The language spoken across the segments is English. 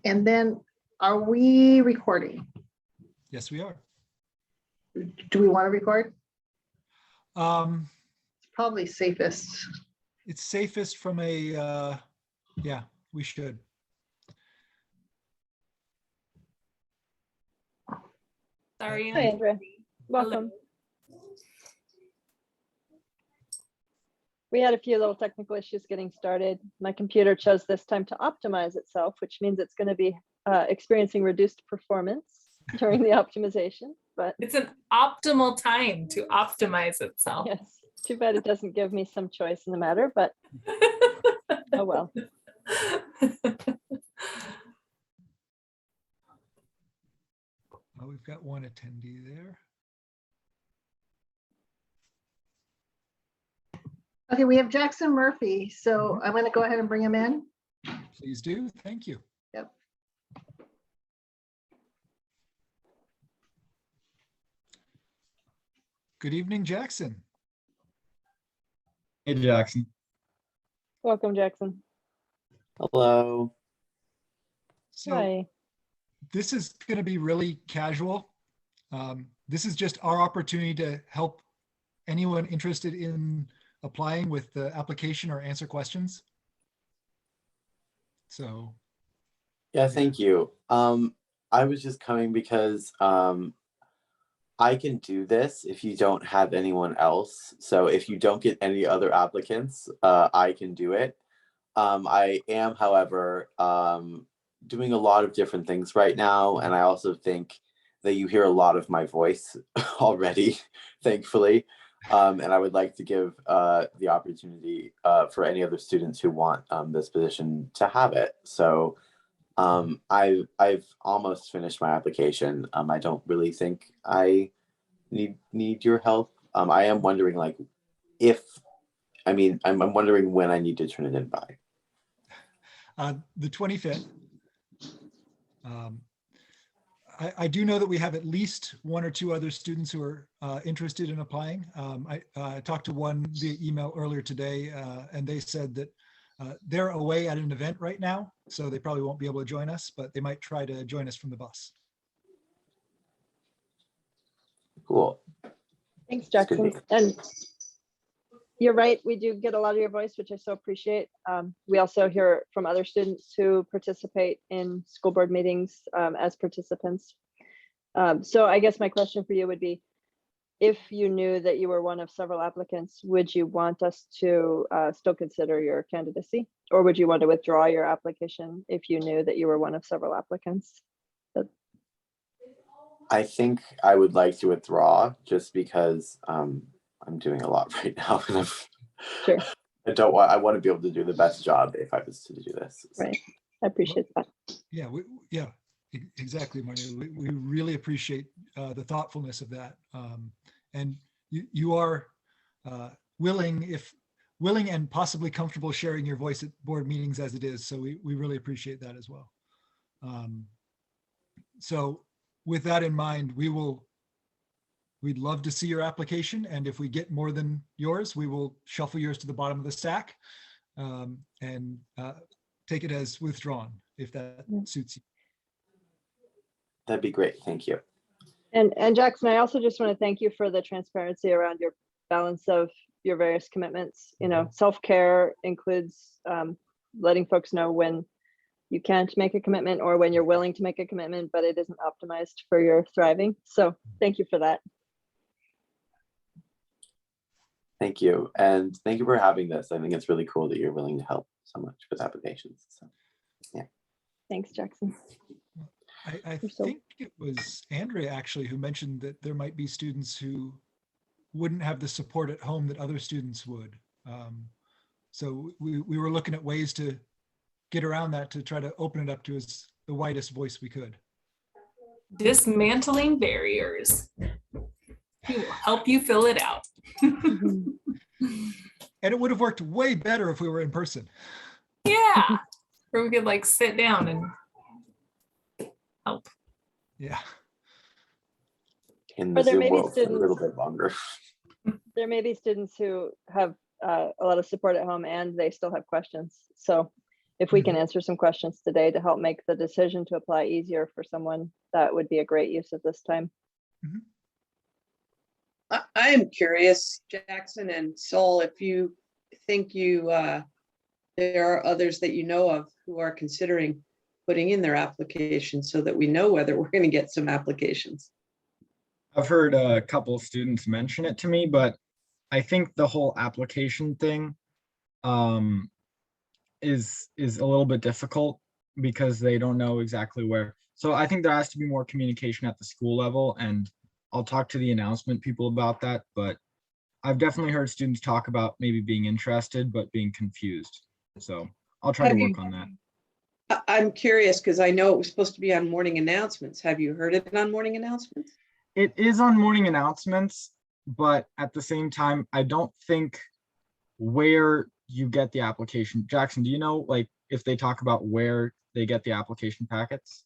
And then are we recording? Yes, we are. Do we want to record? Um, It's probably safest. it's safest from a, yeah, we should. Sorry. Hi, Andrea. Welcome. We had a few little technical issues getting started. My computer chose this time to optimize itself, which means it's going to be experiencing reduced performance during the optimization. But It's an optimal time to optimize itself. yes, too bad it doesn't give me some choice in the matter, but oh well. Oh, we've got one attendee there. Okay, we have Jackson Murphy, so I'm going to go ahead and bring him in. Please do. Thank you. Yep. Good evening, Jackson. Hey, Jackson. Welcome, Jackson. Hello. So Hi. this is going to be really casual. This is just our opportunity to help anyone interested in applying with the application or answer questions. So Yeah, thank you. I was just coming because I can do this if you don't have anyone else. So if you don't get any other applicants, I can do it. I am, however, doing a lot of different things right now. And I also think that you hear a lot of my voice already, thankfully. And I would like to give the opportunity for any other students who want this position to have it. So I've almost finished my application. I don't really think I need your help. I am wondering, like, I'm wondering when I need to turn it in by. the 25th. I do know that we have at least one or two other students who are interested in applying. I talked to one via email earlier today, and they said that they're away at an event right now, so they probably won't be able to join us, but they might try to join us from the bus. Cool. Thanks, Jackson. And you're right, we do get a lot of your voice, which I so appreciate. We also hear from other students who participate in school board meetings as participants. So I guess my question for you would be, if you knew that you were one of several applicants, would you want us to still consider your candidacy? Or would you want to withdraw your application if you knew that you were one of several applicants? I think I would like to withdraw just because I'm doing a lot right now. And Sure. I want to be able to do the best job if I was to do this. So. Right, I appreciate that. Yeah, exactly, Marnie. We really appreciate the thoughtfulness of that. And you are willing and possibly comfortable sharing your voice at board meetings as it is. So we really appreciate that as well. So with that in mind, we'd love to see your application. And if we get more than yours, we will shuffle yours to the bottom of the stack and take it as withdrawn if that suits you. That'd be great. Thank you. And Jackson, I also just want to thank you for the transparency around your balance of your various commitments. You know, self-care includes letting folks know when you can't make a commitment or when you're willing to make a commitment, but it isn't optimized for your thriving. So thank you for that. Thank you. And thank you for having this. I think it's really cool that you're willing to help so much with applications. So, yeah. Thanks, Jackson. I think it was Andrea actually who mentioned that there might be students who wouldn't have the support at home that other students would. So we were looking at ways to get around that, to try to open it up to the widest voice we could. Dismantling barriers. He will help you fill it out. And it would have worked way better if we were in person. Yeah. Or we could like sit down and help. Yeah. In Or the there Zoom may be world for a little students- bit longer. There may be students who have a lot of support at home and they still have questions. So if we can answer some questions today to help make the decision to apply easier for someone, that would be a great use of this time. I am curious, Jackson and Sol, if you think there are others that you know of who are considering putting in their application so that we know whether we're going to get some applications. I've heard a couple of students mention it to me, but I think the whole application thing is a little bit difficult because they don't know exactly where. So I think there has to be more communication at the school level, and I'll talk to the announcement people about that, but I've definitely heard students talk about maybe being interested, but being confused. So I'll try to Have you- work on that. I'm curious because I know it was supposed to be on morning announcements. Have you heard it on morning announcements? It is on morning announcements, but at the same time, I don't think where you get the application. Jackson, do you know, like, if they talk about where they get the application packets?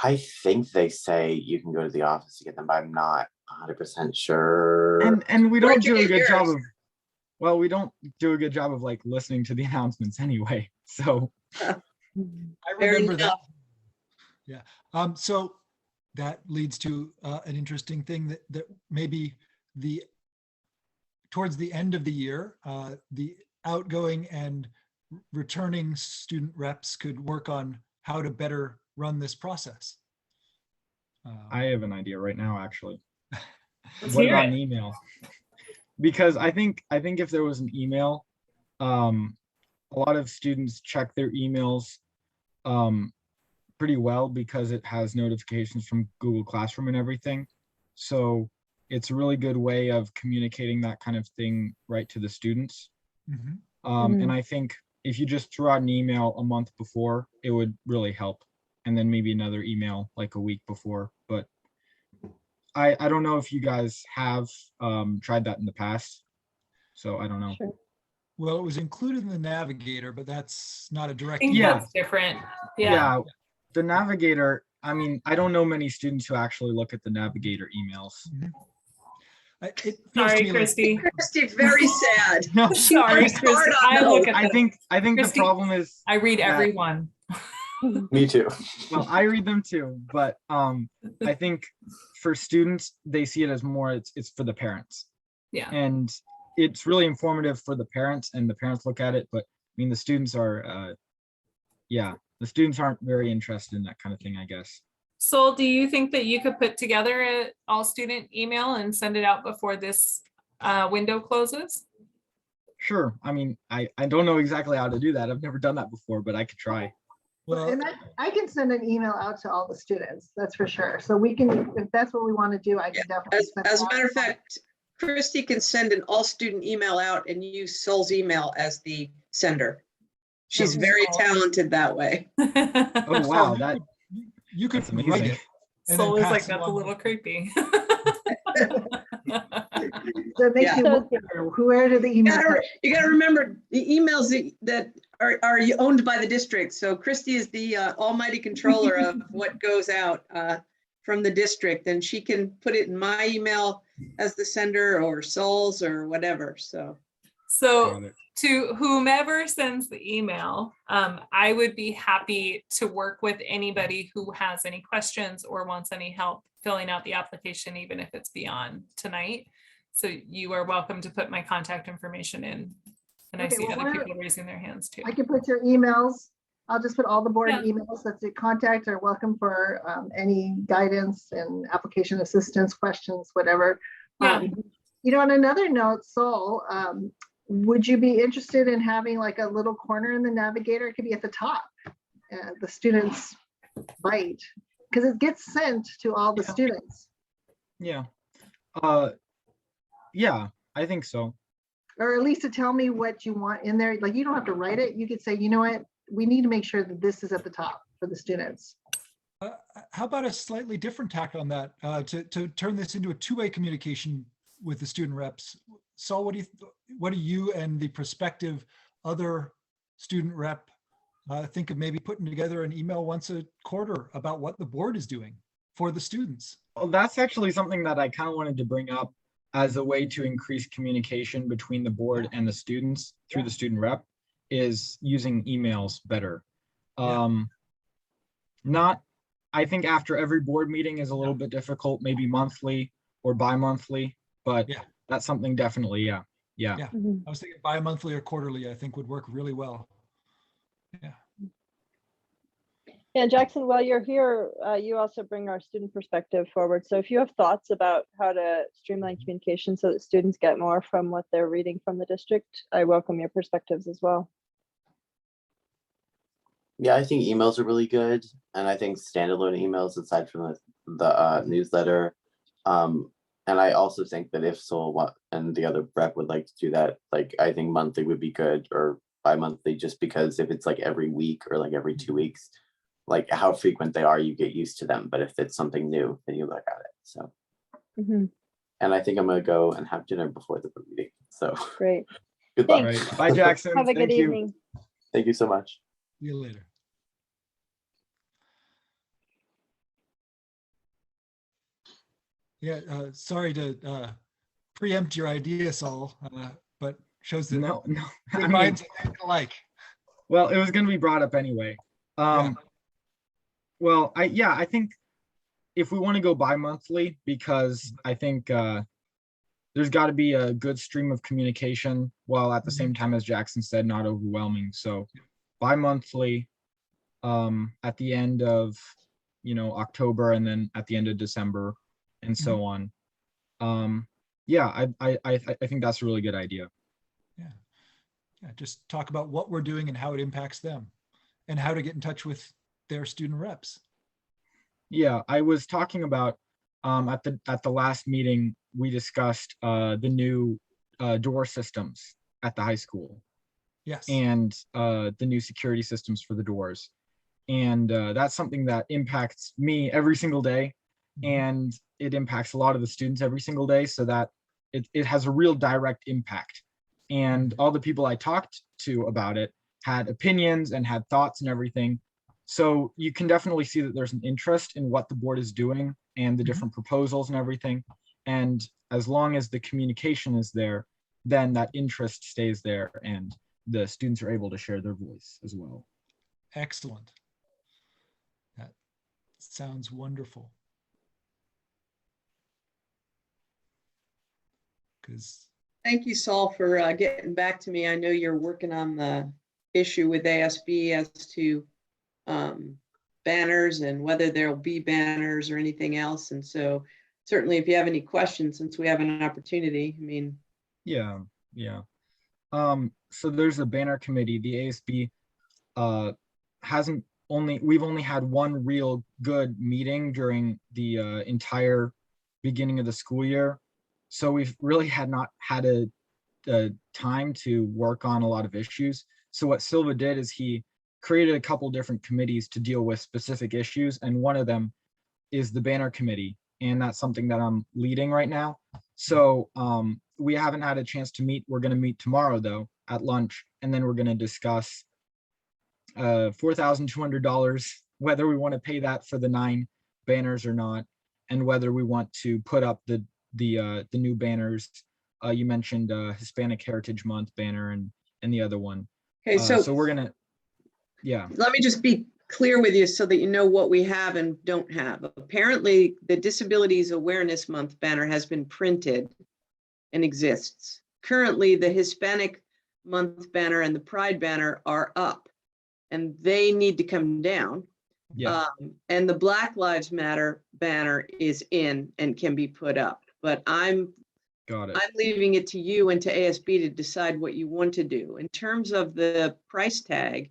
I think they say you can go to the office to get them, but I'm not 100% sure. And we Where'd don't you do a get good job yours? of, well, we don't do a good job of like listening to the announcements anyway. So I Fair remember that. enough. Yeah. So that leads to an interesting thing that maybe towards the end of the year, the outgoing and returning student reps could work on how to better run this process. I have an idea right now, actually. Let's What hear about it. an email? Because I think if there was an email, a lot of students check their emails pretty well because it has notifications from Google Classroom and everything. So it's a really good way of communicating that kind of thing right to the students. Mhm. And I think if you just threw out an email a month before, it would really help. And then maybe another email like a week before. But I don't know if you guys have tried that in the past. So I don't know. Sure. Well, it was included in the Navigator, but that's not a I direct. think Yeah. that's different. Yeah. Yeah, the Navigator, I mean, I don't know many students who actually look at the Navigator emails. It feels to Sorry, me like- Christy. Christy, very sad. No, Sorry, works hard Christy. on I look at I them. think the Christy, problem is, I read that- every one. Me too. well, I read them too, but I think for students, they see it as more, it's for the parents. Yeah. And it's really informative for the parents, and the parents look at it, but I mean, the students are, the students aren't very interested in that kind of thing, I guess. Sol, do you think that you could put together an all-student email and send it out before this window closes? Sure, I mean, I don't know exactly how to do that. I've never done that before, but I could try. Well, And I can send an email out to all the students, that's for sure. So we can, if that's what we want to do, I can definitely. send As it a out. matter of fact, Christy can send an all-student email out and use Sol's email as the sender. She's very talented that way. Oh, wow, that, you could that's write amazing. it. and then Sol is pass like, it that's a on. little creepy. So it makes Yeah. me wonder, where do the emails? You gotta remember, the emails that are owned by the district. So Christy is the almighty controller of what goes out from the district, and she can put it in my email as the sender or Sol's or whatever, so. So Got it. to whomever sends the email, I would be happy to work with anybody who has any questions or wants any help filling out the application, even if it's beyond tonight. So you are welcome to put my contact information in. And I Okay, see well, other why- people raising their hands too. I can put your emails. I'll just put all the board Yeah. emails that the contact are welcome for any guidance and application assistance, questions, whatever. Yeah. On another note, Sol, would you be interested in having like a little corner in the Navigator? It could be at the top, the students bite, because it gets sent to all the Yeah. students. Yeah. Yeah, I think so. Or at least to tell me what you want in there. Like, you don't have to write it. You could say, you know what, we need to make sure that this is at the top for the students. How about a slightly different tack on that, to turn this into a two-way communication with the student reps? Saul, what do you and the prospective other student rep think of maybe putting together an email once a quarter about what the board is doing for the students? Well, that's actually something that I kind of wanted to bring up as a way to increase communication between the board and the students through the student rep, is using emails better. Yeah. Not, I think after every board meeting is a little bit difficult, maybe monthly or bi-monthly, but Yeah. that's something definitely, yeah. Yeah. Mhm. I was thinking bi-monthly or quarterly, I think would work really well. Yeah. Yeah, Jackson, while you're here, you also bring our student perspective forward. So if you have thoughts about how to streamline communication so that students get more from what they're reading from the district, I welcome your perspectives as well. Yeah, I think emails are really good, and I think standalone emails aside from the newsletter. And I also think that if Sol and the other rep would like to do that, like I think monthly would be good, or bi-monthly, just because if it's like every week or like every 2 weeks, like how frequent they are, you get used to them. But if it's something new, then you look at it. So, Mhm. and I think I'm gonna go and have dinner before the meeting. So Great. good luck. Thanks. Right. Bye, Jackson. Have a good Thank you. evening. Thank you so much. See you later. Yeah, sorry to preempt your idea, Saul, but shows that No, no. good I mean, minds think alike. well, it was going to be brought up anyway. Well, I think if we want to go bi-monthly, because I think there's got to be a good stream of communication, while at the same time, as Jackson said, not overwhelming. So bi-monthly, at the end of, October, and then at the end of December, and so on. Yeah, I think that's a really good idea. Yeah, just talk about what we're doing and how it impacts them, and how to get in touch with their student reps. Yeah, I was talking about at the last meeting, we discussed the new door systems at the high school, Yes. and the new security systems for the doors. And that's something that impacts me every single day, and it impacts a lot of the students every single day, so that it has a real direct impact. And all the people I talked to about it had opinions and had thoughts and everything. So you can definitely see that there's an interest in what the board is doing and the different proposals and everything. And as long as the communication is there, then that interest stays there, and the students are able to share their voice as well. Excellent. That sounds wonderful. Because Thank you, Saul, for getting back to me. I know you're working on the issue with ASB as to banners and whether there'll be banners or anything else. And so certainly if you have any questions, since we have an opportunity, I mean. Yeah. So there's a banner committee. The ASB we've only had one real good meeting during the entire beginning of the school year. So we've really not had a time to work on a lot of issues. So what Silva did is he created a couple different committees to deal with specific issues, and one of them is the banner committee, and that's something that I'm leading right now. So we haven't had a chance to meet. We're going to meet tomorrow though at lunch, and then we're going to discuss $4,200, whether we want to pay that for the 9 banners or not, and whether we want to put up the new banners. You mentioned Hispanic Heritage Month banner and the other one. Okay, So we're gonna, yeah. Let me just be clear with you so that you know what we have and don't have. Apparently, the Disabilities Awareness Month banner has been printed and exists. Currently, the Hispanic Month banner and the Pride banner are up, and they need to come down. Yeah. And the Black Lives Matter banner is in and can be put up. But I'm leaving it to you and to ASB to decide what you want to do. In terms of the price tag,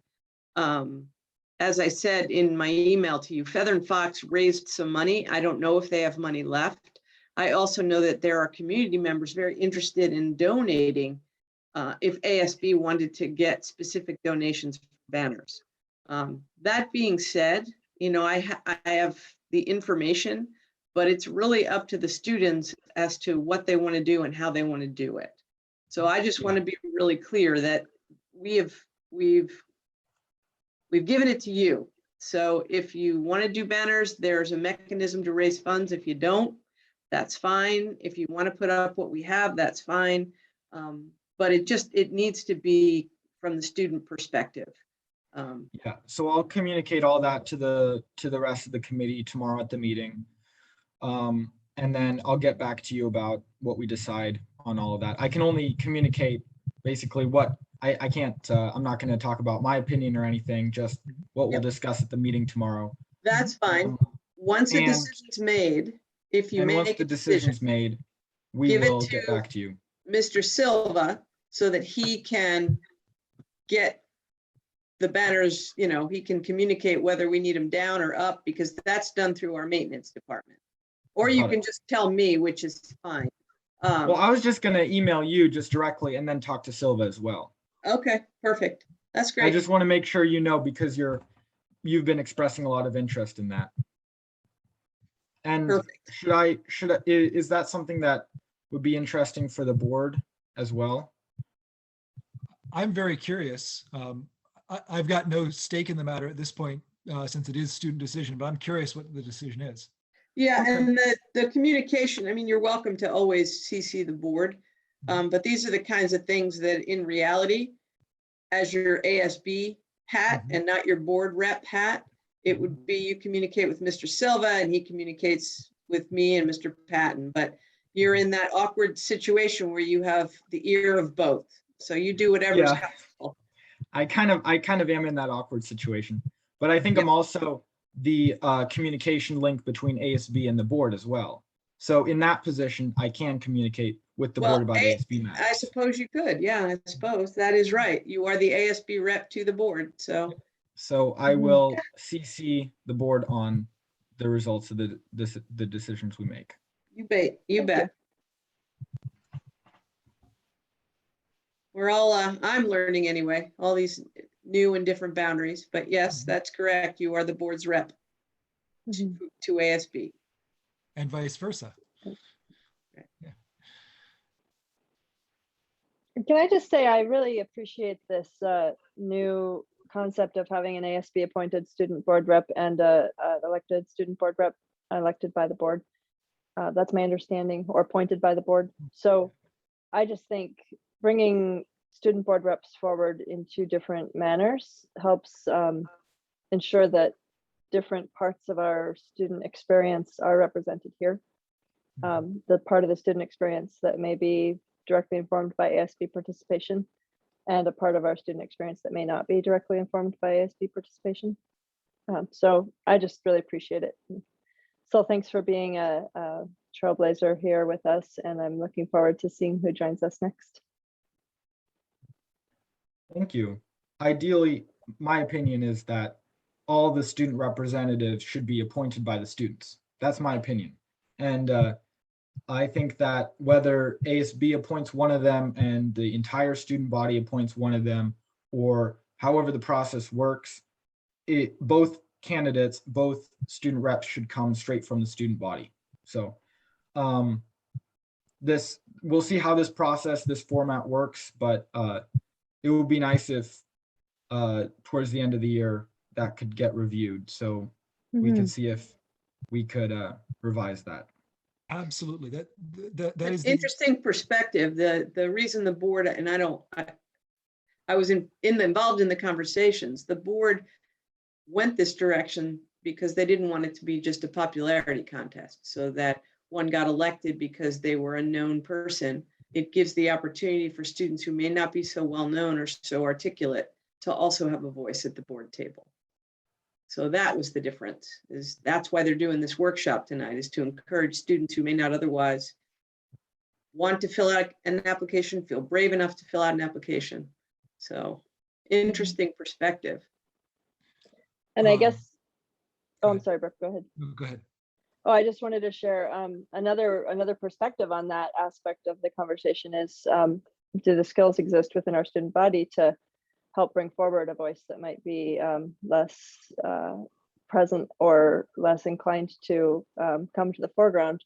as I said in my email to you, Feather and Fox raised some money. I don't know if they have money left. I also know that there are community members very interested in donating if ASB wanted to get specific donations for banners. That being said, I have the information, but it's really up to the students as to what they want to do and how they want to do it. So I just want to be really clear that we've given it to you. So if you want to do banners, there's a mechanism to raise funds. If you don't, that's fine. If you want to put up what we have, that's fine. But it needs to be from the student perspective. Yeah, so I'll communicate all that to the rest of the committee tomorrow at the meeting. And then I'll get back to you about what we decide on all of that. I can only communicate basically what I can't, I'm not going to talk about my opinion or anything, just what we'll Yep. discuss at the meeting tomorrow. That's fine. Um, Once a and- decision's made, if you And once make the a decision, decision's made, we give it will get to- back to you. Mr. Silva, so that he can get the banners, you know, he can communicate whether we need them down or up, because that's done through our maintenance department. Or you Got it. can just tell me, which is fine. Well, I was just gonna email you just directly and then talk to Silva as well. Okay, perfect. That's I great. just want to make sure you know, because you've been expressing a lot of interest in that. And Perfect. is that something that would be interesting for the board as well? I'm very curious. I've got no stake in the matter at this point, since it is student decision, but I'm curious what the decision is. Yeah, Okay. and the communication, I mean, you're welcome to always CC the board. But these are the kinds of things that in reality, as your ASB hat Mhm. and not your board rep hat, it would be you communicate with Mr. Silva and he communicates with me and Mr. Patton. But you're in that awkward situation where you have the ear of both. So you do whatever's Yeah. comfortable. I kind of am in that awkward situation, but I think Yeah. I'm also the communication link between ASB and the board as well. So in that position, I can communicate with the Well, board about ASB I matters. suppose you could. Yeah, I suppose that is right. You are the ASB rep to the board. So So I Mhm. will CC the board on the results of the decisions we make. you bet, you Thank bet. We're all, I'm learning anyway, all these new and different boundaries, but yes, Mhm. that's correct. You are the board's rep Mhm. to ASB. And vice versa. Can I just say, I really appreciate this new concept of having an ASB appointed student board rep and a elected student board rep elected by the board. That's my understanding, or appointed by the board. So I just think bringing student board reps forward in two different manners helps ensure that different parts of our student experience are represented here. The part of the student experience that may be directly informed by ASB participation, and a part of our student experience that may not be directly informed by ASB participation. So I just really appreciate it. So thanks for being a trailblazer here with us, and I'm looking forward to seeing who joins us next. Thank you. Ideally, my opinion is that all the student representatives should be appointed by the students. That's my opinion. And I think that whether ASB appoints one of them and the entire student body appoints one of them, or however the process works, both candidates, both student reps should come straight from the student body. So we'll see how this format works, but it would be nice if towards the end of the year that could get reviewed, so we could see if we could revise that. Absolutely. That An is the, interesting perspective. The reason the board, and I was involved in the conversations, the board went this direction because they didn't want it to be just a popularity contest, so that one got elected because they were a known person. It gives the opportunity for students who may not be so well known or so articulate to also have a voice at the board table. So that was the difference, that's why they're doing this workshop tonight, is to encourage students who may not otherwise want to fill out an application, feel brave enough to fill out an application. So interesting perspective. And I Um, guess, go I'm ahead. sorry, Brooke, go ahead. Go ahead. Oh, I just wanted to share another perspective on that aspect of the conversation is, do the skills exist within our student body to help bring forward a voice that might be less present or less inclined to come to the foreground?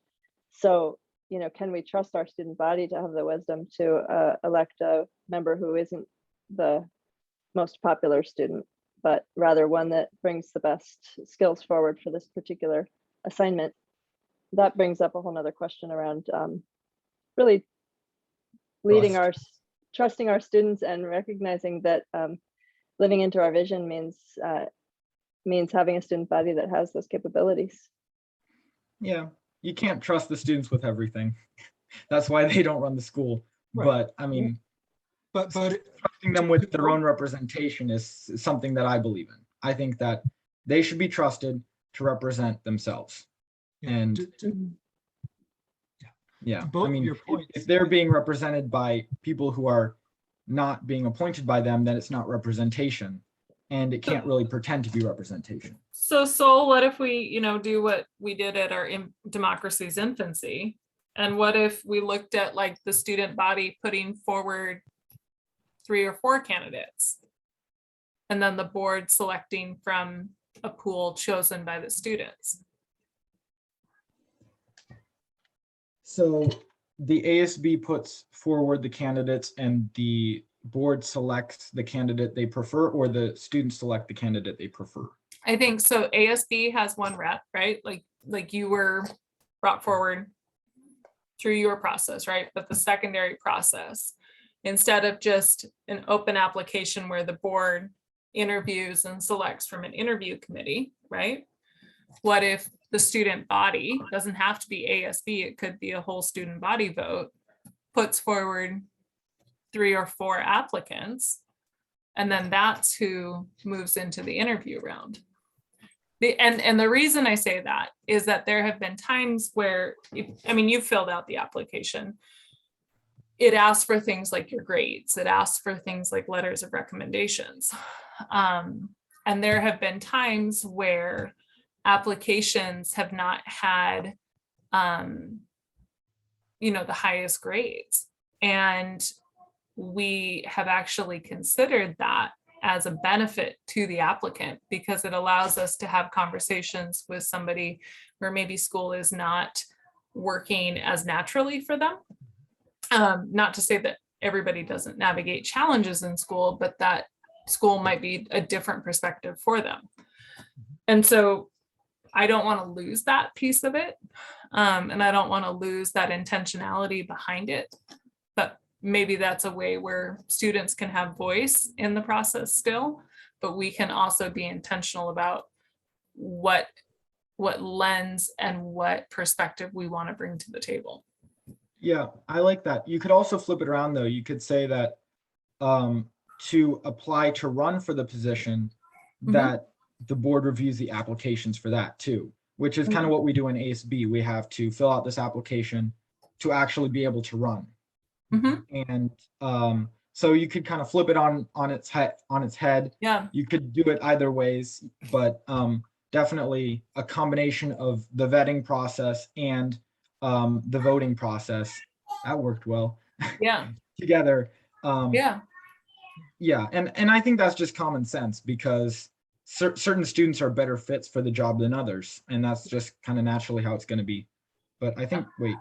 So, you know, can we trust our student body to have the wisdom to elect a member who isn't the most popular student, but rather one that brings the best skills forward for this particular assignment? That brings up a whole nother question around really leading Trust. trusting our students and recognizing that living into our vision means having a student body that has those capabilities. Yeah, you can't trust the students with everything. That's why they don't run the school. Right. But I mean, But trusting them with their own representation is something that I believe in. I think that they should be trusted to represent themselves. yeah, And yeah, both I mean, your points. if they're being represented by people who are not being appointed by them, then it's not representation. And it can't really pretend to be representation. So Sol, what if we, do what we did at our democracy's infancy? And what if we looked at like the student body putting forward 3 or 4 candidates? And then the board selecting from a pool chosen by the students? So the ASB puts forward the candidates and the board selects the candidate they prefer, or the students select the candidate they prefer? I think so. ASB has 1 rep, right? Like you were brought forward through your process, right? But the secondary process, instead of just an open application where the board interviews and selects from an interview committee, right? What if the student body, doesn't have to be ASB, it could be a whole student body vote, puts forward 3 or 4 applicants, and then that's who moves into the interview round. And the reason I say that is that there have been times where, you've filled out the application. It asks for things like your grades. It asks for things like letters of recommendations. And there have been times where applications have not had, the highest grades. And we have actually considered that as a benefit to the applicant, because it allows us to have conversations with somebody where maybe school is not working as naturally for them. Not to say that everybody doesn't navigate challenges in school, but that school might be a different perspective for them. And so I don't want to lose that piece of it. And I don't want to lose that intentionality behind it. But maybe that's a way where students can have voice in the process still, but we can also be intentional about what lens and what perspective we want to bring to the table. Yeah, I like that. You could also flip it around though. You could say that to apply to run for the position, that the board reviews the applications for that too, which is kind of what we do in ASB. We have to fill out this application to actually be able to run. And so you could kind of flip it on its head. Yeah. You could do it either ways, but definitely a combination of the vetting process and the voting process. That worked well. Yeah. Together. Yeah. Yeah, and I think that's just common sense, because certain students are better fits for the job than others, and that's just kind of naturally how it's going to be. But I think, wait,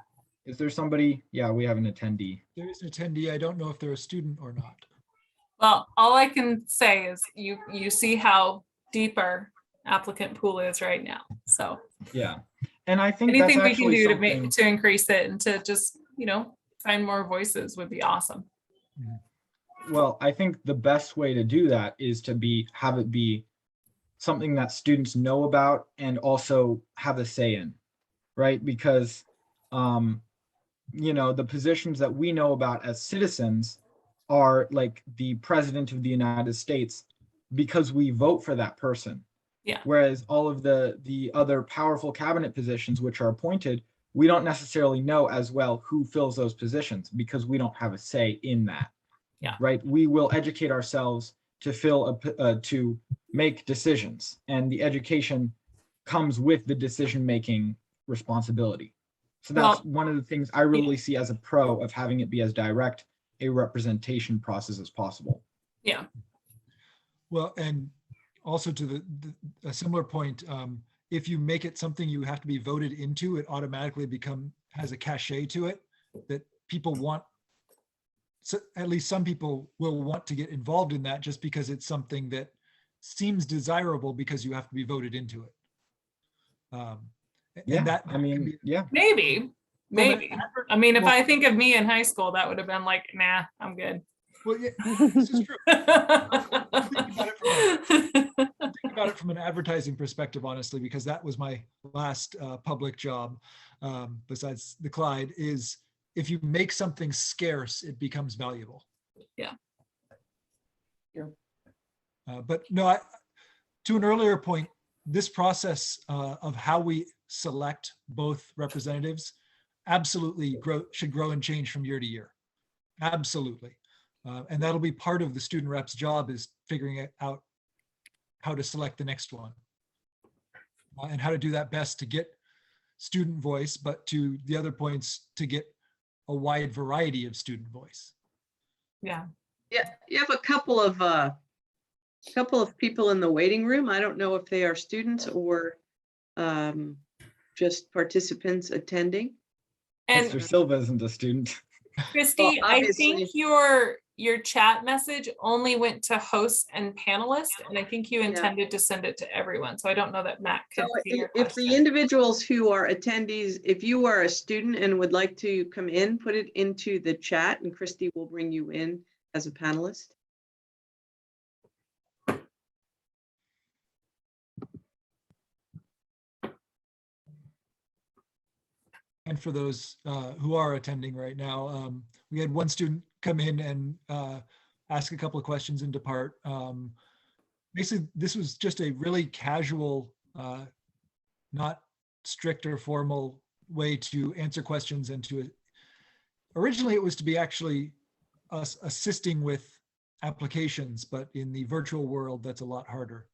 is there somebody? Yeah, we have an attendee. There is an attendee. I don't know if they're a student or not. Well, all I can say is you see how deep our applicant pool is right now. So Yeah, and I think anything that's we can do something, to increase it and to just, find more voices would be awesome. well, I think the best way to do that is to have it be something that students know about and also have a say in, right? Because the positions that we know about as citizens are like the president of the United States, because we vote for that person. Yeah. Whereas all of the other powerful cabinet positions which are appointed, we don't necessarily know as well who fills those positions, because we don't have a say in that. Yeah. Right. We will educate ourselves to to make decisions, and the education comes with the decision-making responsibility. So that's one of the things I really see as a pro of having it be as direct a representation process as possible. Yeah. Well, and also to a similar point, if you make it something you have to be voted into, it automatically has a cachet to it that people want. So at least some people will want to get involved in that just because it's something that seems desirable because you have to be voted into it. Yeah, And that I mean, yeah. Maybe. Well, If I think of me in high school, that would have been like, nah, I'm good. Well, yeah, this is true. Think about it from an advertising perspective, honestly, because that was my last public job, besides the Clyde, is if you make something scarce, it becomes valuable. Yeah. But no, to an earlier point, this process of how we select both representatives absolutely should grow and change from year to year. Absolutely. And that'll be part of the student rep's job, is figuring out how to select the next one and how to do that best to get student voice, but to the other points, to get a wide variety of student voice. Yeah. Yeah, you have a couple of people in the waiting room. I don't know if they are students or just participants attending. And Mr. Silva isn't a student. Christy, I obviously- think your chat message only went to hosts and panelists, and I think you intended to send it to everyone. So I don't know that Matt could So see your if the question. individuals who are attendees, if you are a student and would like to come in, put it into the chat and Christy will bring you in as a panelist. And for those who are attending right now, we had one student come in and ask a couple of questions and depart. Basically, this was just a really casual, not strict or formal way to answer questions and to, originally it was to be actually us assisting with applications, but in the virtual world, that's a lot harder.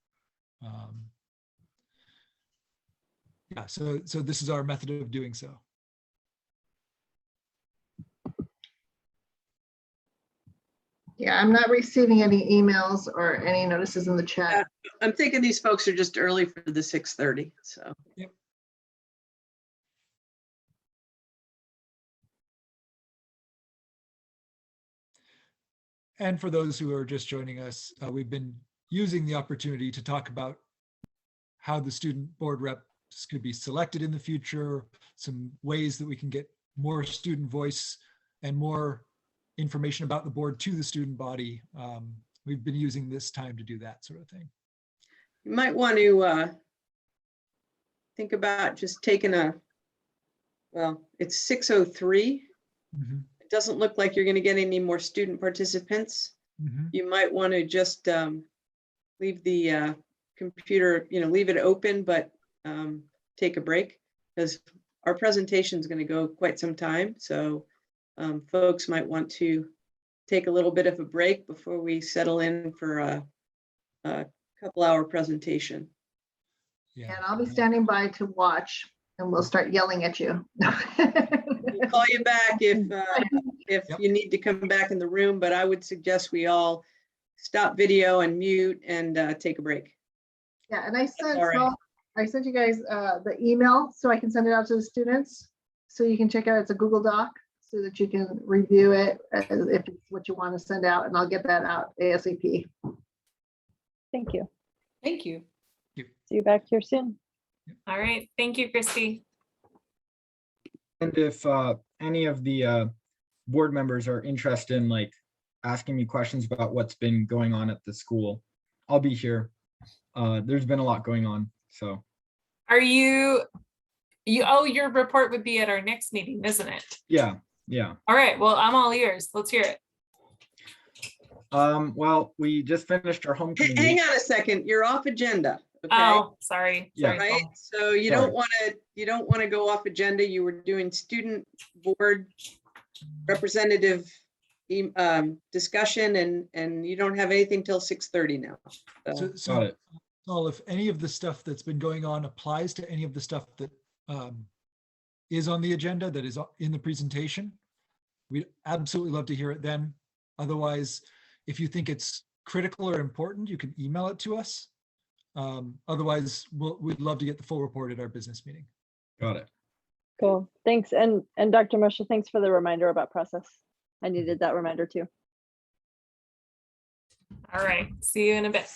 Yeah, so this is our method of doing so. Yeah, I'm not receiving any emails or any notices in the chat. I'm thinking these folks are just early for the 6:30, so. Yep. And for those who are just joining us, we've been using the opportunity to talk about how the student board reps could be selected in the future, some ways that we can get more student voice and more information about the board to the student body. We've been using this time to do that sort of thing. You might want to think about just taking well, it's 6:03. Mhm, It doesn't look like you're going to get any more student participants. mhm. You might want to just leave the computer, leave it open, but take a break, because our presentation is going to go quite some time. So folks might want to take a little bit of a break before we settle in for a couple-hour presentation. Yeah. And I'll be standing by to watch and we'll start yelling at you. We'll call you back if Yep. you need to come back in the room, but I would suggest we all stop video and mute and take a break. Yeah, and I sent, All right. I sent you guys the email so I can send it out to the students. So you can check out, it's a Google Doc so that you can review it if it's what you want to send out, and I'll get that out ASAP. Thank you. Thank you. See you back here soon. All right. Thank you, Christy. And if any of the board members are interested in like asking me questions about what's been going on at the school, I'll be here. There's been a lot going on, so. Are you, your report would be at our next meeting, isn't it? Yeah. All right. Well, I'm all ears. Let's hear it. Well, we just finished our homecoming Hang week. on a second, you're off agenda. Okay. Oh, sorry. Yeah. Sorry, Right, Paul. so you Sorry. don't want to go off agenda. You were doing student board representative discussion and you don't have anything till 6:30 now. So, Got So, it. Paul, if any of the stuff that's been going on applies to any of the stuff that is on the agenda, that is in the presentation, we'd absolutely love to hear it then. Otherwise, if you think it's critical or important, you can email it to us. Otherwise, we'd love to get the full report at our business meeting. Got it. Cool. Thanks. And Dr. Moshe, thanks for the reminder about process. I needed that reminder too. All right. See you in a bit.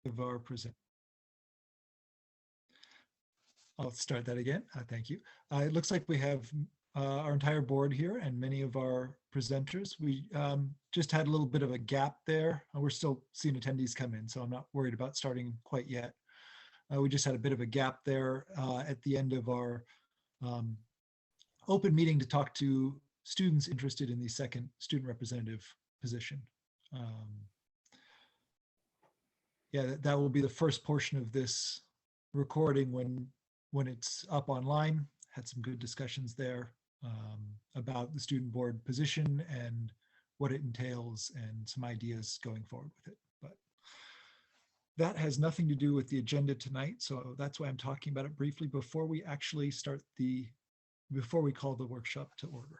of our present. I'll start that again. Thank you. It looks like we have our entire board here and many of our presenters. We just had a little bit of a gap there. We're still seeing attendees come in, so I'm not worried about starting quite yet. We just had a bit of a gap there at the end of our open meeting to talk to students interested in the second student representative position. Yeah, that will be the first portion of this recording when it's up online. Had some good discussions there about the student board position and what it entails and some ideas going forward with it. But that has nothing to do with the agenda tonight. So that's why I'm talking about it briefly before we actually start before we call the workshop to order.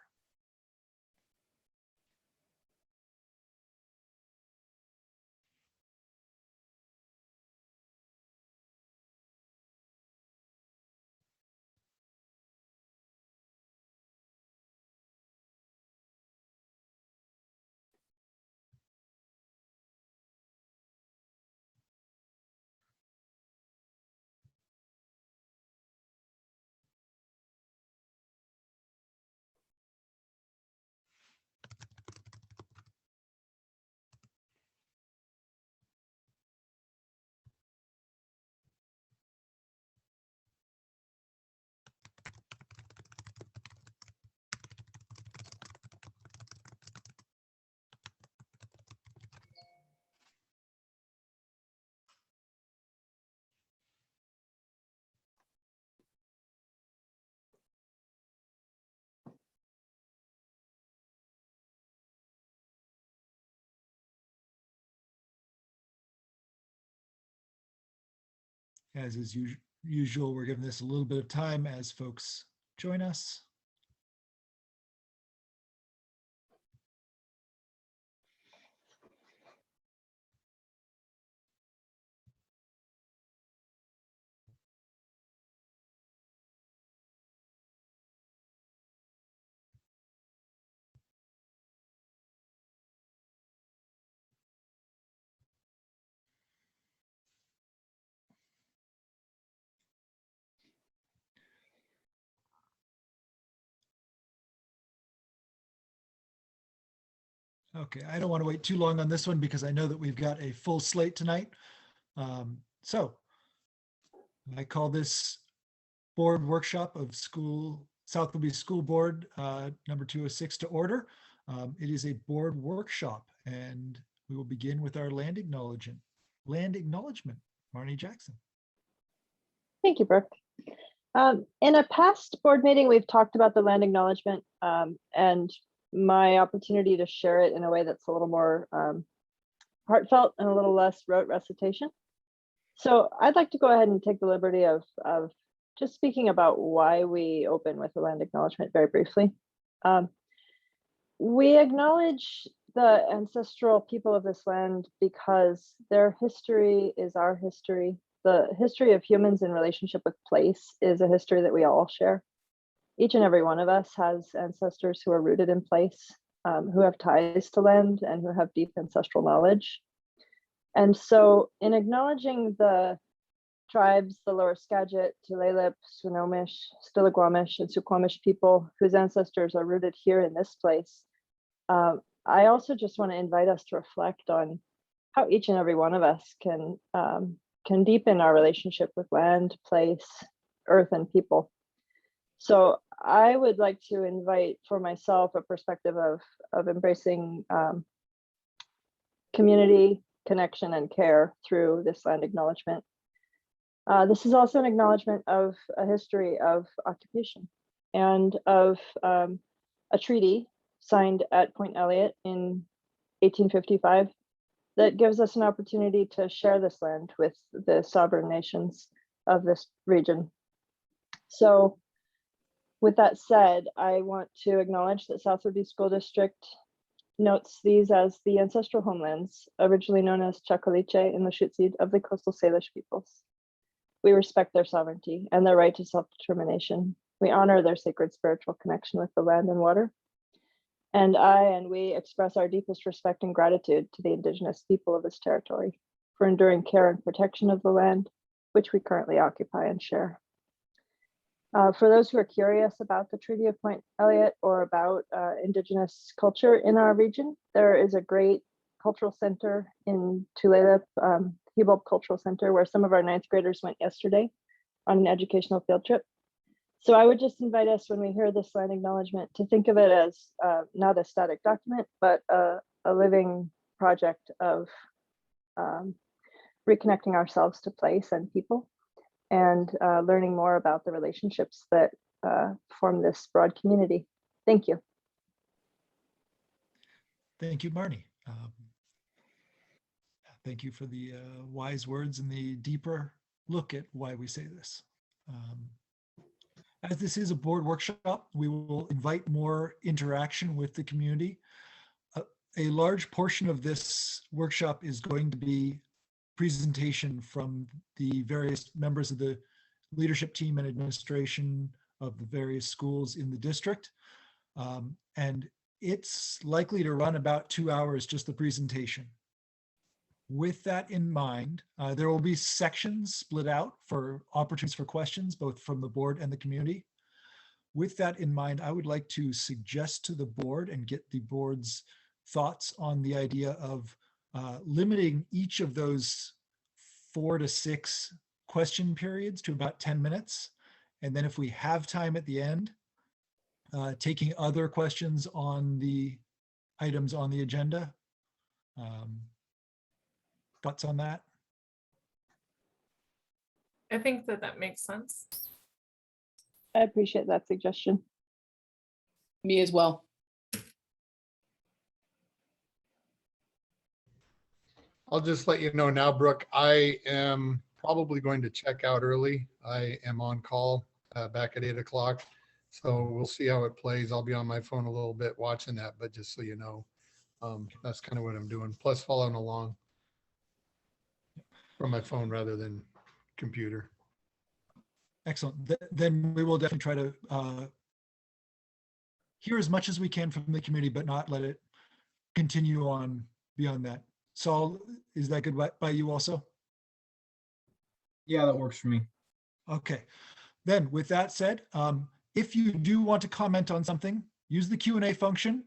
As is usual, we're giving this a little bit of time as folks join us. Okay, I don't want to wait too long on this one because I know that we've got a full slate tonight. So I call this board workshop of South Willoughby School Board number 206 to order. It is a board workshop and we will begin with our land acknowledgement. Marnie Jackson. Thank you, Brooke. In a past board meeting, we've talked about the land acknowledgement and my opportunity to share it in a way that's a little more heartfelt and a little less rote recitation. So I'd like to go ahead and take the liberty of just speaking about why we open with the land acknowledgement very briefly. We acknowledge the ancestral people of this land because their history is our history. The history of humans in relationship with place is a history that we all share. Each and every one of us has ancestors who are rooted in place, who have ties to land and who have deep ancestral knowledge. And so in acknowledging the tribes, the Lower Skagit, Tulalip, Swinomish, Stillaguamish, and Suquamish people whose ancestors are rooted here in this place, I also just want to invite us to reflect on how each and every one of us can deepen our relationship with land, place, earth, and people. So I would like to invite for myself a perspective of embracing community, connection, and care through this land acknowledgement. This is also an acknowledgement of a history of occupation and of a treaty signed at Point Elliott in 1855 that gives us an opportunity to share this land with the sovereign nations of this region. So with that said, I want to acknowledge that South Willoughby School District notes these as the ancestral homelands, originally known as Chacoliche and Lushootseed of the coastal Salish peoples. We respect their sovereignty and their right to self-determination. We honor their sacred spiritual connection with the land and water. And we express our deepest respect and gratitude to the Indigenous people of this territory. for enduring care and protection of the land, which we currently occupy and share. For those who are curious about the Treaty of Point Elliott or about Indigenous culture in our region, there is a great cultural center in Tulalip, Hubolt Cultural Center, where some of our 9th graders went yesterday on an educational field trip. So I would just invite us, when we hear this land acknowledgement, to think of it as not a static document, but a living project of reconnecting ourselves to place and people, and learning more about the relationships that form this broad community. Thank you. Thank you, Marnie. Thank you for the wise words and the deeper look at why we say this. As this is a board workshop, we will invite more interaction with the community. A large portion of this workshop is going to be presentation from the various members of the leadership team and administration of the various schools in the district. And it's likely to run about 2 hours, just the presentation. With that in mind, there will be sections split out for opportunities for questions, both from the board and the community. With that in mind, I would like to suggest to the board and get the board's thoughts on the idea of limiting each of those 4 to 6 question periods to about 10 minutes. And then if we have time at the end, taking other questions on the items on the agenda. Thoughts on that? I think that that makes sense. I appreciate that suggestion. Me as well. I'll just let you know now, Brooke, I am probably going to check out early. I am on call back at 8 o'clock. So we'll see how it plays. I'll be on my phone a little bit watching that, but just so you know, that's kind of what I'm doing. Plus following along from my phone rather than computer. Excellent. Then we will definitely try to hear as much as we can from the community, but not let it continue on beyond that. Saul, is that good by you also? Yeah, that works for me. Okay. Then with that said, if you do want to comment on something, use the Q&A function.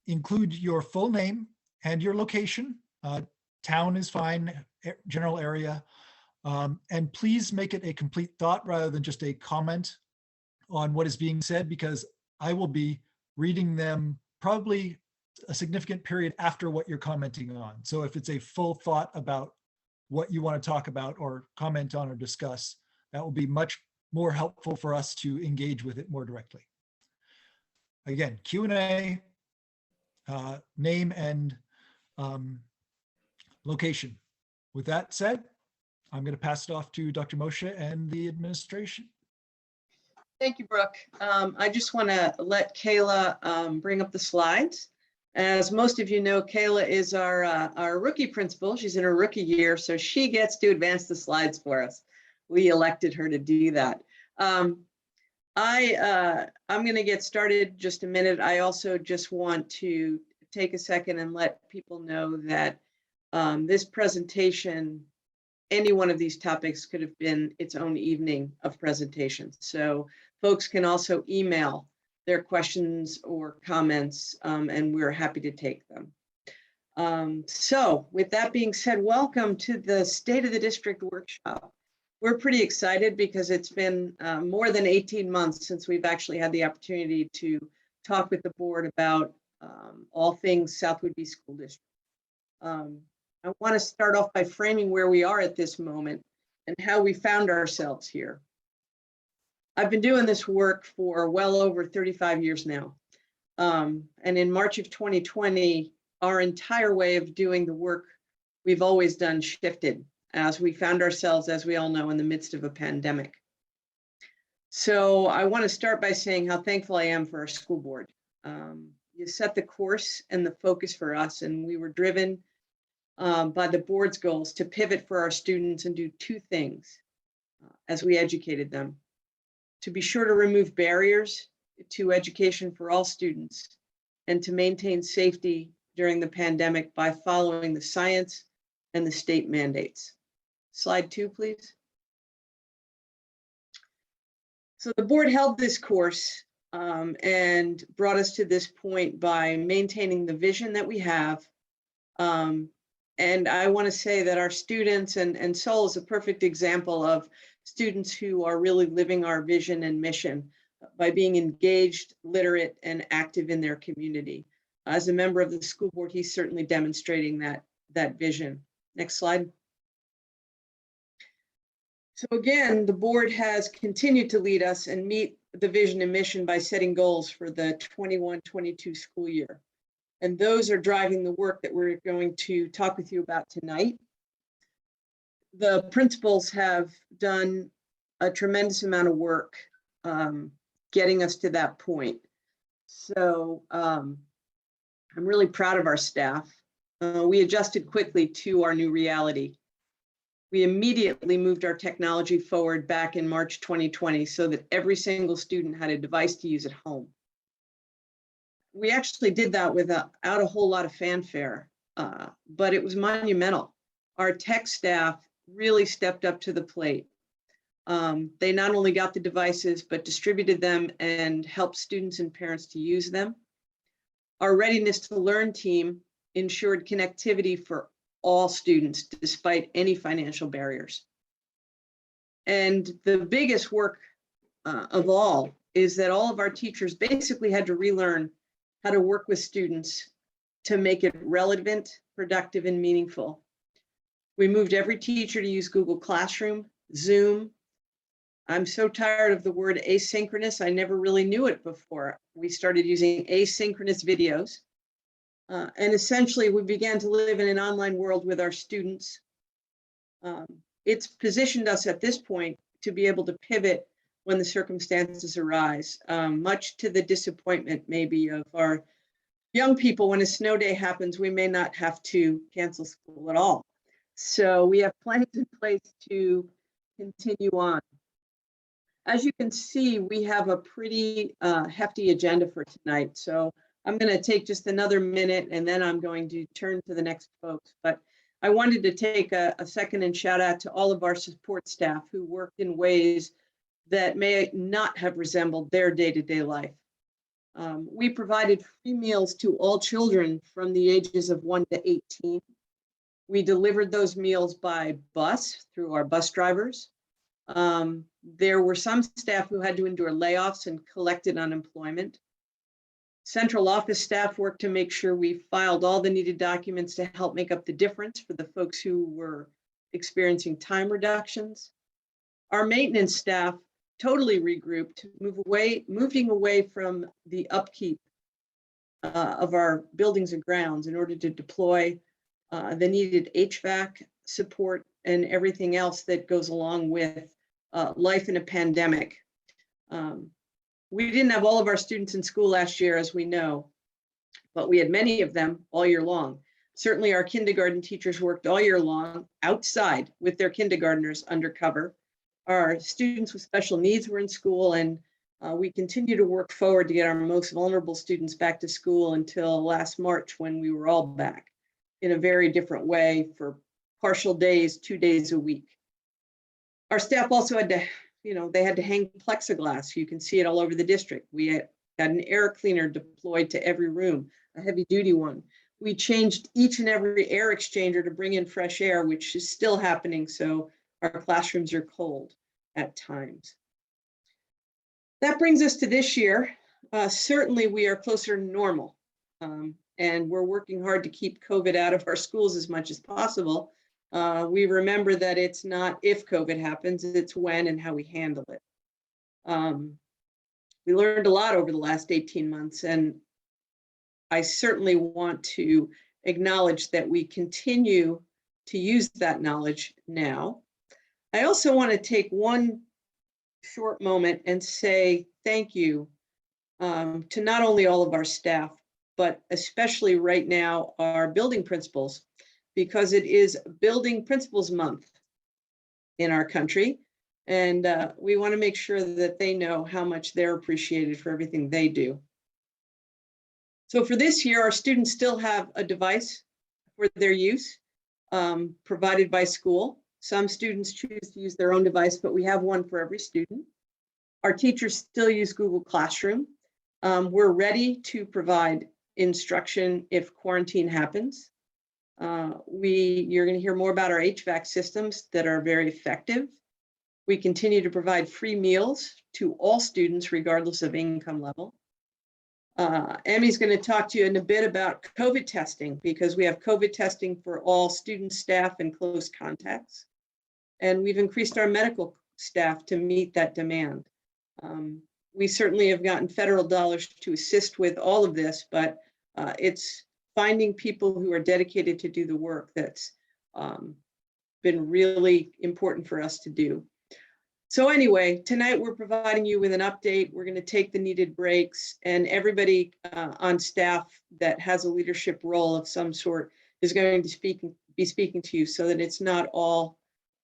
Include your full name and your location. Town is fine, general area. And please make it a complete thought rather than just a comment on what is being said, because I will be reading them probably a significant period after what you're commenting on. So if it's a full thought about what you want to talk about or comment on or discuss, that will be much more helpful for us to engage with it more directly. Again, Q&A, name and location. With that said, I'm going to pass it off to Dr. Moshe and the administration. Thank you, Brooke. I just want to let Kayla bring up the slides. As most of you know, Kayla is our rookie principal. She's in her rookie year, so she gets to advance the slides for us. We elected her to do that. I'm going to get started just a minute. I also just want to take a second and let people know that this presentation, any one of these topics could have been its own evening of presentations. So folks can also email their questions or comments, and we're happy to take them. So with that being said, welcome to the State of the District workshop. We're pretty excited because it's been more than 18 months since we've actually had the opportunity to talk with the board about all things South Whidbey School District. I want to start off by framing where we are at this moment and how we found ourselves here. I've been doing this work for well over 35 years now. And in March of 2020, our entire way of doing the work we've always done shifted as we found ourselves, as we all know, in the midst of a pandemic. So I want to start by saying how thankful I am for our school board. You set the course and the focus for us, and we were driven by the board's goals to pivot for our students and do two things as we educated them. To be sure to remove barriers to education for all students and to maintain safety during the pandemic by following the science, and the state mandates. Slide 2, please. So the board held this course and brought us to this point by maintaining the vision that we have. And I want to say that our students and Soul is a perfect example of students who are really living our vision and mission by being engaged, literate, and active in their community. As a member of the school board, he's certainly demonstrating that vision. Next slide. So again, the board has continued to lead us and meet the vision and mission by setting goals for the 21-22 school year. And those are driving the work that we're going to talk with you about tonight. The principals have done a tremendous amount of work getting us to that point. So I'm really proud of our staff. We adjusted quickly to our new reality. We immediately moved our technology forward back in March 2020 so that every single student had a device to use at home. We actually did that without a whole lot of fanfare, but it was monumental. Our tech staff really stepped up to the plate. They not only got the devices, but distributed them and helped students and parents to use them. Our Readiness to Learn team ensured connectivity for all students despite any financial barriers. And the biggest work of all is that all of our teachers basically had to relearn how to work with students to make it relevant, productive, and meaningful. We moved every teacher to use Google Classroom, Zoom. I'm so tired of the word asynchronous. I never really knew it before. We started using asynchronous videos. And essentially, we began to live in an online world with our students. It's positioned us at this point to be able to pivot when the circumstances arise, much to the disappointment maybe of our young people. When a snow day happens, we may not have to cancel school at all. So we have plans in place to continue on. As you can see, we have a pretty hefty agenda for tonight. So I'm going to take just another minute and then I'm going to turn to the next folks. But I wanted to take a second and shout out to all of our support staff who worked in ways that may not have resembled their day-to-day life. We provided free meals to all children from the ages of 1 to 18. We delivered those meals by bus through our bus drivers. There were some staff who had to endure layoffs and collected unemployment. Central office staff worked to make sure we filed all the needed documents to help make up the difference for the folks who were experiencing time reductions. Our maintenance staff totally regrouped, moving away from the upkeep of our buildings and grounds in order to deploy the needed HVAC support and everything else that goes along with life in a pandemic. We didn't have all of our students in school last year, as we know, but we had many of them all year long. Certainly our kindergarten teachers worked all year long outside with their kindergartners undercover. Our students with special needs were in school, and we continue to work forward to get our most vulnerable students back to school until last March, when we were all back in a very different way for partial days, 2 days a week. Our staff also had to, they had to hang plexiglass. You can see it all over the district. We had an air cleaner deployed to every room, a heavy duty one. We changed each and every air exchanger to bring in fresh air, which is still happening. So our classrooms are cold at times. That brings us to this year. Certainly we are closer to normal, and we're working hard to keep COVID out of our schools as much as possible. We remember that it's not if COVID happens, it's when and how we handle it. We learned a lot over the last 18 months, and I certainly want to acknowledge that we continue to use that knowledge now. I also want to take one short moment and say thank you to not only all of our staff, but especially right now our building principals, because it is Building Principals Month in our country. And we want to make sure that they know how much they're appreciated for everything they do. So for this year, our students still have a device for their use. provided by school. Some students choose to use their own device, but we have one for every student. Our teachers still use Google Classroom. We're ready to provide instruction if quarantine happens. You're going to hear more about our HVAC systems that are very effective. We continue to provide free meals to all students, regardless of income level. Emmy's going to talk to you in a bit about COVID testing, because we have COVID testing for all students, staff, and close contacts. And we've increased our medical staff to meet that demand. We certainly have gotten federal dollars to assist with all of this, but it's finding people who are dedicated to do the work that's been really important for us to do. So anyway, tonight we're providing you with an update. We're going to take the needed breaks, and everybody on staff that has a leadership role of some sort is going to be speaking to you, so that it's not all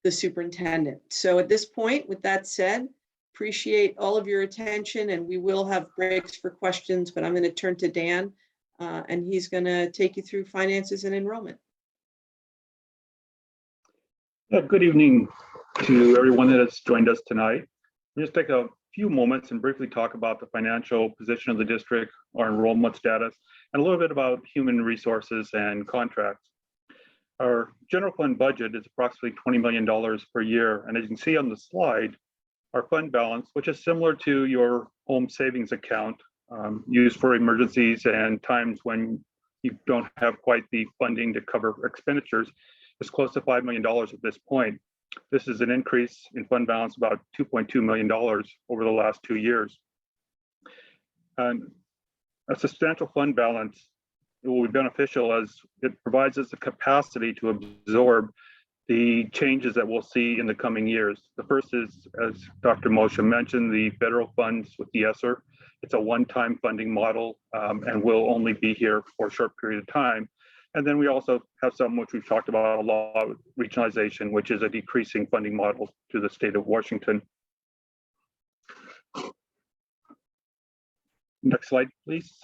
the superintendent. So at this point, with that said, appreciate all of your attention, and we will have breaks for questions, but I'm going to turn to Dan, and he's going to take you through finances and enrollment. Yeah, good evening to everyone that has joined us tonight. We'll just take a few moments and briefly talk about the financial position of the district, our enrollment status, and a little bit about human resources and contracts. Our general fund budget is approximately $20 million per year. And as you can see on the slide, our fund balance, which is similar to your home savings account, used for emergencies and times when you don't have quite the funding to cover expenditures, is close to $5 million at this point. This is an increase in fund balance about $2.2 million over the last 2 years. And a substantial fund balance, it will be beneficial as it provides us the capacity to absorb the changes that we'll see in the coming years. The first is, as Dr. Moshe mentioned, the federal funds with the ESSER. It's a one-time funding model and will only be here for a short period of time. And then we also have some which we've talked about a lot, regionalization, which is a decreasing funding model to the state of Washington. Next slide, please.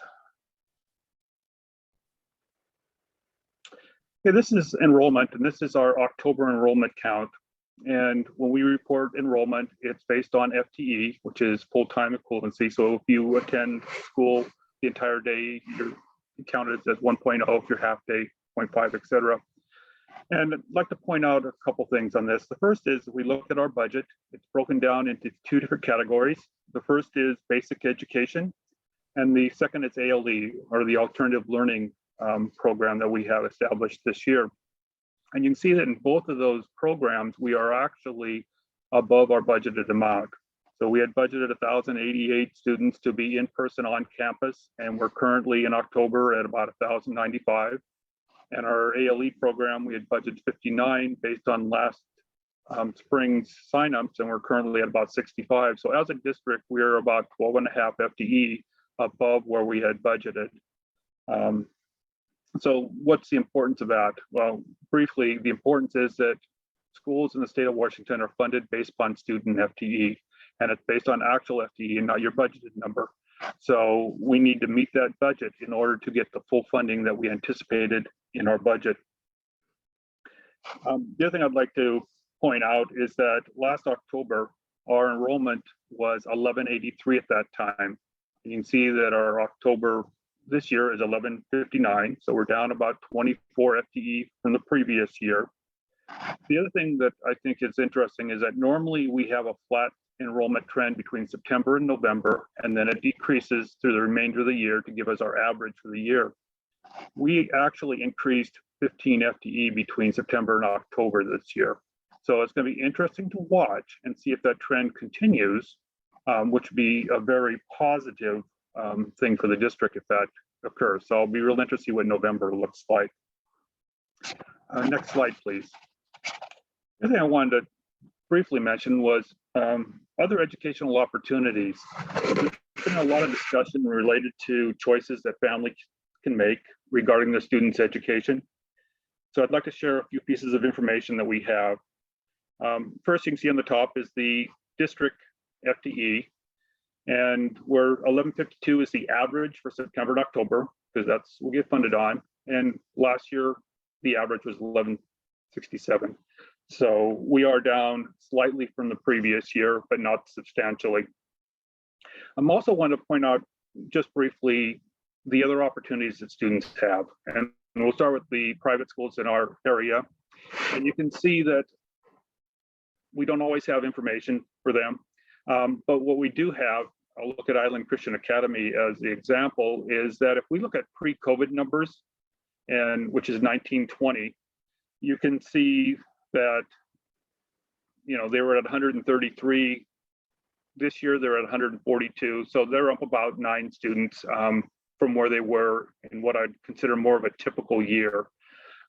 Okay, this is enrollment, and this is our October enrollment count. And when we report enrollment, it's based on FTE, which is full-time equivalency. So if you attend school the entire day, you're counted as 1.0, if you're half day, 0.5, et cetera. And I'd like to point out a couple things on this. The first is we look at our budget. It's broken down into 2 different categories. The first is basic education, and the second is ALE, or the alternative learning program that we have established this year. And you can see that in both of those programs, we are actually above our budgeted amount. So we had budgeted 1,088 students to be in person on campus, and we're currently in October at about 1,095. And our ALE program, we had budgeted 59 based on last spring's signups, and we're currently at about 65. So as a district, we're about 12.5 FTE above where we had budgeted. So what's the importance of that? Well, briefly, the importance is that schools in the state of Washington are funded based upon student FTE, and it's based on actual FTE and not your budgeted number. So we need to meet that budget in order to get the full funding that we anticipated in our budget. The other thing I'd like to point out is that last October, our enrollment was 1183 at that time. You can see that our October this year is 1159, so we're down about 24 FTE from the previous year. The other thing that I think is interesting is that normally we have a flat enrollment trend between September and November, and then it decreases through the remainder of the year to give us our average for the year. We actually increased 15 FTE between September and October this year. So it's going to be interesting to watch and see if that trend continues, which would be a very positive thing for the district if that occurs. So I'll be real interested to see what November looks like. Next slide, please. The other thing I wanted to briefly mention was other educational opportunities. There's been a lot of discussion related to choices that families can make regarding their students' education. So I'd like to share a few pieces of information that we have. First, you can see on the top is the district FTE, and where 1152 is the average for September and October, because that's what we get funded on. And last year, the average was 67. So we are down slightly from the previous year, but not substantially. I'm also want to point out just briefly the other opportunities that students have. And we'll start with the private schools in our area. And you can see that we don't always have information for them. But what we do have, I'll look at Island Christian Academy as the example, is that if we look at pre-COVID numbers, and which is 1920, you can see that, you know, they were at 133. This year they're at 142. So they're up about 9 students from where they were in what I'd consider more of a typical year.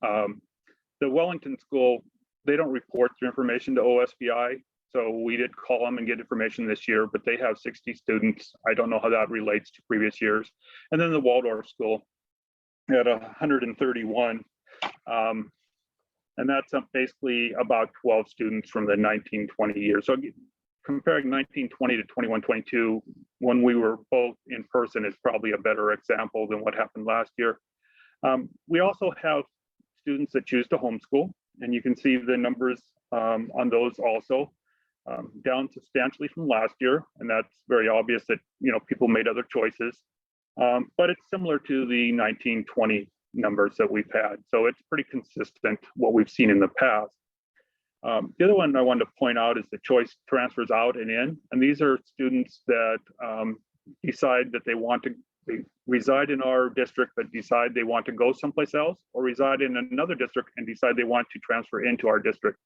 The Wellington School, they don't report their information to OSBI. So we did call them and get information this year, but they have 60 students. I don't know how that relates to previous years. And then the Waldorf School at 131. And that's basically about 12 students from the 1920 years. So comparing 1920 to 21-22, when we were both in person, is probably a better example than what happened last year. We also have students that choose to homeschool, and you can see the numbers on those also down substantially from last year, and that's very obvious that, you know, people made other choices. But it's similar to the 1920 numbers that we've had, so it's pretty consistent what we've seen in the past. The other one I wanted to point out is the choice transfers out and in, and these are students that decide that they want to reside in our district but decide they want to go someplace else, or reside in another district and decide they want to transfer into our district.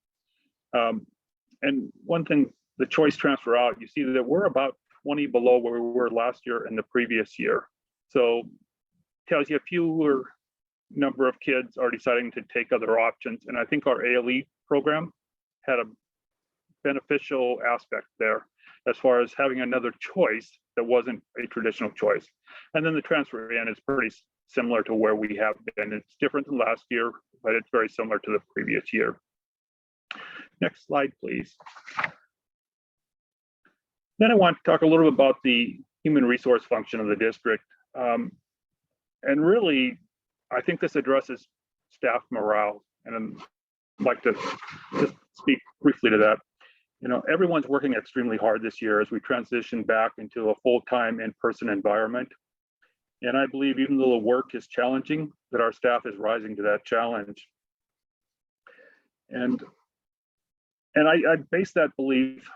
And one thing, the choice transfer out, you see that we're about 20 below where we were last year and the previous year. So tells you a fewer number of kids are deciding to take other options. And I think our ALE program had a beneficial aspect there as far as having another choice that wasn't a traditional choice. And then the transfer in is pretty similar to where we have been. It's different than last year, but it's very similar to the previous year. Next slide, please. Then I want to talk a little bit about the human resource function of the district. And really, I think this addresses staff morale, and I'd like to just speak briefly to that. You know, everyone's working extremely hard this year as we transition back into a full-time in-person environment. And I believe even though the work is challenging, that our staff is rising to that challenge. And I base that belief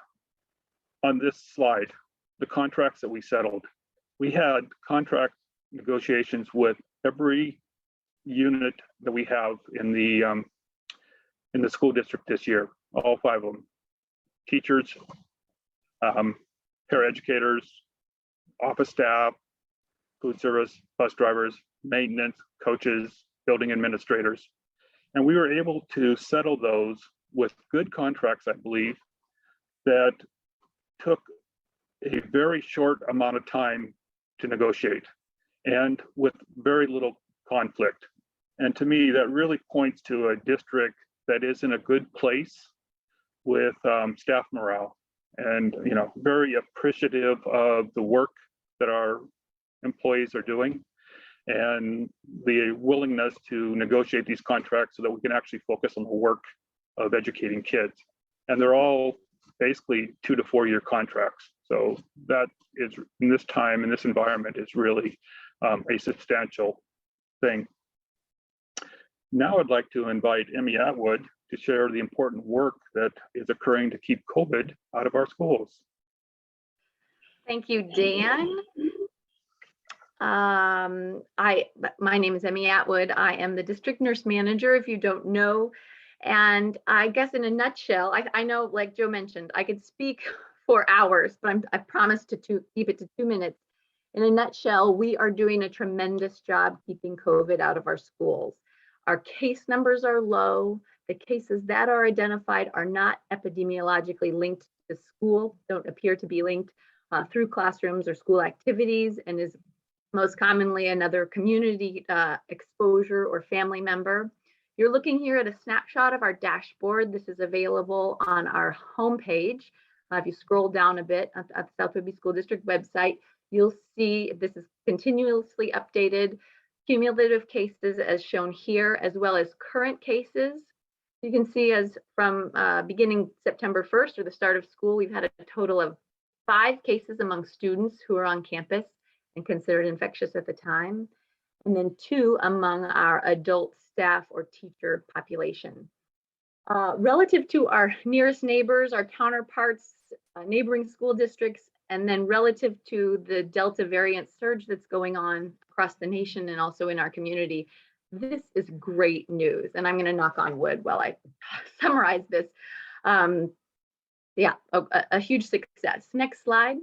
on this slide, the contracts that we settled. We had contract negotiations with every unit that we have in the school district this year, all 5 of them. Teachers, paraeducators, office staff, food service, bus drivers, maintenance, coaches, building administrators. And we were able to settle those with good contracts, I believe, that took a very short amount of time to negotiate and with very little conflict. And to me, that really points to a district that is in a good place with staff morale, and, you know, very appreciative of the work that our employees are doing and the willingness to negotiate these contracts so that we can actually focus on the work of educating kids. And they're all basically 2 to 4 year contracts. So that is, in this time, in this environment, is really a substantial thing. Now I'd like to invite Emmy Atwood to share the important work that is occurring to keep COVID out of our schools. Thank you, Dan. My name is Emmy Atwood. I am the district nurse manager, if you don't know. And I guess in a nutshell, I know, like Joe mentioned, I could speak for hours, but I promised to keep it to 2 minutes. In a nutshell, we are doing a tremendous job keeping COVID out of our schools. Our case numbers are low. The cases that are identified are not epidemiologically linked to school, don't appear to be linked through classrooms or school activities, and is most commonly another community exposure or family member. You're looking here at a snapshot of our dashboard. This is available on our homepage. If you scroll down a bit at the South Whidbey School District website, you'll see this is continuously updated, cumulative cases as shown here, as well as current cases. You can see as from beginning September 1st or the start of school, we've had a total of 5 cases among students who are on campus and considered infectious at the time, and then 2 among our adult staff or teacher population. Relative to our nearest neighbors, our counterparts, neighboring school districts, and then relative to the Delta variant surge that's going on across the nation and also in our community, this is great news. And I'm going to knock on wood while I summarize this. Yeah, a huge success. Next slide.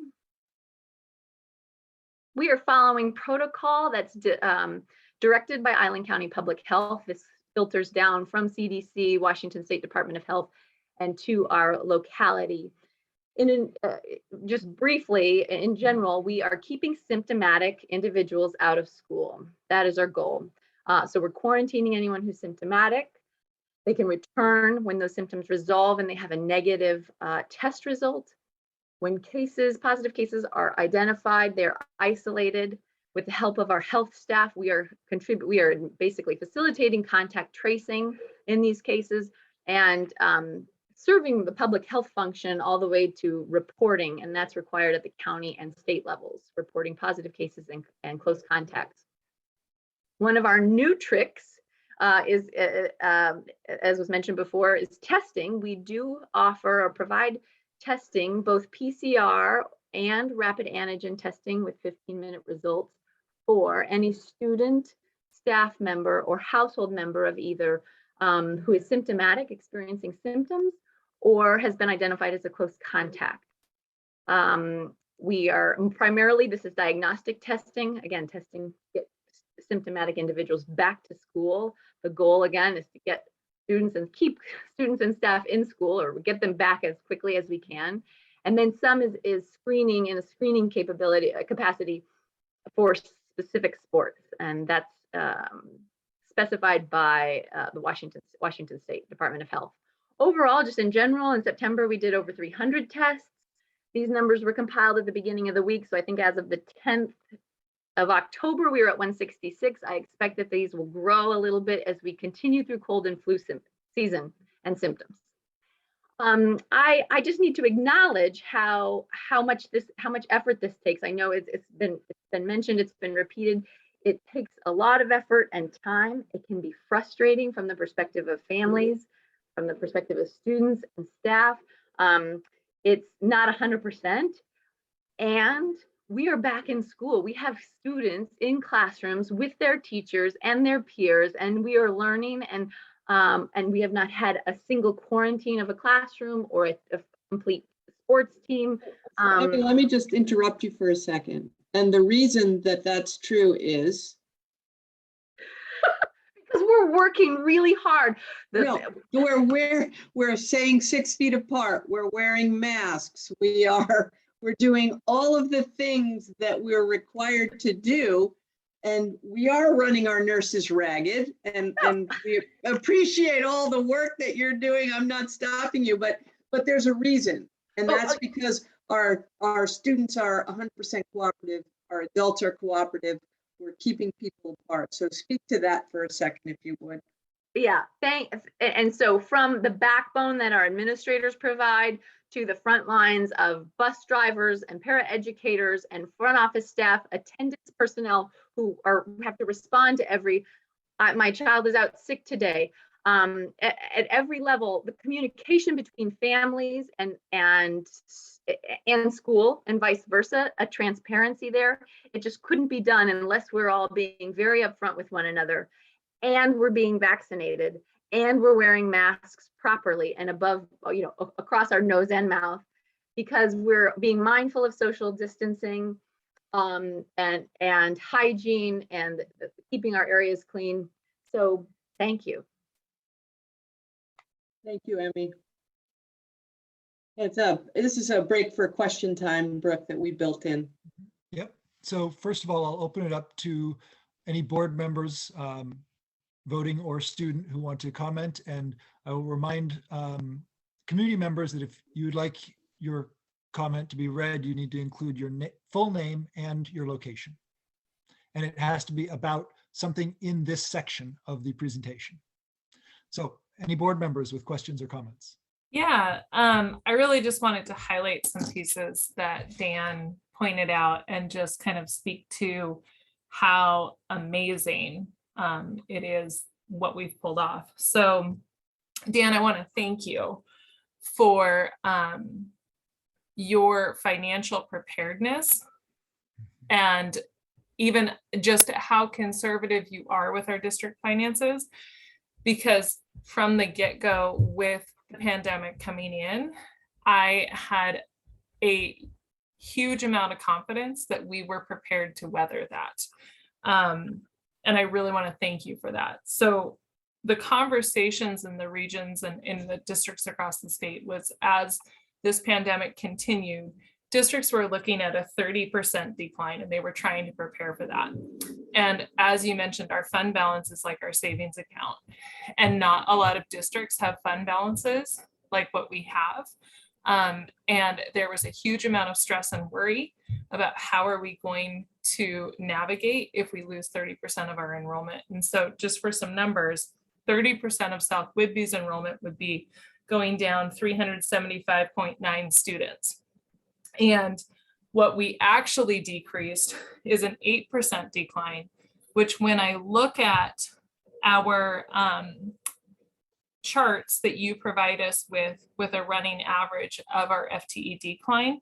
We are following protocol that's directed by Island County Public Health. This filters down from CDC, Washington State Department of Health, and to our locality. Just briefly, in general, we are keeping symptomatic individuals out of school. That is our goal. So we're quarantining anyone who's symptomatic. They can return when those symptoms resolve and they have a negative test result. When positive cases are identified, they're isolated. With the help of our health staff, we are basically facilitating contact tracing in these cases and serving the public health function all the way to reporting, and that's required at the county and state levels, reporting positive cases and close contacts. One of our new tricks is, as was mentioned before, is testing. We do offer or provide testing, both PCR and rapid antigen testing with 15-minute results for any student, staff member, or household member of either who is symptomatic, experiencing symptoms, or has been identified as a close contact. We are primarily, this is diagnostic testing, again, testing get symptomatic individuals back to school. The goal, again, is to get students and keep students and staff in school or get them back as quickly as we can. And then some is screening in a screening capacity for specific sports, and that's specified by the Washington State Department of Health. Overall, just in general, in September, we did over 300 tests. These numbers were compiled at the beginning of the week, so I think as of the 10th of October, we were at 166. I expect that these will grow a little bit as we continue through cold and flu season and symptoms. I just need to acknowledge how much effort this takes. I know it's been mentioned, it's been repeated. It takes a lot of effort and time. It can be frustrating from the perspective of families, from the perspective of students and staff. It's not 100%. And we are back in school. We have students in classrooms with their teachers and their peers, and we are learning, and we have not had a single quarantine of a classroom or a complete sports team. Abby, let me just interrupt you for a second. And the reason that that's true is because we're working really hard. We're saying 6 feet apart. We're wearing masks. We're doing all of the things that we're required to do. And we are running our nurses ragged, and we appreciate all the work that you're doing. I'm not stopping you, but there's a reason. And that's because our students are 100% cooperative. Our adults are cooperative. We're keeping people apart. So speak to that for a second, if you would. Yeah, thanks. And so from the backbone that our administrators provide to the front lines of bus drivers and paraeducators and front office staff, attendance personnel who have to respond to every, my child is out sick today. At every level, the communication between families and school and vice versa, a transparency there, it just couldn't be done unless we're all being very upfront with one another, and we're being vaccinated, and we're wearing masks properly and above, across our nose and mouth, because we're being mindful of social distancing and hygiene and keeping our areas clean. So thank you. Thank you, Emmy. This is a break for question time, Brooke, that we built in. Yep. So first of all, I'll open it up to any board members, voting or student who want to comment. And I will remind community members that if you'd like your comment to be read, you need to include your full name and your location. And it has to be about something in this section of the presentation. So Any board members with questions or comments? Yeah, I really just wanted to highlight some pieces that Dan pointed out and just kind of speak to how amazing it is what we've pulled off. So Dan, I want to thank you for your financial preparedness and even just how conservative you are with our district finances, because from the get-go with the pandemic coming in, I had a huge amount of confidence that we were prepared to weather that. And I really want to thank you for that. So the conversations in the regions and in the districts across the state was, as this pandemic continued, districts were looking at a 30% decline and they were trying to prepare for that. And as you mentioned, our fund balance is like our savings account, and not a lot of districts have fund balances like what we have. And there was a huge amount of stress and worry about how are we going to navigate if we lose 30% of our enrollment. And so just for some numbers, 30% of South Whidbey's enrollment would be going down 375.9 students. And what we actually decreased is an 8% decline, which when I look at our charts that you provide us with a running average of our FTE decline,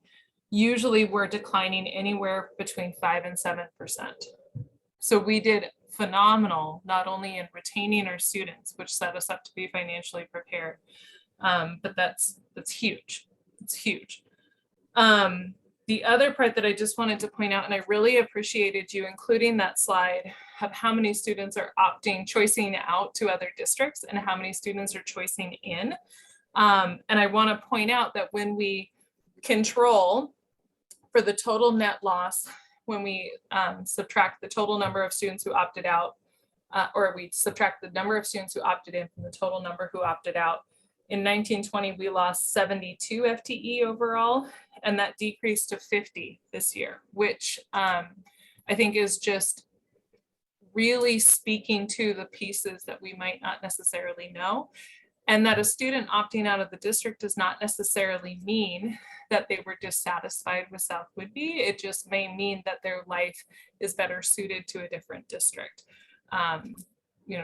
usually we're declining anywhere between 5 and 7%. So we did phenomenal, not only in retaining our students, which set us up to be financially prepared, but that's huge. It's huge. The other part that I just wanted to point out, and I really appreciated you including that slide of how many students are choicing out to other districts and how many students are choicing in. And I want to point out that when we control for the total net loss, when we subtract the total number of students who opted out, or we subtract the number of students who opted in from the total number who opted out, in 1920, we lost 72 FTE overall, and that decreased to 50 this year, which I think is just really speaking to the pieces that we might not necessarily know. And that a student opting out of the district does not necessarily mean that they were dissatisfied with South Whidbey. It just may mean that their life is better suited to a different district,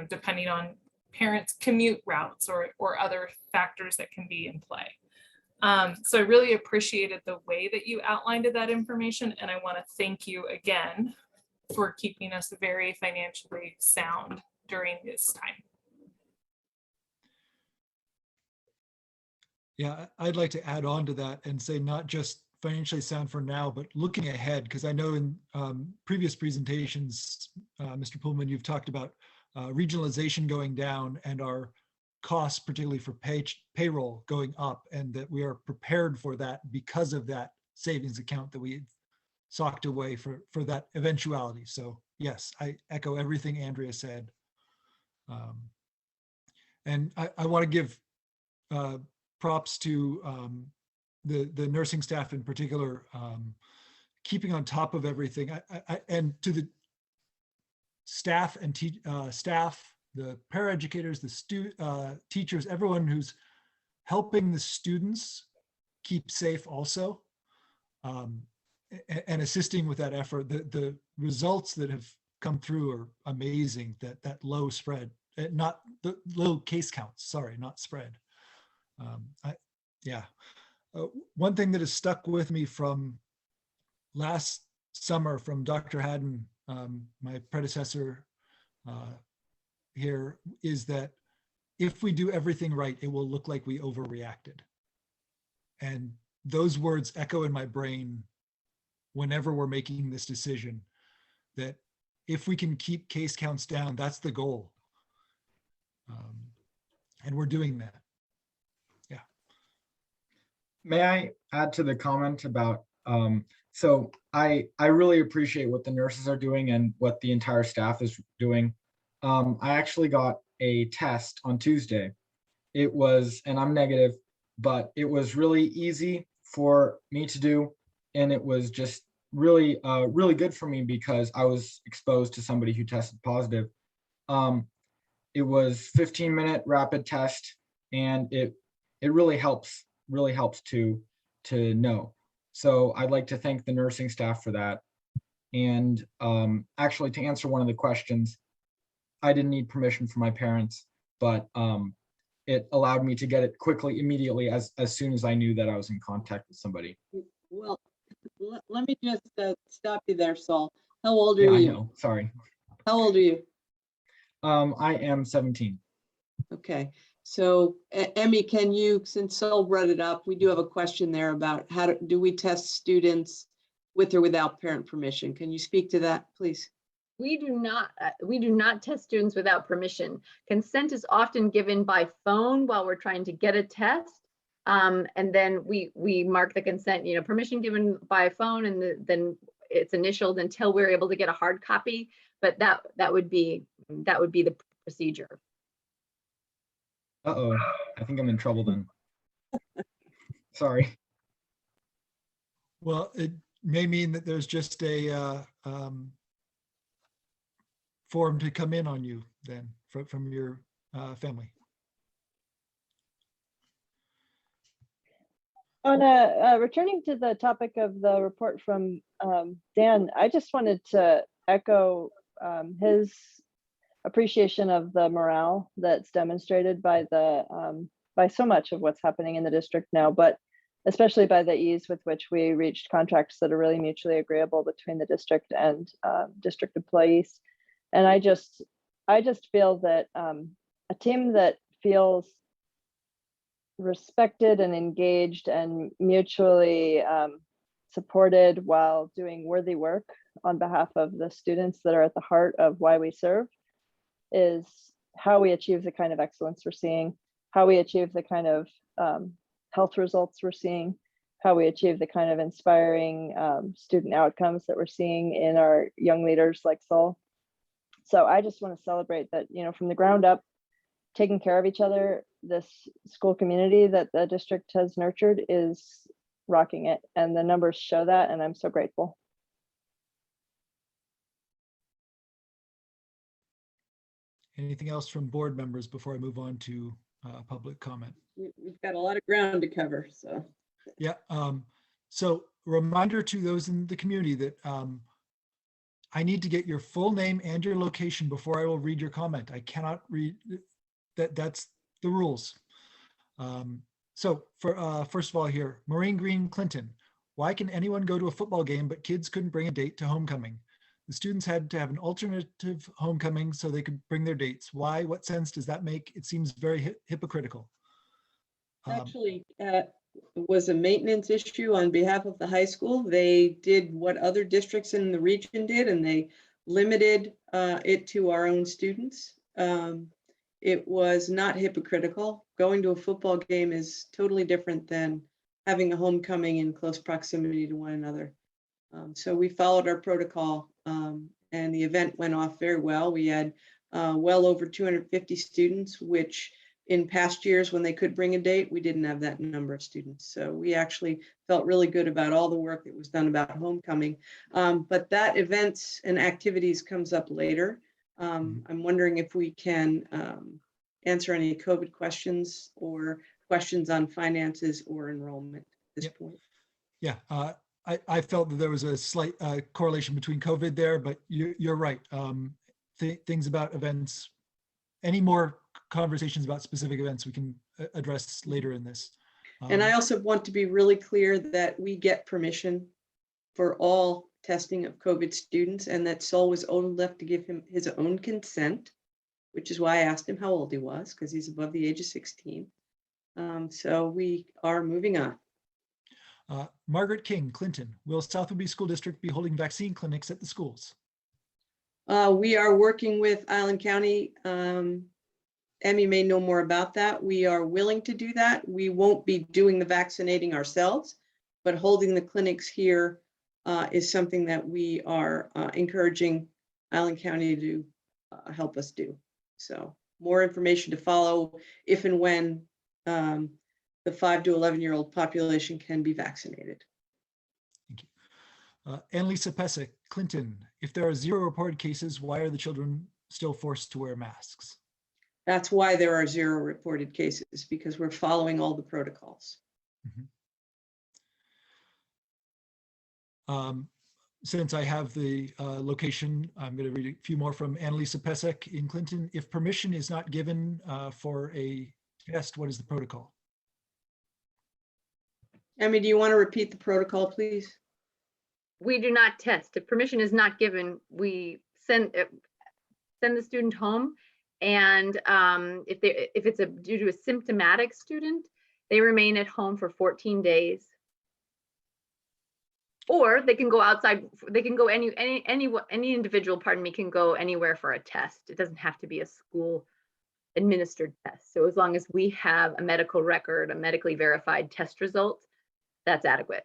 depending on parents' commute routes or other factors that can be in play. So I really appreciated the way that you outlined that information, and I want to thank you again for keeping us very financially sound during this time. Yeah, I'd like to add on to that and say not just financially sound for now, but looking ahead, because I know in previous presentations, Mr. Pullman, you've talked about regionalization going down and our costs, particularly for payroll, going up, and that we are prepared for that because of that savings account that we socked away for that eventuality. So yes, I echo everything Andrea said. And I want to give props to the nursing staff in particular, keeping on top of everything, and to the staff and the paraeducators, the teachers, everyone who's helping the students keep safe also, and assisting with that effort. The results that have come through are amazing. That low spread, not the low case counts, sorry, not spread. One thing that has stuck with me from last summer from Dr. Haddon, my predecessor here, is that if we do everything right, it will look like we overreacted. And those words echo in my brain whenever we're making this decision, that if we can keep case counts down, that's the goal. And we're doing that. Yeah. May I add to the comment about, so I really appreciate what the nurses are doing and what the entire staff is doing. I actually got a test on Tuesday. It was, and I'm negative, but it was really easy for me to do. And it was just really, really good for me because I was exposed to somebody who tested positive. it was 15-minute rapid test, and it really helps to know. So I'd like to thank the nursing staff for that. And actually, to answer one of the questions, I didn't need permission from my parents, but it allowed me to get it quickly, immediately, as soon as I knew that I was in contact with somebody. Well, let me just stop you there, Saul. How old are Yeah, I you? know, sorry. How old are you? I am 17. Okay, so Emmy, can you, since Saul brought it up, we do have a question there about how do we test students with or without parent permission? Can you speak to that, please? We do not test students without permission. Consent is often given by phone while we're trying to get a test. And then we mark the consent, permission given by phone, and then it's initialed until we're able to get a hard copy. But that would be the procedure. Uh-oh, I think I'm in trouble then. Sorry. Well, it may mean that there's just a form to come in on you then from your family. On returning to the topic of the report from Dan, I just wanted to echo his appreciation of the morale that's demonstrated by by so much of what's happening in the district now, but especially by the ease with which we reached contracts that are really mutually agreeable between the district and district employees. And I just feel that a team that feels respected and engaged and mutually supported while doing worthy work on behalf of the students that are at the heart of why we serve is how we achieve the kind of excellence we're seeing, how we achieve the kind of health results we're seeing, how we achieve the kind of inspiring student outcomes that we're seeing in our young leaders like Saul. So I just want to celebrate that, from the ground up, taking care of each other, this school community that the district has nurtured is rocking it. And the numbers show that, and I'm so grateful. Anything else from board members before I move on to public comment? We've got a lot of ground to cover, so. Yeah, so reminder to those in the community that I need to get your full name and your location before I will read your comment. I cannot read that. That's the rules. So for first of all here, Maureen Green Clinton, why can anyone go to a football game but kids couldn't bring a date to homecoming? The students had to have an alternative homecoming so they could bring their dates. Why? What sense does that make? It seems very hypocritical. Actually, was a maintenance issue on behalf of the high school. They did what other districts in the region did, and they limited it to our own students. It was not hypocritical. Going to a football game is totally different than having a homecoming in close proximity to one another. So we followed our protocol, and the event went off very well. We had well over 250 students, which in past years when they could bring a date, we didn't have that number of students. So we actually felt really good about all the work that was done about homecoming. But that events and activities comes up later. I'm wondering if we can answer any COVID questions or questions on finances or enrollment at this point. Yeah, I felt that there was a slight correlation between COVID there, but you're right. Things about events, any more conversations about specific events we can address later in this. And I also want to be really clear that we get permission for all testing of COVID students, and that Saul was old enough to give him his own consent, which is why I asked him how old he was, because he's above the age of 16. So we are moving on. Margaret King, Clinton, will South Whidbey School District be holding vaccine clinics at the schools? We are working with Island County. Emmy may know more about that. We are willing to do that. We won't be doing the vaccinating ourselves, but holding the clinics here is something that we are encouraging Island County to help us do. So more information to follow if and when the 5 to 11-year-old population can be vaccinated. Thank you. Annalisa Pesic, Clinton, if there are 0 reported cases, why are the children still forced to wear masks? That's why there are 0 reported cases, because we're following all the protocols. Since I have the location, I'm going to read a few more from Annalisa Pesek in Clinton. If permission is not given for a test, what is the protocol? Emmy, do you want to repeat the protocol, please? We do not test. If permission is not given, we send the student home. And if it's due to a symptomatic student, they remain at home for 14 days. Or they can go outside. They can go any individual, pardon me, can go anywhere for a test. It doesn't have to be a school administered test. So as long as we have a medical record, a medically verified test result, that's adequate.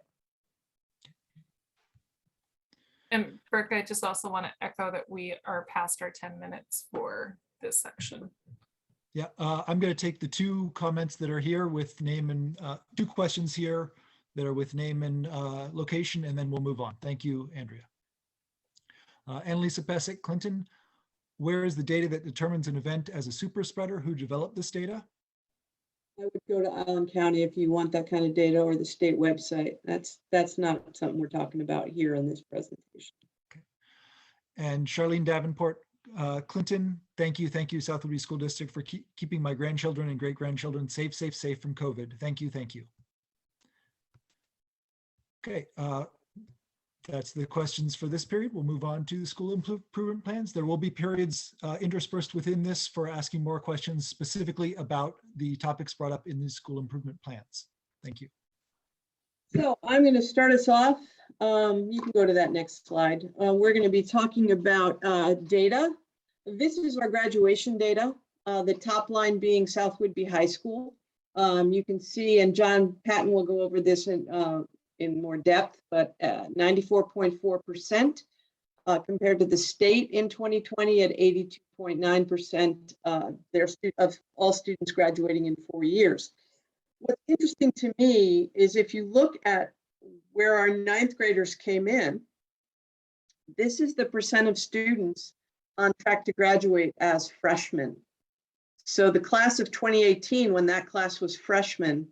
And Brooke, I just also want to echo that we are past our 10 minutes for this section. Yeah, I'm going to take the 2 comments that are here with name and 2 questions here that are with name and location, and then we'll move on. Thank you, Andrea. Annalisa Pesek, Clinton, where is the data that determines an event as a super spreader? Who developed this data? I would go to Allen County if you want that kind of data, or the state website. That's not something we're talking about here in this presentation. Okay. And Charlene Davenport, Clinton, thank you, Southwood School District, for keeping my grandchildren and great-grandchildren safe from COVID. Thank you. Okay, that's the questions for this period. We'll move on to the school improvement plans. There will be periods interspersed within this for asking more questions specifically about the topics brought up in the school improvement plans. Thank you. So I'm going to start us off. You can go to that next slide. We're going to be talking about data. This is our graduation data, the top line being South Whidbey High School. You can see, and John Patton will go over this in more depth, but 94.4% compared to the state in 2020 at 82.9% of all students graduating in 4 years. What's interesting to me is if you look at where our 9th graders came in, this is the percent of students on track to graduate as freshmen. So the class of 2018, when that class was freshmen,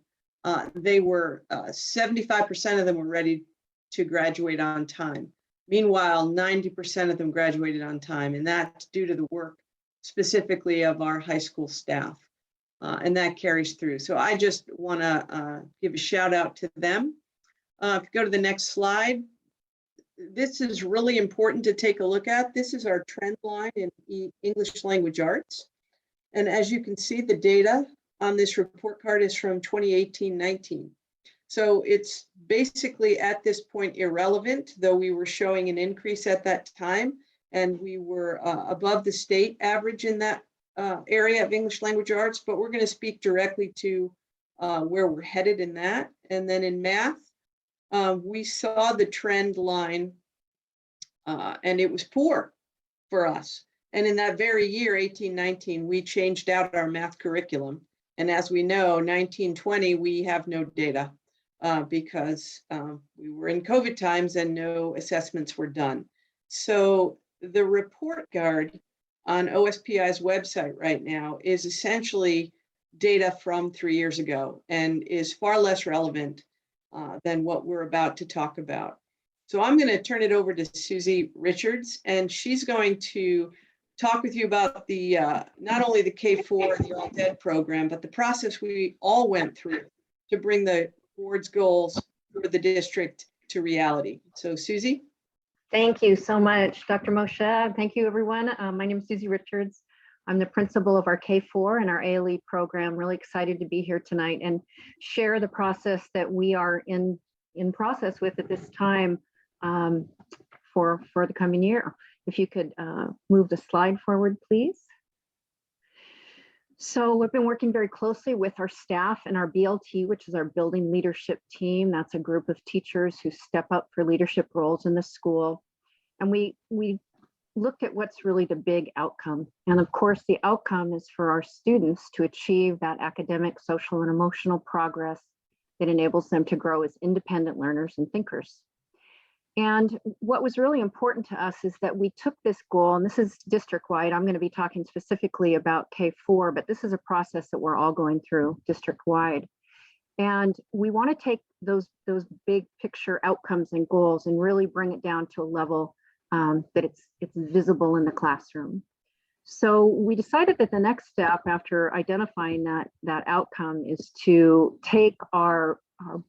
they were 75% of them were ready to graduate on time. Meanwhile, 90% of them graduated on time, and that's due to the work specifically of our high school staff. And that carries through. So I just want to give a shout out to them. If you go to the next slide, this is really important to take a look at. This is our trend line in English language arts. And as you can see, the data on this report card is from 2018-19. So it's basically at this point irrelevant, though we were showing an increase at that time, and we were above the state average in that area of English language arts, but we're going to speak directly to where we're headed in that. And then in math, we saw the trend line and it was poor for us. And in that very year, 18-19, we changed out our math curriculum. And as we know, 19-20, we have no data because we were in COVID times and no assessments were done. So the report card on OSPI's website right now is essentially data from 3 years ago and is far less relevant than what we're about to talk about. So I'm going to turn it over to Susie Richards, and she's going to talk with you about the not only the K4, the All Dead program, but the process we all went through to bring the board's goals for the district to reality. So Susie. Thank you so much, Dr. Moshe. Thank you, everyone. My name is Susie Richards. I'm the principal of our K4 and our ALE program. Really excited to be here tonight and share the process that we are in process with at this time for the coming year. If you could move the slide forward, please. So we've been working very closely with our staff and our BLT, which is our building leadership team. That's a group of teachers who step up for leadership roles in the school. And we looked at what's really the big outcome. And of course, the outcome is for our students to achieve that academic, social, and emotional progress that enables them to grow as independent learners and thinkers. And what was really important to us is that we took this goal, and this is district-wide. I'm going to be talking specifically about K4, but this is a process that we're all going through district-wide. And we want to take those big picture outcomes and goals and really bring it down to a level that it's visible in the classroom. So we decided that the next step after identifying that outcome is to take our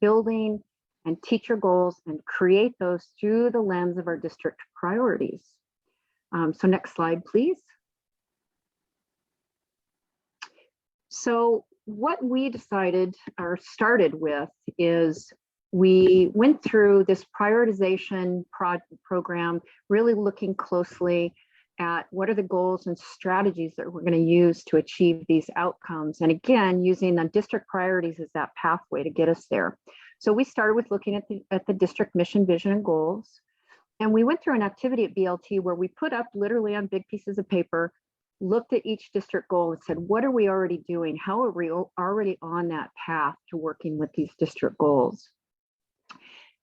building and teacher goals and create those through the lens of our district priorities. So next slide, please. So what we decided or started with is we went through this prioritization program, really looking closely at what are the goals and strategies that we're going to use to achieve these outcomes. And again, using the district priorities as that pathway to get us there. So we started with looking at the district mission, vision, and goals. And we went through an activity at BLT where we put up literally on big pieces of paper, looked at each district goal and said, what are we already doing? How are we already on that path to working with these district goals?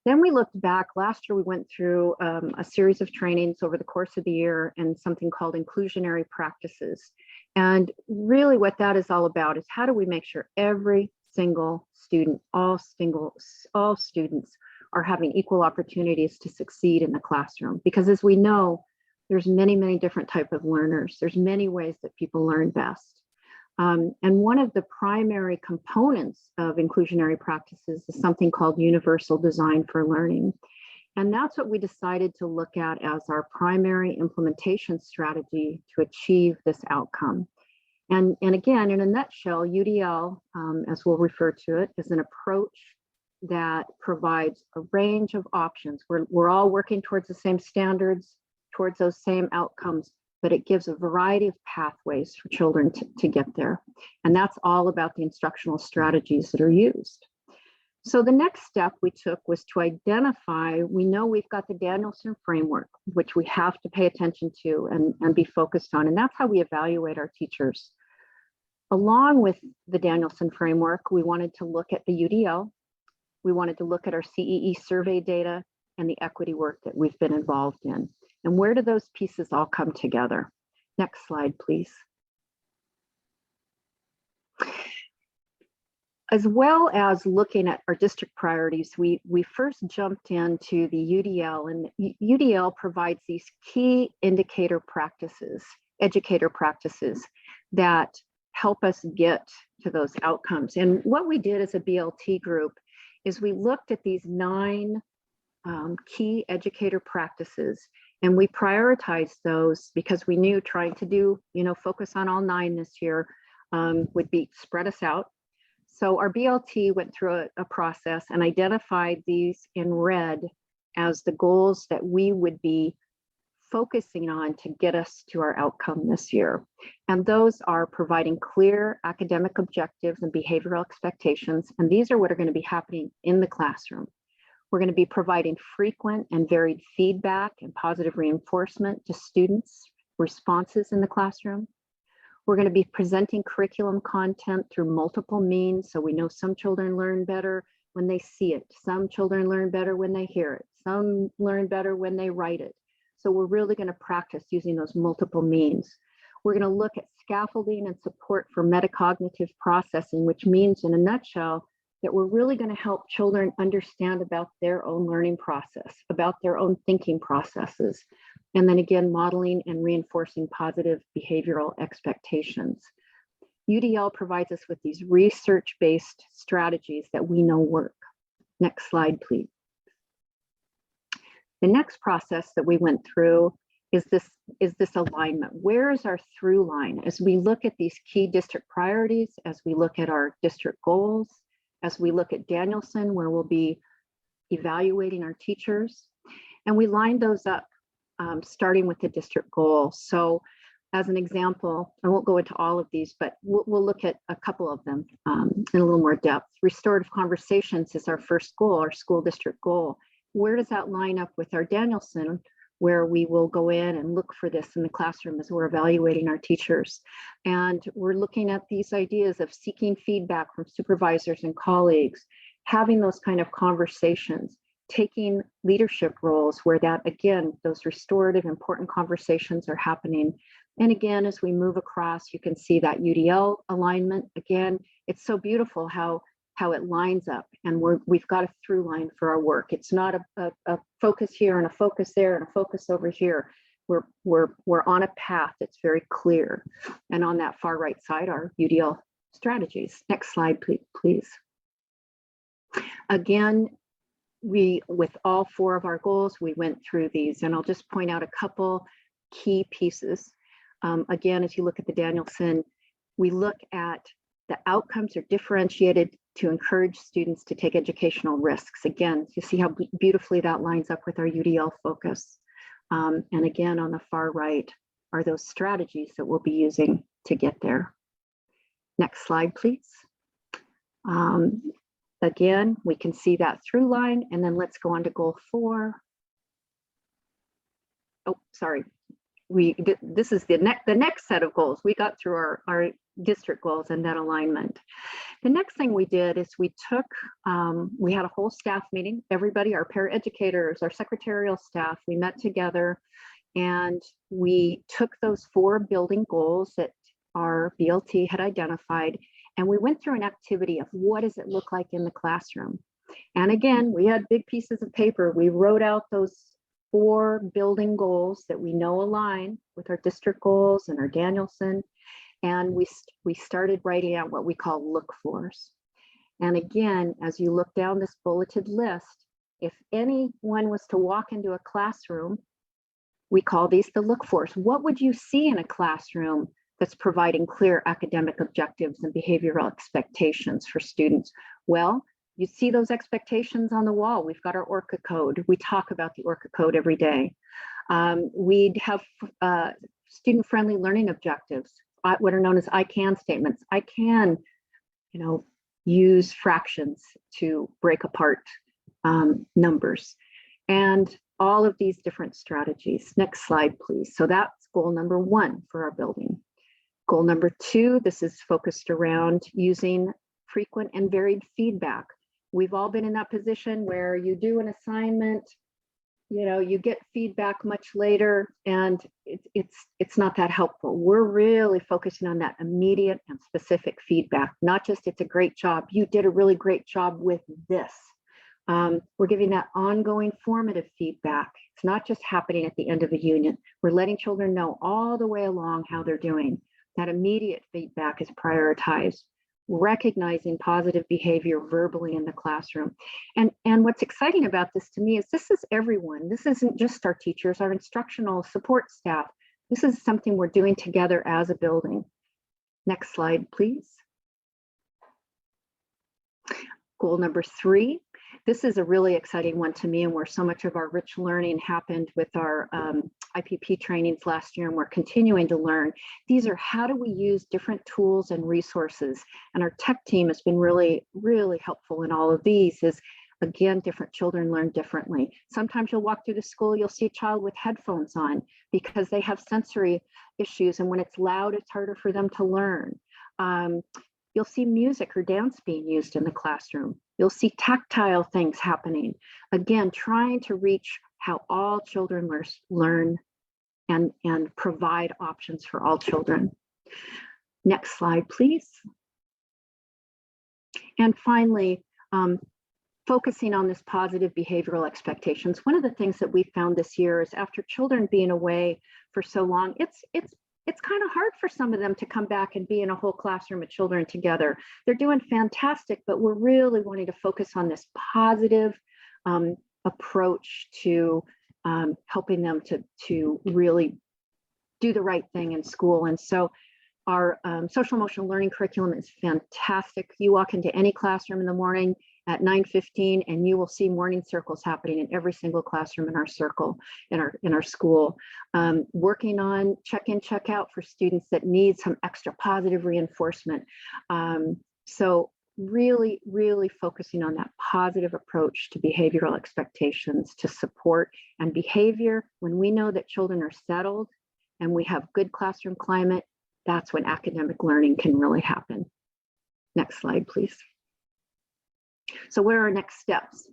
Then we looked back. Last year, we went through a series of trainings over the course of the year and something called inclusionary practices. And really what that is all about is how do we make sure every single student, all students are having equal opportunities to succeed in the classroom? Because as we know, there's many, many different types of learners. There's many ways that people learn best. And one of the primary components of inclusionary practices is something called universal design for learning. And that's what we decided to look at as our primary implementation strategy to achieve this outcome. And again, in a nutshell, UDL, as we'll refer to it, is an approach that provides a range of options. We're all working towards the same standards, towards those same outcomes, but it gives a variety of pathways for children to get there. And that's all about the instructional strategies that are used. So the next step we took was to identify, we know we've got the Danielson framework, which we have to pay attention to and be focused on. And that's how we evaluate our teachers. Along with the Danielson framework, we wanted to look at the UDL. We wanted to look at our CEE survey data and the equity work that we've been involved in. And where do those pieces all come together? Next slide, please. As well as looking at our district priorities, we first jumped into the UDL, and UDL provides these key indicator practices, educator practices that help us get to those outcomes. And what we did as a BLT group is we looked at these 9 key educator practices, and we prioritized those because we knew trying to do, focus on all 9 this year would be spread us out. So our BLT went through a process and identified these in red as the goals that we would be focusing on to get us to our outcome this year. And those are providing clear academic objectives and behavioral expectations. And these are what are going to be happening in the classroom. We're going to be providing frequent and varied feedback and positive reinforcement to students' responses in the classroom. We're going to be presenting curriculum content through multiple means. So we know some children learn better when they see it. Some children learn better when they hear it. Some learn better when they write it. So we're really going to practice using those multiple means. We're going to look at scaffolding and support for metacognitive processing, which means in a nutshell, that we're really going to help children understand about their own learning process, about their own thinking processes. And then again, modeling and reinforcing positive behavioral expectations. UDL provides us with these research-based strategies that we know work. Next slide, please. The next process that we went through is this alignment. Where is our through line? As we look at these key district priorities, as we look at our district goals, as we look at Danielson, where we'll be evaluating our teachers, and we line those up starting with the district goal. So as an example, I won't go into all of these, but we'll look at a couple of them in a little more depth. Restorative conversations is our first goal, our school district goal. Where does that line up with our Danielson, where we will go in and look for this in the classroom as we're evaluating our teachers? And we're looking at these ideas of seeking feedback from supervisors and colleagues, having those kind of conversations, taking leadership roles where that, again, those restorative important conversations are happening. And again, as we move across, you can see that UDL alignment. Again, it's so beautiful how it lines up, and we've got a through line for our work. It's not a focus here and a focus there and a focus over here. We're on a path that's very clear. And on that far right side are UDL strategies. Next slide, please. Again, with all 4 of our goals, we went through these, and I'll just point out a couple key pieces. Again, as you look at the Danielson, we look at the outcomes are differentiated to encourage students to take educational risks. Again, you see how beautifully that lines up with our UDL focus. And again, on the far right are those strategies that we'll be using to get there. Next slide, please. Again, we can see that through line, and then let's go on to goal 4. Oh, sorry. This is the next set of goals. We got through our district goals and that alignment. The next thing we did is we took, we had a whole staff meeting, everybody, our paraeducators, our secretarial staff, we met together and we took those 4 building goals that our BLT had identified, and we went through an activity of what does it look like in the classroom. And again, we had big pieces of paper. We wrote out those 4 building goals that we know align with our district goals and our Danielson. And we started writing out what we call look fors. And again, as you look down this bulleted list, if anyone was to walk into a classroom, we call these the look fors. What would you see in a classroom that's providing clear academic objectives and behavioral expectations for students? Well, you see those expectations on the wall. We've got our ORCA code. We talk about the ORCA code every day. We'd have student-friendly learning objectives, what are known as I can statements. I can, use fractions to break apart numbers, and all of these different strategies. Next slide, please. So that's goal number 1 for our building. Goal number 2, this is focused around using frequent and varied feedback. We've all been in that position where you do an assignment, you get feedback much later, and it's not that helpful. We're really focusing on that immediate and specific feedback, not just it's a great job, you did a really great job with this. We're giving that ongoing formative feedback. It's not just happening at the end of a unit. We're letting children know all the way along how they're doing. That immediate feedback is prioritized, recognizing positive behavior verbally in the classroom. And what's exciting about this to me is this is everyone. This isn't just our teachers, our instructional support staff. This is something we're doing together as a building. Next slide, please. Goal number 3. This is a really exciting one to me, and where so much of our rich learning happened with our IPP trainings last year, and we're continuing to learn. These are how do we use different tools and resources, and our tech team has been really, really helpful in all of these. Is again, different children learn differently. Sometimes you'll walk through the school, you'll see a child with headphones on because they have sensory issues, and when it's loud, it's harder for them to learn. You'll see music or dance being used in the classroom. You'll see tactile things happening. Again, trying to reach how all children learn and provide options for all children. Next slide, please. And finally, focusing on this positive behavioral expectations. One of the things that we found this year is after children being away for so long, it's kind of hard for some of them to come back and be in a whole classroom of children together. They're doing fantastic, but we're really wanting to focus on this positive approach to helping them to really do the right thing in school. And so our social emotional learning curriculum is fantastic. You walk into any classroom in the morning at 9:15 and you will see morning circles happening in every single classroom in our circle, in our school. Working on check-in, check-out for students that need some extra positive reinforcement. So really, really focusing on that positive approach to behavioral expectations to support and behavior. When we know that children are settled and we have good classroom climate, that's when academic learning can really happen. Next slide, please. So what are our next steps?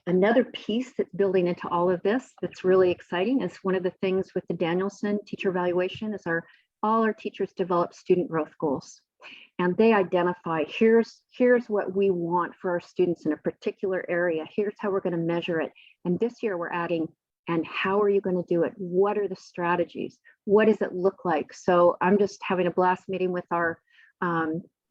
Another piece that's building into all of this that's really exciting is one of the things with the Danielson teacher evaluation is all our teachers develop student growth goals. And they identify, here's what we want for our students in a particular area. Here's how we're going to measure it. And this year we're adding, and how are you going to do it? What are the strategies? What does it look like? So I'm just having a blast meeting with our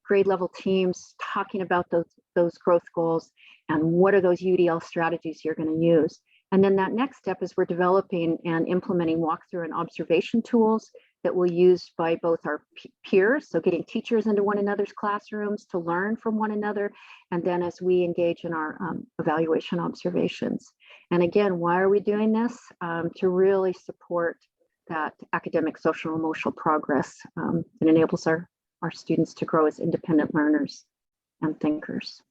grade level teams, talking about those growth goals and what are those UDL strategies you're going to use. And then that next step is we're developing and implementing walkthrough and observation tools that we'll use by both our peers, so getting teachers into one another's classrooms to learn from one another, and then as we engage in our evaluation observations. And again, why are we doing this? To really support that academic, social, emotional progress that enables our students to grow as independent learners and thinkers.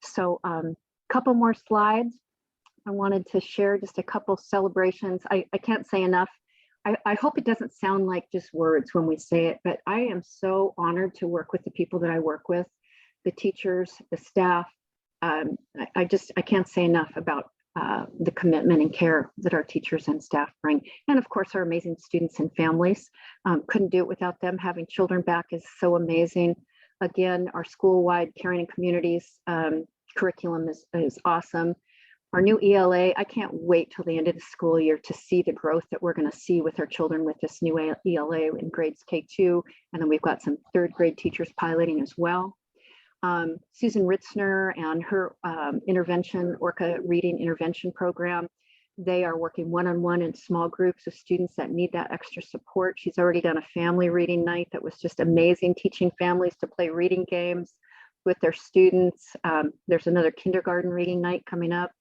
So a couple more slides. I wanted to share just a couple celebrations. I can't say enough. I hope it doesn't sound like just words when we say it, but I am so honored to work with the people that I work with, the teachers, the staff. I can't say enough about the commitment and care that our teachers and staff bring. And of course, our amazing students and families. Couldn't do it without them. Having children back is so amazing. Again, our school-wide caring and communities curriculum is awesome. Our new ELA, I can't wait till the end of the school year to see the growth that we're going to see with our children with this new ELA in grades K2. And then we've got some third grade teachers piloting as well. Susan Ritzner and her intervention, Orca Reading Intervention Program, they are working one-on-one in small groups of students that need that extra support. She's already done a family reading night that was just amazing, teaching families to play reading games with their students. There's another kindergarten reading night coming up.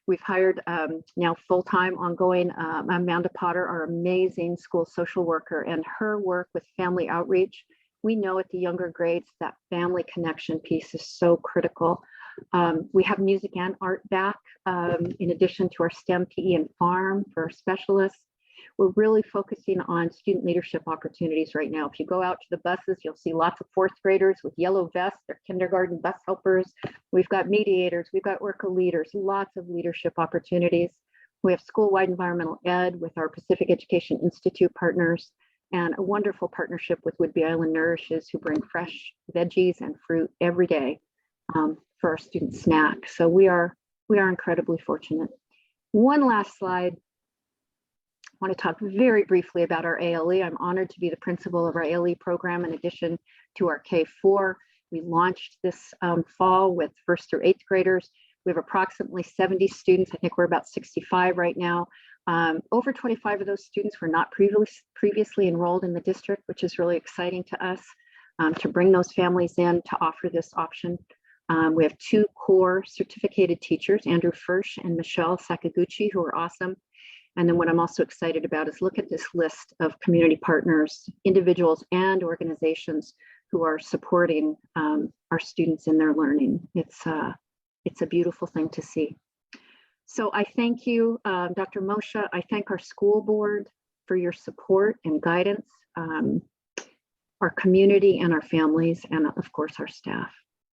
We've hired now full-time ongoing Amanda Potter, our amazing school social worker, and her work with family outreach. We know at the younger grades that family connection piece is so critical. We have music and art back in addition to our STEM, PE, and farm for our specialists. We're really focusing on student leadership opportunities right now. If you go out to the buses, you'll see lots of fourth graders with yellow vests. They're kindergarten bus helpers. We've got mediators. We've got Orca leaders, lots of leadership opportunities. We have school-wide environmental ed with our Pacific Education Institute partners, and a wonderful partnership with Whidbey Island Nourishes, who bring fresh veggies and fruit every day for our student snack. So we are incredibly fortunate. One last slide. I want to talk very briefly about our ALE. I'm honored to be the principal of our ALE program in addition to our K4. We launched this fall with first through eighth graders. We have approximately 70 students. I think we're about 65 right now. Over 25 of those students were not previously enrolled in the district, which is really exciting to us to bring those families in to offer this option. We have two core certificated teachers, Andrew Fursh and Michelle Sakaguchi, who are awesome. And then what I'm also excited about is look at this list of community partners, individuals and organizations who are supporting our students in their learning. It's a beautiful thing to see. So I thank you, Dr. Moshe. I thank our school board for your support and guidance, our community and our families, and of course our staff.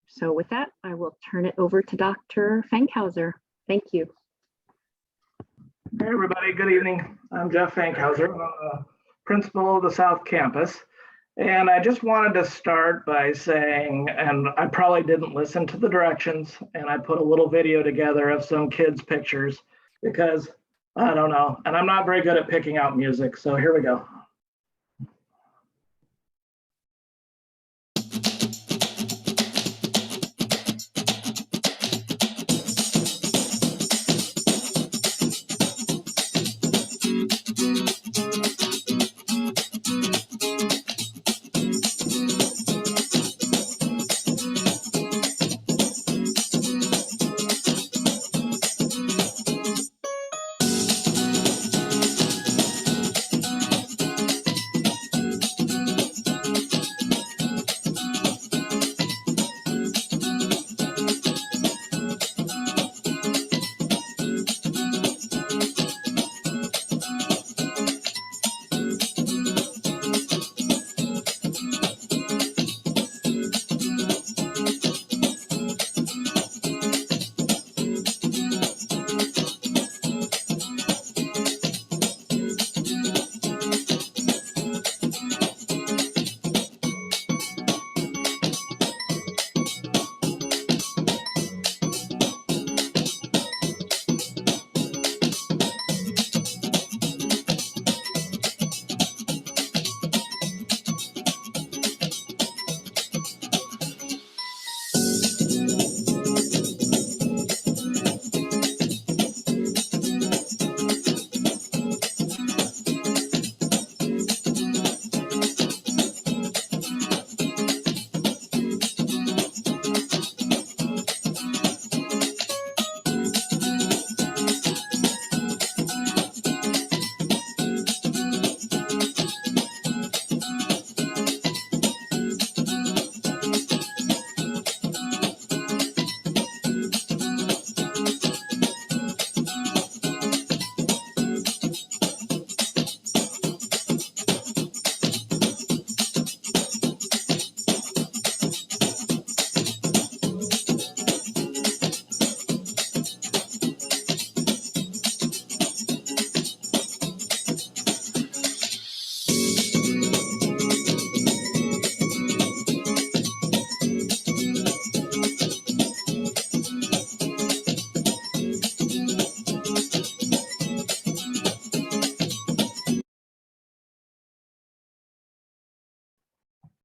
So with that, I will turn it over to Dr. Fankhauser. Thank you. Hey everybody, good evening. I'm Jeff Fankhauser, principal of the South Campus. And I just wanted to start by saying, and I probably didn't listen to the directions, and I put a little video together of some kids' pictures because I don't know, and I'm not very good at picking out music. So here we go.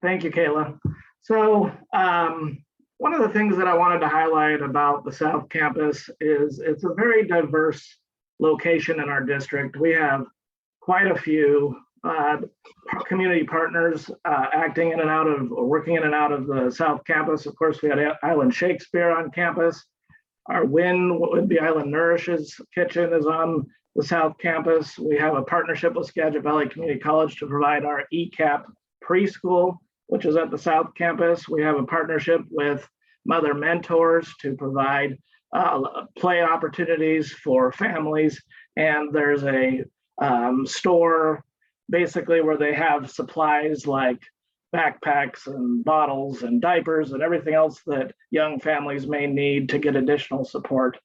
Thank you, Kayla. So one of the things that I wanted to highlight about the South Campus is it's a very diverse location in our district. We have quite a few community partners acting in and out of, or working in and out of the South Campus. Of course, we had Island Shakespeare on campus. Our WIN, Whidbey Island Nourishes Kitchen, is on the South Campus. We have a partnership with Skagit Valley Community College to provide our ECAP preschool, which is at the South Campus. We have a partnership with Mother Mentors to provide play opportunities for families. And there's a store basically where they have supplies like backpacks and bottles and diapers and everything else that young families may need to get additional support.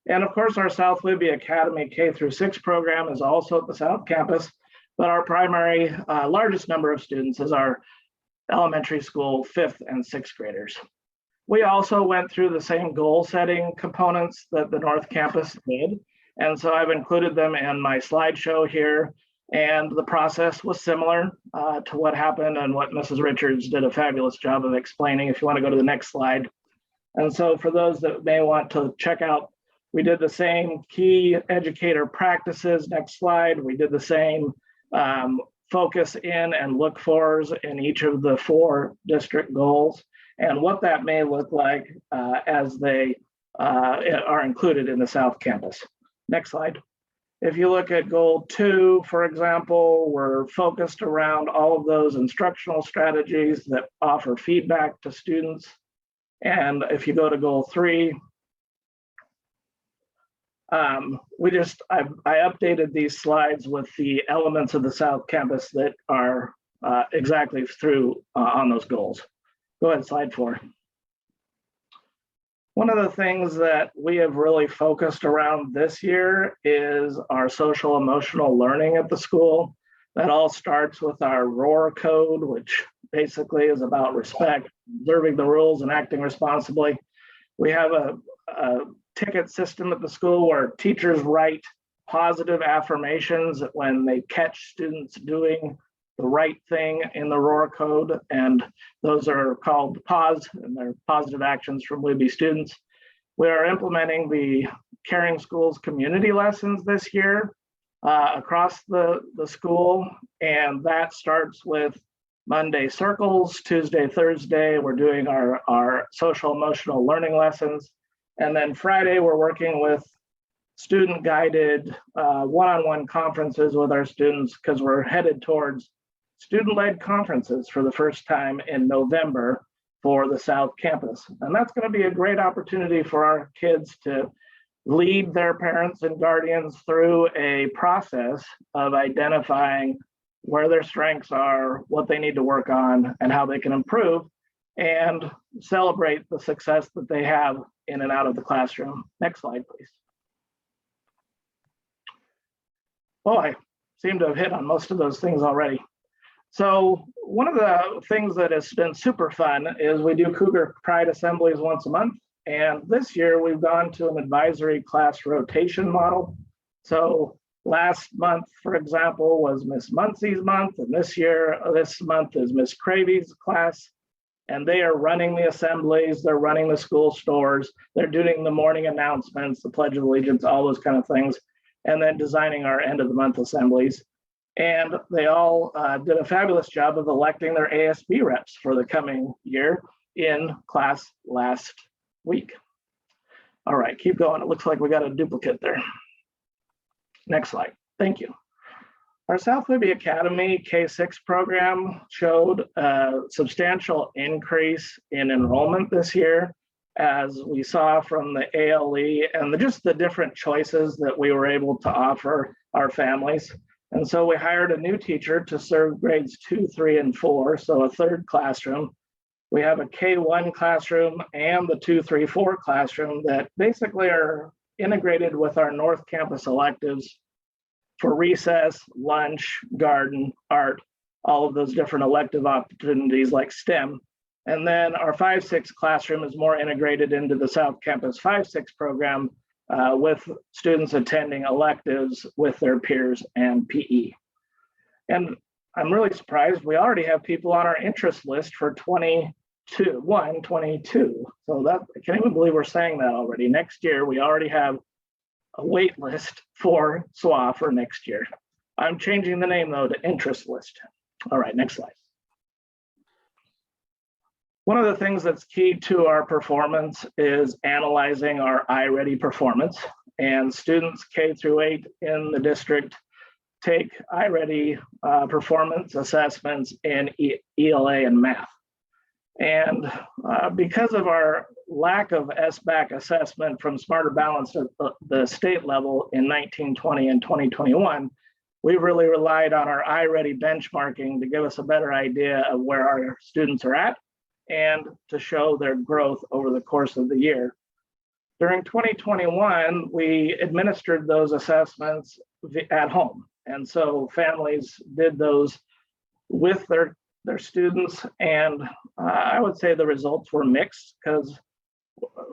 And of course, our South Whidbey Academy K-6 program is also at the South Campus, but our primary largest number of students is our elementary school 5th and 6th graders. We also went through the same goal setting components that the North Campus did. And so I've included them in my slideshow here. And the process was similar to what happened and what Mrs. Richards did a fabulous job of explaining. If you want to go to the next slide. And so for those that may want to check out, we did the same key educator practices. Next slide. We did the same focus in and look fors in each of the 4 district goals and what that may look like as they are included in the South Campus. Next slide. If you look at goal 2, for example, we're focused around all of those instructional strategies that offer feedback to students. And if you go to goal 3, I updated these slides with the elements of the South Campus that are exactly through on those goals. Go ahead, slide 4. One of the things that we have really focused around this year is our social emotional learning at the school. That all starts with our ROAR code, which basically is about respect, observing the rules and acting responsibly. We have a ticket system at the school where teachers write positive affirmations when they catch students doing the right thing in the ROAR code, and those are called PAWS, and they're positive actions from Whidbey students. We are implementing the Caring Schools community lessons this year across the school, and that starts with Monday circles, Tuesday, Thursday, we're doing our social emotional learning lessons, and then Friday, we're working with student guided one-on-one conferences with our students because we're headed towards student-led conferences for the first time in November for the South Campus. And that's going to be a great opportunity for our kids to lead their parents and guardians through a process of identifying where their strengths are, what they need to work on, and how they can improve, and celebrate the success that they have in and out of the classroom. Next slide, please. Well, I seem to have hit on most of those things already. So one of the things that has been super fun is we do Cougar Pride assemblies once a month. And this year we've gone to an advisory class rotation model. So last month, for example, was Miss Muncie's month. And this month is Miss Cravy's class. And they are running the assemblies, they're running the school stores, they're doing the morning announcements, the Pledge of Allegiance, all those kind of things, and then designing our end of the month assemblies. And they all did a fabulous job of electing their ASB reps for the coming year in class last week. All right, keep going. It looks like we got a duplicate there. Next slide. Thank you. Our South Whidbey Academy K-6 program showed a substantial increase in enrollment this year, as we saw from the ALE and just the different choices that we were able to offer our families. And so we hired a new teacher to serve grades 2, 3, and 4, so a third classroom. We have a K-1 classroom and the 2, 3, 4 classroom that basically are integrated with our North Campus electives for recess, lunch, garden, art, all of those different elective opportunities like STEM. And then our 5-6 classroom is more integrated into the South Campus 5-6 program with students attending electives with their peers and PE. And I'm really surprised. We already have people on our interest list for 22. So that, I can't even believe we're saying that already. Next year, we already have a wait list for SWA for next year. I'm changing the name though to interest list. All right, next slide. One of the things that's key to our performance is analyzing our iReady performance, and students K through 8 in the district take iReady performance assessments in ELA and math. And because of our lack of SBAC assessment from Smarter Balance at the state level in 1920 and 2021, we really relied on our iReady benchmarking to give us a better idea of where our students are at and to show their growth over the course of the year. During 2021, we administered those assessments at home. And so families did those with their students. And I would say the results were mixed because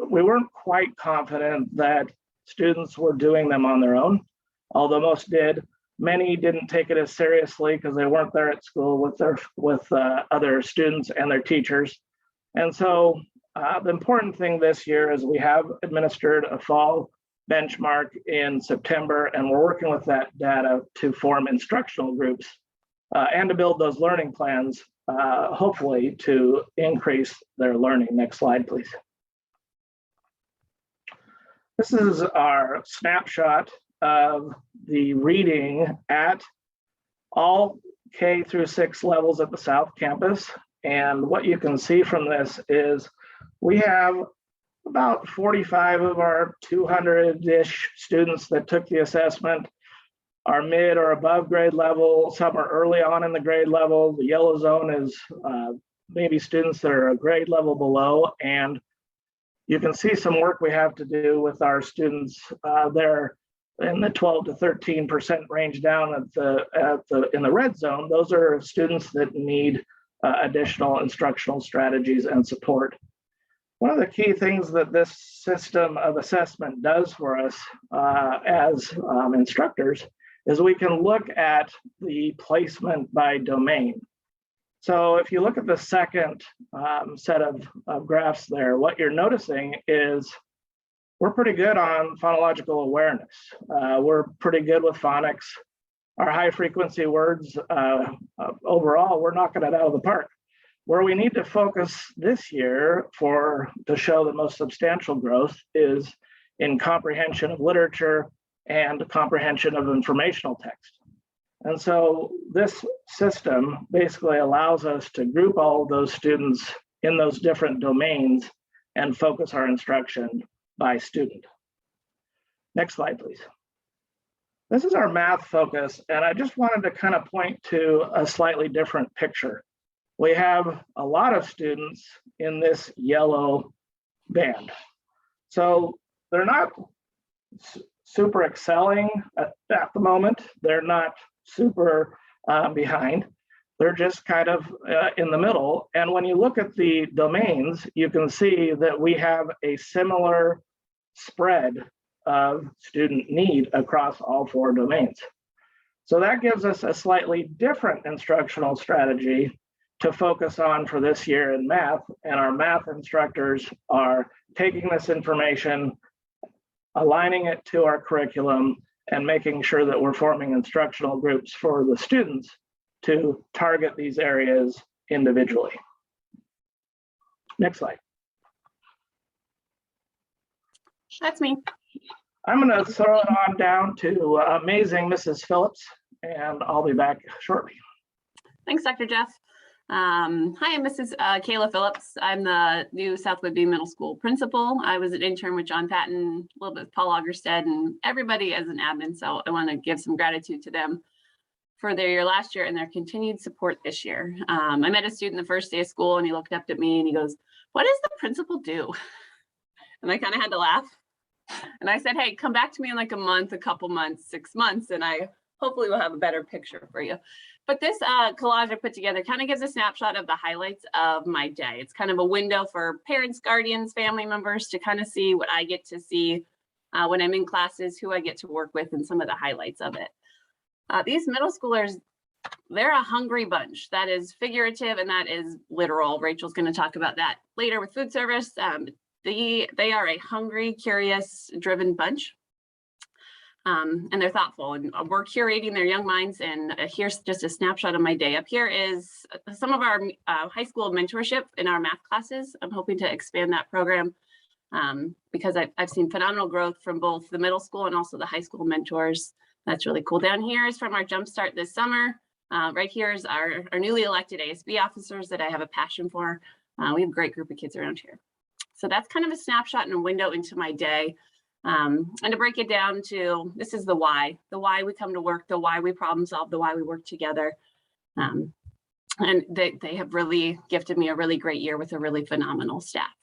we weren't quite confident that students were doing them on their own, although most did. Many didn't take it as seriously because they weren't there at school with other students and their teachers. And so the important thing this year is we have administered a fall benchmark in September, and we're working with that data to form instructional groups and to build those learning plans, hopefully to increase their learning. Next slide, please. This is our snapshot of the reading at all K through 6 levels at the South Campus. And what you can see from this is we have about 45 of our 200-ish students that took the assessment are mid or above grade level. Some are early on in the grade level. The yellow zone is maybe students that are a grade level below. And you can see some work we have to do with our students there in the 12 to 13% range down in the red zone. Those are students that need additional instructional strategies and support. One of the key things that this system of assessment does for us as instructors is we can look at the placement by domain. So if you look at the second set of graphs there, what you're noticing is we're pretty good on phonological awareness. We're pretty good with phonics. Our high frequency words, overall, we're knocking it out of the park. Where we need to focus this year to show the most substantial growth is in comprehension of literature and comprehension of informational text. And so this system basically allows us to group all of those students in those different domains and focus our instruction by student. Next slide, please. This is our math focus, and I just wanted to kind of point to a slightly different picture. We have a lot of students in this yellow band. So they're not super excelling at the moment. They're not super behind. They're just kind of in the middle. And when you look at the domains, you can see that we have a similar spread of student need across all 4 domains. So that gives us a slightly different instructional strategy to focus on for this year in math. And our math instructors are taking this information, aligning it to our curriculum, and making sure that we're forming instructional groups for the students to target these areas individually. Next slide. That's me. I'm going to throw it on down to amazing Mrs. Phillips, and I'll be back shortly. Thanks, Dr. Jeff. Hi, I'm Mrs. Kayla Phillips. I'm the new Southwood Bean Middle School principal. I was an intern with John Patton, a little bit with Paul Augerstead, and everybody as an admin. So I want to give some gratitude to them for their year last year and their continued support this year. I met a student the first day of school, and he looked up at me and he goes, "What does the principal do?" And I kind of had to laugh. And I said, "Hey, come back to me in like a month, a couple months, 6 months, and I hopefully will have a better picture for you." But this collage I put together kind of gives a snapshot of the highlights of my day. It's kind of a window for parents, guardians, family members to kind of see what I get to see when I'm in classes, who I get to work with, and some of the highlights of it. These middle schoolers, they're a hungry bunch. That is figurative and that is literal. Rachel's going to talk about that later with food service. They are a hungry, curious, driven bunch. And they're thoughtful, and we're curating their young minds. And here's just a snapshot of my day. Up here is some of our high school mentorship in our math classes. I'm hoping to expand that program because I've seen phenomenal growth from both the middle school and also the high school mentors. That's really cool. Down here is from our Jumpstart this summer. Right here is our newly elected ASB officers that I have a passion for. We have a great group of kids around here. So that's kind of a snapshot and a window into my day. And to break it down to, this is the why we come to work, the why we problem solve, the why we work together. And they have really gifted me a really great year with a really phenomenal staff.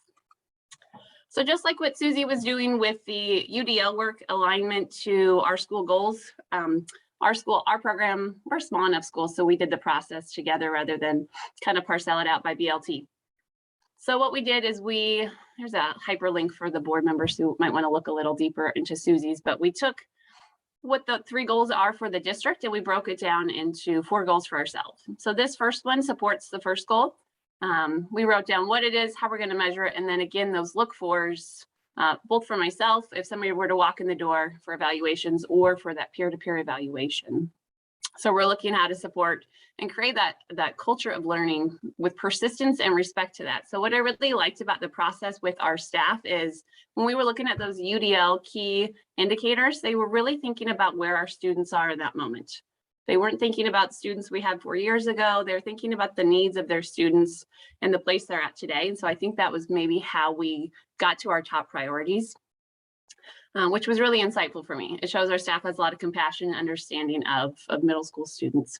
So just like what Susie was doing with the UDL work alignment to our school goals, our program, we're a small enough school, so we did the process together rather than kind of parcel it out by BLT. So what we did is there's a hyperlink for the board members who might want to look a little deeper into Susie's, but we took what the 3 goals are for the district and we broke it down into 4 goals for ourselves. So this first one supports the first goal. We wrote down what it is, how we're going to measure it, and then again, those look fors, both for myself, if somebody were to walk in the door for evaluations or for that peer-to-peer evaluation. So we're looking how to support and create that culture of learning with persistence and respect to that. So what I really liked about the process with our staff is when we were looking at those UDL key indicators, they were really thinking about where our students are in that moment. They weren't thinking about students we had 4 years ago. They're thinking about the needs of their students and the place they're at today. And so I think that was maybe how we got to our top priorities, which was really insightful for me. It shows our staff has a lot of compassion and understanding of middle school students.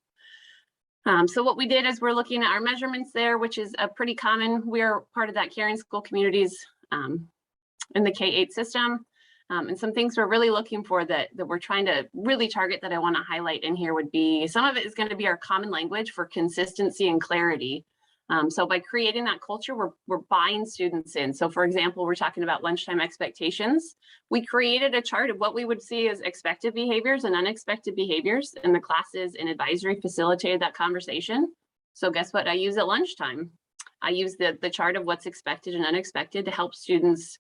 So what we did is we're looking at our measurements there, which is a pretty common. We're part of that Caring School Communities in the K-8 system. And some things we're really looking for that we're trying to really target that I want to highlight in here would be, some of it is going to be our common language for consistency and clarity. So by creating that culture, we're buying students in. So for example, we're talking about lunchtime expectations. We created a chart of what we would see as expected behaviors and unexpected behaviors, and the classes and advisory facilitated that conversation. So guess what I use at lunchtime? I use the chart of what's expected and unexpected to help students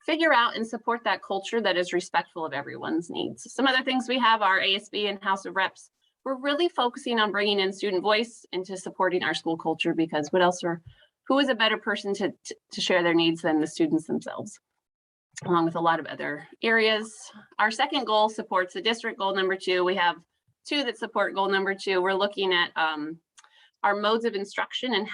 figure out and support that culture that is respectful of everyone's needs. Some other things we have are ASB and House of Reps. We're really focusing on bringing in student voice into supporting our school culture, because who is a better person to share their needs than the students themselves, along with a lot of other areas. Our second goal supports the district goal number 2. We have 2 that support goal number 2. We're looking at our modes of instruction and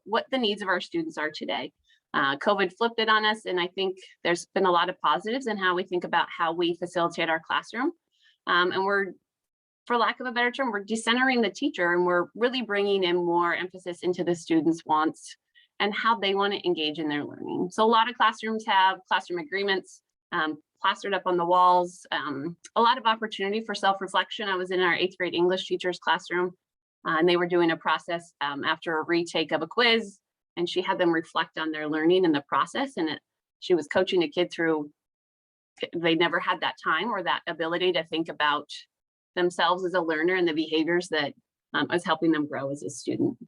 what the needs of our students are today. COVID flipped it on us, and I think there's been a lot of positives in how we think about how we facilitate our classroom. And we're, for lack of a better term, we're decentering the teacher, and we're really bringing in more emphasis into the students' wants and how they want to engage in their learning. So a lot of classrooms have classroom agreements plastered up on the walls, a lot of opportunity for self-reflection. I was in our 8th grade English teacher's classroom, and they were doing a process after a retake of a quiz, and she had them reflect on their learning in the process, and she was coaching a kid through, they never had that time or that ability to think about themselves as a learner and the behaviors that is helping them grow as a student.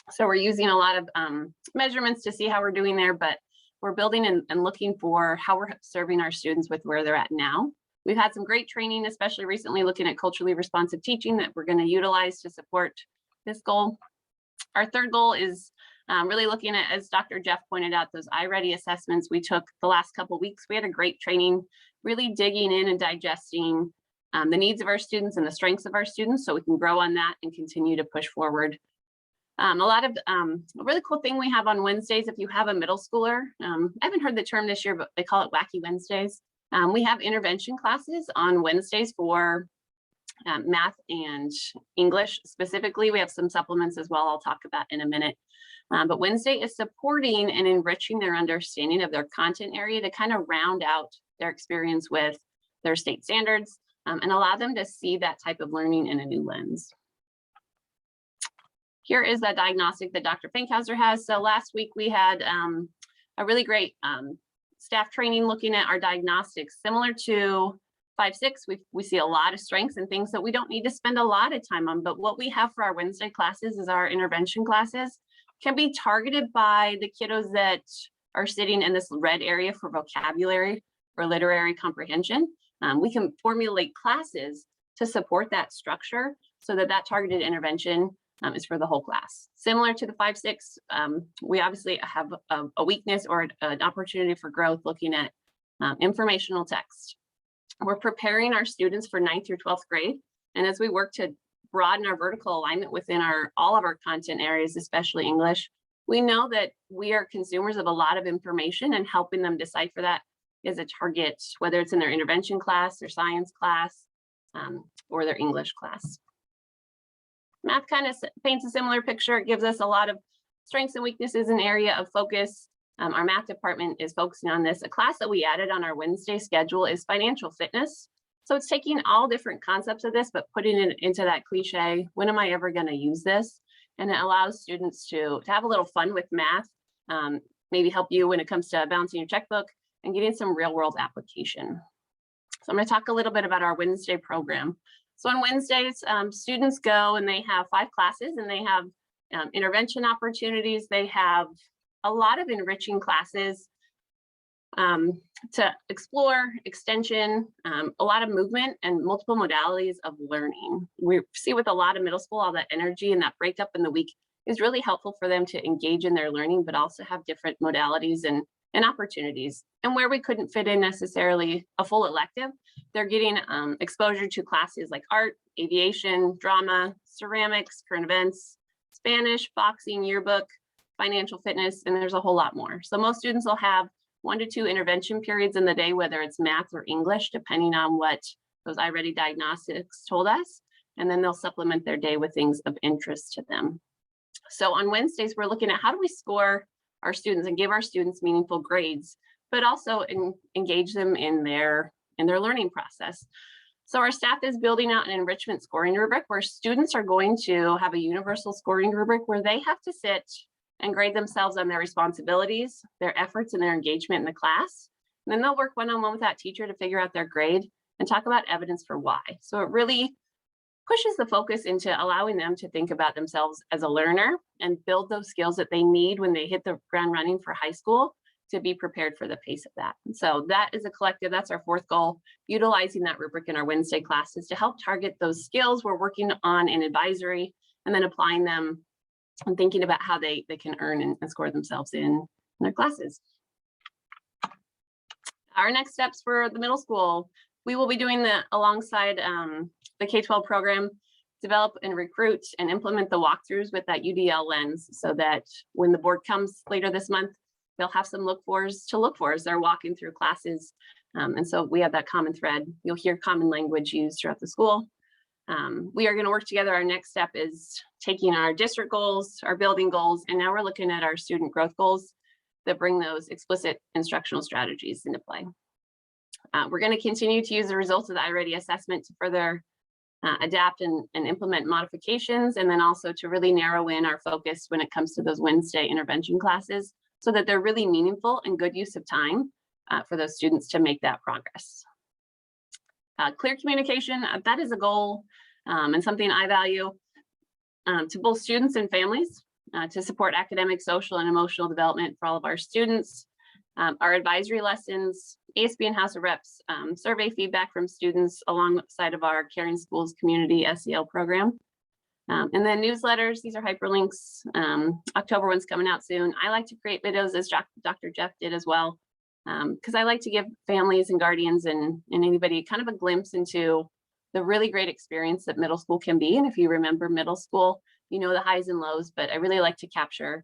So we're using a lot of measurements to see how we're doing there, but we're building and looking for how we're serving our students with where they're at now. We've had some great training, especially recently looking at culturally responsive teaching that we're going to utilize to support this goal. Our third goal is really looking at, as Dr. Jeff pointed out, those iReady assessments we took the last couple of weeks. We had a great training, really digging in and digesting the needs of our students and the strengths of our students, so we can grow on that and continue to push forward. A really cool thing we have on Wednesdays, if you have a middle schooler, I haven't heard the term this year, but they call it Wacky Wednesdays. We have intervention classes on Wednesdays for math and English specifically. We have some supplements as well I'll talk about in a minute. But Wednesday is supporting and enriching their understanding of their content area to kind of round out their experience with their state standards and allow them to see that type of learning in a new lens. Here is the diagnostic that Dr. Fankhauser has. So last week we had a really great staff training looking at our diagnostics, similar to 5-6, we see a lot of strengths and things that we don't need to spend a lot of time on. But what we have for our Wednesday classes is our intervention classes can be targeted by the kiddos that are sitting in this red area for vocabulary or literary comprehension. We can formulate classes to support that structure so that that targeted intervention is for the whole class. Similar to the 5-6, we obviously have a weakness or an opportunity for growth looking at informational text. We're preparing our students for 9th through 12th grade. And as we work to broaden our vertical alignment within all of our content areas, especially English, we know that we are consumers of a lot of information, and helping them decipher that is a target, whether it's in their intervention class, their science class, or their English class. Math kind of paints a similar picture. It gives us a lot of strengths and weaknesses, an area of focus. Our math department is focusing on this. A class that we added on our Wednesday schedule is financial fitness. So it's taking all different concepts of this, but putting it into that cliche, when am I ever going to use this? And it allows students to have a little fun with math, maybe help you when it comes to balancing your checkbook and getting some real world application. So I'm going to talk a little bit about our Wednesday program. So on Wednesdays, students go and they have 5 classes, and they have intervention opportunities. They have a lot of enriching classes to explore, extension, a lot of movement and multiple modalities of learning. We see with a lot of middle school, all that energy and that breakup in the week is really helpful for them to engage in their learning, but also have different modalities and opportunities. And where we couldn't fit in necessarily a full elective, they're getting exposure to classes like art, aviation, drama, ceramics, current events, Spanish, boxing, yearbook, financial fitness, and there's a whole lot more. So most students will have 1 to 2 intervention periods in the day, whether it's math or English, depending on what those iReady diagnostics told us. And then they'll supplement their day with things of interest to them. So on Wednesdays, we're looking at how do we score our students and give our students meaningful grades, but also engage them in their learning process. So our staff is building out an enrichment scoring rubric where students are going to have a universal scoring rubric where they have to sit and grade themselves on their responsibilities, their efforts, and their engagement in the class. And then they'll work one-on-one with that teacher to figure out their grade and talk about evidence for why. So it really pushes the focus into allowing them to think about themselves as a learner and build those skills that they need when they hit the ground running for high school to be prepared for the pace of that. And so that is a collective, that's our 4th goal, utilizing that rubric in our Wednesday classes to help target those skills we're working on in advisory, and then applying them and thinking about how they can earn and score themselves in their classes. Our next steps for the middle school, we will be doing that alongside the K-12 program, develop and recruit and implement the walkthroughs with that UDL lens, so that when the board comes later this month, they'll have some look-fors to look for as they're walking through classes. And so we have that common thread. You'll hear common language used throughout the school. We are going to work together. Our next step is taking our district goals, our building goals, and now we're looking at our student growth goals that bring those explicit instructional strategies into play. We're going to continue to use the results of the iReady assessment to further adapt and implement modifications, and then also to really narrow in our focus when it comes to those Wednesday intervention classes, so that they're really meaningful and good use of time for those students to make that progress. Clear communication, that is a goal and something I value to both students and families to support academic, social, and emotional development for all of our students. Our advisory lessons, ASB and House of Reps, survey feedback from students alongside of our Caring Schools Community SEL program. And then newsletters, these are hyperlinks. October one's coming out soon. I like to create videos, as Dr. Jeff did as well, because I like to give families and guardians and anybody kind of a glimpse into the really great experience that middle school can be. And if you remember middle school, you know the highs and lows, but I really like to capture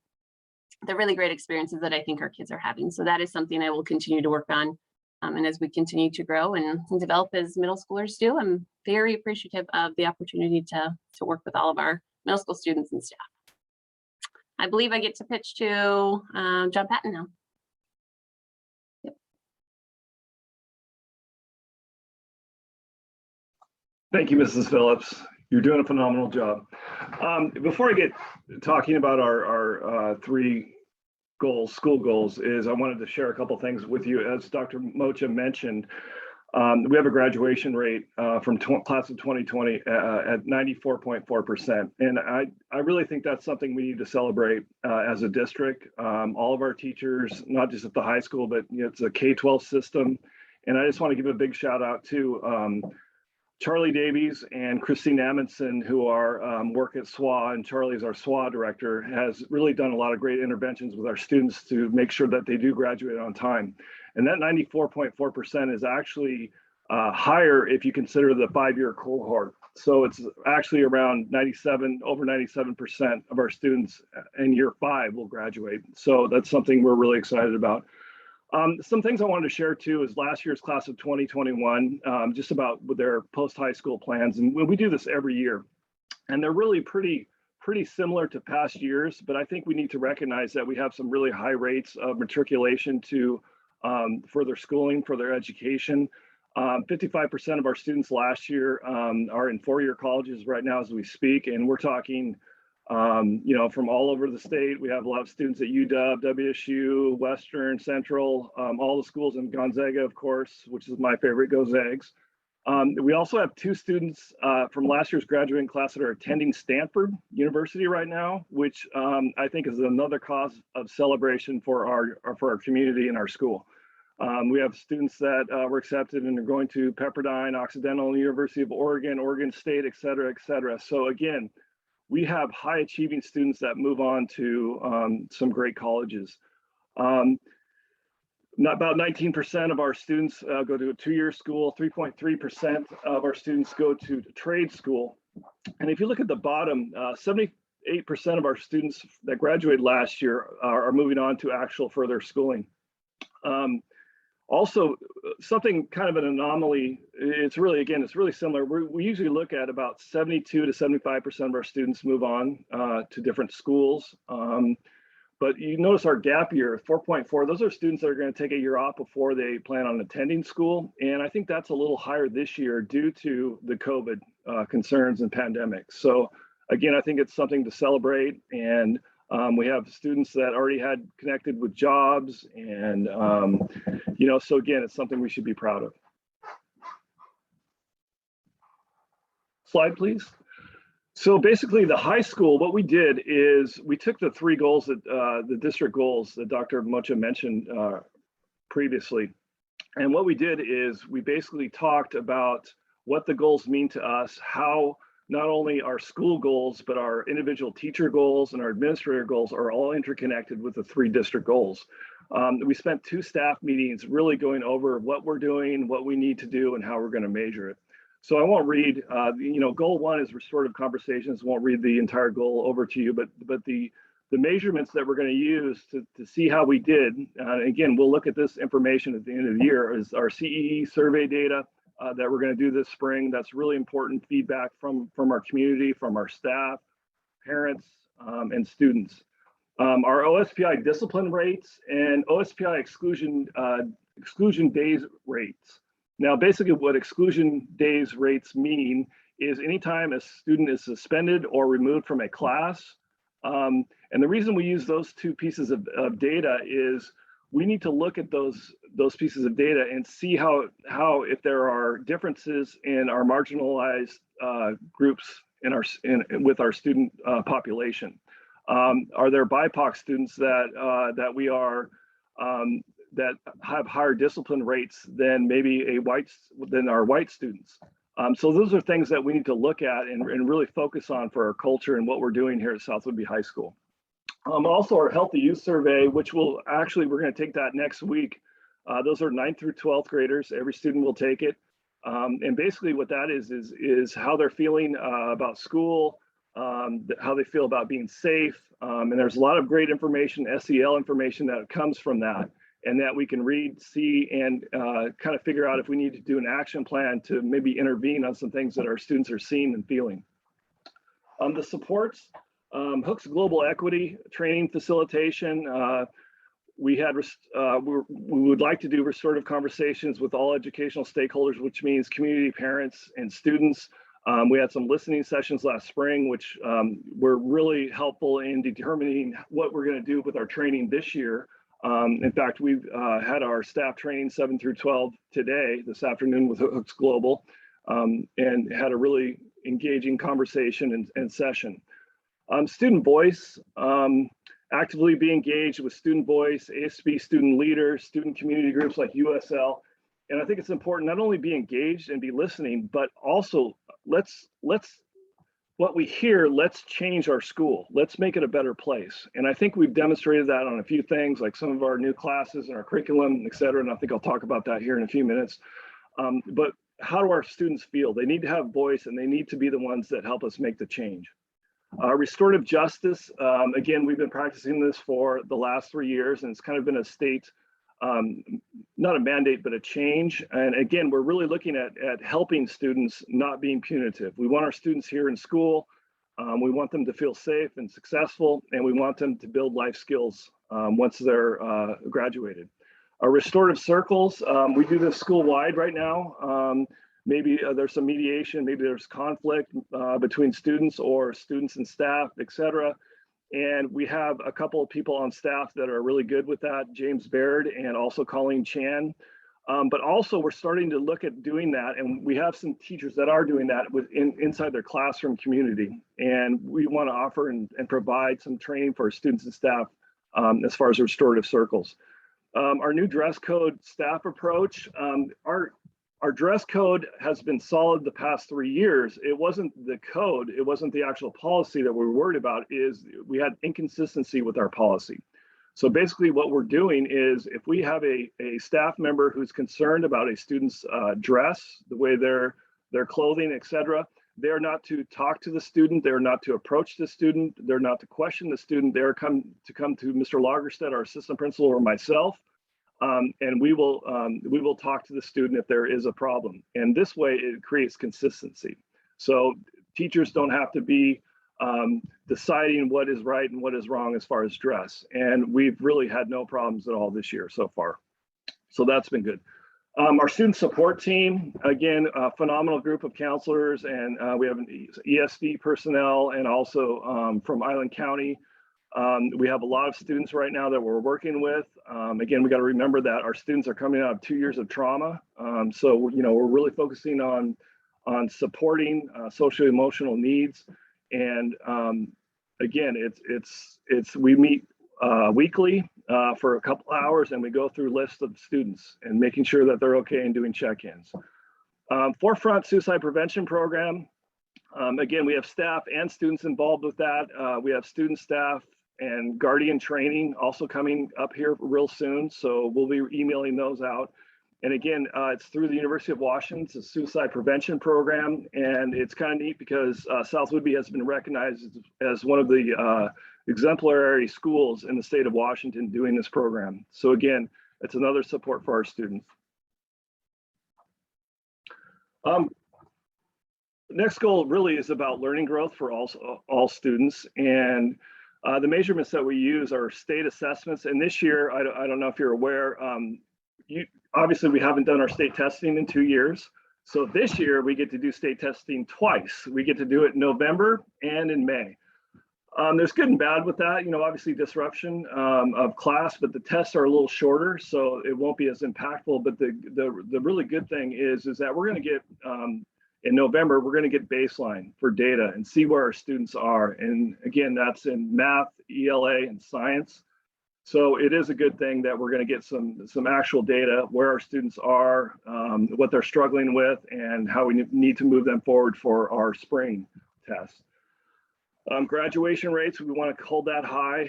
the really great experiences that I think our kids are having. So that is something I will continue to work on. And as we continue to grow and develop as middle schoolers do, I'm very appreciative of the opportunity to work with all of our middle school students and staff. I believe I get to pitch to John Patton now. Yep. Thank you, Mrs. Phillips. You're doing a phenomenal job. Before I get talking about our 3 goals, school goals, is I wanted to share a couple things with you. As Dr. Mocha mentioned, We have a graduation rate from class of 2020 at 94.4%. And I really think that's something we need to celebrate as a district. All of our teachers, not just at the high school, but it's a K-12 system. And I just want to give a big shout out to Charlie Davies and Christine Amundsen, who are work at SWA, and Charlie is our SWA director, has really done a lot of great interventions with our students to make sure that they do graduate on time. And that 94.4% is actually higher if you consider the 5-year cohort. So it's actually around over 97% of our students in year 5 will graduate. So that's something we're really excited about. Some things I wanted to share too is last year's class of 2021, just about with their post-high school plans. And we do this every year, and they're really pretty similar to past years, but I think we need to recognize that we have some really high rates of matriculation to further schooling, further education. 55% of our students last year are in 4-year colleges right now as we speak, and we're talking from all over the state. We have a lot of students at UW, WSU, Western, Central, all the schools in Gonzaga, of course, which is my favorite, go Zags. We also have 2 students from last year's graduating class that are attending Stanford University right now, which I think is another cause of celebration for our community and our school. We have students that were accepted and are going to Pepperdine, Occidental, University of Oregon, Oregon State, et cetera, et cetera. So again, we have high achieving students that move on to some great colleges. About 19% of our students go to a 2-year school, 3.3% of our students go to trade school. And if you look at the bottom, 78% of our students that graduated last year are moving on to actual further schooling. Also, something kind of an anomaly, it's really similar. We usually look at about 72 to 75% of our students move on to different schools. But you notice our gap year, 4.4, those are students that are going to take a year off before they plan on attending school. And I think that's a little higher this year due to the COVID concerns and pandemic. So again, I think it's something to celebrate. And we have students that already had connected with jobs, and so again, it's something we should be proud of. Slide, please. So basically, the high school, what we did is we took the 3 goals that the district goals that Dr. Mocha mentioned previously, and what we did is we basically talked about what the goals mean to us, how not only our school goals, but our individual teacher goals and our administrator goals are all interconnected with the 3 district goals. We spent 2 staff meetings really going over what we're doing, what we need to do, and how we're going to measure it. So I won't read, goal 1 is restorative conversations. Won't read the entire goal over to you, but the measurements that we're going to use to see how we did, again, we'll look at this information at the end of the year, is our CEE survey data that we're going to do this spring. That's really important feedback from our community, from our staff, parents, and students. Our OSPI discipline rates and OSPI exclusion days rates. Now, basically what exclusion days rates mean is anytime a student is suspended or removed from a class. And the reason we use those 2 pieces of data is we need to look at those pieces of data and see how if there are differences in our marginalized groups with our student population. Are there BIPOC students that we are that have higher discipline rates than maybe than our white students? So those are things that we need to look at and really focus on for our culture and what we're doing here at South Whidbey High School. Also our Healthy Youth Survey, which we're going to take that next week. Those are 9th through 12th graders. Every student will take it. And basically what that is how they're feeling about school, how they feel about being safe. And there's a lot of great information, SEL information that comes from that, and that we can read, see, and kind of figure out if we need to do an action plan to maybe intervene on some things that our students are seeing and feeling. The supports, Hooks Global Equity training facilitation. We would like to do restorative conversations with all educational stakeholders, which means community, parents, and students. We had some listening sessions last spring, which were really helpful in determining what we're going to do with our training this year. In fact, we've had our staff training 7 through 12 today, this afternoon with Hooks Global, and had a really engaging conversation and session. Student voice, actively be engaged with student voice, ASB student leaders, student community groups like USL. And I think it's important not only be engaged and be listening, but also let's what we hear, let's change our school. Let's make it a better place. And I think we've demonstrated that on a few things, like some of our new classes and our curriculum, et cetera. And I think I'll talk about that here in a few minutes. But how do our students feel? They need to have voice, and they need to be the ones that help us make the change. Restorative justice, again, we've been practicing this for the last 3 years, and it's kind of been a state, not a mandate, but a change. And again, we're really looking at helping students, not being punitive. We want our students here in school. We want them to feel safe and successful, and we want them to build life skills once they're graduated. Our restorative circles, we do this school-wide right now. Maybe there's some mediation, maybe there's conflict between students or students and staff, et cetera. And we have a couple of people on staff that are really good with that, James Baird and also Colleen Chan. But also we're starting to look at doing that, and we have some teachers that are doing that inside their classroom community. And we want to offer and provide some training for our students and staff as far as restorative circles. Our new dress code staff approach, our dress code has been solid the past 3 years. It wasn't the code, it wasn't the actual policy that we were worried about, is we had inconsistency with our policy. So basically what we're doing is if we have a staff member who's concerned about a student's dress, the way their clothing, et cetera, they're not to talk to the student, they're not to approach the student, they're not to question the student, they're come to Mr. Lagerstedt, our assistant principal, or myself. And we will talk to the student if there is a problem. And this way it creates consistency. So teachers don't have to be deciding what is right and what is wrong as far as dress. And we've really had no problems at all this year so far. So that's been good. Our student support team, again, a phenomenal group of counselors, and we have an ESD personnel and also from Island County. We have a lot of students right now that we're working with. Again, we got to remember that our students are coming out of 2 years of trauma. So, we're really focusing on supporting social emotional needs. And again, we meet weekly for a couple hours, and we go through lists of students and making sure that they're okay and doing check-ins. Forefront Suicide Prevention Program. Again, we have staff and students involved with that. We have student, staff, and guardian training also coming up here real soon. So we'll be emailing those out. And again, it's through the University of Washington. It's a suicide prevention program. And it's kind of neat because South Whidbey has been recognized as one of the exemplary schools in the state of Washington doing this program. So again, it's another support for our students. Next goal really is about learning growth for all students. And the measurements that we use are state assessments. And this year, I don't know if you're aware, obviously we haven't done our state testing in 2 years. So this year we get to do state testing twice. We get to do it in November and in May. There's good and bad with that, obviously disruption of class, but the tests are a little shorter, so it won't be as impactful. But the really good thing is that we're going to get, in November, we're going to get baseline for data and see where our students are. And again, that's in math, ELA, and science. So it is a good thing that we're going to get some actual data where our students are, what they're struggling with, and how we need to move them forward for our spring test. Graduation rates, we want to hold that high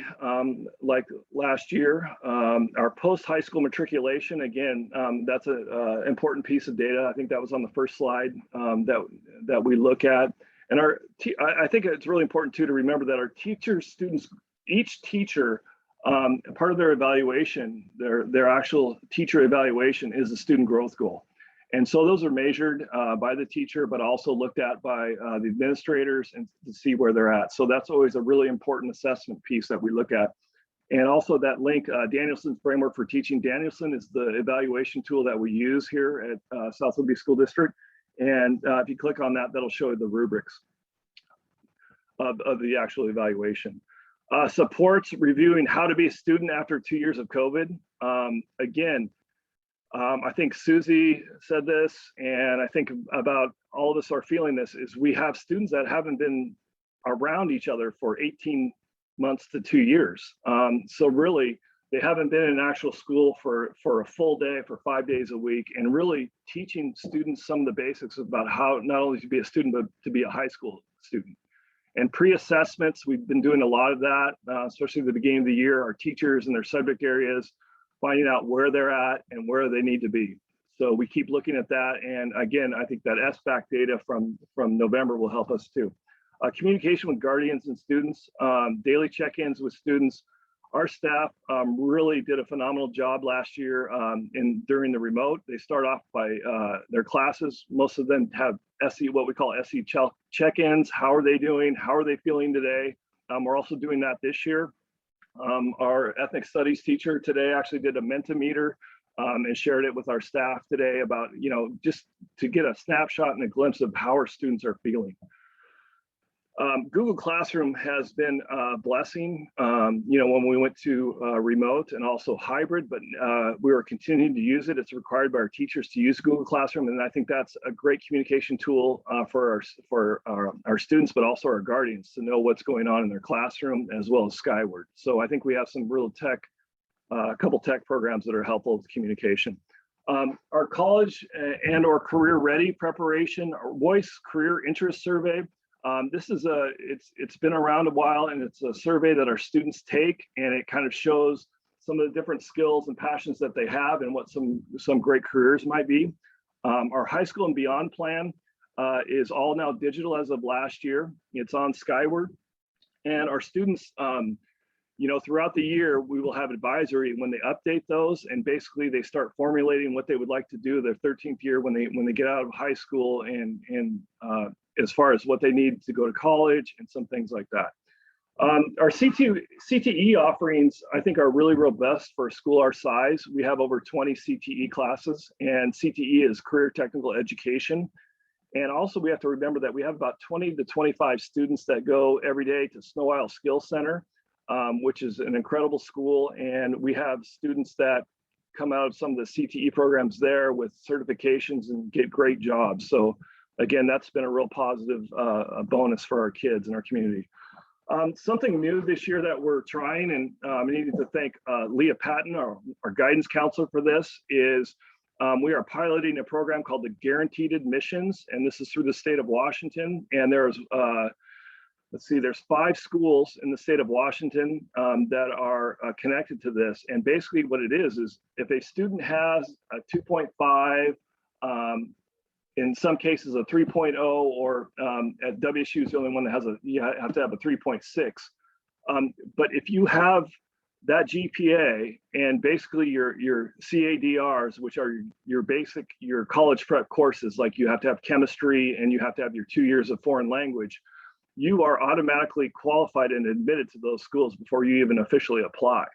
like last year. Our post-high school matriculation, again, that's an important piece of data. I think that was on the first slide that we look at. And I think it's really important too to remember that our students, each teacher, part of their evaluation, their actual teacher evaluation is a student growth goal. And so those are measured by the teacher, but also looked at by the administrators and to see where they're at. So that's always a really important assessment piece that we look at. And also that link, Danielson's Framework for Teaching. Danielson is the evaluation tool that we use here at South Whidbey School District. And if you click on that, that'll show you the rubrics of the actual evaluation. Supports reviewing how to be a student after 2 years of COVID. Again, I think Susie said this, and I think about all of us are feeling this, is we have students that haven't been around each other for 18 months to 2 years. So really, they haven't been in actual school for a full day, for 5 days a week, and really teaching students some of the basics about how not only to be a student, but to be a high school student. And pre-assessments, we've been doing a lot of that, especially at the beginning of the year, our teachers and their subject areas, finding out where they're at and where they need to be. So we keep looking at that. And again, I think that SBAC data from November will help us too. Communication with guardians and students, daily check-ins with students. Our staff really did a phenomenal job last year during the remote. They start off by their classes. Most of them have SE, what we call SE check-ins. How are they doing? How are they feeling today? We're also doing that this year. Our ethnic studies teacher today actually did a Mentimeter and shared it with our staff today about, just to get a snapshot and a glimpse of how our students are feeling. Google Classroom has been a blessing, when we went to remote and also hybrid, but we are continuing to use it. It's required by our teachers to use Google Classroom, and I think that's a great communication tool for our students, but also our guardians to know what's going on in their classroom as well as Skyward. So I think we have some real tech, a couple tech programs that are helpful with communication. Our college and or career ready preparation, our voice career interest survey. This is it's been around a while, and it's a survey that our students take, and it kind of shows some of the different skills and passions that they have and what some great careers might be. Our high school and beyond plan is all now digital as of last year. It's on Skyward, and our students, throughout the year, we will have advisory when they update those, and basically they start formulating what they would like to do their 13th year when they get out of high school, and as far as what they need to go to college and some things like that. Our CTE offerings, I think, are really robust for a school our size. We have over 20 CTE classes, and CTE is career technical education. And also we have to remember that we have about 20 to 25 students that go every day to Snow Isle Skills Center, which is an incredible school. And we have students that come out of some of the CTE programs there with certifications and get great jobs. So again, that's been a real positive bonus for our kids in our community. Something new this year that we're trying, and I need to thank Leah Patton, our guidance counselor for this, is we are piloting a program called the Guaranteed Admissions, and this is through the state of Washington. And there's, there's 5 schools in the state of Washington that are connected to this. And basically what it is if a student has a 2.5, in some cases a 3.0, or at WSU is the only one that has you have to have a 3.6. But if you have that GPA and basically your CADRs, which are your college prep courses, like you have to have chemistry and you have to have your 2 years of foreign language, you are automatically qualified and admitted to those schools before you even officially apply.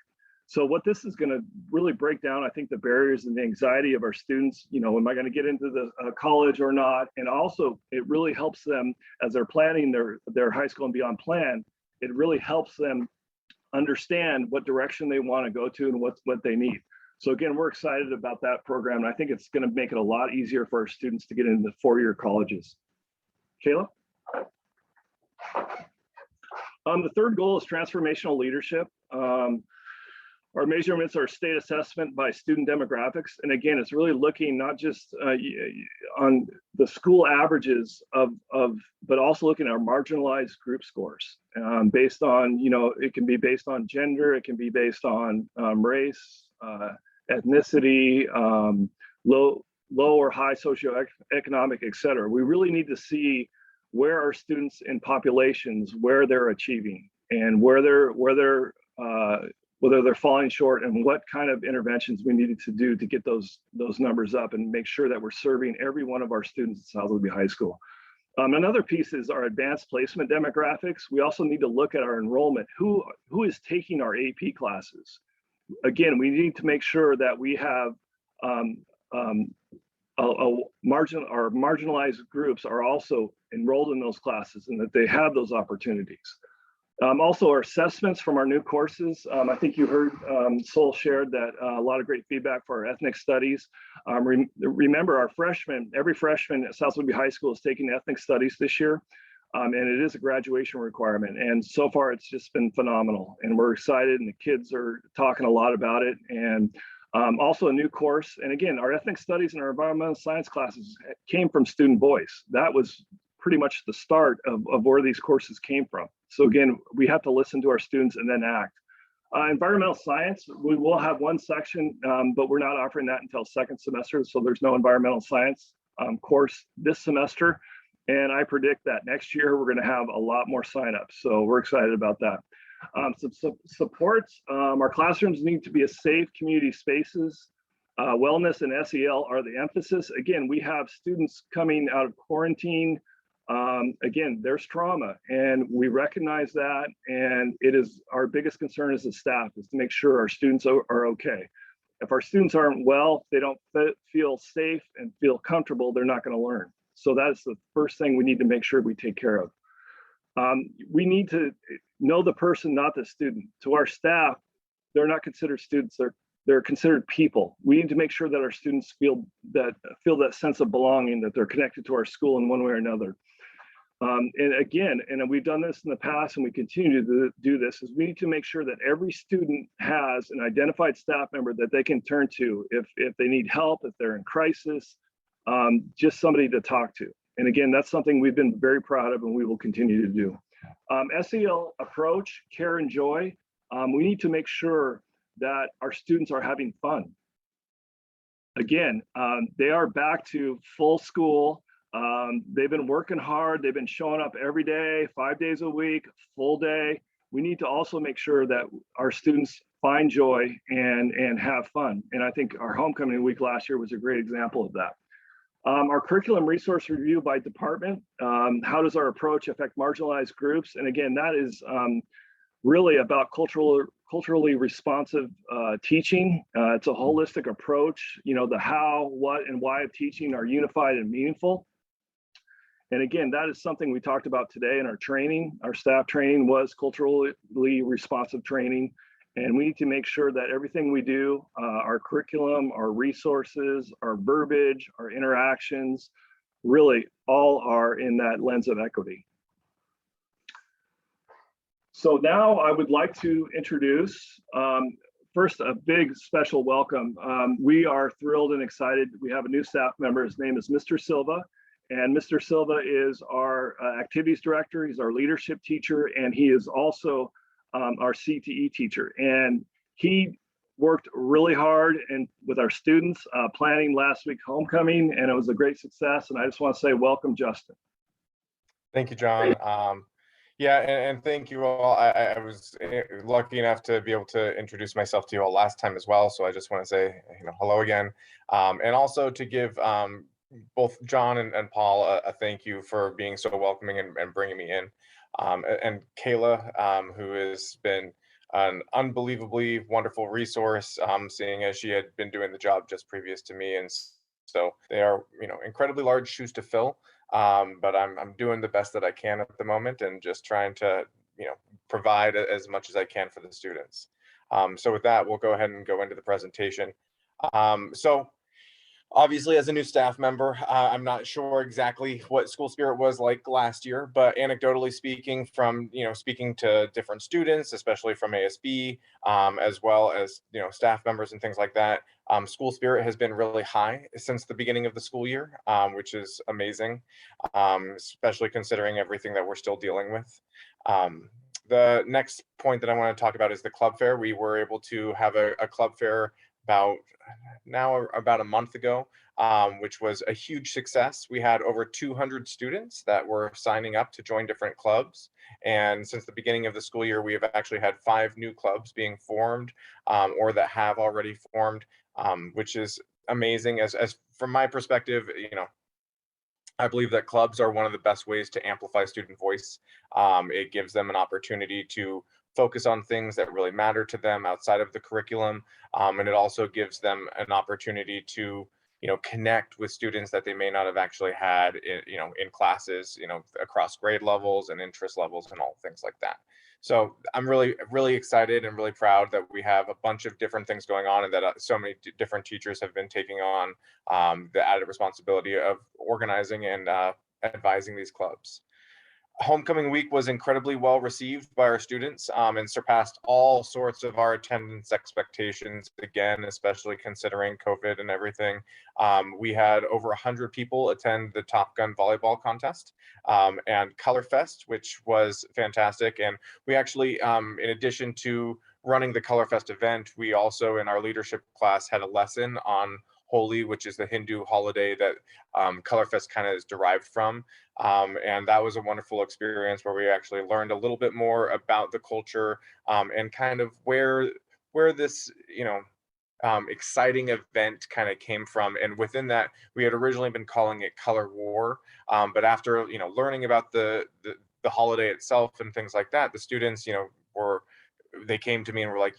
So what this is going to really break down, I think, the barriers and the anxiety of our students, am I going to get into the college or not? And also it really helps them as they're planning their high school and beyond plan. It really helps them understand what direction they want to go to and what they need. So again, we're excited about that program. And I think it's going to make it a lot easier for our students to get into the 4-year colleges. Kayla? The third goal is transformational leadership. Our measurements are state assessment by student demographics. And again, it's really looking not just on the school averages but also looking at our marginalized group scores based on, it can be based on gender, it can be based on race, ethnicity, low or high socioeconomic, et cetera. We really need to see where our students in populations, where they're achieving and whether they're falling short, and what kind of interventions we needed to do to get those numbers up and make sure that we're serving every one of our students at South Whidbey High School. Another piece is our advanced placement demographics. We also need to look at our enrollment. Who is taking our AP classes? Again, we need to make sure that we have our marginalized groups are also enrolled in those classes and that they have those opportunities. Also, our assessments from our new courses. I think you heard Sol shared that a lot of great feedback for our ethnic studies. Remember, our freshmen, every freshman at South Whidbey High School is taking ethnic studies this year, and it is a graduation requirement. And so far, it's just been phenomenal. And we're excited, and the kids are talking a lot about it. And also a new course. And again, our ethnic studies and our environmental science classes came from student voice. That was pretty much the start of where these courses came from. So again, we have to listen to our students and then act. Environmental science, we will have one section, but we're not offering that until second semester. So there's no environmental science course this semester. And I predict that next year, we're gonna have a lot more signups. So we're excited about that. Some supports, our classrooms need to be a safe community spaces. Wellness and SEL are the emphasis. Again, we have students coming out of quarantine. Again, there's trauma, and we recognize that, and it is our biggest concern as a staff is to make sure our students are okay. If our students aren't well, if they don't feel safe and feel comfortable, they're not going to learn. So that's the first thing we need to make sure we take care of. We need to know the person, not the student. To our staff, they're not considered students, they're considered people. We need to make sure that our students feel that sense of belonging, that they're connected to our school in one way or another. And again, and we've done this in the past and we continue to do this, is we need to make sure that every student has an identified staff member that they can turn to if they need help, if they're in crisis, just somebody to talk to. And again, that's something we've been very proud of and we will continue to do. SEL approach, care and joy. We need to make sure that our students are having fun. Again, they are back to full school. They've been working hard. They've been showing up every day, 5 days a week, full day. We need to also make sure that our students find joy and have fun. And I think our homecoming week last year was a great example of that. Our curriculum resource review by department. How does our approach affect marginalized groups? And again, that is really about culturally responsive teaching. It's a holistic approach. You know, the how, what, and why of teaching are unified and meaningful. And again, that is something we talked about today in our training. Our staff training was culturally responsive training. And we need to make sure that everything we do, our curriculum, our resources, our verbiage, our interactions, really all are in that lens of equity. So now I would like to introduce, first, a big special welcome. We are thrilled and excited. We have a new staff member. His name is Mr. Silva. And Mr. Silva is our activities director. He's our leadership teacher, and he is also our CTE teacher. And he worked really hard and with our students planning last week homecoming, and it was a great success. And I just want to say welcome, Justin. Thank you, John. Yeah, and thank you all. I was lucky enough to be able to introduce myself to you all last time as well. So I just want to say, hello again. And also to give both John and Paul a thank you for being so welcoming and bringing me in. And Kayla, who has been an unbelievably wonderful resource, seeing as she had been doing the job just previous to me. And so they are, incredibly large shoes to fill. But I'm doing the best that I can at the moment and just trying to, provide as much as I can for the students. So with that, we'll go ahead and go into the presentation. So obviously, as a new staff member, I'm not sure exactly what School Spirit was like last year, but anecdotally speaking, from speaking to different students, especially from ASB, as well as staff members and things like that, School Spirit has been really high since the beginning of the school year, which is amazing, especially considering everything that we're still dealing with. The next point that I want to talk about is the club fair. We were able to have a club fair about a month ago, which was a huge success. We had over 200 students that were signing up to join different clubs. And since the beginning of the school year, we have actually had 5 new clubs being formed or that have already formed, which is amazing. As from my perspective, I believe that clubs are one of the best ways to amplify student voice. It gives them an opportunity to focus on things that really matter to them outside of the curriculum. And it also gives them an opportunity to, connect with students that they may not have actually had, in classes, across grade levels and interest levels and all things like that. So I'm really excited and really proud that we have a bunch of different things going on, and that so many different teachers have been taking on the added responsibility of organizing and advising these clubs. Homecoming week was incredibly well received by our students and surpassed all sorts of our attendance expectations, again, especially considering COVID and everything. We had over 100 people attend the Top Gun volleyball contest and Color Fest, which was fantastic. And we actually, in addition to running the Color Fest event, we also in our leadership class had a lesson on Holi, which is the Hindu holiday that Color Fest kind of is derived from. And that was a wonderful experience where we actually learned a little bit more about the culture and kind of where this, exciting event kind of came from. And within that, we had originally been calling it Color War. But after, learning about the holiday itself and things like that, the students, they came to me and were like,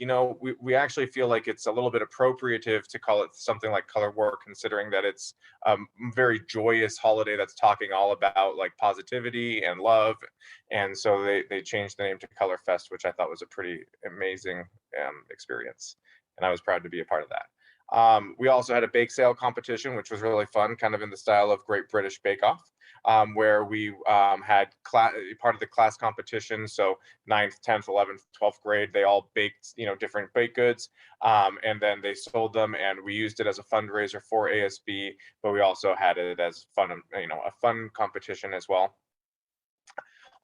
we actually feel like it's a little bit appropriative to call it something like Color War, considering that it's a very joyous holiday that's talking all about like positivity and love. And so they changed the name to Color Fest, which I thought was a pretty amazing experience. And I was proud to be a part of that. We also had a bake sale competition, which was really fun, kind of in the style of Great British Bake Off. Where we had part of the class competition. So 9th, 10th, 11th, 12th grade, they all baked, different baked goods. And then they sold them, and we used it as a fundraiser for ASB, but we also had it as fun, a fun competition as well.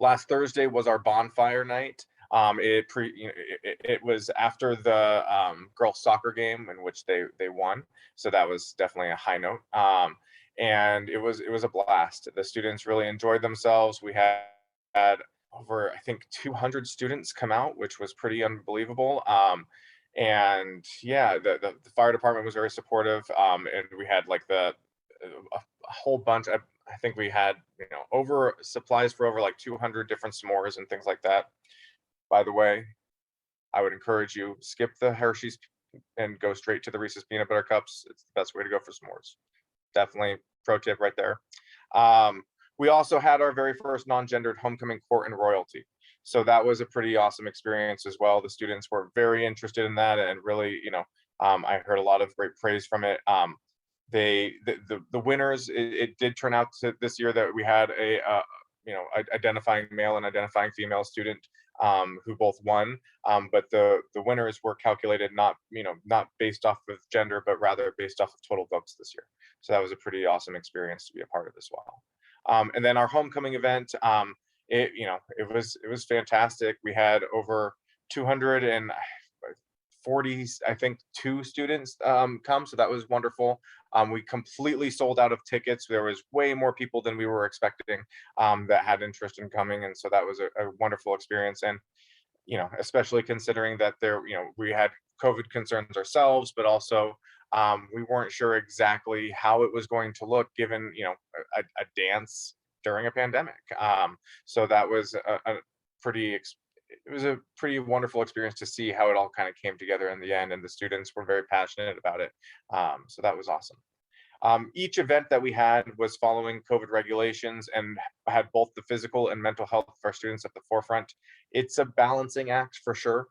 Last Thursday was our bonfire night. It was after the girls soccer game in which they won. So that was definitely a high note. And it was a blast. The students really enjoyed themselves. We had over, I think, 200 students come out, which was pretty unbelievable. And yeah, the fire department was very supportive. And we had like a whole bunch. I think we had over supplies for over like 200 different s'mores and things like that. By the way, I would encourage you, skip the Hershey's and go straight to the Reese's peanut butter cups. It's the best way to go for s'mores. Definitely pro tip right there. We also had our very first non-gendered homecoming court and royalty. So that was a pretty awesome experience as well. The students were very interested in that, and really, I heard a lot of great praise from it. The winners, it did turn out to this year that we had a identifying male and identifying female student who both won, but the winners were calculated not based off of gender, but rather based off of total votes this year. So that was a pretty awesome experience to be a part of as well. And then our homecoming event, it was fantastic. We had over 240, I think, 2 students come, so that was wonderful. We completely sold out of tickets. There was way more people than we were expecting that had interest in coming, and so that was a wonderful experience. And especially considering that we had COVID concerns ourselves, but also we weren't sure exactly how it was going to look given a dance during a pandemic. So that was a pretty wonderful experience to see how it all kind of came together in the end, and the students were very passionate about it. So that was awesome. Each event that we had was following COVID regulations and had both the physical and mental health of our students at the forefront. It's a balancing act for sure,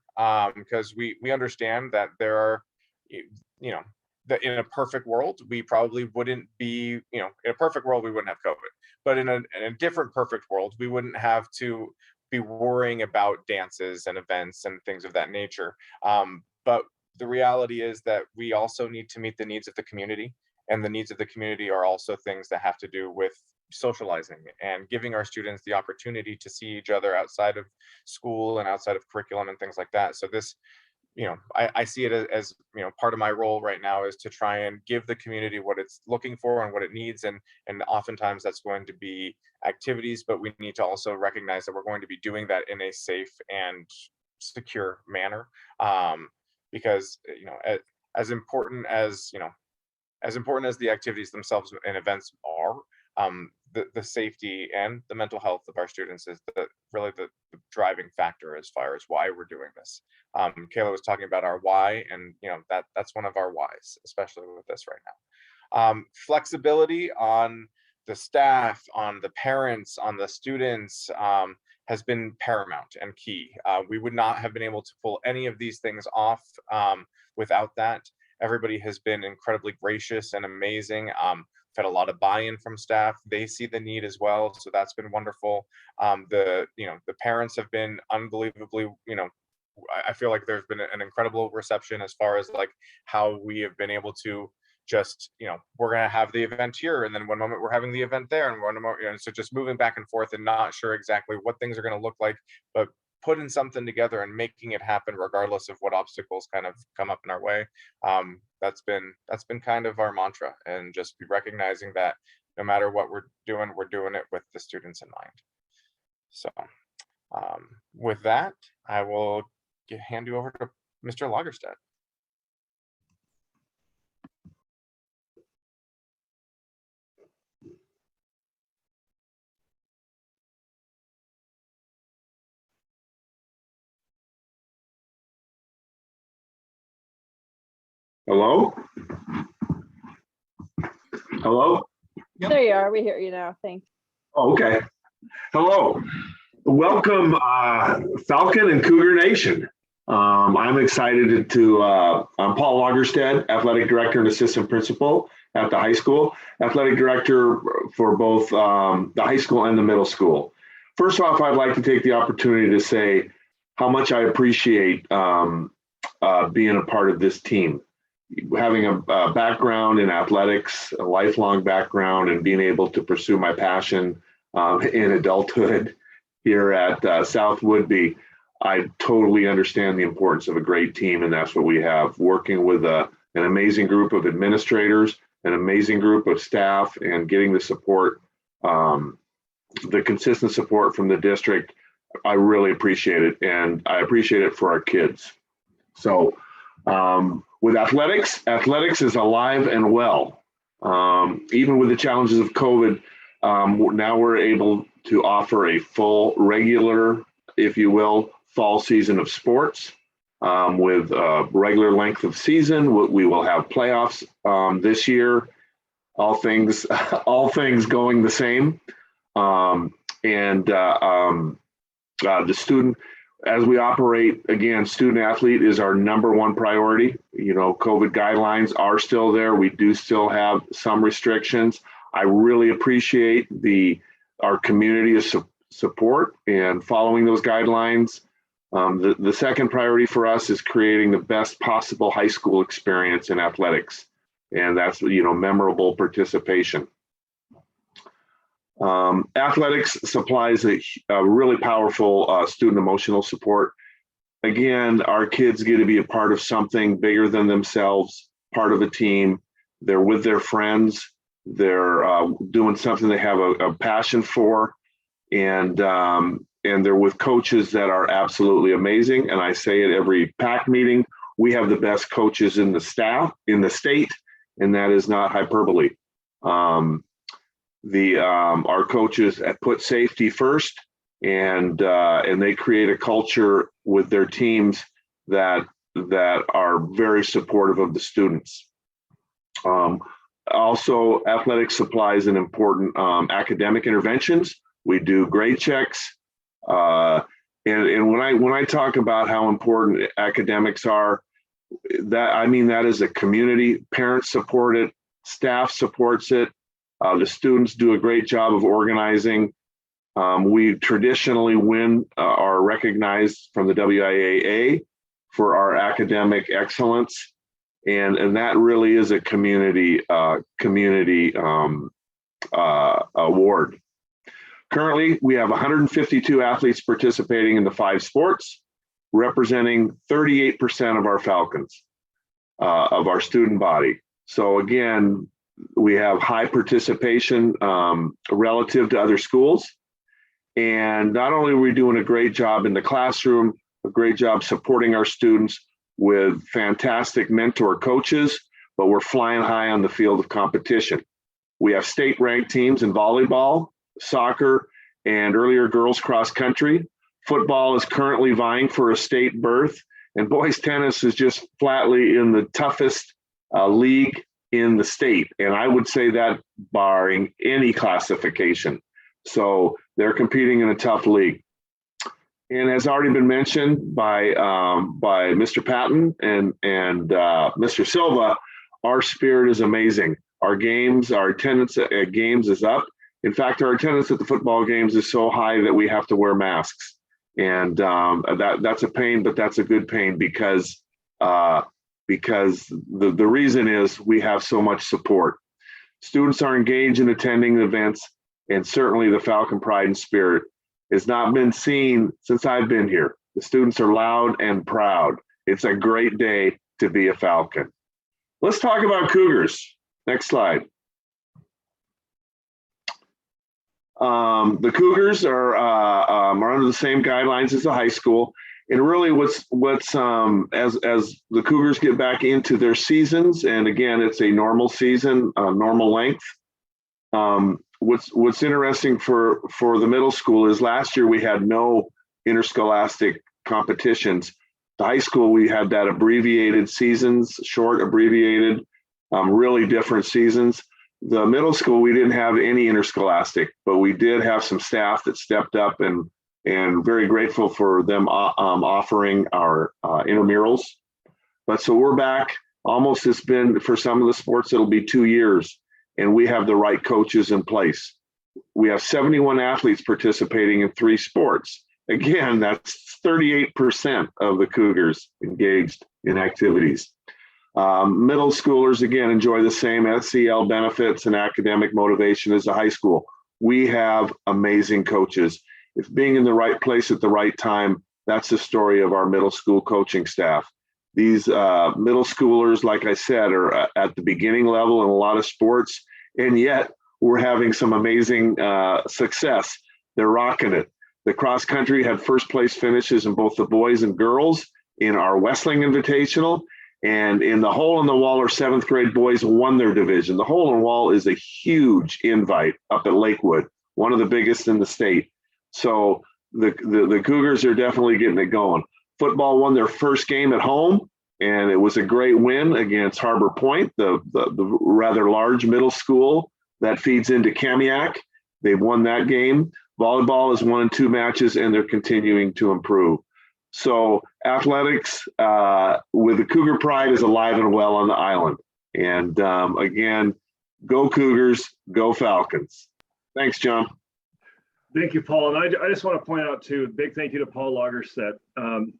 because we understand that there are, that in a perfect world, we probably wouldn't be, in a perfect world, we wouldn't have COVID. But in a different perfect world, we wouldn't have to be worrying about dances and events and things of that nature. But the reality is that we also need to meet the needs of the community. And the needs of the community are also things that have to do with socializing and giving our students the opportunity to see each other outside of school and outside of curriculum and things like that. So this, I see it as part of my role right now is to try and give the community what it's looking for and what it needs. And oftentimes that's going to be activities, but we need to also recognize that we're going to be doing that in a safe and secure manner. Because, as important as the activities themselves and events are, the safety and the mental health of our students is really the driving factor as far as why we're doing this. Kayla was talking about our why, and that's one of our whys, especially with this right now. Flexibility on the staff, on the parents, on the students, has been paramount and key. We would not have been able to pull any of these things off without that. Everybody has been incredibly gracious and amazing. We've had a lot of buy-in from staff. They see the need as well, so that's been wonderful. The parents have been unbelievably, I feel like there's been an incredible reception as far as like how we have been able to just, we're going to have the event here, and then one moment we're having the event there, and one moment, so just moving back and forth and not sure exactly what things are going to look like, but putting something together and making it happen regardless of what obstacles kind of come up in our way. That's been kind of our mantra, and just be recognizing that no matter what we're doing it with the students in mind. So with that, I will hand you over to Mr. Lagerstedt. Hello? Hello? Yep. There you are. We hear you now. Thanks. Oh, okay. Hello. Welcome, Falcon and Cougar Nation. I'm excited to, I'm Paul Lagerstedt, Athletic Director and Assistant Principal at the high school, Athletic Director for both the high school and the middle school. First off, I'd like to take the opportunity to say how much I appreciate being a part of this team. Having a background in athletics, a lifelong background, and being able to pursue my passion in adulthood here at South Woodby, I totally understand the importance of a great team, and that's what we have. Working with an amazing group of administrators, an amazing group of staff, and getting the support, the consistent support from the district, I really appreciate it, and I appreciate it for our kids. So with athletics is alive and well. Even with the challenges of COVID, now we're able to offer a full, regular, if you will, fall season of sports with a regular length of season. We will have playoffs this year. All things going the same. The student, as we operate, again, student athlete is our #1 priority. COVID guidelines are still there. We do still have some restrictions. I really appreciate our community support and following those guidelines. The second priority for us is creating the best possible high school experience in athletics. And that's, memorable participation. Athletics supplies a really powerful student emotional support. Again, our kids get to be a part of something bigger than themselves, part of a team. They're with their friends. They're doing something they have a passion for, and they're with coaches that are absolutely amazing. And I say it every PAC meeting, we have the best coaches in the state, and that is not hyperbole. Our coaches put safety first, and they create a culture with their teams that are very supportive of the students. Also, athletics supplies an important academic interventions. We do grade checks, and when I talk about how important academics are, that is a community. Parents support it, staff supports it. The students do a great job of organizing. We traditionally are recognized from the WIAA for our academic excellence, and that really is a community award. Currently, we have 152 athletes participating in the 5 sports, representing 38% of our Falcons, of our student body. So again, we have high participation relative to other schools. And not only are we doing a great job in the classroom, a great job supporting our students with fantastic mentor coaches, but we're flying high on the field of competition. We have state ranked teams in volleyball, soccer, and earlier girls cross country. Football is currently vying for a state berth, and boys tennis is just flatly in the toughest league in the state. And I would say that barring any classification. So they're competing in a tough league. And has already been mentioned by Mr. Patton and Mr. Silva, our spirit is amazing. Our attendance at games is up. In fact, our attendance at the football games is so high that we have to wear masks. And that's a pain, but that's a good pain because the reason is we have so much support. Students are engaged in attending events, and certainly the Falcon pride and spirit has not been seen since I've been here. The students are loud and proud. It's a great day to be a Falcon. Let's talk about Cougars. Next slide. The Cougars are under the same guidelines as the high school. And really what's as the Cougars get back into their seasons, and again, it's a normal season, normal length. What's interesting for the middle school is last year we had no interscholastic competitions. The high school, we had that abbreviated seasons, short abbreviated, really different seasons. The middle school, we didn't have any interscholastic, but we did have some staff that stepped up and very grateful for them offering our intramurals. But so we're back almost, it's been for some of the sports, it'll be 2 years, and we have the right coaches in place. We have 71 athletes participating in 3 sports. Again, that's 38% of the Cougars engaged in activities. Middle schoolers, again, enjoy the same SEL benefits and academic motivation as the high school. We have amazing coaches. If being in the right place at the right time, that's the story of our middle school coaching staff. These middle schoolers, like I said, are at the beginning level in a lot of sports, and yet we're having some amazing success. They're rocking it. The cross country had first place finishes in both the boys and girls in our Westling Invitational, and in the hole in the wall, our 7th grade boys won their division. The hole in the wall is a huge invite up at Lakewood, one of the biggest in the state. So the Cougars are definitely getting it going. Football won their first game at home, and it was a great win against Harbor Point, the rather large middle school that feeds into Kamiak. They've won that game. Volleyball has won 2 matches, and they're continuing to improve. So athletics with the Cougar pride is alive and well on the island. And again, go Cougars, go Falcons. Thanks, John. Thank you, Paul. And I just want to point out too, big thank you to Paul Lagerstedt.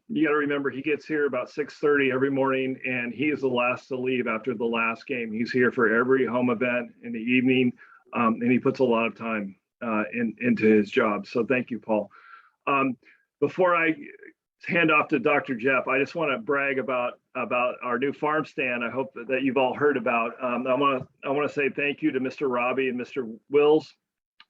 You got to remember, he gets here about 6:30 every morning, and he is the last to leave after the last game. He's here for every home event in the evening, and he puts a lot of time into his job. So thank you, Paul. Before I hand off to Dr. Jeff, I just want to brag about our new farm stand. I hope that you've all heard about. I want to say thank you to Mr. Robbie and Mr. Wills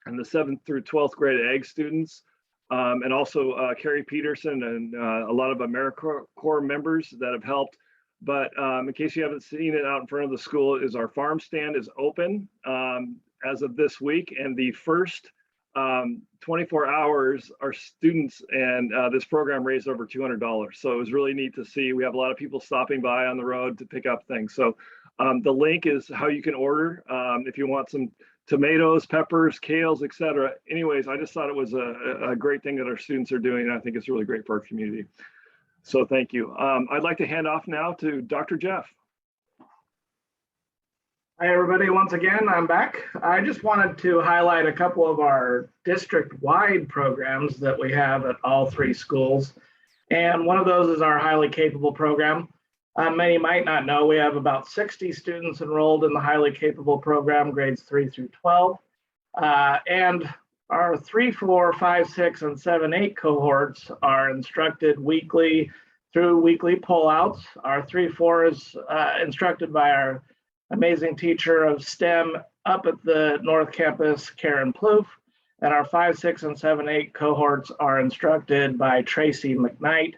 and the 7th through 12th grade ag students, and also Carrie Peterson and a lot of AmeriCorps members that have helped. But in case you haven't seen it out in front of the school, is our farm stand is open as of this week, and the first 24 hours, our students and this program raised over $200. So it was really neat to see. We have a lot of people stopping by on the road to pick up things. So the link is how you can order if you want some tomatoes, peppers, kales, etc. Anyways, I just thought it was a great thing that our students are doing, and I think it's really great for our community. So thank you. I'd like to hand off now to Dr. Jeff. Hi, everybody. Once again, I'm back. I just wanted to highlight a couple of our district-wide programs that we have at all 3 schools. And one of those is our Highly Capable program. Many might not know, we have about 60 students enrolled in the Highly Capable program, grades 3 through 12. And our 3, 4, 5, 6, and 7, 8 cohorts are instructed weekly through weekly pullouts. Our 3, 4 is instructed by our amazing teacher of STEM up at the North Campus, Karen Plouffe. And our 5, 6, and 7, 8 cohorts are instructed by Tracy McKnight.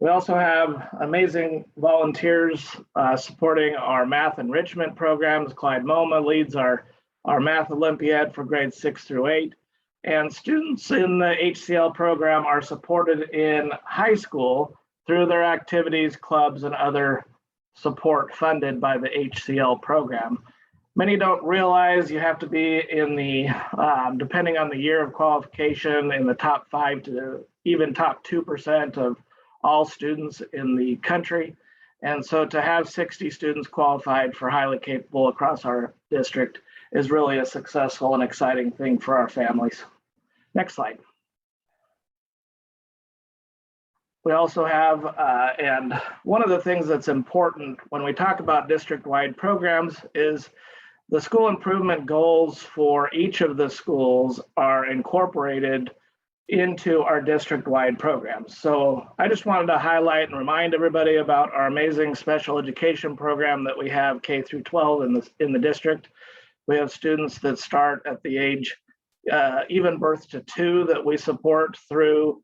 We also have amazing volunteers supporting our math enrichment programs. Clyde Moma leads our Math Olympiad for grades 6 through 8. And students in the HCL program are supported in high school through their activities, clubs, and other support funded by the HCL program. Many don't realize you have to be in the, depending on the year of qualification, in the top 5 to even top 2% of all students in the country. And so to have 60 students qualified for highly capable across our district is really a successful and exciting thing for our families. Next slide. We also have, and one of the things that's important when we talk about district-wide programs is the school improvement goals for each of the schools are incorporated into our district-wide programs. So I just wanted to highlight and remind everybody about our amazing special education program that we have K through 12 in the district. We have students that start at the age even birth to 2 that we support through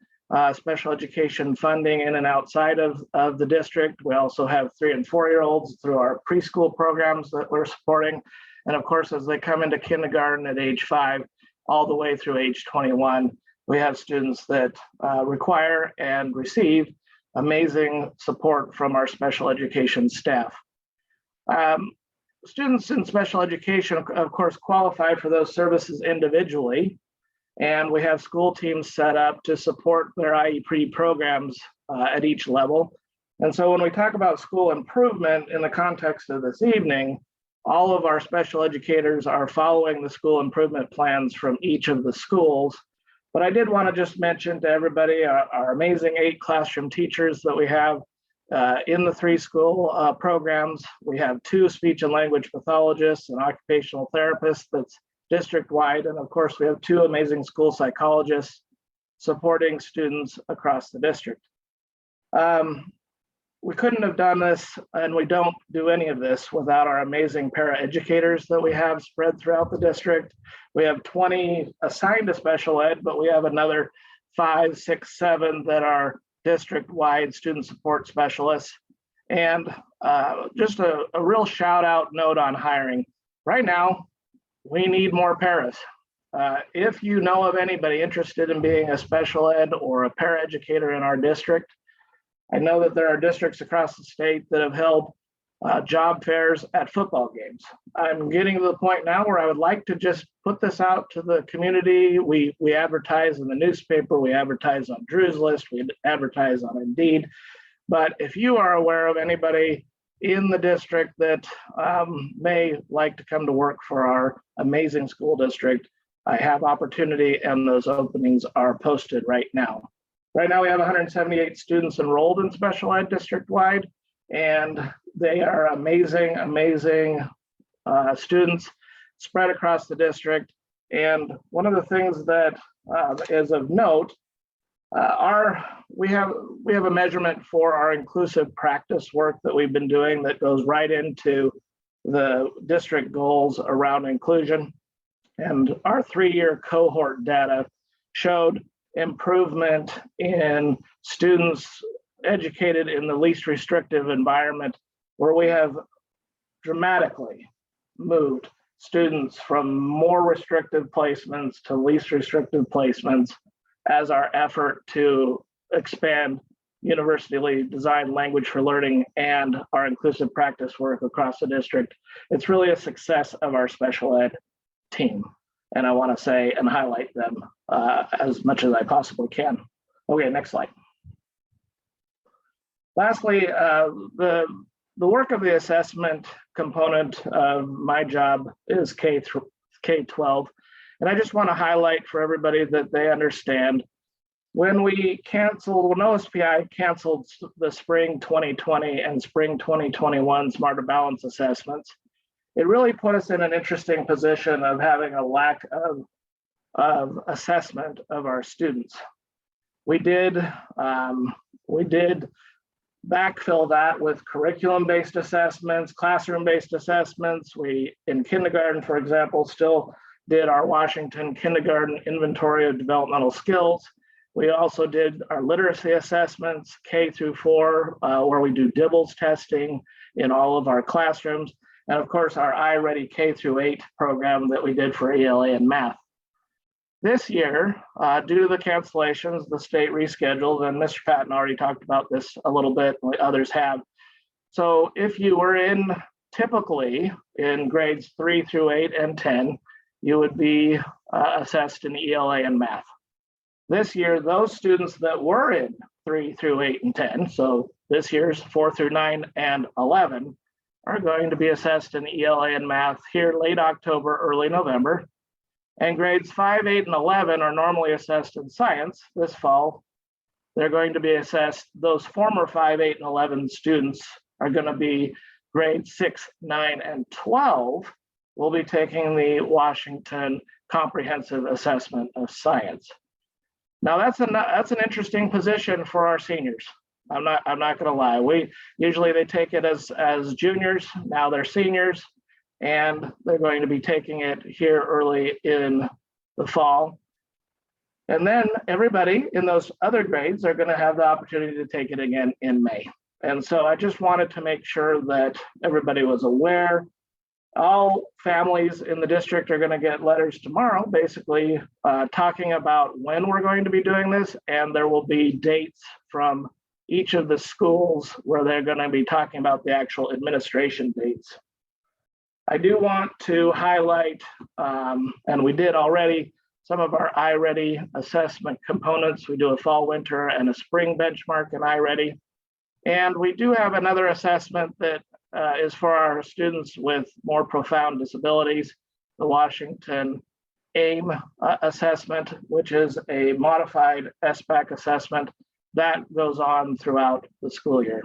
special education funding in and outside of the district. We also have 3 and 4-year-olds through our preschool programs that we're supporting. And of course, as they come into kindergarten at age 5, all the way through age 21, we have students that require and receive amazing support from our special education staff. Students in special education, of course, qualify for those services individually, and we have school teams set up to support their IEP programs at each level. And so when we talk about school improvement in the context of this evening, all of our special educators are following the school improvement plans from each of the schools. But I did want to just mention to everybody our amazing 8 classroom teachers that we have in the 3 school programs. We have 2 speech and language pathologists and occupational therapists that's district-wide. And of course, we have 2 amazing school psychologists supporting students across the district. We couldn't have done this, and we don't do any of this without our amazing paraeducators that we have spread throughout the district. We have 20 assigned to special ed, but we have another 5, 6, 7 that are district-wide student support specialists. And just a real shout out note on hiring. Right now, we need more paras. If you know of anybody interested in being a special ed or a paraeducator in our district, I know that there are districts across the state that have held job fairs at football games. I'm getting to the point now where I would like to just put this out to the community. We advertise in the newspaper, we advertise on Drew's List, we advertise on Indeed. But if you are aware of anybody in the district that may like to come to work for our amazing school district, I have opportunity and those openings are posted right now. Right now we have 178 students enrolled in special ed district-wide, and they are amazing, amazing students spread across the district. And one of the things that is of note, we have a measurement for our inclusive practice work that we've been doing that goes right into the district goals around inclusion. And our 3-year cohort data showed improvement in students educated in the least restrictive environment, where we have dramatically moved students from more restrictive placements to least restrictive placements as our effort to expand university designed language for learning and our inclusive practice work across the district. It's really a success of our special ed team. And I want to say and highlight them as much as I possibly can. Okay, next slide. Lastly, the work of the assessment component of my job is K-12. And I just want to highlight for everybody that they understand when OSPI canceled the spring 2020 and spring 2021 Smarter Balance assessments, it really put us in an interesting position of having a lack of assessment of our students. We did backfill that with curriculum-based assessments, classroom-based assessments. We, in kindergarten, for example, still did our Washington Kindergarten Inventory of Developmental Skills. We also did our literacy assessments, K through 4, where we do DIBELS testing in all of our classrooms. And of course, our iReady K through 8 program that we did for ELA and math. This year, due to the cancellations, the state rescheduled, and Mr. Patton already talked about this a little bit, and others have. So if you were in typically in grades 3 through 8 and 10, you would be assessed in ELA and math. This year, those students that were in 3 through 8 and 10, so this year's 4 through 9 and 11, are going to be assessed in ELA and math here late October, early November. And grades 5, 8, and 11 are normally assessed in science this fall. They're going to be assessed, those former 5, 8, and 11 students are going to be grades 6, 9, and 12 will be taking the Washington Comprehensive Assessment of Science. Now that's an interesting position for our seniors. I'm not going to lie. Usually they take it as juniors. Now they're seniors, and they're going to be taking it here early in the fall. And then everybody in those other grades are going to have the opportunity to take it again in May. And so I just wanted to make sure that everybody was aware. All families in the district are going to get letters tomorrow, basically talking about when we're going to be doing this, and there will be dates from each of the schools where they're going to be talking about the actual administration dates. I do want to highlight, and we did already, some of our iReady assessment components. We do a fall, winter, and a spring benchmark in iReady. And we do have another assessment that is for our students with more profound disabilities, the Washington AIM assessment, which is a modified SBAC assessment that goes on throughout the school year.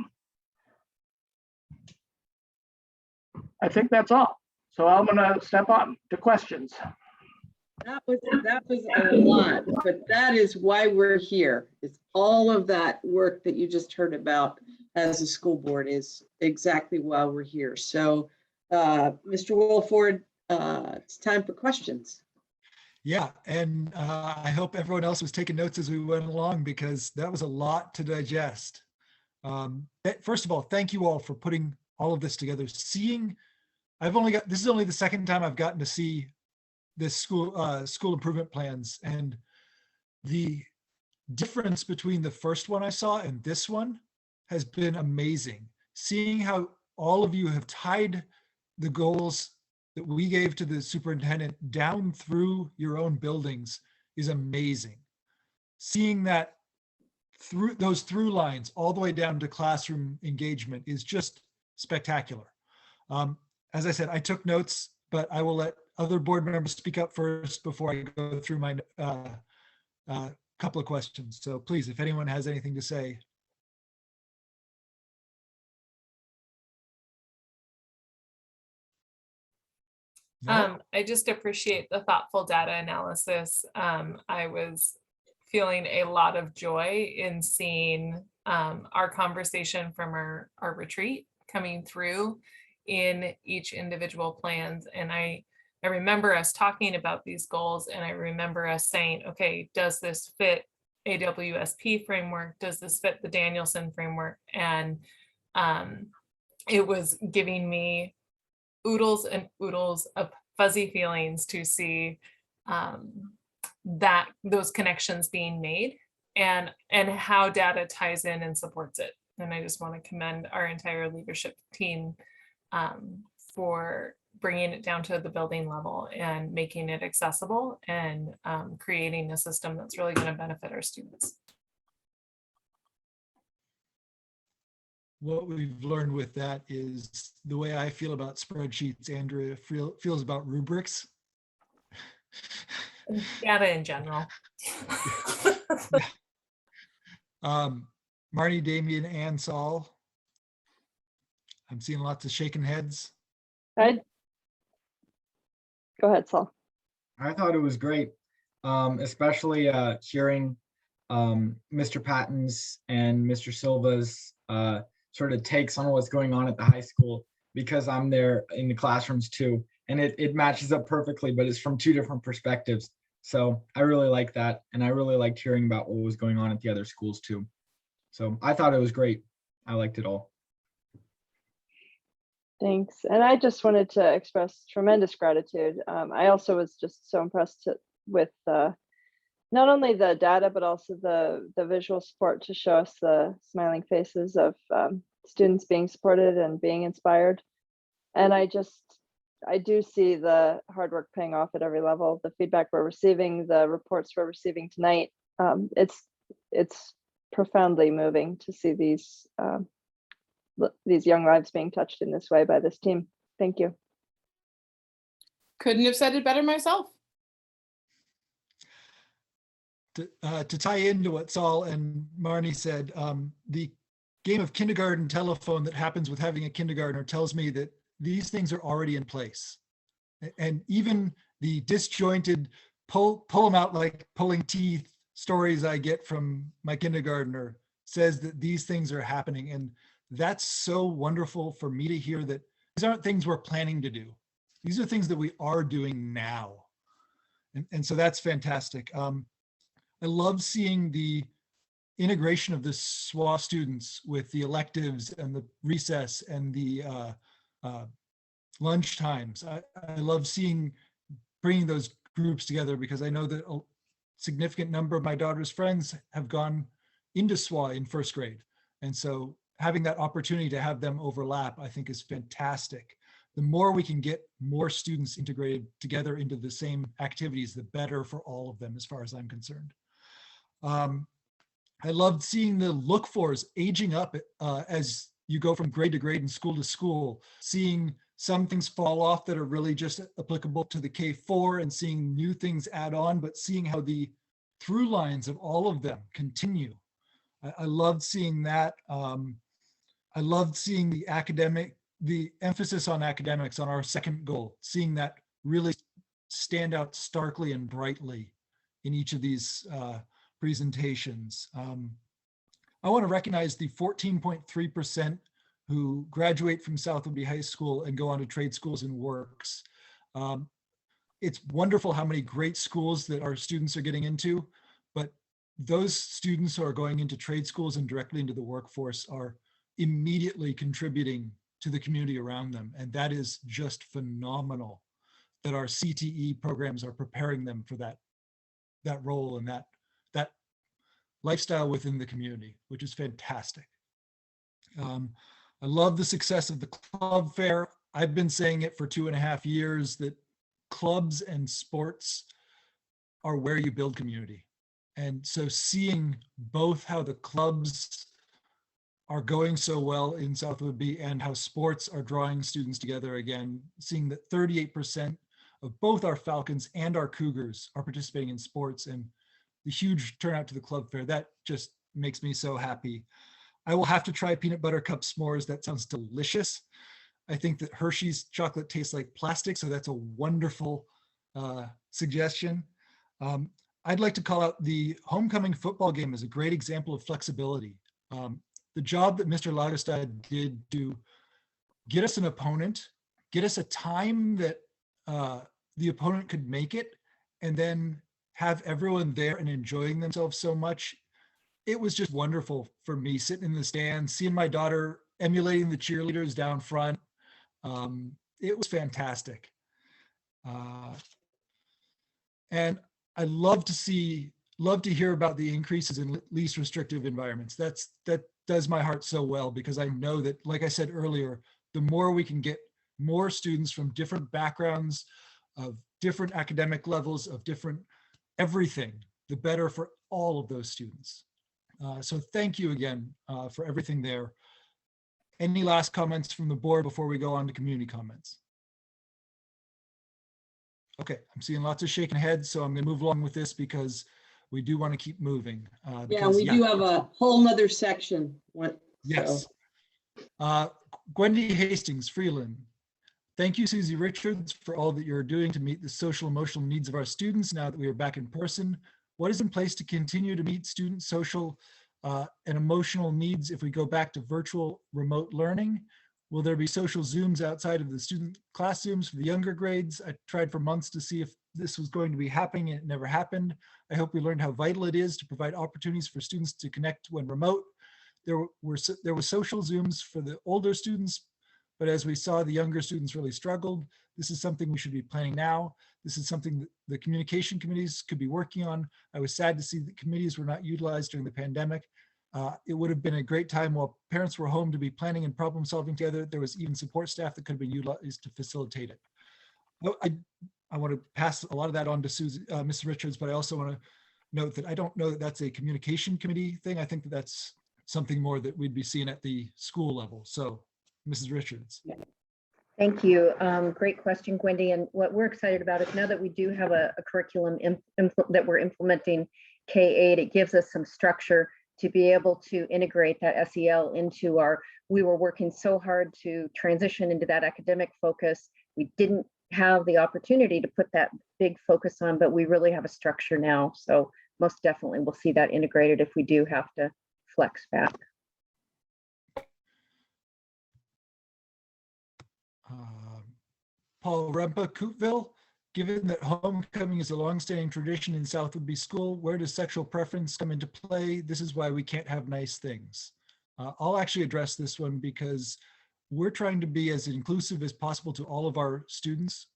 I think that's all. So I'm going to step on to questions. That was a lot, but that is why we're here. It's all of that work that you just heard about as a school board is exactly why we're here. So, Mr. Wolford, it's time for questions. Yeah, and I hope everyone else was taking notes as we went along, because that was a lot to digest. First of all, thank you all for putting all of this together. This is only the second time I've gotten to see this school improvement plans, and the difference between the first one I saw and this one has been amazing. Seeing how all of you have tied the goals that we gave to the superintendent down through your own buildings is amazing. Seeing that through those through lines all the way down to classroom engagement is just spectacular. As I said, I took notes, but I will let other board members speak up first before I go through my couple of questions. So please, if anyone has anything to say. No? I just appreciate the thoughtful data analysis. I was feeling a lot of joy in seeing our conversation from our retreat coming through in each individual plans. And I remember us talking about these goals, and I remember us saying, okay, does this fit AWSP framework? Does this fit the Danielson framework? And it was giving me oodles and oodles of fuzzy feelings to see that those connections being made and how data ties in and supports it. And I just want to commend our entire leadership team for bringing it down to the building level and making it accessible and creating a system that's really going to benefit our students. What we've learned with that is the way I feel about spreadsheets, Andrea feels about rubrics. Data in general. Marnie, Damien, and Saul. I'm seeing lots of shaking heads. Right. Go ahead, Saul. I thought it was great, especially hearing Mr. Patton's and Mr. Silva's sort of takes on what's going on at the high school, because I'm there in the classrooms too, and it matches up perfectly, but it's from two different perspectives. So I really like that, and I really liked hearing about what was going on at the other schools too. So I thought it was great. I liked it all. Thanks. And I just wanted to express tremendous gratitude. I also was just so impressed with not only the data, but also the visual support to show us the smiling faces of students being supported and being inspired. And I do see the hard work paying off at every level. The feedback we're receiving, the reports we're receiving tonight, it's profoundly moving to see these young lives being touched in this way by this team. Thank you. Couldn't have said it better myself. To tie into what Saul and Marnie said, the game of kindergarten telephone that happens with having a kindergartner tells me that these things are already in place. And even the disjointed pull them out like pulling teeth stories I get from my kindergartner says that these things are happening. And that's so wonderful for me to hear that these aren't things we're planning to do. These are things that we are doing now. And so that's fantastic. I love seeing the integration of the SWA students with the electives and the recess and the lunch times. I love bringing those groups together because I know that a significant number of my daughter's friends have gone into SWA in first grade. And so having that opportunity to have them overlap, I think is fantastic. The more we can get more students integrated together into the same activities, the better for all of them, as far as I'm concerned. I loved seeing the look-fors aging up as you go from grade to grade and school to school, seeing some things fall off that are really just applicable to the K4 and seeing new things add on, but seeing how the through lines of all of them continue. I loved seeing that. I loved seeing the emphasis on academics on our second goal, seeing that really stand out starkly and brightly in each of these presentations. I want to recognize the 14.3% who graduate from South Whidbey High School and go on to trade schools and works. It's wonderful how many great schools that our students are getting into, but those students who are going into trade schools and directly into the workforce are immediately contributing to the community around them. And that is just phenomenal that our CTE programs are preparing them for that role and that lifestyle within the community, which is fantastic. I love the success of the club fair. I've been saying it for 2.5 years that clubs and sports are where you build community. And so seeing both how the clubs are going so well in South Whidbey and how sports are drawing students together again, seeing that 38% of both our Falcons and our Cougars are participating in sports and the huge turnout to the club fair, that just makes me so happy. I will have to try peanut butter cup s'mores. That sounds delicious. I think that Hershey's chocolate tastes like plastic, so that's a wonderful suggestion. I'd like to call out the homecoming football game as a great example of flexibility. The job that Mr. Lagerstad did to get us an opponent, get us a time that the opponent could make it, and then have everyone there and enjoying themselves so much. It was just wonderful for me sitting in the stands, seeing my daughter emulating the cheerleaders down front. It was fantastic. And I love to hear about the increases in least restrictive environments. That does my heart so well, because I know that, like I said earlier, the more we can get more students from different backgrounds, of different academic levels, of different everything, the better for all of those students. So thank you again for everything there. Any last comments from the board before we go on to community comments? Okay, I'm seeing lots of shaking heads, so I'm going to move along with this because we do want to keep moving. Yeah, we do have a whole nother section. Yes. Gwendy Hastings, Freeland. Thank you, Susie Richards, for all that you're doing to meet the social emotional needs of our students now that we are back in person. What is in place to continue to meet student social and emotional needs if we go back to virtual remote learning? Will there be social Zooms outside of the student classrooms for the younger grades? I tried for months to see if this was going to be happening and it never happened. I hope we learned how vital it is to provide opportunities for students to connect when remote. There were social Zooms for the older students, but as we saw, the younger students really struggled. This is something we should be planning now. This is something that the communication committees could be working on. I was sad to see that committees were not utilized during the pandemic. It would have been a great time while parents were home to be planning and problem solving together. There was even support staff that could have been utilized to facilitate it. I want to pass a lot of that on to Susie, Mrs. Richards, but I also want to note that I don't know that that's a communication committee thing. I think that that's something more that we'd be seeing at the school level. So, Mrs. Richards. Thank you. Great question, Wendy. And what we're excited about is now that we do have a curriculum that we're implementing K-8, it gives us some structure to be able to integrate that SEL into we were working so hard to transition into that academic focus. We didn't have the opportunity to put that big focus on, but we really have a structure now. So most definitely we'll see that integrated if we do have to flex back. Paul Rempa, Coopville, given that homecoming is a longstanding tradition in South Woodby School, where does sexual preference come into play? This is why we can't have nice things. I'll actually address this one because we're trying to be as inclusive as possible to all of our students.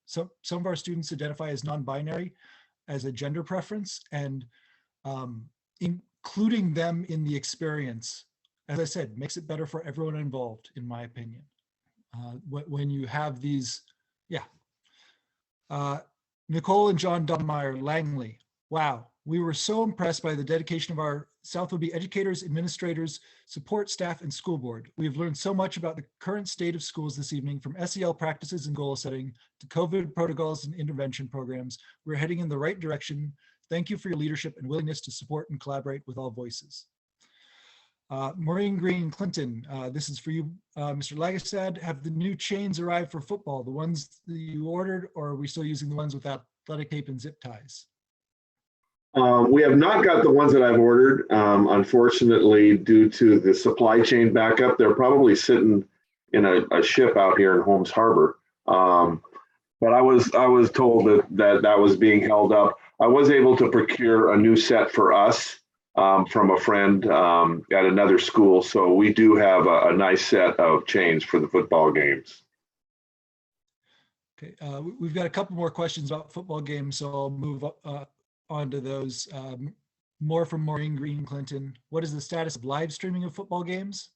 So some of our students identify as non-binary as a gender preference, and including them in the experience, as I said, makes it better for everyone involved, in my opinion. When you have these, Nicole and John Donmeyer, Langley, wow, we were so impressed by the dedication of our South Woodby educators, administrators, support staff, and school board. We've learned so much about the current state of schools this evening, from SEL practices and goal setting to COVID protocols and intervention programs. We're heading in the right direction. Thank you for your leadership and willingness to support and collaborate with all voices. Maureen Green Clinton, this is for you, Mr. Lagestad. Have the new chains arrived for football, the ones that you ordered, or are we still using the ones with athletic tape and zip ties? We have not got the ones that I've ordered, unfortunately, due to the supply chain backup. They're probably sitting in a ship out here in Holmes Harbor. But I was told that was being held up. I was able to procure a new set for us from a friend at another school. So we do have a nice set of chains for the football games. Okay, we've got a couple more questions about football games, so I'll move on to those. More from Maureen Green Clinton. What is the status of live streaming of football games?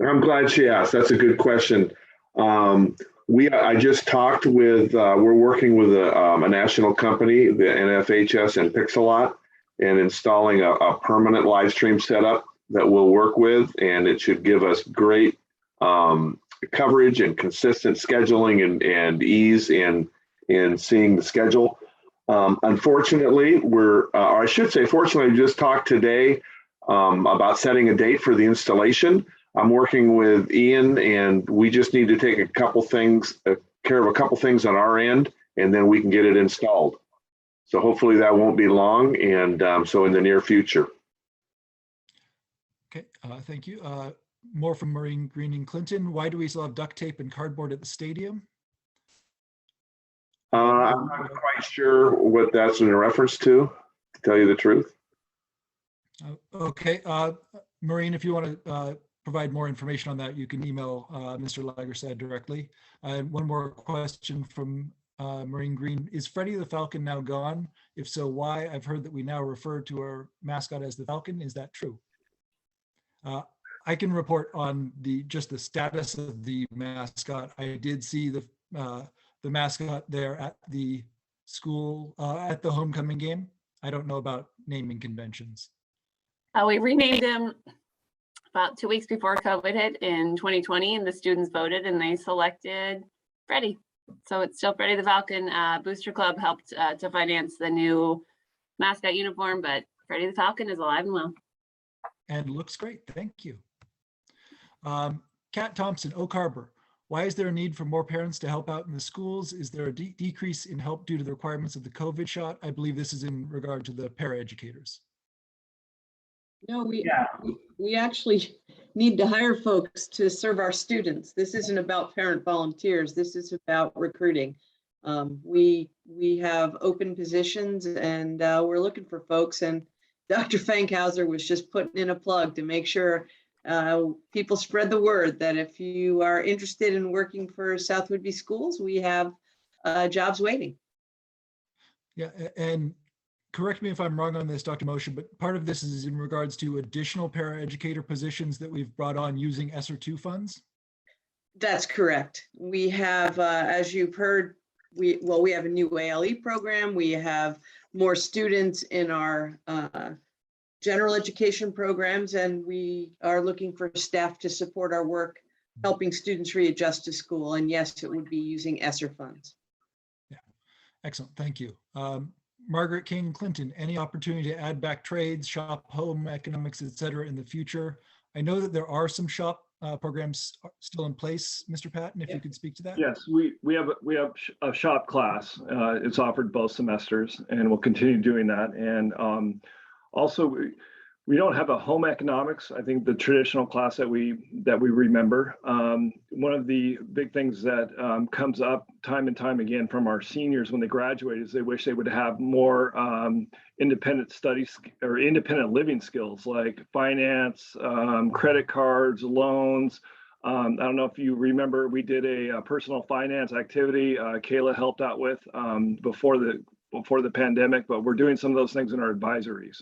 I'm glad she asked. That's a good question. I just talked with, we're working with a national company, the NFHS and Pixelot, and installing a permanent live stream setup that we'll work with, and it should give us great coverage and consistent scheduling and ease in seeing the schedule. Unfortunately, or I should say, fortunately, we just talked today about setting a date for the installation. I'm working with Ian, and we just need to take care of a couple things on our end, and then we can get it installed. So hopefully that won't be long, and so in the near future. Okay, thank you. More from Maureen Green and Clinton. Why do we still have duct tape and cardboard at the stadium? I'm not quite sure what that's in reference to tell you the truth. Okay, Maureen, if you want to provide more information on that, you can email Mr. Lagerstad directly. One more question from Maureen Green. Is Freddie the Falcon now gone? If so, why? I've heard that we now refer to our mascot as the Falcon. Is that true? I can report on just the status of the mascot. I did see the mascot there at the school at the homecoming game. I don't know about naming conventions. We renamed him about 2 weeks before COVID hit in 2020, and the students voted and they selected Freddie. So it's still Freddie the Falcon. Booster Club helped to finance the new mascot uniform, but Freddie the Falcon is alive and well. And looks great. Thank you. Kat Thompson, Oak Harbor. Why is there a need for more parents to help out in the schools? Is there a decrease in help due to the requirements of the COVID shot? I believe this is in regard to the paraeducators. No, we actually need to hire folks to serve our students. This isn't about parent volunteers. This is about recruiting. We have open positions, and we're looking for folks. And Dr. Fankhauser was just putting in a plug to make sure people spread the word that if you are interested in working for South Woodby Schools, we have jobs waiting. Yeah, and correct me if I'm wrong on this, Dr. Moshe, but part of this is in regards to additional paraeducator positions that we've brought on using ESSER II funds? That's correct. We have, as you've heard, we have a new ALE program. We have more students in our general education programs, and we are looking for staff to support our work, helping students readjust to school. And yes, it would be using ESSER funds. Yeah, excellent, thank you. Margaret King Clinton, any opportunity to add back trades, shop, home economics, et cetera, in the future? I know that there are some shop programs still in place, Mr. Patton, if you could speak to that. Yes, we have a shop class. It's offered both semesters, and we'll continue doing that. And also, we don't have a home economics. I think the traditional class that we remember. One of the big things that comes up time and time again from our seniors when they graduate is they wish they would have more independent studies or independent living skills like finance, credit cards, loans. I don't know if you remember, we did a personal finance activity Kayla helped out with before the pandemic, but we're doing some of those things in our advisories.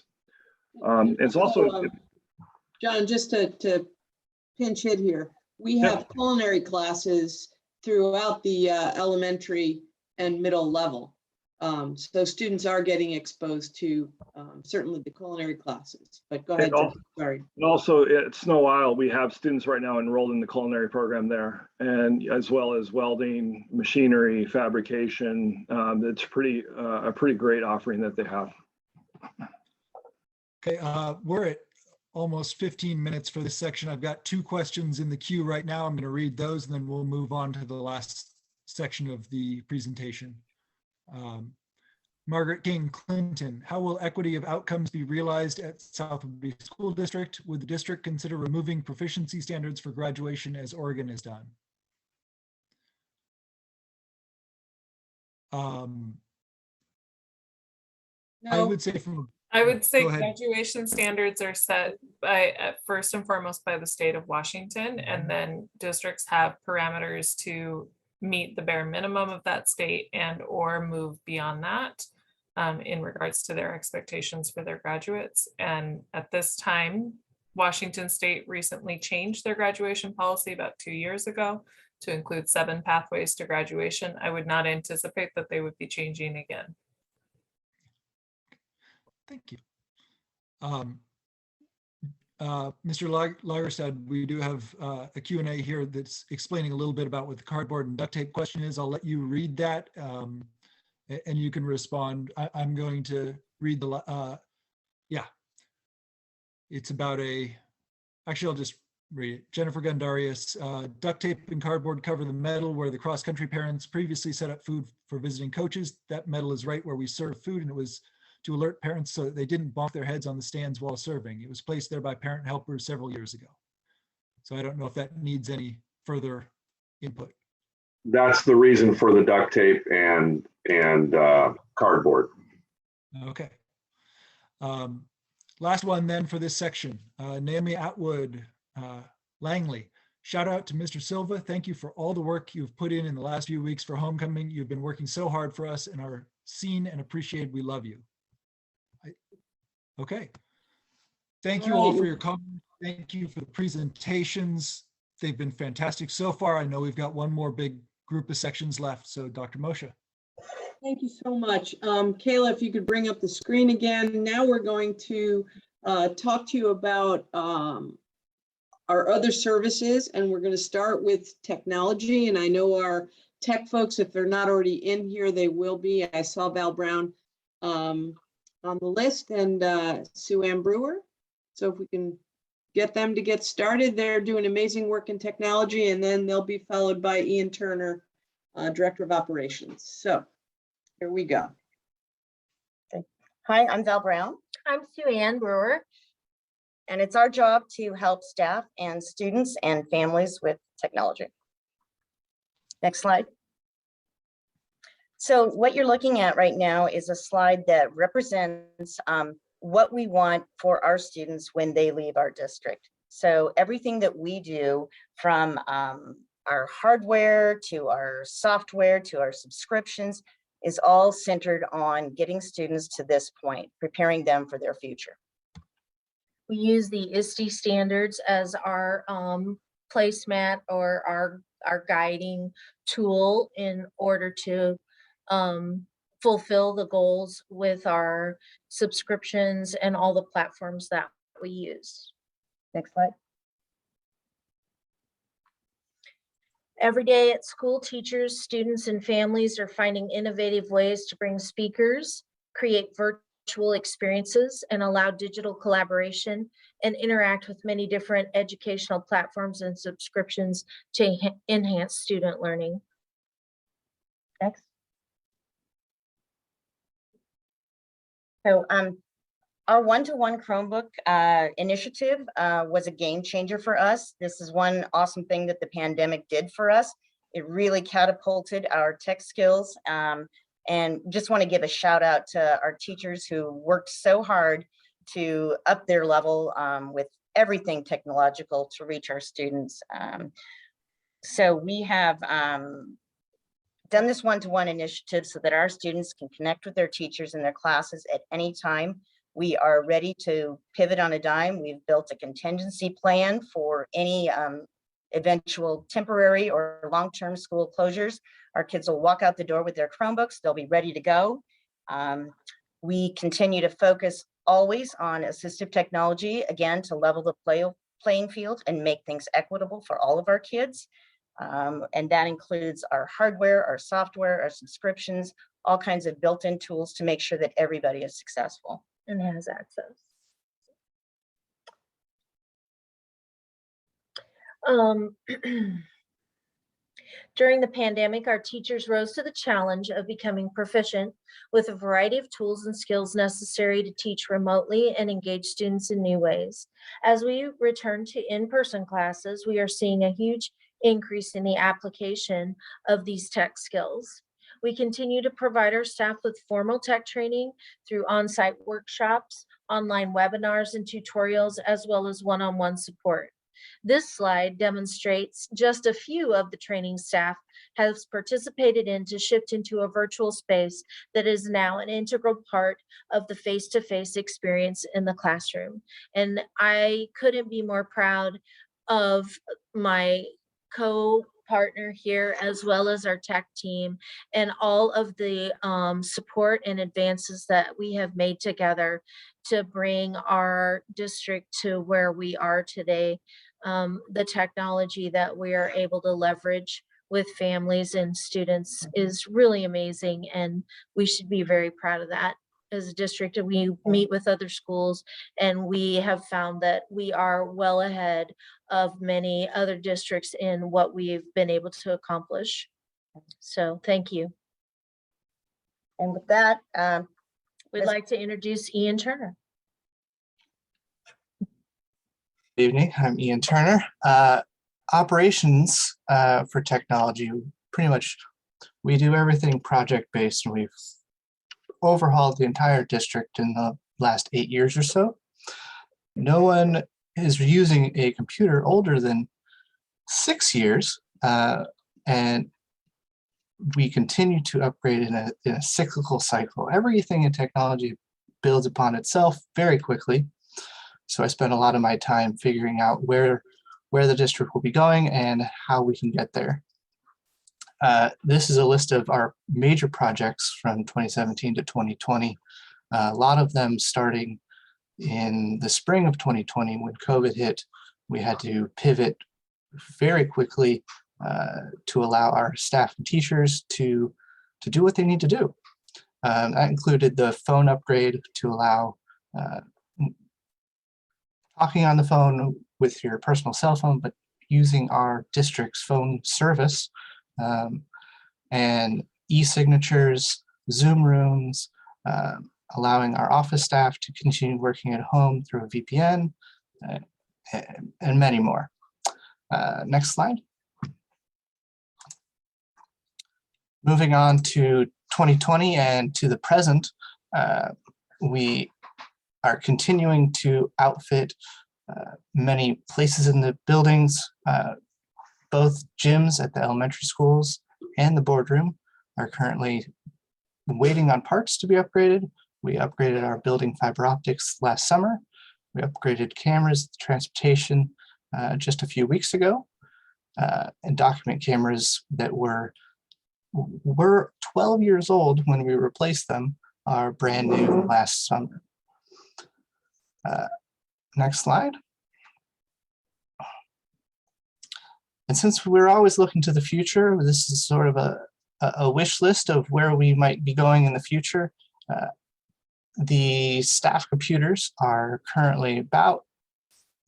It's also, John, just to pinch hit here, we have culinary classes throughout the elementary and middle level. So students are getting exposed to certainly the culinary classes, but go ahead, John. Sorry. And also at Snow Isle, we have students right now enrolled in the culinary program there, and as well as welding, machinery, fabrication. It's a pretty great offering that they have. Okay, we're at almost 15 minutes for this section. I've got 2 questions in the queue right now. I'm going to read those and then we'll move on to the last section of the presentation. Margaret King Clinton, how will equity of outcomes be realized at Southwood School District? Would the district consider removing proficiency standards for graduation as Oregon has done? No. I would say from Go ahead. Graduation standards are set by, first and foremost, by the state of Washington, and then districts have parameters to meet the bare minimum of that state and or move beyond that in regards to their expectations for their graduates. And at this time, Washington State recently changed their graduation policy about 2 years ago to include 7 pathways to graduation. I would not anticipate that they would be changing again. Thank you. Mr. Lagerstad, we do have a Q&A here that's explaining a little bit about what the cardboard and duct tape question is. I'll let you read that and you can respond. I'm going to read the, yeah. It's about actually I'll just read it. Jennifer Gundarius, duct tape and cardboard cover the metal where the cross-country parents previously set up food for visiting coaches. That metal is right where we serve food, and it was to alert parents so that they didn't bonk their heads on the stands while serving. It was placed there by parent helpers several years ago. So I don't know if that needs any further input. That's the reason for the duct tape and cardboard. Okay. Last one then for this section. Naomi Atwood Langley. Shout out to Mr. Silva. Thank you for all the work you've put in the last few weeks for homecoming. You've been working so hard for us and are seen and appreciated. We love you. Okay. Thank you all for your comments. Thank you for the presentations. They've been fantastic so far. I know we've got one more big group of sections left. So Dr. Moshe. Thank you so much. Kayla, if you could bring up the screen again. Now we're going to talk to you about our other services, and we're going to start with technology. And I know our tech folks, if they're not already in here, they will be. I saw Val Brown on the list, and Sue Ann Brewer. So if we can get them to get started, they're doing amazing work in technology, and then they'll be followed by Ian Turner, Director of Operations. So here we go. Hi, I'm Val Brown. I'm Sue Ann Brewer, and it's our job to help staff and students and families with technology. Next slide. So what you're looking at right now is a slide that represents what we want for our students when they leave our district. So everything that we do, from our hardware to our software to our subscriptions, is all centered on getting students to this point, preparing them for their future. We use the ISTE standards as our placemat or our guiding tool in order to fulfill the goals with our subscriptions and all the platforms that we use. Next slide. Every day at school, teachers, students, and families are finding innovative ways to bring speakers, create virtual experiences, and allow digital collaboration and interact with many different educational platforms and subscriptions to enhance student learning. Next. So our one-to-one Chromebook initiative was a game changer for us. This is one awesome thing that the pandemic did for us. It really catapulted our tech skills, and just want to give a shout out to our teachers who worked so hard to up their level with everything technological to reach our students. So we have done this one-to-one initiative so that our students can connect with their teachers in their classes at any time. We are ready to pivot on a dime. We've built a contingency plan for any eventual temporary or long-term school closures. Our kids will walk out the door with their Chromebooks. They'll be ready to go. We continue to focus always on assistive technology, again, to level the playing field and make things equitable for all of our kids. And that includes our hardware, our software, our subscriptions, all kinds of built-in tools to make sure that everybody is successful and has access. During the pandemic, our teachers rose to the challenge of becoming proficient with a variety of tools and skills necessary to teach remotely and engage students in new ways. As we return to in-person classes, we are seeing a huge increase in the application of these tech skills. We continue to provide our staff with formal tech training through on-site workshops, online webinars and tutorials, as well as one-on-one support. This slide demonstrates just a few of the training staff has participated in to shift into a virtual space that is now an integral part of the face-to-face experience in the classroom. And I couldn't be more proud of my co-partner here, as well as our tech team, and all of the support and advances that we have made together to bring our district to where we are today. The technology that we are able to leverage with families and students is really amazing, and we should be very proud of that. As a district, we meet with other schools, and we have found that we are well ahead of many other districts in what we've been able to accomplish. So thank you. And with that, we'd like to introduce Ian Turner. Good evening, I'm Ian Turner. Operations for technology, pretty much we do everything project-based, and we've overhauled the entire district in the last 8 years or so. No one is using a computer older than 6 years, and we continue to upgrade in a cyclical cycle. Everything in technology builds upon itself very quickly. So I spend a lot of my time figuring out where the district will be going and how we can get there. This is a list of our major projects from 2017 to 2020. A lot of them starting in the spring of 2020 when COVID hit. We had to pivot very quickly to allow our staff and teachers to do what they need to do. That included the phone upgrade to allow talking on the phone with your personal cell phone, but using our district's phone service, and e-signatures, Zoom rooms, allowing our office staff to continue working at home through a VPN, and many more. Next slide. Moving on to 2020 and to the present, we are continuing to outfit many places in the buildings. Both gyms at the elementary schools and the boardroom are currently waiting on parts to be upgraded. We upgraded our building fiber optics last summer. We upgraded cameras, transportation just a few weeks ago, and document cameras that were 12 years old when we replaced them are brand new last summer. Next slide. And since we're always looking to the future, this is sort of a wish list of where we might be going in the future. The staff computers are currently about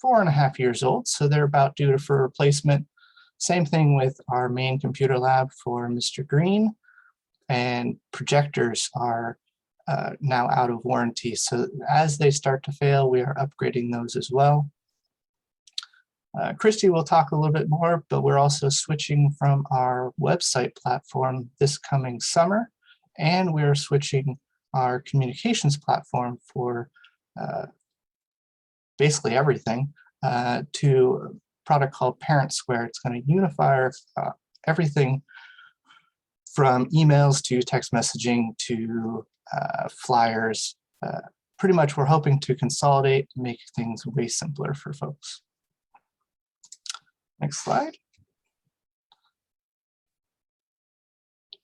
4.5 years old, so they're about due for replacement. Same thing with our main computer lab for Mr. Green, and projectors are now out of warranty. So as they start to fail, we are upgrading those as well. Christy will talk a little bit more, but we're also switching from our website platform this coming summer, and we're switching our communications platform for basically everything to a product called ParentSquare. It's going to unify everything from emails to text messaging to flyers. Pretty much we're hoping to consolidate and make things way simpler for folks. Next slide.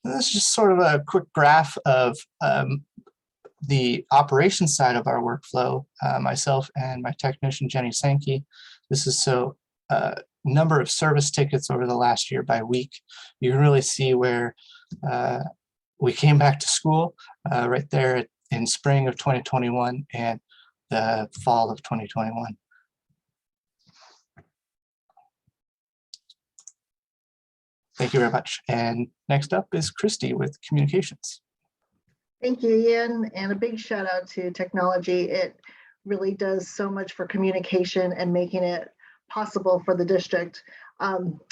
This is just sort of a quick graph of the operations side of our workflow, myself and my technician, Jenny Sankey. This is so number of service tickets over the last year by week. You can really see where we came back to school right there in spring of 2021 and the fall of 2021. Thank you very much. And next up is Christy with communications. Thank you, Ian, and a big shout out to technology. It really does so much for communication and making it possible for the district.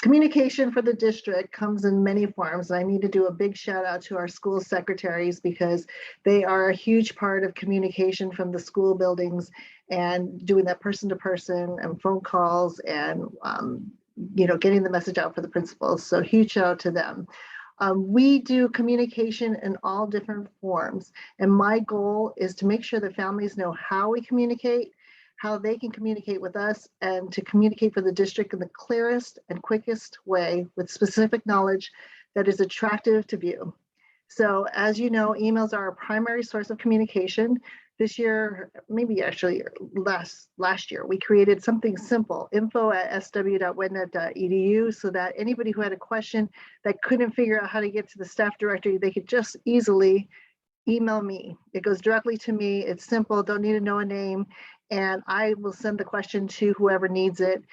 Communication for the district comes in many forms. I need to do a big shout out to our school secretaries because they are a huge part of communication from the school buildings and doing that person to person and phone calls and getting the message out for the principals. So huge shout out to them. We do communication in all different forms. And my goal is to make sure that families know how we communicate, how they can communicate with us, and to communicate for the district in the clearest and quickest way with specific knowledge that is attractive to view. So as you know, emails are our primary source of communication. This year, maybe actually last year, we created something simple, info@sw.wednet.edu, so that anybody who had a question that couldn't figure out how to get to the staff directory, they could just easily email me. It goes directly to me. It's simple, don't need to know a name, and I will send the question to whoever needs it,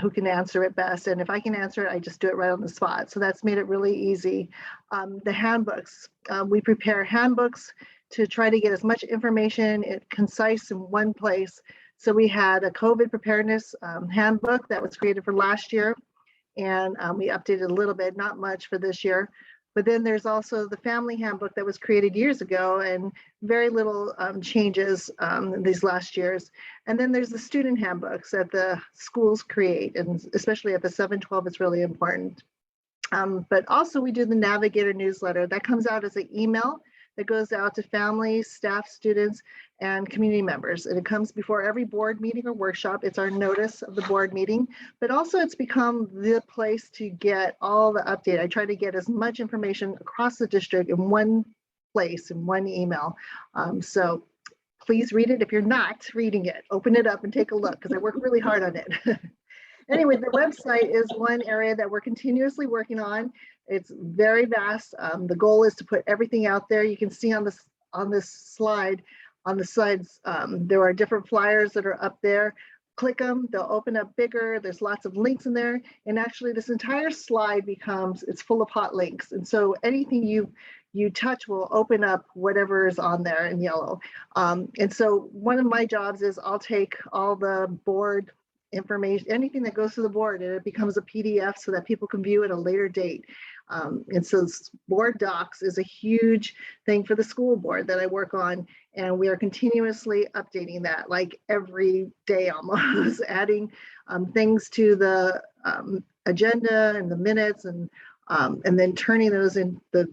who can answer it best. And if I can answer it, I just do it right on the spot. So that's made it really easy. The handbooks, we prepare handbooks to try to get as much information concise in one place. So we had a COVID preparedness handbook that was created for last year, and we updated a little bit, not much for this year. But then there's also the family handbook that was created years ago and very little changes these last years. And then there's the student handbooks that the schools create, and especially at the 712, it's really important. But also we do the Navigator newsletter that comes out as an email that goes out to families, staff, students, and community members. And it comes before every board meeting or workshop. It's our notice of the board meeting, but also it's become the place to get all the update. I try to get as much information across the district in one place, in one email. So please read it. If you're not reading it, open it up and take a look because I work really hard on it. Anyway, the website is one area that we're continuously working on. It's very vast. The goal is to put everything out there. You can see on this slide, on the sides, there are different flyers that are up there. Click them, they'll open up bigger. There's lots of links in there. And actually this entire slide it's full of hot links. And so anything you touch will open up whatever is on there in yellow. And so one of my jobs is I'll take all the board information, anything that goes to the board, and it becomes a PDF so that people can view at a later date. And so board docs is a huge thing for the school board that I work on, and we are continuously updating that, like every day almost, adding things to the agenda and the minutes, and then turning those in the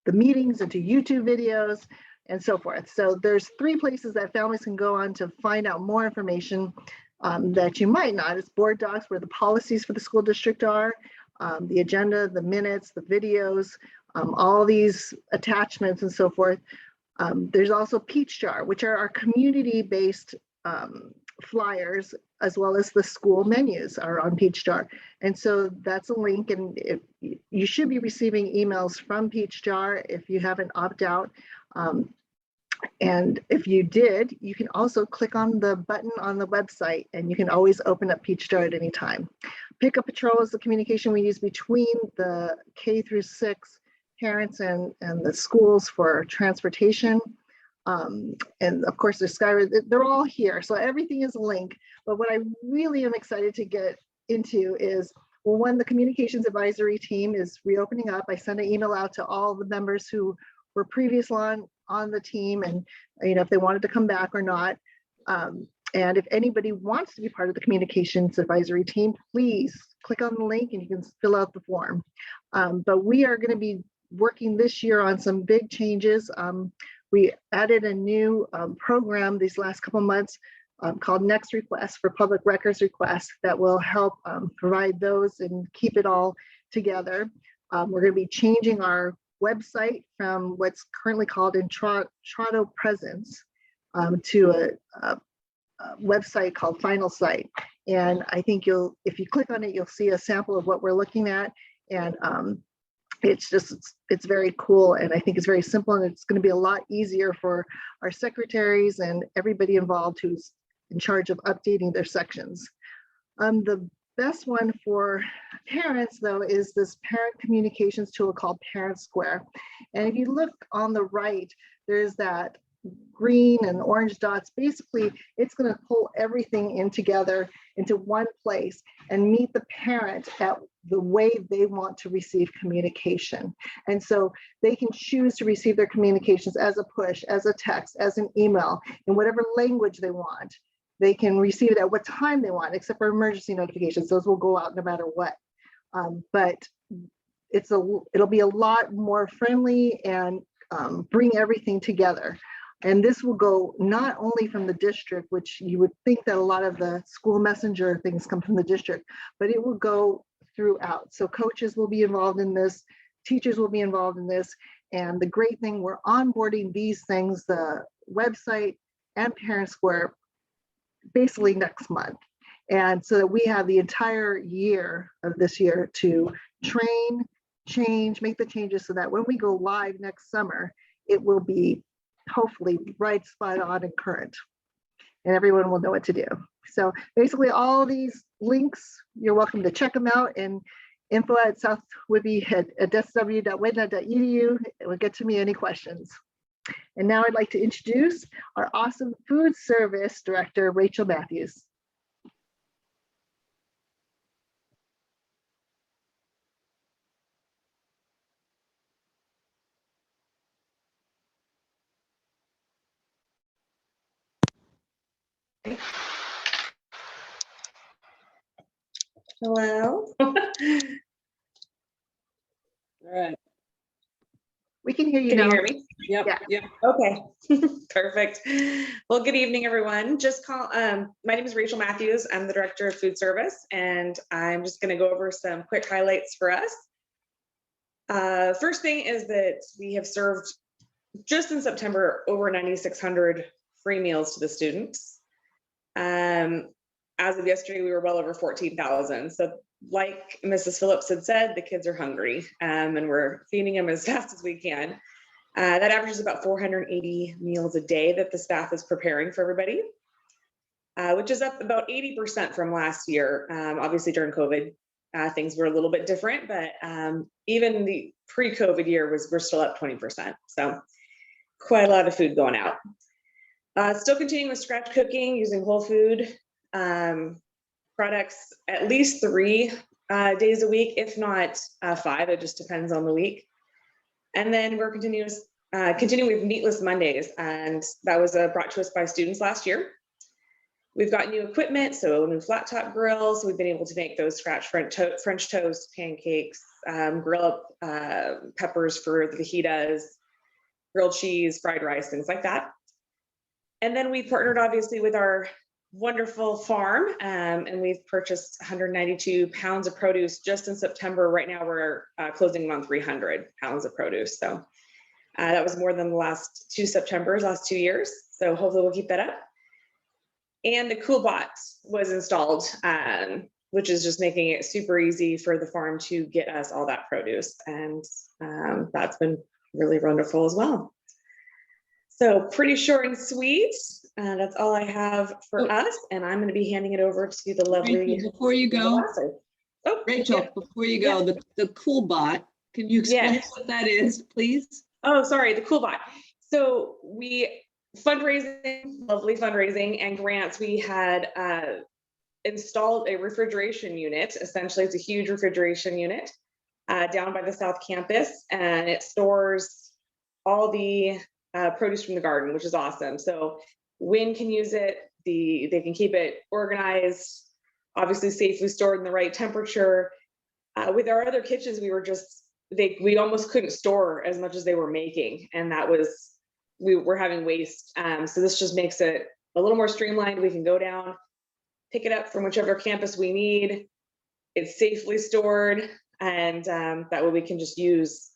the meetings into YouTube videos and so forth. So there's 3 places that families can go on to find out more information that you might not. It's board docs where the policies for the school district are, the agenda, the minutes, the videos, all these attachments and so forth. There's also Peach Jar, which are our community-based flyers, as well as the school menus are on Peach Jar. And so that's a link, and you should be receiving emails from Peach Jar if you haven't opted out. And if you did, you can also click on the button on the website, and you can always open up Peach Jar at any time. Pickup Patrol is the communication we use between the K through 6 parents and the schools for transportation. And of course, there's Skyward, they're all here. So everything is a link. But what I really am excited to get into is, well, one, the communications advisory team is reopening up. I sent an email out to all the members who were previously on the team, and if they wanted to come back or not. And if anybody wants to be part of the communications advisory team, please click on the link and you can fill out the form. But we are going to be working this year on some big changes. We added a new program these last couple months called Next Request for public records requests that will help provide those and keep it all together. We're going to be changing our website from what's currently called Entrado Presence to a website called Final Site. And I think if you click on it, you'll see a sample of what we're looking at. And it's very cool, and I think it's very simple, and it's going to be a lot easier for our secretaries and everybody involved who's in charge of updating their sections. The best one for parents, though, is this parent communications tool called Parent Square. And if you look on the right, there's that green and orange dots. Basically, it's going to pull everything in together into one place and meet the parent at the way they want to receive communication. And so they can choose to receive their communications as a push, as a text, as an email, in whatever language they want. They can receive it at what time they want, except for emergency notifications. Those will go out no matter what. But it'll be a lot more friendly and bring everything together. And this will go not only from the district, which you would think that a lot of the school messenger things come from the district, but it will go throughout. So coaches will be involved in this, teachers will be involved in this. And the great thing, we're onboarding these things, the website and Parent Square, basically next month. And so that we have the entire year of this year to train, change, make the changes so that when we go live next summer, it will be hopefully right spot on and current, and everyone will know what to do. So basically all these links, you're welcome to check them out, and info@southwoodby@sw.wedna.edu. It will get to me any questions. And now I'd like to introduce our awesome food service director, Rachel Matthews. Hello. All right. We can hear you Can now. you hear me? Yep. Yeah. Yep. Okay. Perfect. Well, good evening, everyone. My name is Rachel Matthews. I'm the director of food service, and I'm just going to go over some quick highlights for us. First thing is that we have served just in September over 9,600 free meals to the students. As of yesterday, we were well over 14,000. So like Mrs. Phillips had said, the kids are hungry, and we're feeding them as fast as we can. That averages about 480 meals a day that the staff is preparing for everybody, which is up about 80% from last year. Obviously during COVID, things were a little bit different, but even the pre-COVID year we're still up 20%. So quite a lot of food going out. Still continuing with scratch cooking using whole food products at least 3 days a week, if not 5. It just depends on the week. And then we're continuing with Meatless Mondays, and that was brought to us by students last year. We've got new equipment, so new flat top grills. We've been able to make those scratch French toast, pancakes, grill up peppers for the fajitas, grilled cheese, fried rice, things like that. And then we partnered obviously with our wonderful farm, and we've purchased 192 pounds of produce just in September. Right now we're closing on 300 pounds of produce. So that was more than the last 2 Septembers, last 2 years. So hopefully we'll keep that up. And the CoolBot was installed, which is just making it super easy for the farm to get us all that produce. And that's been really wonderful as well. So pretty short and sweet. That's all I have for us. And I'm going to be handing it over to the lovely. Rachel, before you go, Rachel, before you go, the CoolBot, can you explain what that is, please? Oh, sorry, the CoolBot. So we fundraising, lovely fundraising and grants. We had installed a refrigeration unit. Essentially, it's a huge refrigeration unit down by the South Campus, and it stores all the produce from the garden, which is awesome. So Wynn can use it. They can keep it organized, obviously safely stored in the right temperature. With our other kitchens, we almost couldn't store as much as they were making, and that was, we were having waste. So this just makes it a little more streamlined. We can go down, pick it up from whichever campus we need. It's safely stored, and that way we can just use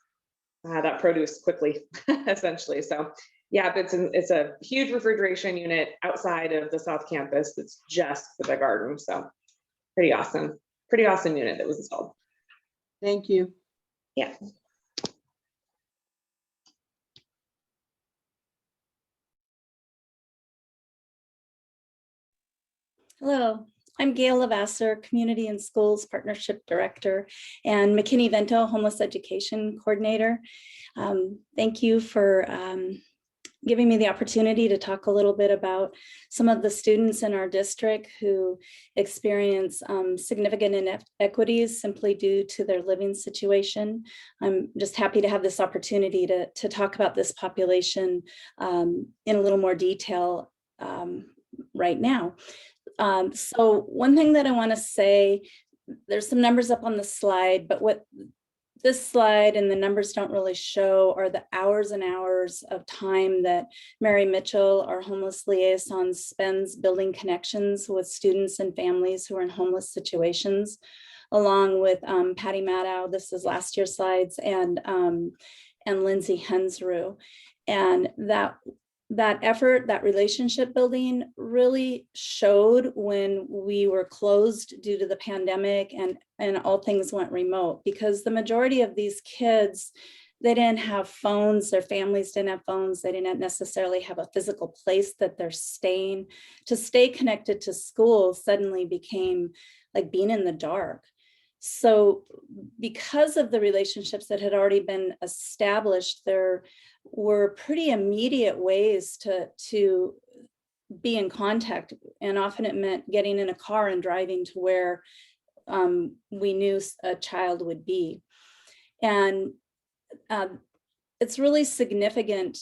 that produce quickly, essentially. So yeah, but it's a huge refrigeration unit outside of the South Campus. It's just for the garden. So pretty awesome unit that was installed. Thank you. Yeah. Hello, I'm Gail Lavasser, Community and Schools Partnership Director and McKinney-Vento Homeless Education Coordinator. Thank you for giving me the opportunity to talk a little bit about some of the students in our district who experience significant inequities simply due to their living situation. I'm just happy to have this opportunity to talk about this population in a little more detail right now. So one thing that I want to say, there's some numbers up on the slide, but what this slide and the numbers don't really show are the hours and hours of time that Mary Mitchell, our homeless liaison, spends building connections with students and families who are in homeless situations, along with Patty Maddow, this is last year's slides, and Lindsay Hensrew. And that effort, that relationship building really showed when we were closed due to the pandemic and all things went remote, because the majority of these kids, they didn't have phones, their families didn't have phones, they didn't necessarily have a physical place that they're staying. To stay connected to school suddenly became like being in the dark. So because of the relationships that had already been established, there were pretty immediate ways to be in contact. And often it meant getting in a car and driving to where we knew a child would be. And it's really significant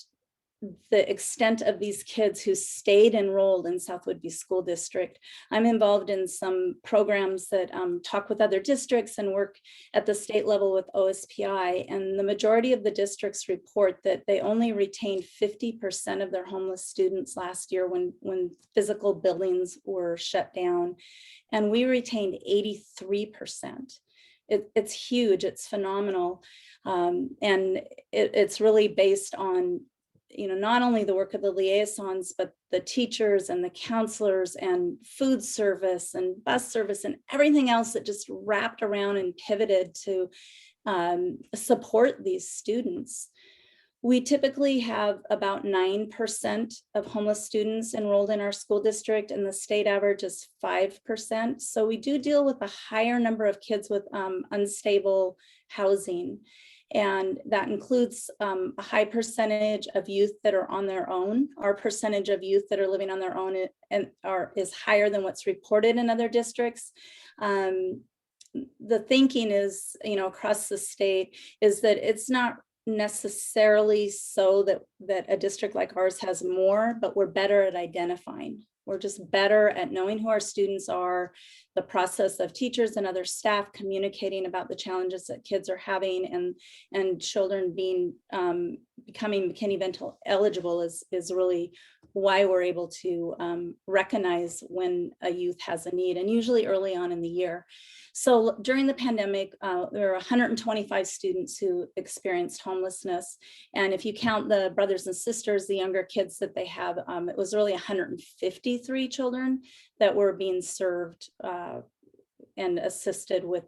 the extent of these kids who stayed enrolled in South Whidbey School District. I'm involved in some programs that talk with other districts and work at the state level with OSPI. And the majority of the districts report that they only retained 50% of their homeless students last year when physical buildings were shut down. And we retained 83%. It's huge, it's phenomenal. And it's really based on not only the work of the liaisons, but the teachers and the counselors and food service and bus service and everything else that just wrapped around and pivoted to support these students. We typically have about 9% of homeless students enrolled in our school district, and the state average is 5%. So we do deal with a higher number of kids with unstable housing. And that includes a high percentage of youth that are on their own. Our percentage of youth that are living on their own is higher than what's reported in other districts. The thinking is, across the state, is that it's not necessarily so that a district like ours has more, but we're better at identifying We're just better at knowing who our students are, the process of teachers and other staff communicating about the challenges that kids are having, and children being becoming McKinney-Vento eligible is really why we're able to recognize when a youth has a need, and usually early on in the year. So during the pandemic, there were 125 students who experienced homelessness. And if you count the brothers and sisters, the younger kids that they have, it was really 153 children that were being served and assisted with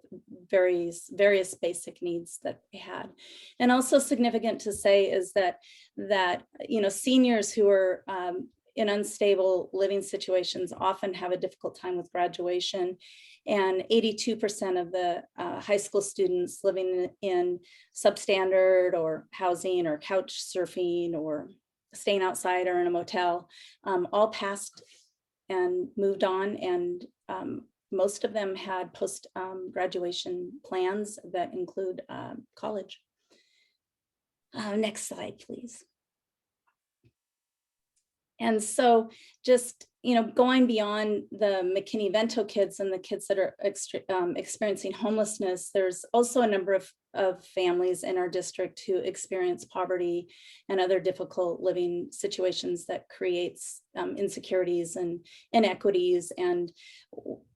various basic needs that they had. And also significant to say is that seniors who are in unstable living situations often have a difficult time with graduation. And 82% of the high school students living in substandard or housing or couch surfing or staying outside or in a motel all passed and moved on. And most of them had post-graduation plans that include college. Next slide, please. And so just, going beyond the McKinney-Vento kids and the kids that are experiencing homelessness, there's also a number of families in our district who experience poverty and other difficult living situations that creates insecurities and inequities. And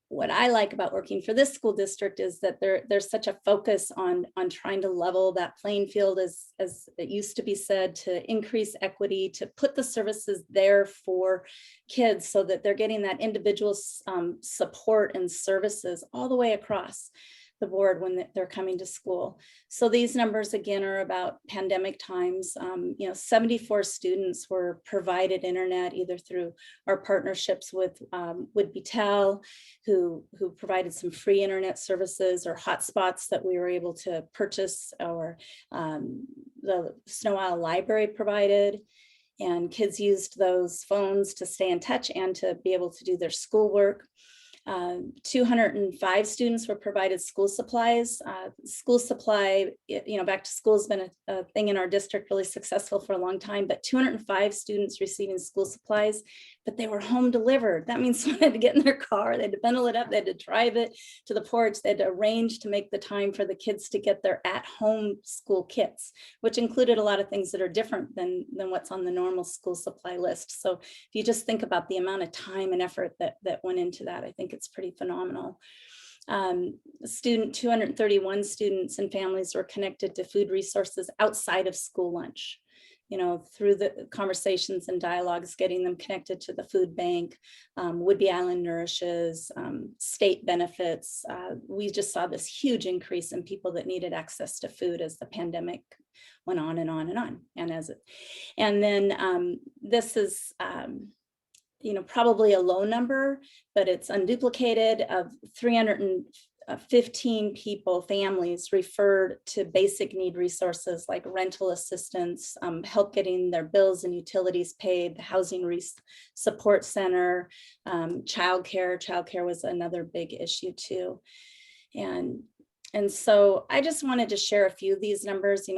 what I like about working for this school district is that there's such a focus on trying to level that playing field, as it used to be said, to increase equity, to put the services there for kids so that they're getting that individual support and services all the way across the board when they're coming to school. So these numbers again are about pandemic times. 74 students were provided internet either through our partnerships with Would-Be-Tel, who provided some free internet services, or hotspots that we were able to purchase, or the Snow Isle Library provided. And kids used those phones to stay in touch and to be able to do their schoolwork. 205 students were provided school supplies. School supply, back to school has been a thing in our district, really successful for a long time, but 205 students receiving school supplies, but they were home delivered. That means someone had to get in their car, they had to bundle it up, they had to drive it to the porch, they had to arrange to make the time for the kids to get their at-home school kits, which included a lot of things that are different than what's on the normal school supply list. So if you just think about the amount of time and effort that went into that, I think it's pretty phenomenal. 231 students and families were connected to food resources outside of school lunch, through the conversations and dialogues, getting them connected to the food bank, Whidbey Island Nourishes, state benefits. We just saw this huge increase in people that needed access to food as the pandemic went on and on and on. And then this is, probably a low number, but it's unduplicated, of 315 families referred to basic need resources like rental assistance, help getting their bills and utilities paid, the housing support center, childcare. Childcare was another big issue too. And so I just wanted to share a few of these numbers.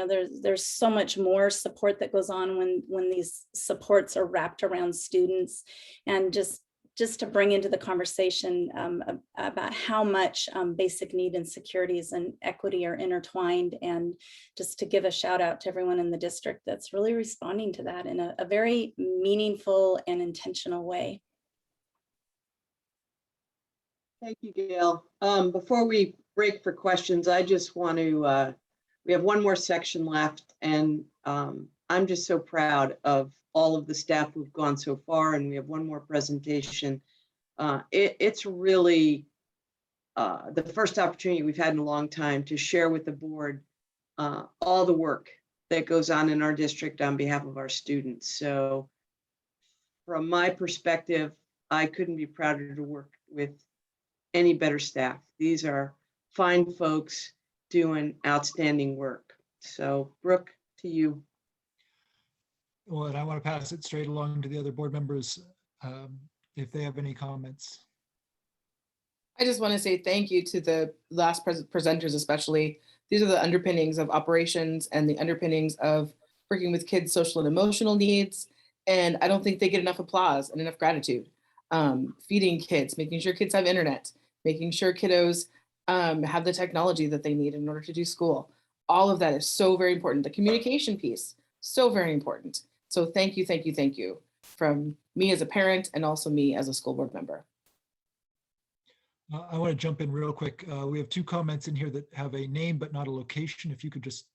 There's so much more support that goes on when these supports are wrapped around students, and just to bring into the conversation about how much basic need insecurities and equity are intertwined, and just to give a shout out to everyone in the district that's really responding to that in a very meaningful and intentional way. Thank you, Gail. Before we break for questions, I just want to, we have one more section left, and I'm just so proud of all of the staff who've gone so far, and we have one more presentation. It's really the first opportunity we've had in a long time to share with the board all the work that goes on in our district on behalf of our students. So from my perspective, I couldn't be prouder to work with any better staff. These are fine folks doing outstanding work. So Brooke, to you. Well, and I want to pass it straight along to the other board members if they have any comments. I just want to say thank you to the last presenters, especially. These are the underpinnings of operations and the underpinnings of working with kids' social and emotional needs. And I don't think they get enough applause and enough gratitude. feeding kids, making sure kids have internet, making sure kiddos have the technology that they need in order to do school. All of that is so very important. The communication piece, so very important. So thank you, thank you, thank you from me as a parent and also me as a school board member. I want to jump in real quick. We have 2 comments in here that have a name but not a location. If you could just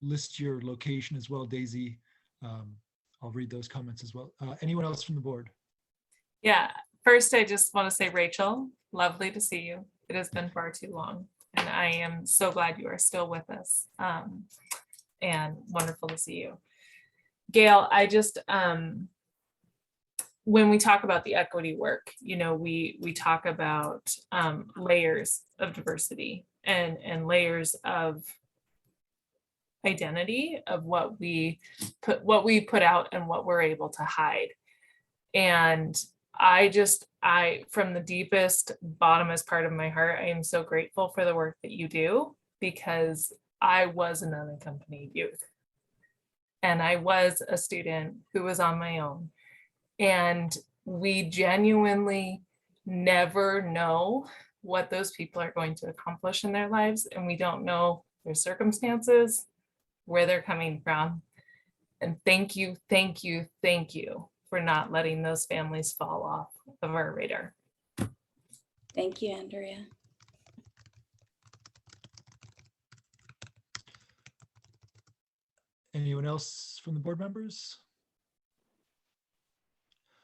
list your location as well, Daisy. I'll read those comments as well. Anyone else from the board? Yeah, first I just want to say, Rachel, lovely to see you. It has been far too long, and I am so glad you are still with us, and wonderful to see you. Gail, I just, when we talk about the equity work, you know, we talk about layers of diversity and layers of identity of what we put out and what we're able to hide. And I from the deepest, bottomest part of my heart, I am so grateful for the work that you do, because I was an unaccompanied youth. And I was a student who was on my own. And we genuinely never know what those people are going to accomplish in their lives. And we don't know their circumstances, where they're coming from. And thank you, thank you, thank you for not letting those families fall off of our radar. Thank you, Andrea. Anyone else from the board members?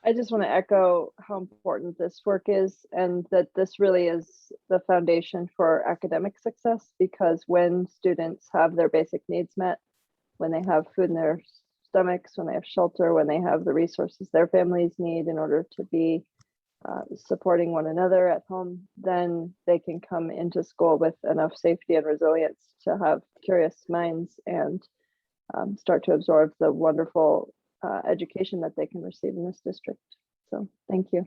I just want to echo how important this work is, and that this really is the foundation for academic success, because when students have their basic needs met, when they have food in their stomachs, when they have shelter, when they have the resources their families need in order to be supporting one another at home, then they can come into school with enough safety and resilience to have curious minds and start to absorb the wonderful education that they can receive in this district. So thank you.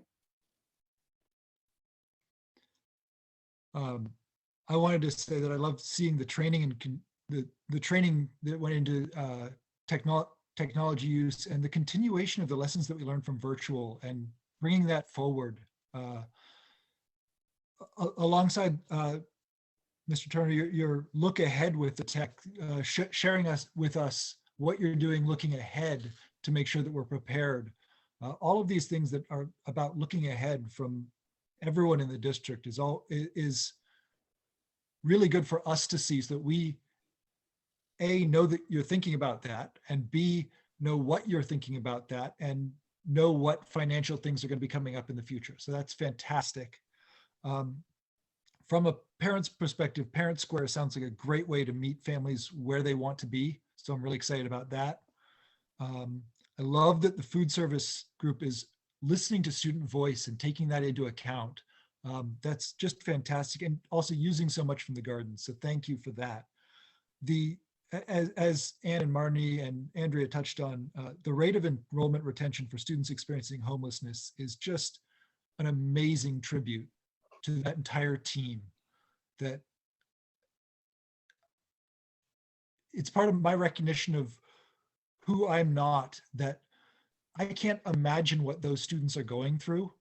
I wanted to say that I love seeing the training and the training that went into technology use and the continuation of the lessons that we learned from virtual and bringing that forward. Alongside Mr. Turner, your look ahead with the tech, sharing with us what you're doing looking ahead to make sure that we're prepared. All of these things that are about looking ahead from everyone in the district is really good for us to see, so that we, A, know that you're thinking about that, and B, know what you're thinking about that, and know what financial things are going to be coming up in the future. So that's fantastic. From a parent's perspective, Parent Square sounds like a great way to meet families where they want to be. So I'm really excited about that. I love that the food service group is listening to student voice and taking that into account. That's just fantastic, and also using so much from the garden. So thank you for that. As Ann and Marnie and Andrea touched on, the rate of enrollment retention for students experiencing homelessness is just an amazing tribute to that entire team. That it's part of my recognition of who I'm not, that I can't imagine what those students are going through,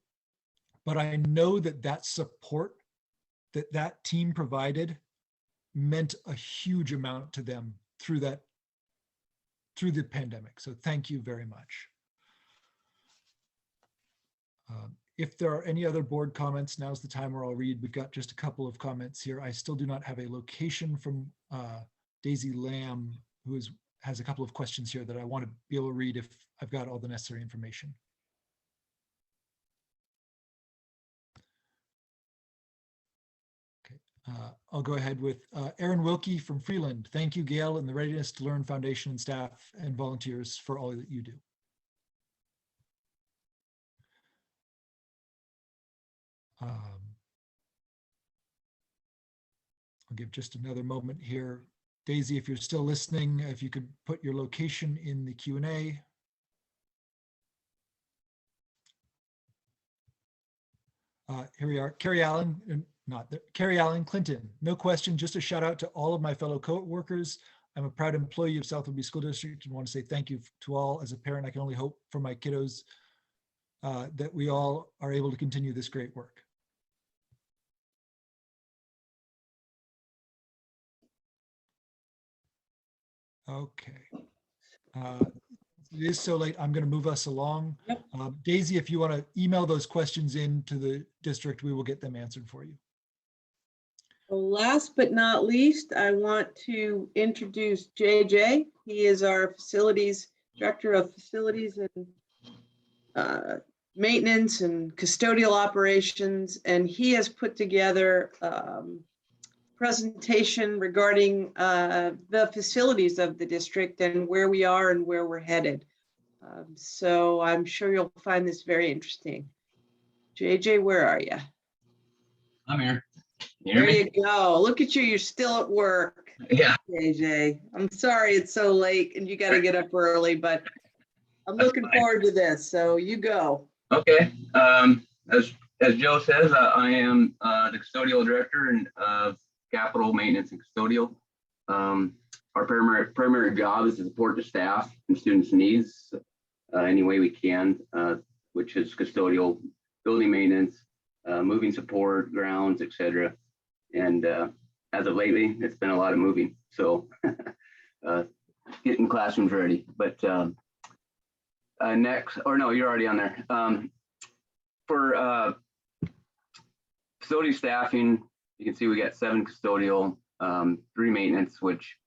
but I know that that support that that team provided meant a huge amount to them through the pandemic. So thank you very much. If there are any other board comments, now's the time where I'll read. We've got just a couple of comments here. I still do not have a location from Daisy Lamb, who has a couple of questions here that I want to be able to read if I've got all the necessary information. I'll go ahead with Aaron Wilkie from Freeland. Thank you, Gail, and the Readiness to Learn Foundation and staff and volunteers for all that you do. I'll give just another moment here. Daisy, if you're still listening, if you could put your location in the Q&A. Here we are, Carrie Allen, Carrie Allen Clinton. No question, just a shout out to all of my fellow co-workers. I'm a proud employee of South Whidbey School District and want to say thank you to all. As a parent, I can only hope for my kiddos that we all are able to continue this great work. Okay. It is so late. I'm going to move us along. Daisy, if you want to email those questions in to the district, we will get them answered for you. Last but not least, I want to introduce JJ. He is our director of facilities and maintenance and custodial operations, and he has put together presentation regarding the facilities of the district and where we are and where we're headed. So I'm sure you'll find this very interesting. JJ, where are you? I'm here. You hear There me? you go. Look at you. You're still at work. Yeah. JJ, I'm sorry it's so late and you got to get up early, but I'm looking forward to this. So you go. Okay. As Joe says, I am the custodial director of capital maintenance and custodial. Our primary job is to support the staff and students' needs any way we can, which is custodial, building maintenance, moving support, grounds, etc. And as of lately, it's been a lot of moving. So getting classrooms ready. But next, or no, you're already on there. For facility staffing, you can see we got 7 custodial, 3 maintenance, which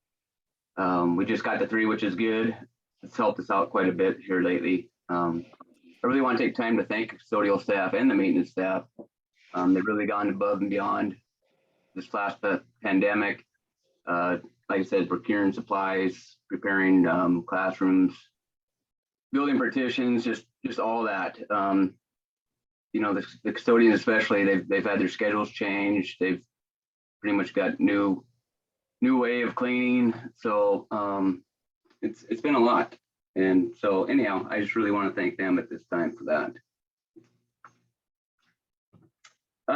we just got to 3, which is good. It's helped us out quite a bit here lately. I really want to take time to thank custodial staff and the maintenance staff. They've really gone above and beyond this last pandemic. Like I said, procuring supplies, preparing classrooms, building partitions, just all that. You know, the custodians especially, they've had their schedules changed. They've pretty much got new way of cleaning. So it's been a lot. And so anyhow, I just really want to thank them at this time for that.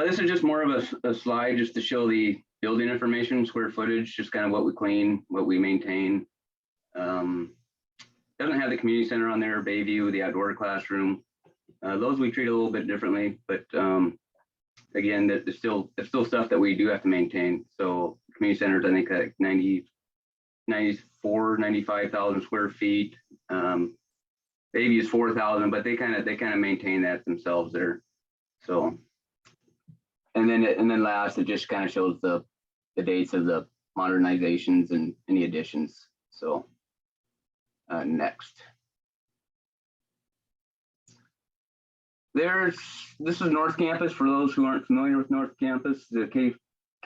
This is just more of a slide just to show the building information, square footage, just kind of what we clean, what we maintain. Doesn't have the community center on there, Bayview, the outdoor classroom. Those we treat a little bit differently, but again, it's still stuff that we do have to maintain. So community centers, I think like 95,000 square feet. Bayview is 4,000, but they kind of maintain that themselves there. So, and then last, it just kind of shows the dates of the modernizations and any additions. So next. This is North Campus for those who aren't familiar with North Campus, the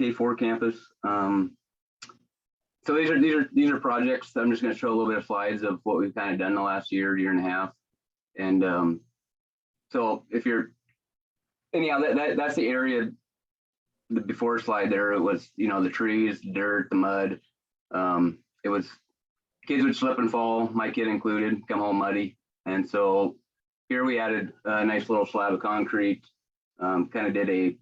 K4 campus. So these are projects. I'm just going to show a little bit of slides of what we've kind of done the last year and a half. And so if you're anyhow, that's the area. The before slide there, it was, you know, the trees, the dirt, the mud. It was kids would slip and fall, my kid included, come home muddy. And so here we added a nice little slab of concrete, kind of did a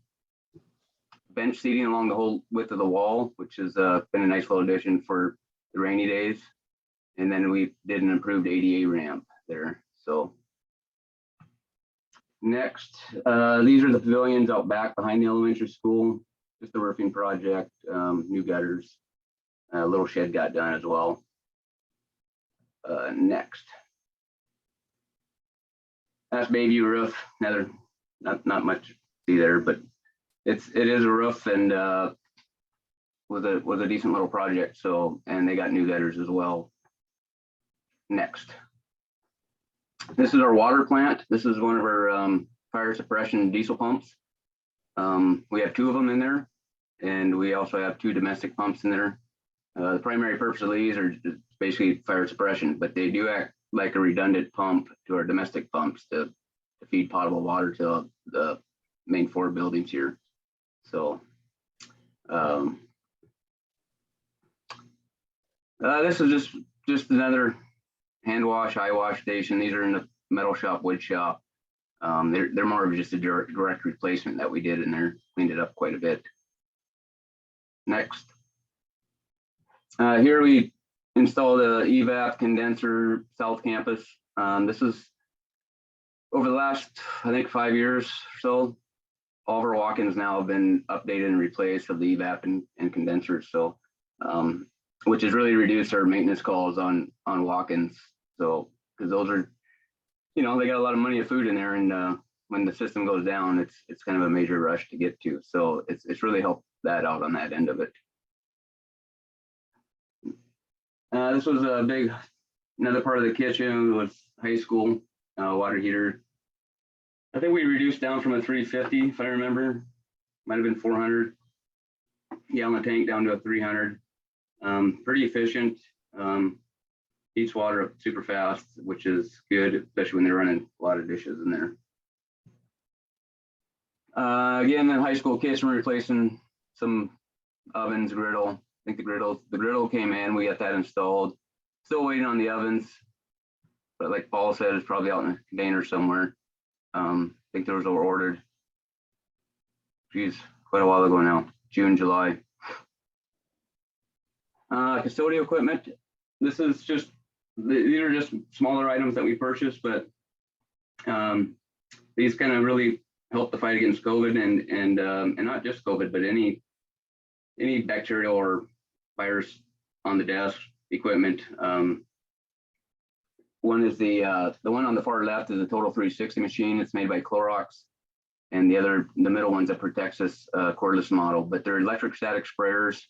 bench seating along the whole width of the wall, which has been a nice little addition for the rainy days. And then we did an improved ADA ramp there. So next, these are the pavilions out back behind the elementary school, just a roofing project, new gutters, a little shed got done as well. Next. That's Bayview roof. Another not much to see there, but it is a roof and was a decent little project. So, and they got new gutters as well. Next. This is our water plant. This is one of our fire suppression diesel pumps. We have 2 of them in there, and we also have 2 domestic pumps in there. The primary purpose of these are basically fire suppression, but they do act like a redundant pump to our domestic pumps to feed potable water to the main 4 buildings here. So this is just another hand wash, eye wash station. These are in the metal shop, wood shop. They're more of just a direct replacement that we did in there, cleaned it up quite a bit. Next. Here we installed a evap condenser South Campus. This is over the last, I think 5 years or so, all of our walk-ins now have been updated and replaced of the evap and condensers. So, which has really reduced our maintenance calls on walk-ins. So, because those are, they got a lot of money of food in there, and when the system goes down, it's kind of a major rush to get to. So it's really helped that out on that end of it. This was a big, another part of the kitchen was high school water heater. I think we reduced down from a 350, if I remember, might have been 400 gallon tank down to a 300. Pretty efficient. Heats water up super fast, which is good, especially when they're running a lot of dishes in there. Again, in high school kitchen, we're replacing some ovens, griddle. I think the griddle came in, we got that installed. Still waiting on the ovens, but like Paul said, it's probably out in a container somewhere. I think those were ordered, geez, quite a while ago now, June, July. Custodial equipment. This is just, these are just smaller items that we purchased, but these kind of really help the fight against COVID and not just COVID, but any bacterial or virus on the desk equipment. One is the one on the far left is a Total 360 machine. It's made by Clorox, and the middle one's a Protexis cordless model. But they're electric static sprayers.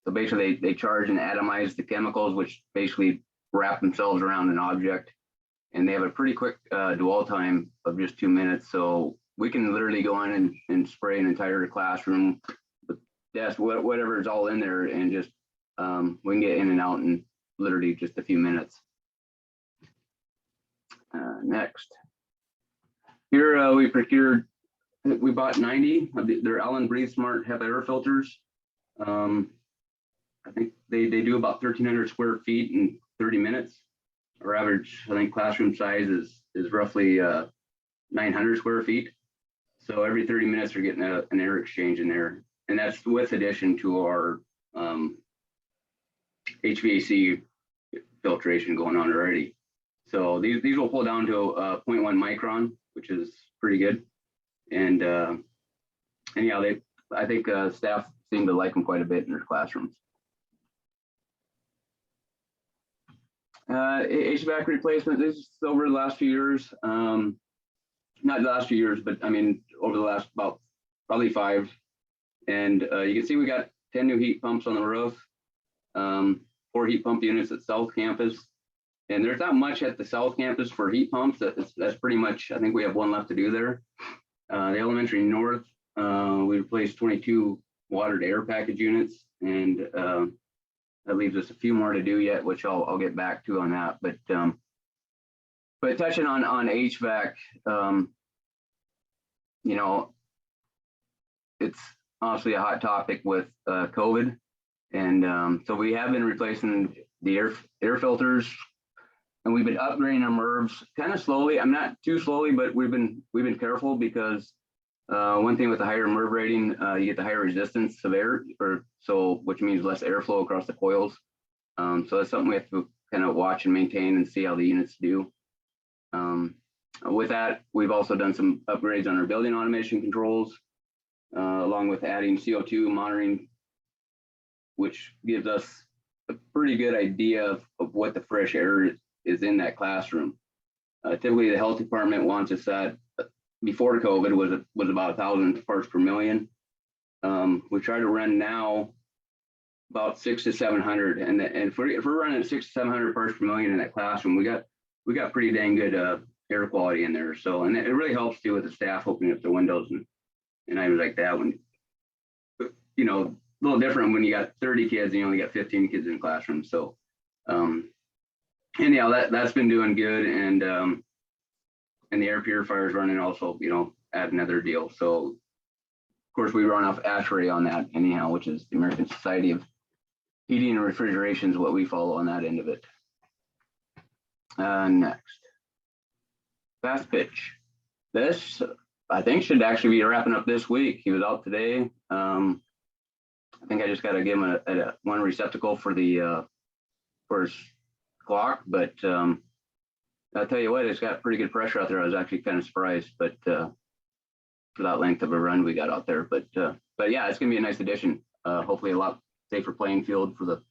So basically, they charge and atomize the chemicals, which basically wrap themselves around an object, and they have a pretty quick dwell time of just 2 minutes. So we can literally go in and spray an entire classroom, desk, whatever is all in there, and just we can get in and out in literally just a few minutes. Next, here we bought 90 of their Allen Breathe Smart HEPA air filters. I think they do about 1,300 square feet in 30 minutes. Our average, I think, classroom size is roughly 900 square feet. So every 30 minutes, we're getting an air exchange in there, and that's with addition to our HVAC filtration going on already. So these will pull down to 0.1 micron, which is pretty good. And yeah, I think staff seem to like them quite a bit in their classrooms. HVAC replacement. This is over the last few years. Not the last few years, but I mean over the last about probably 5. And you can see we got 10 new heat pumps on the roof, 4 heat pump units at South Campus. And there's not much at the South Campus for heat pumps. That's pretty much, I think we have 1 left to do there. The elementary north, we replaced 22 water to air package units, and that leaves us a few more to do yet, which I'll get back to on that. But touching on HVAC, it's obviously a hot topic with COVID, and so we have been replacing the air filters, and we've been upgrading our MERVs kind of slowly. I'm not too slowly, but we've been careful because one thing with the higher MERV rating, you get the higher resistance of air, which means less airflow across the coils. So that's something we have to kind of watch and maintain and see how the units do. With that, we've also done some upgrades on our building automation controls, along with adding CO2 monitoring, which gives us a pretty good idea of what the fresh air is in that classroom. Typically, the health department wants us at, before COVID, was about 1,000 parts per million. We try to run now about 600 to 700, and if we're running 600 to 700 parts per million in that classroom, we got pretty dang good air quality in there. So, and it really helps too with the staff opening up the windows and items like that. When a little different when you got 30 kids and you only got 15 kids in the classroom. So, and yeah, that's been doing good, and the air purifier is running also, at another deal. So, of course, we run off ASHRAE on that anyhow, which is the American Society of Heating and Refrigeration is what we follow on that end of it. Next, Fast Pitch. This, I think, should actually be wrapping up this week. He was out today. I think I just got to give him one receptacle for his clock, but I'll tell you what, it's got pretty good pressure out there. I was actually kind of surprised, but for that length of a run we got out there. But yeah, it's gonna be a nice addition. Hopefully a lot safer playing field for the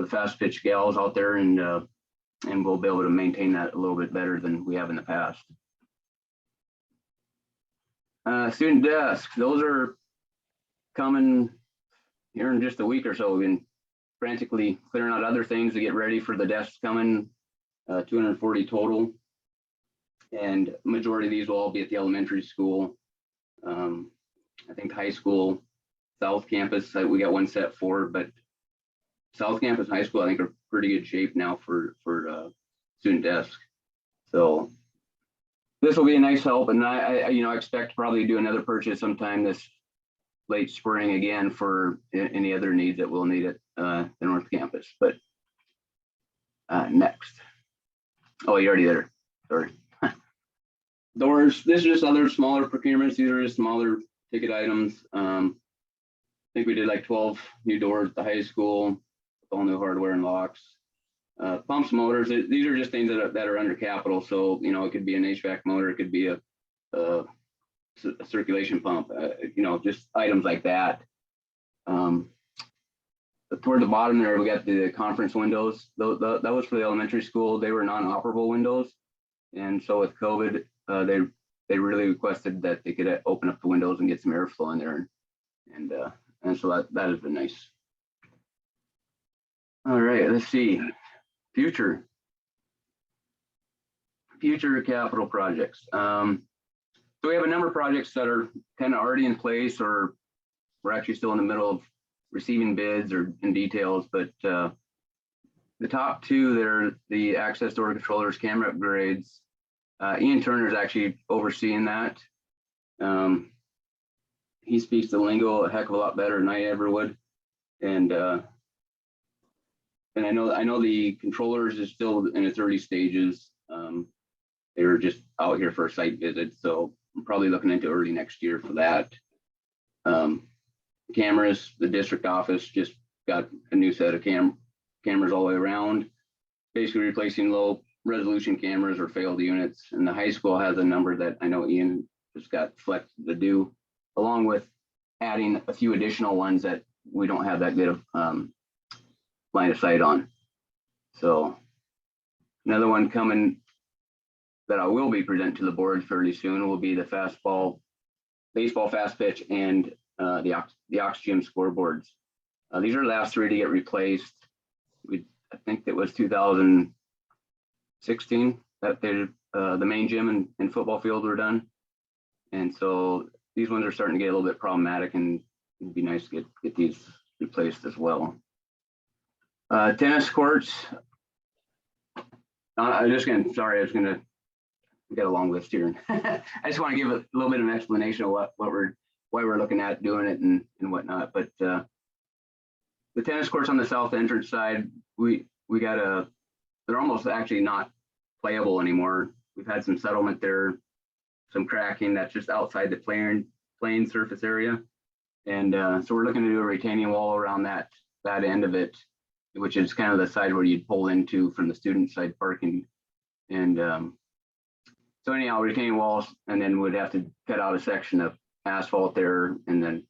fast pitch gals out there, and we'll be able to maintain that a little bit better than we have in the past. Student desks, those are coming here in just a week or so. We've been frantically clearing out other things to get ready for the desks coming, 240 total. And majority of these will all be at the elementary school. I think high school, South Campus, we got one set for, but South Campus and high school, I think, are pretty good shape now for student desks. So this will be a nice help, and I expect to probably do another purchase sometime this late spring again for any other needs that we'll need at the North Campus. But next, oh, you're already there. Sorry. Doors. This is just other smaller procurements. These are just smaller ticket items. I think we did like 12 new doors at the high school with all new hardware and locks. Pumps, motors. These are just things that are under capital. So it could be an HVAC motor. It could be a circulation pump. Just items like that. Toward the bottom there, we got the conference windows. That was for the elementary school. They were non-operable windows, and so with COVID, they really requested that they could open up the windows and get some airflow in there, and so that has been nice. All right, let's see. Future capital projects. So we have a number of projects that are kind of already in place, or we're actually still in the middle of receiving bids or in details, but the top two, they're the access door controllers, camera upgrades. Ian Turner is actually overseeing that. He speaks the lingo a heck of a lot better than I ever would, and I know the controllers is still in its early stages. They were just out here for a site visit, so I'm probably looking into early next year for that. Cameras, the district office just got a new set of cameras all the way around, basically replacing low resolution cameras or failed units. And the high school has a number that I know Ian just got flexed to do, along with adding a few additional ones that we don't have that good of line of sight on. So another one coming that I will be presenting to the board fairly soon will be the baseball fast pitch and the Ox Gym scoreboards. These are the last three to get replaced. I think it was 2016 that the main gym and football field were done. And so these ones are starting to get a little bit problematic, and it'd be nice to get these replaced as well. Tennis courts. I was gonna get a long list here. I just want to give a little bit of an explanation of why we're looking at doing it and whatnot. But the tennis courts on the south entrance side, we got they're almost actually not playable anymore. We've had some settlement there, some cracking that's just outside the playing surface area. And so we're looking to do a retaining wall around that end of it, which is kind of the side where you'd pull into from the student side parking. And so anyhow, retaining walls, and then we'd have to cut out a section of asphalt there. And then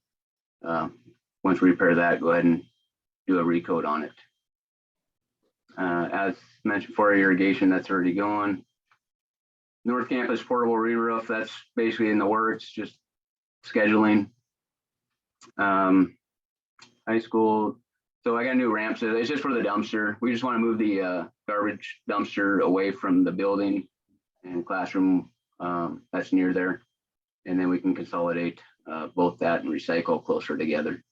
once we repair that, go ahead and do a recoat on it. As mentioned for irrigation, that's already going. North Campus portable re-roof, that's basically in the works, just scheduling. High school, so I got new ramps. It's just for the dumpster. We just want to move the garbage dumpster away from the building and classroom that's near there. And then we can consolidate both that and recycle closer together.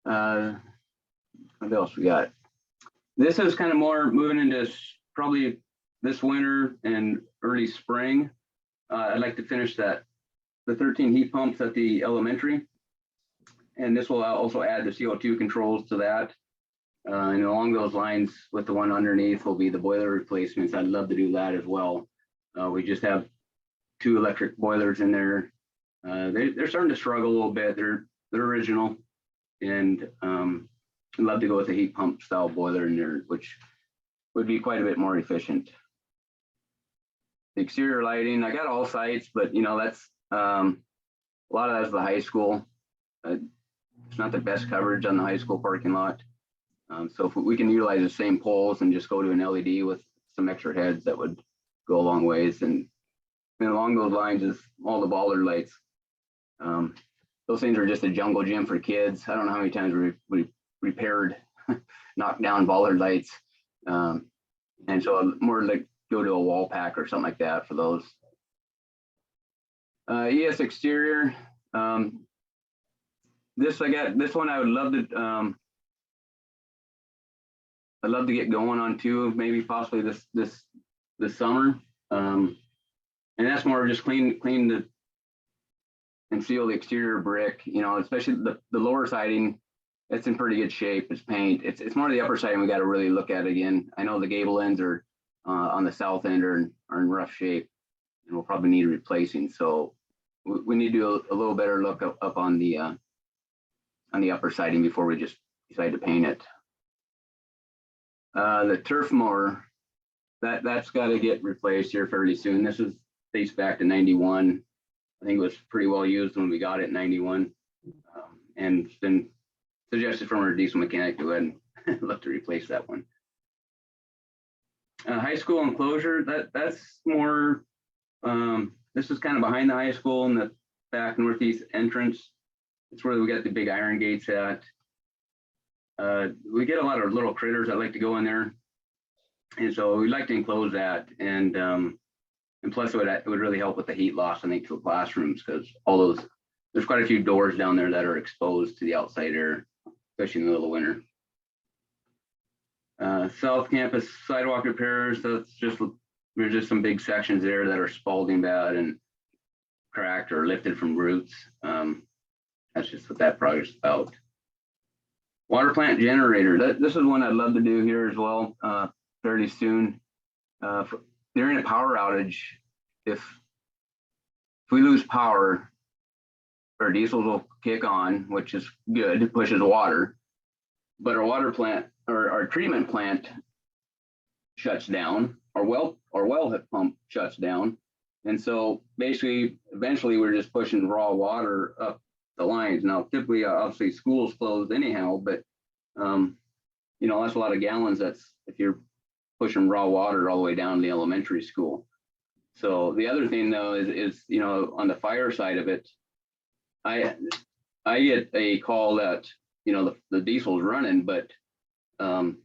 What else we got? This is kind of more moving into probably this winter and early spring. I'd like to finish the 13 heat pumps at the elementary. And this will also add the CO2 controls to that. And along those lines with the one underneath will be the boiler replacements. I'd love to do that as well. We just have 2 electric boilers in there. They're starting to struggle a little bit. They're original, and I'd love to go with a heat pump style boiler in there, which would be quite a bit more efficient. the exterior lighting, I got all sites, but you know, that's, a lot of that's the high school. It's not the best coverage on the high school parking lot. So if we can utilize the same poles and just go to an LED with some extra heads, that would go a long ways. And along those lines is all the bollard lights. Those things are just a jungle gym for kids. I don't know how many times we repaired, knocked down bollard lights. And so more like go to a wall pack or something like that for those. ES exterior. This one I would love to I'd love to get going on too, maybe possibly this summer. And that's more just clean and seal the exterior brick, you know, especially the lower siding. It's in pretty good shape. It's paint. It's more the upper siding we got to really look at again. I know the gable ends are on the south end are in rough shape, and we'll probably need replacing. So we need to do a little better look up on the upper siding before we just decide to paint it. The turf mower, that's got to get replaced here fairly soon. This dates back to 91. I think it was pretty well used when we got it in 91, and it's been suggested from our diesel mechanic to go ahead and look to replace that one. High school enclosure, that's more, this is kind of behind the high school in the back northeast entrance. It's where we got the big iron gates at. We get a lot of little critters that like to go in there. And so we'd like to enclose that. And plus it would really help with the heat loss, I think, to the classrooms, because there's quite a few doors down there that are exposed to the outside air, especially in the middle of winter. South campus sidewalk repairs, there's just some big sections there that are spalding bad and cracked or lifted from roots. That's just what that project's about. Water plant generator, this is one I'd love to do here as well, fairly soon. During a power outage, if we lose power, our diesels will kick on, which is good, it pushes water, but our water plant or our treatment plant shuts down, our wellhead pump shuts down. And so basically, eventually we're just pushing raw water up the lines. Now, typically, obviously school's closed anyhow, but you know, that's a lot of gallons. That's if you're pushing raw water all the way down to the elementary school. So the other thing though is you know, on the fire side of it, I get a call that, you know, the diesel's running, but that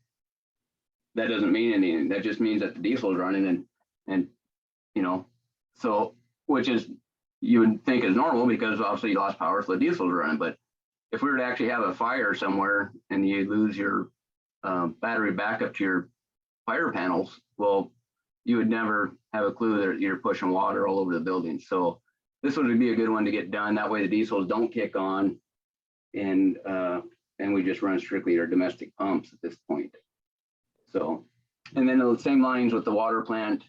doesn't mean anything. That just means that the diesel's running and you know, so which is you would think is normal because obviously you lost power, so the diesel's running. But if we were to actually have a fire somewhere and you lose your battery backup to your fire panels, well, you would never have a clue that you're pushing water all over the building. So this would be a good one to get done. That way the diesels don't kick on, and we just run strictly our domestic pumps at this point. So, and then the same lines with the water plant.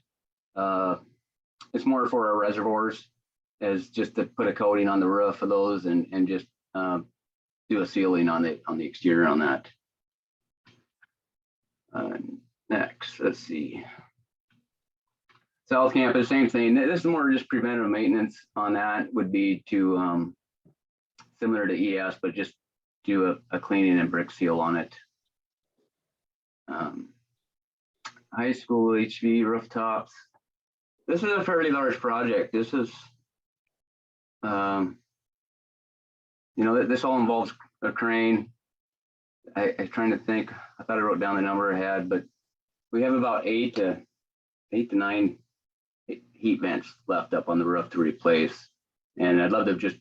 It's more for our reservoirs, as just to put a coating on the roof of those and just do a sealing on the exterior on that. Next, let's see. South campus, same thing. This is more just preventive maintenance on that. Would be to similar to ES, but just do a cleaning and brick seal on it. High school HV rooftops. This is a fairly large project. This is, you know, this all involves a crane. I'm trying to think. I thought I wrote down the number I had, but we have about 8 to 9 heat vents left up on the roof to replace. And I'd love to just,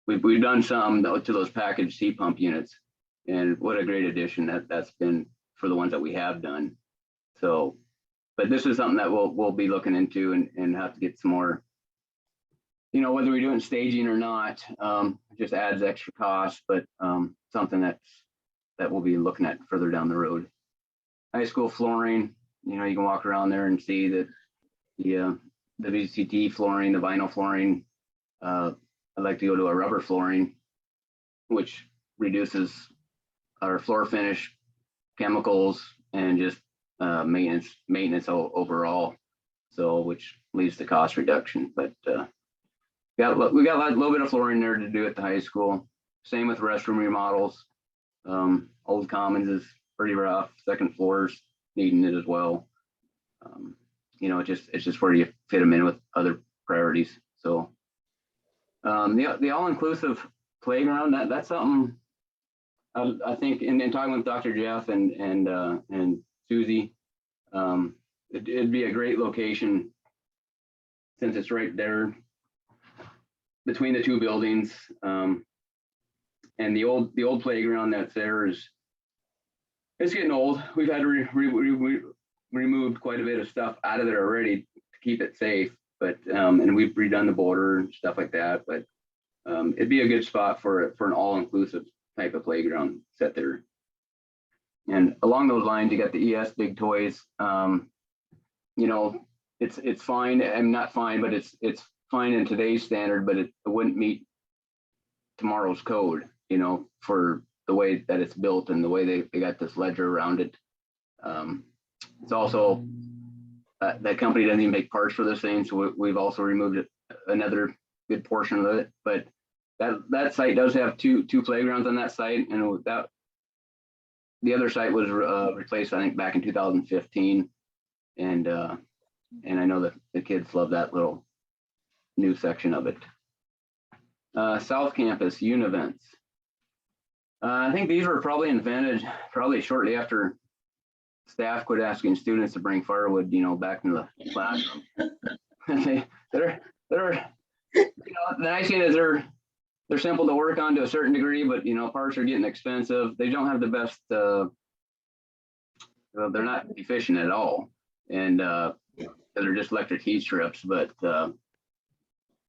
we've done some to those packaged heat pump units, and what a great addition that's been for the ones that we have done. So, but this is something that we'll be looking into and have to get some more, you know, whether we do it in staging or not, just adds extra cost, but something that we'll be looking at further down the road. High school flooring, you know, you can walk around there and see that the VCT flooring, the vinyl flooring. I'd like to go to a rubber flooring, which reduces our floor finish, chemicals, and just maintenance overall. So, which leads to cost reduction, but we got a little bit of flooring there to do at the high school. Same with restroom remodels. Old Commons is pretty rough. Second floor's needing it as well. It's just where you fit them in with other priorities. So the all-inclusive playground, that's something I think in talking with Dr. Jeff and Susie, it'd be a great location since it's right there between the two buildings. And the old playground that's there it's getting old. We've had to removed quite a bit of stuff out of there already to keep it safe, but and we've redone the border and stuff like that. But it'd be a good spot for an all-inclusive type of playground set there. And along those lines, you got the ES Big Toys. It's fine. I'm not fine, but it's fine in today's standard, but it wouldn't meet tomorrow's code, for the way that it's built and the way they got this ledger around it. It's also, that company doesn't even make parts for this thing, so we've also removed another good portion of it. But that site does have two playgrounds on that site, and the other site was replaced, I think, back in 2015, and I know that the kids love that little new section of it. South Campus Univents. I think these were probably invented shortly after staff quit asking students to bring firewood, back in the classroom. The nice thing is they're simple to work on to a certain degree, but parts are getting expensive. They don't have the best. They're not efficient at all, and they're just electric heat strips. But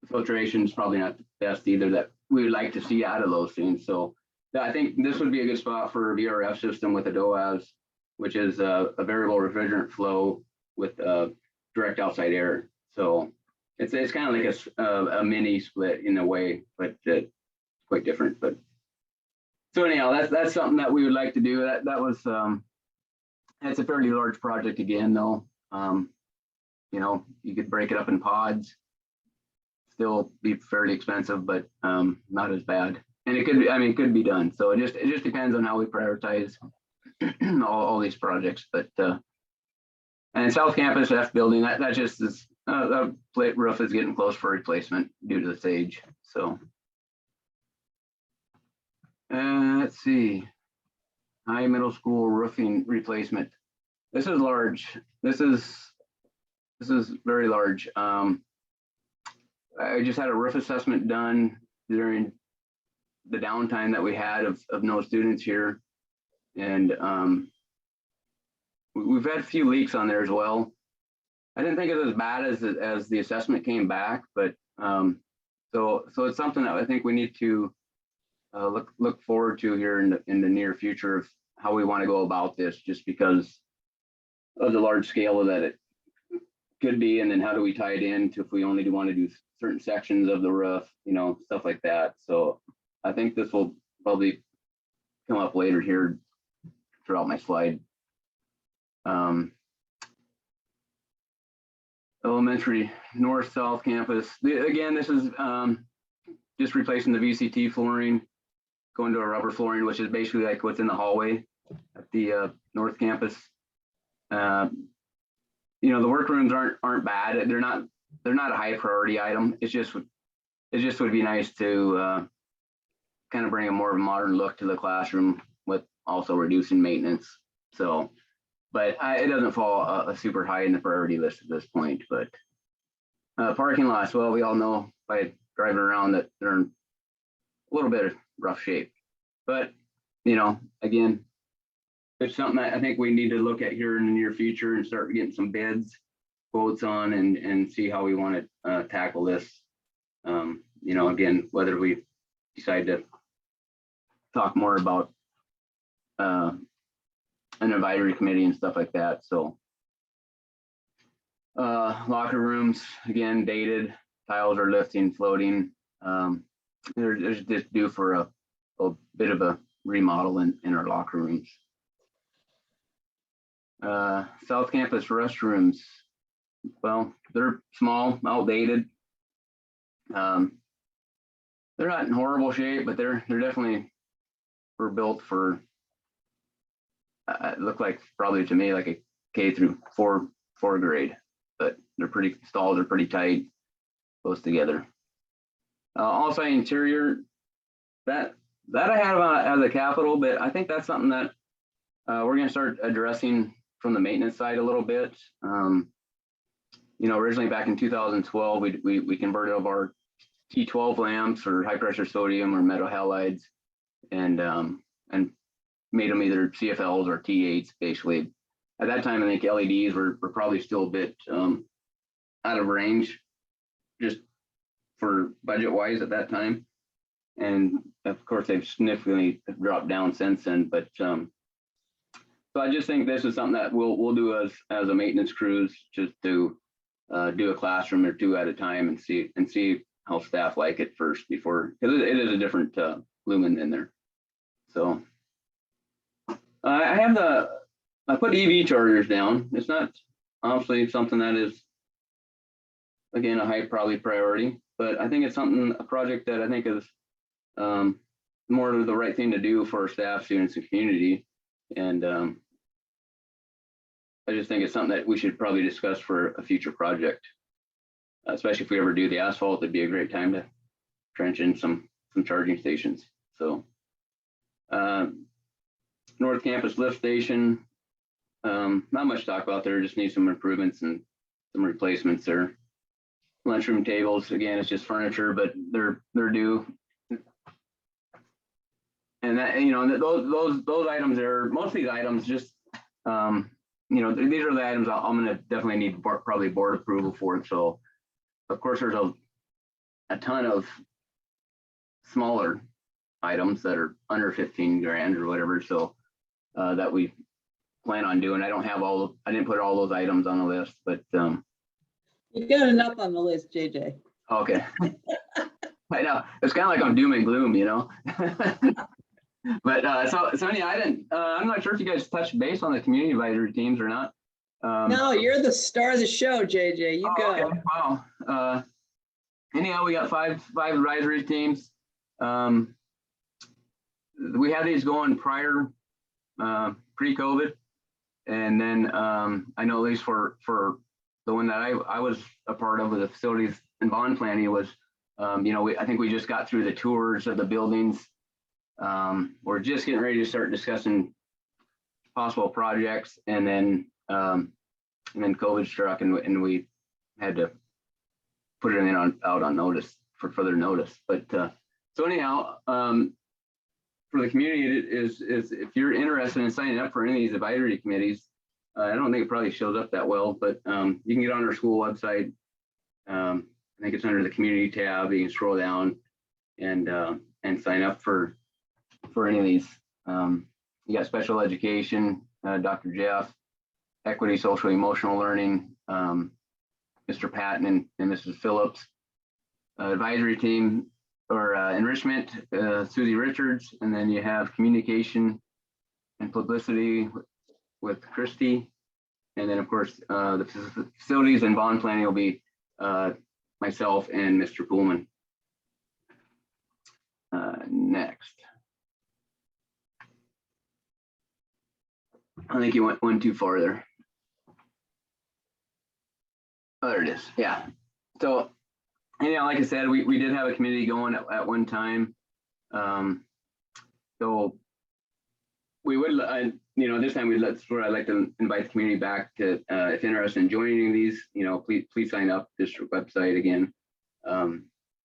filtration is probably not the best either that we would like to see out of those things. So I think this would be a good spot for a VRF system with a DOAS, which is a variable refrigerant flow with direct outside air. So it's kind of like a mini split in a way, but quite different. But so anyhow, that's something that we would like to do. That was it's a fairly large project again, though. You could break it up in pods, still be fairly expensive, but not as bad. And it could be done. So it just depends on how we prioritize all these projects. But and South Campus F building, that just is the plate roof is getting close for replacement due to its age. So let's see, high middle school roofing replacement. This is large. This is very large. I just had a roof assessment done during the downtime that we had of no students here, and we've had a few leaks on there as well. I didn't think it was as bad as the assessment came back, but so it's something that I think we need to look forward to here in the near future of how we want to go about this, just because of the large scale that it could be, and then how do we tie it in to if we only want to do certain sections of the roof, stuff like that. So I think this will probably come up later here throughout my slide. Elementary north-south campus. Again, this is just replacing the VCT flooring, going to a rubber flooring, which is basically like what's in the hallway at the north campus. The workrooms aren't bad. They're not a high priority item. It just would be nice to kind of bring a more modern look to the classroom with also reducing maintenance. So, but it doesn't fall super high in the priority list at this point. But parking lots, well, we all know by driving around that they're in a little bit of rough shape. But again, it's something that I think we need to look at here in the near future and start getting some bids, quotes on, and see how we want to tackle this. Again, whether we decide to talk more about an advisory committee and stuff like that. So locker rooms, again, dated, tiles are lifting, floating. They're just due for a bit of a remodel in our locker rooms. South Campus restrooms. well, they're small, outdated. They're not in horrible shape, but they're definitely were built for, look like probably to me like a K through four grade, but they're pretty stalls are pretty tight, close together. Also interior, that I have as a capital, but I think that's something that we're going to start addressing from the maintenance side a little bit. You know, originally back in 2012, we converted all of our T12 lamps or high pressure sodium or metal halides, and made them either CFLs or T8s basically. At that time, I think LEDs were probably still a bit out of range, just for budget wise at that time. And of course, they've significantly dropped down since then. But so I just think this is something that we'll do as a maintenance crews, just to do a classroom or two at a time and see how staff like it first before, because it is a different lumen in there. So I put EV chargers down. It's not obviously something that is, again, a high probably priority, but I think it's a project that I think is more of the right thing to do for our staff, students, and community. And I just think it's something that we should probably discuss for a future project, especially if we ever do the asphalt. It'd be a great time to trench in some charging stations. So North Campus lift station, not much to talk about there, just need some improvements and some replacements there. Lunchroom tables, again, it's just furniture, but they're due. And that, you know, those items there, most of these items just, you know, these are the items I'm gonna definitely need probably board approval for. So of course there's a ton of smaller items that are under 15 grand or whatever. So that we plan on doing. I didn't put all those items on the list, but You got enough on the list, JJ. okay. I know, it's kind of like I'm doom and gloom, you know. But so anyway, I'm not sure if you guys touched base on the community advisory teams or not. No, you're the star of the show, JJ. You go. Okay. Wow. Anyhow, we got five advisory teams. We had these going prior, pre-COVID, and then I know at least for the one that I was a part of with the facilities and bond planning was, you know, I think we just got through the tours of the buildings. We're just getting ready to start discussing possible projects, and then COVID struck, and we had to put it out on notice for further notice. But so anyhow, for the community, it is if you're interested in signing up for any of these advisory committees, I don't think it probably shows up that well, but you can get on our school website. I think it's under the community tab. You can scroll down and sign up for any of these. You got special education, Dr. Jeff, equity, social, emotional learning, Mr. Patton and Mrs. Phillips, advisory team or enrichment, Susie Richards, and then you have communication and publicity with Christy, and then of course the facilities and bond planning will be myself and Mr. Poolman. Next. I think you went too far there. Oh, there it is. Yeah. So, anyhow, like I said, we did have a committee going at one time. So we would, you know, this time I'd like to invite the community back to, if interested in joining these, you know, please sign up district website again.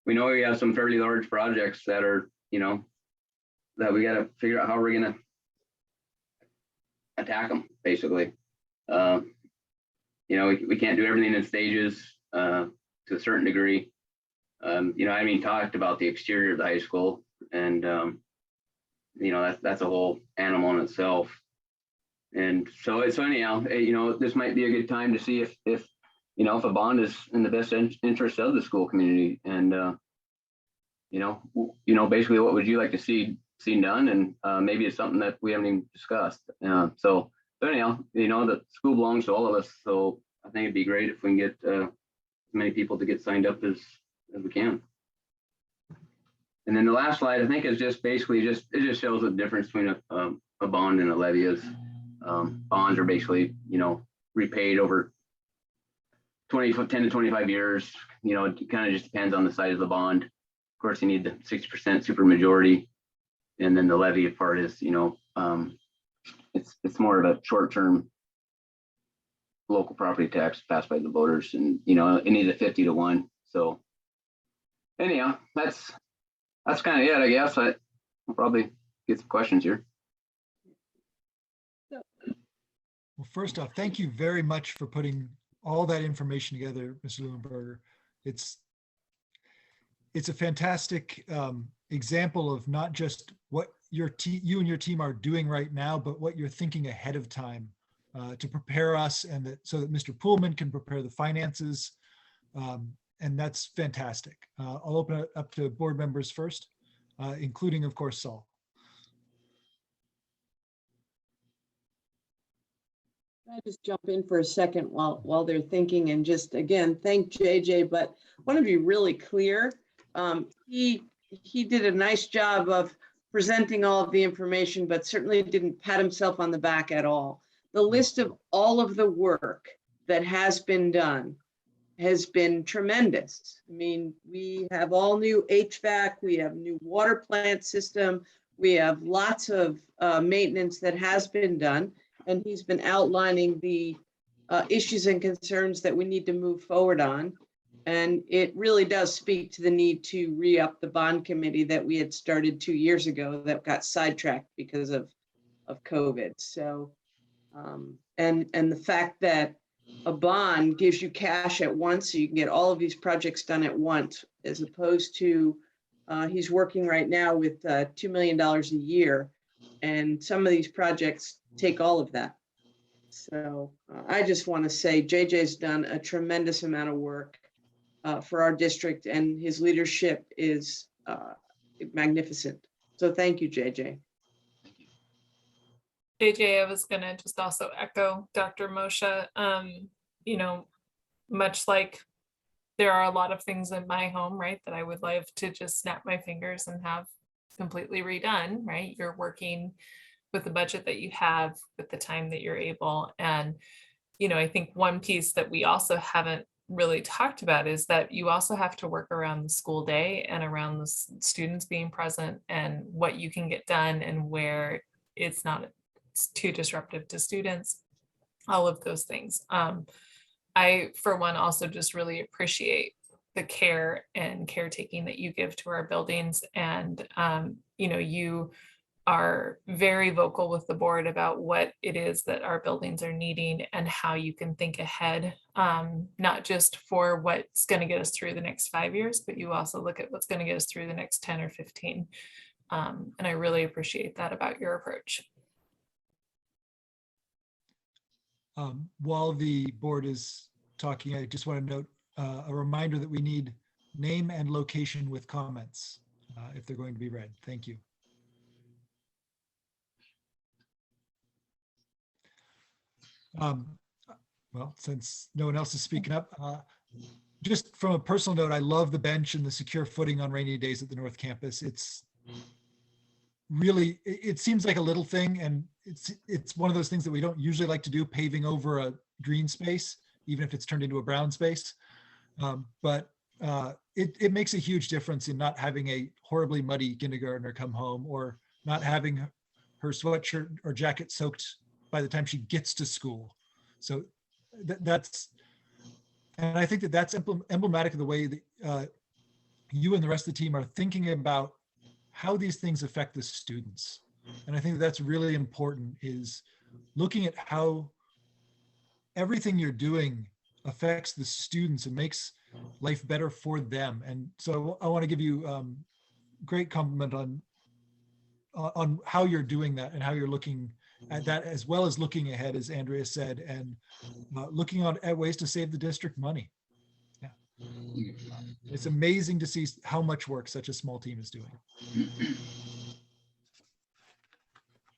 We know we have some fairly large projects that are, you know, that we got to figure out how we're going to attack them, basically. You know, we can't do everything in stages to a certain degree. You know, I mean, talked about the exterior of the high school, and you know, that's a whole animal in itself. And so anyhow, you know, this might be a good time to see if you know, if a bond is in the best interest of the school community, and you know, basically, what would you like to see done? And maybe it's something that we haven't even discussed. So anyhow, you know, the school belongs to all of us. So I think it'd be great if we can get as many people to get signed up as we can. And then the last slide, I think, is just basically it just shows the difference between a bond and a levy is. Bonds are basically, repaid over 10 to 25 years. It kind of just depends on the size of the bond. Of course, you need the 60% supermajority. And then the levy part is, it's more of a short-term local property tax passed by the voters, and it needs a 50 to 1. So anyhow, that's kind of it, I guess. I'll probably get some questions here. Well, first off, thank you very much for putting all that information together, Mr. Leuenberger. It's a fantastic example of not just what you and your team are doing right now, but what you're thinking ahead of time to prepare us, and so that Mr. Poolman can prepare the finances. And that's fantastic. I'll open it up to board members first, including, of course, Saul. Can I just jump in for a second while they're thinking, and just again thank JJ, but I want to be really clear. He did a nice job of presenting all of the information, but certainly didn't pat himself on the back at all. The list of all of the work that has been done has been tremendous. I mean, we have all new HVAC, we have new water plant system, we have lots of maintenance that has been done. And he's been outlining the issues and concerns that we need to move forward on. And it really does speak to the need to re-up the bond committee that we had started 2 years ago that got sidetracked because of COVID. So, and the fact that a bond gives you cash at once, so you can get all of these projects done at once, as opposed to, he's working right now with $2 million a year. And some of these projects take all of that. So I just want to say JJ's done a tremendous amount of work for our district, and his leadership is magnificent. So thank you, JJ. JJ, I was gonna just also echo Dr. Moshe. Much like there are a lot of things in my home, right, that I would love to just snap my fingers and have completely redone, right? You're working with the budget that you have, with the time that you're able. And, I think one piece that we also haven't really talked about is that you also have to work around the school day and around the students being present, and what you can get done and where it's too disruptive to students, all of those things. I, for one, also just really appreciate the care and caretaking that you give to our buildings. And, you are very vocal with the board about what it is that our buildings are needing and how you can think ahead, not just for what's going to get us through the next 5 years, but you also look at what's going to get us through the next 10 or 15. And I really appreciate that about your approach. While the board is talking, I just want to note a reminder that we need name and location with comments if they're going to be read. Thank you. Well, since no one else is speaking up, just from a personal note, I love the bench and the secure footing on rainy days at the North Campus. It's really, it seems like a little thing, and it's one of those things that we don't usually like to do, paving over a green space, even if it's turned into a brown space. But it makes a huge difference in not having a horribly muddy kindergartner come home, or not having her sweatshirt or jacket soaked by the time she gets to school. So and I think that's emblematic of the way that you and the rest of the team are thinking about how these things affect the students. And I think that's really important, is looking at how everything you're doing affects the students and makes life better for them. And so I want to give you great compliment on how you're doing that and how you're looking at that, as well as looking ahead, as Andrea said, and looking at ways to save the district money. Yeah. It's amazing to see how much work such a small team is doing.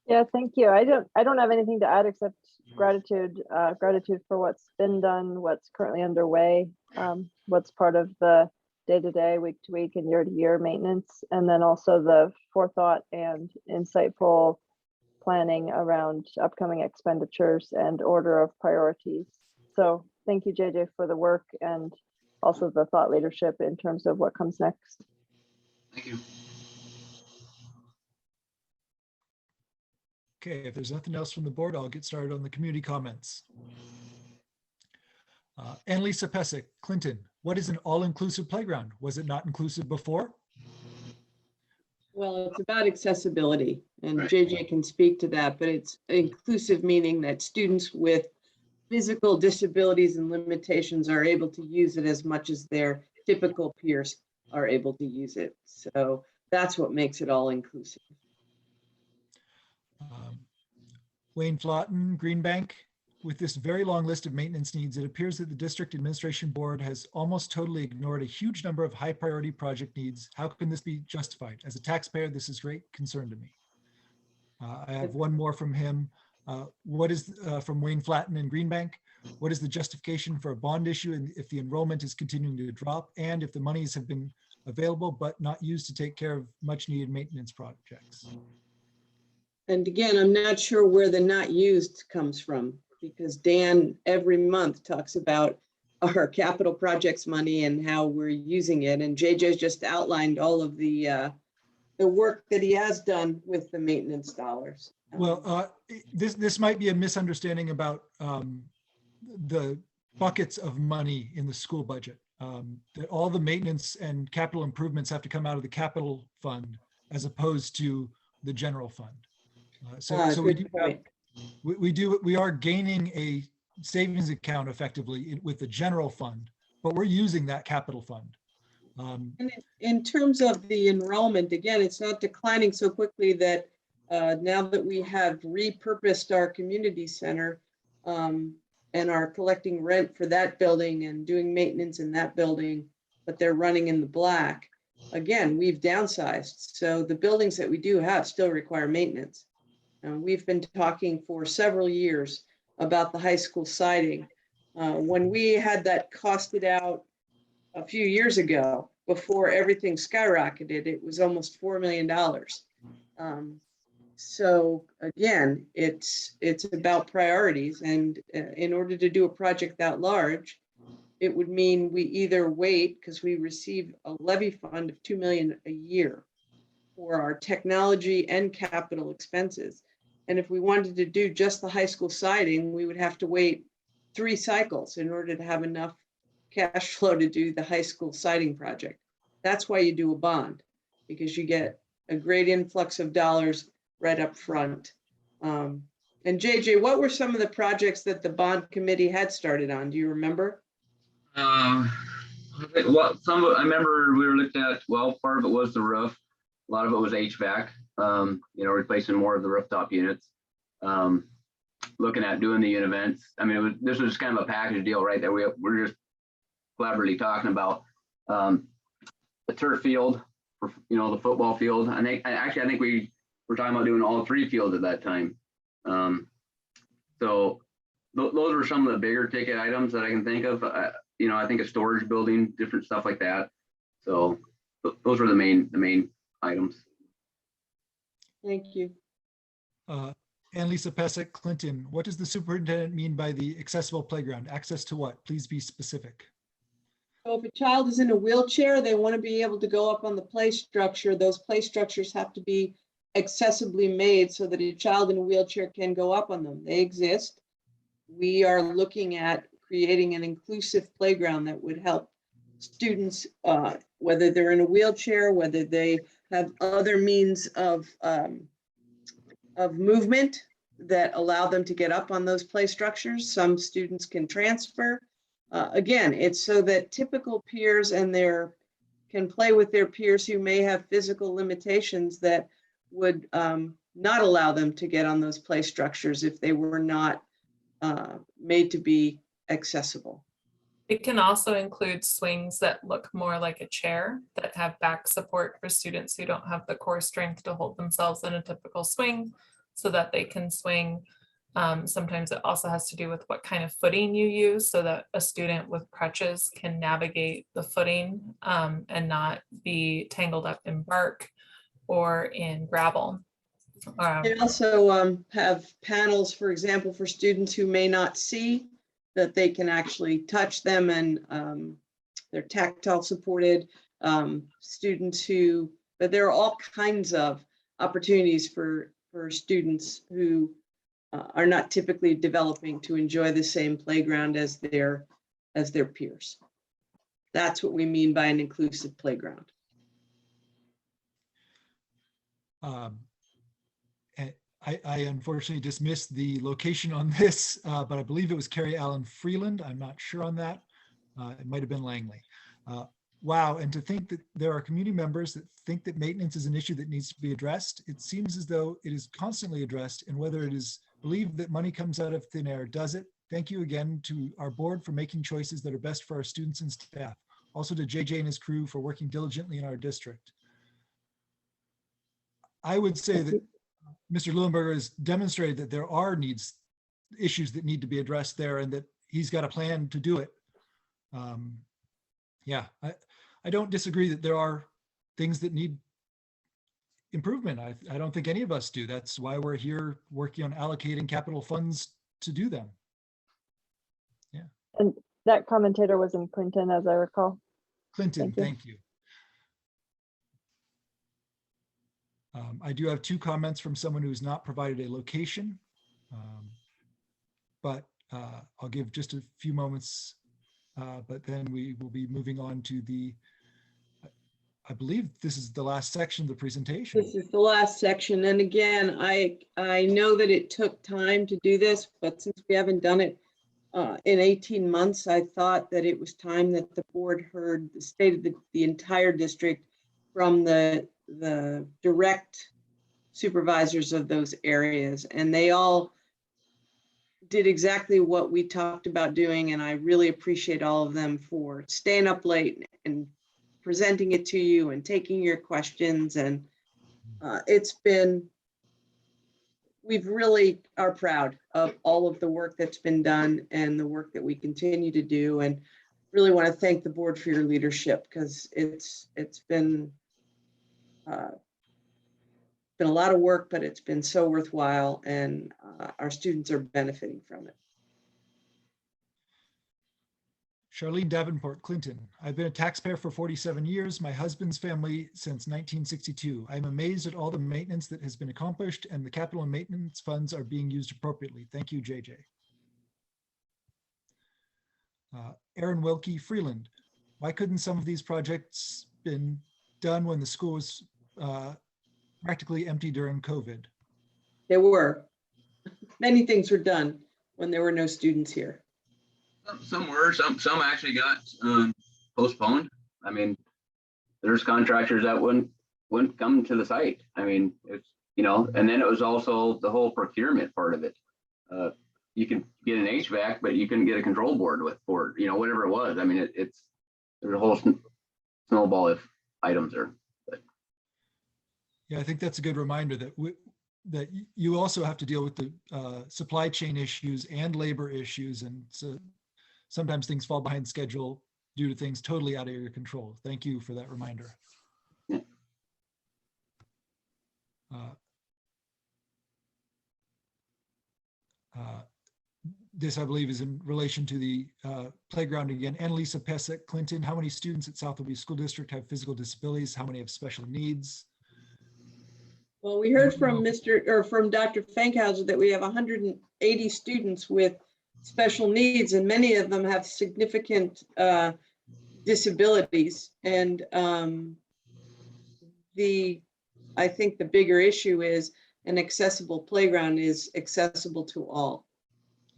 Yeah, thank you. I don't have anything to add, except gratitude for what's been done, what's currently underway, what's part of the day-to-day, week-to-week, and year-to-year maintenance, and then also the forethought and insightful planning around upcoming expenditures and order of priorities. So thank you, JJ, for the work and also the thought leadership in terms of what comes next. Thank you. Okay, if there's nothing else from the board, I'll get started on the community comments. Annalisa Pesic, Clinton, what is an all-inclusive playground? Was it not inclusive before? Well, it's about accessibility, and JJ can speak to that, but it's inclusive, meaning that students with physical disabilities and limitations are able to use it as much as their typical peers are able to use it. So that's what makes it all inclusive. Wayne Flotten, Greenbank, with this very long list of maintenance needs, it appears that the district administration board has almost totally ignored a huge number of high priority project needs. How can this be justified? As a taxpayer, this is great concern to me. I have one more from him. What is from Wayne Flatten in Greenbank? What is the justification for a bond issue and if the enrollment is continuing to drop and if the monies have been available but not used to take care of much needed maintenance projects? And again, I'm not sure where the not used comes from, because Dan every month talks about our capital projects money and how we're using it. And JJ's just outlined all of the work that he has done with the maintenance dollars. Well, this might be a misunderstanding about the buckets of money in the school budget. That all the maintenance and capital improvements have to come out of the capital fund as opposed to the general fund. So we are gaining a savings account effectively with the general fund, but we're using that capital fund. And in terms of the enrollment, again, it's not declining so quickly that now that we have repurposed our community center and are collecting rent for that building and doing maintenance in that building, but they're running in the black. Again, we've downsized. So the buildings that we do have still require maintenance. We've been talking for several years about the high school siding. When we had that costed out a few years ago, before everything skyrocketed, it was almost $4 million. So again, it's about priorities. And in order to do a project that large, it would mean we either wait, because we receive a levy fund of $2 million a year for our technology and capital expenses. And if we wanted to do just the high school siding, we would have to wait 3 cycles in order to have enough cash flow to do the high school siding project. That's why you do a bond, because you get a great influx of dollars right up front. And JJ, what were some of the projects that the bond committee had started on? Do you remember? Well, I remember we were looking at, well, part of it was the roof. A lot of it was HVAC, replacing more of the rooftop units. Looking at doing the events. I mean, this was kind of a package deal, right? That we're just collaboratively talking about the turf field, for, the football field. I think we were talking about doing all 3 fields at that time. So those were some of the bigger ticket items that I can think of. I think a storage building, different stuff like that. So those were the main items. Thank you. Annalisa Pesic, Clinton, what does the superintendent mean by the accessible playground? Access to what? Please be specific. So if a child is in a wheelchair, they want to be able to go up on the play structure. Those play structures have to be accessibly made so that a child in a wheelchair can go up on them. They exist. We are looking at creating an inclusive playground that would help students, whether they're in a wheelchair, whether they have other means of movement that allow them to get up on those play structures. Some students can transfer. Again, it's so that typical peers can play with their peers who may have physical limitations that would not allow them to get on those play structures if they were not made to be accessible. It can also include swings that look more like a chair, that have back support for students who don't have the core strength to hold themselves in a typical swing, so that they can swing Sometimes it also has to do with what kind of footing you use so that a student with crutches can navigate the footing and not be tangled up in bark or in gravel. They also have panels, for example, for students who may not see, that they can actually touch them, and they're tactile supported. Students who, but there are all kinds of opportunities for students who are not typically developing to enjoy the same playground as their peers. That's what we mean by an inclusive playground. I unfortunately just missed the location on this, but I believe it was Carrie Allen Freeland. I'm not sure on that. It might have been Langley. Wow, and to think that there are community members that think that maintenance is an issue that needs to be addressed. It seems as though it is constantly addressed, and whether it is believed that money comes out of thin air, does it? Thank you again to our board for making choices that are best for our students and staff. Also to JJ and his crew for working diligently in our district. I would say that Mr. Leuenberger has demonstrated that there are issues that need to be addressed there, and that he's got a plan to do it. Yeah, I don't disagree that there are things that need improvement. I don't think any of us do. That's why we're here working on allocating capital funds to do them. Yeah. And that commentator was in Clinton, as I recall. Clinton, thank you. I do have 2 comments from someone who's not provided a location, but I'll give just a few moments, but then we will be moving on to I believe this is the last section of the presentation. This is the last section. And again, I know that it took time to do this, but since we haven't done it in 18 months, I thought that it was time that the board heard the state of the entire district from the direct supervisors of those areas. And they all did exactly what we talked about doing. And I really appreciate all of them for staying up late and presenting it to you and taking your questions. And we really are proud of all of the work that's been done and the work that we continue to do. And really want to thank the board for your leadership, because it's been a lot of work, but it's been so worthwhile, and our students are benefiting from it. Charlene Davenport Clinton. I've been a taxpayer for 47 years, my husband's family since 1962. I'm amazed at all the maintenance that has been accomplished, and the capital and maintenance funds are being used appropriately. Thank you, JJ. Aaron Wilkie Freeland. Why couldn't some of these projects been done when the school was practically empty during COVID? There were. Many things were done when there were no students here. Some were, some actually got postponed. I mean, there's contractors that wouldn't come to the site. I mean, it's, and then it was also the whole procurement part of it. You can get an HVAC, but you couldn't get a control board for whatever it was. I mean, there's a whole snowball of items there. But. Yeah, I think that's a good reminder that you also have to deal with the supply chain issues and labor issues, and so sometimes things fall behind schedule due to things totally out of your control. Thank you for that reminder. Yeah. This, I believe, is in relation to the playground again. Annalisa Pesek Clinton, how many students at South Louis School District have physical disabilities? How many have special needs? Well, we heard from Dr. Fankhauser that we have 180 students with special needs, and many of them have significant disabilities. And I think the bigger issue is an accessible playground is accessible to all.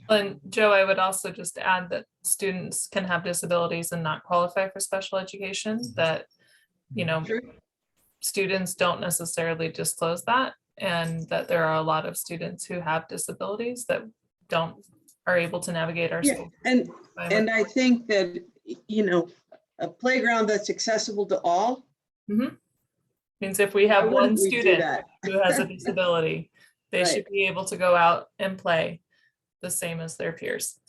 And Joe, I would also just add that students can have disabilities and not qualify for special education, that, students don't necessarily disclose that, and that there are a lot of students who have disabilities that are able to navigate our school. And I think that, a playground that's accessible to all. Mm-hmm. Means if we have one student who has a disability, they Right. should be able to go out and play. the same as their peers.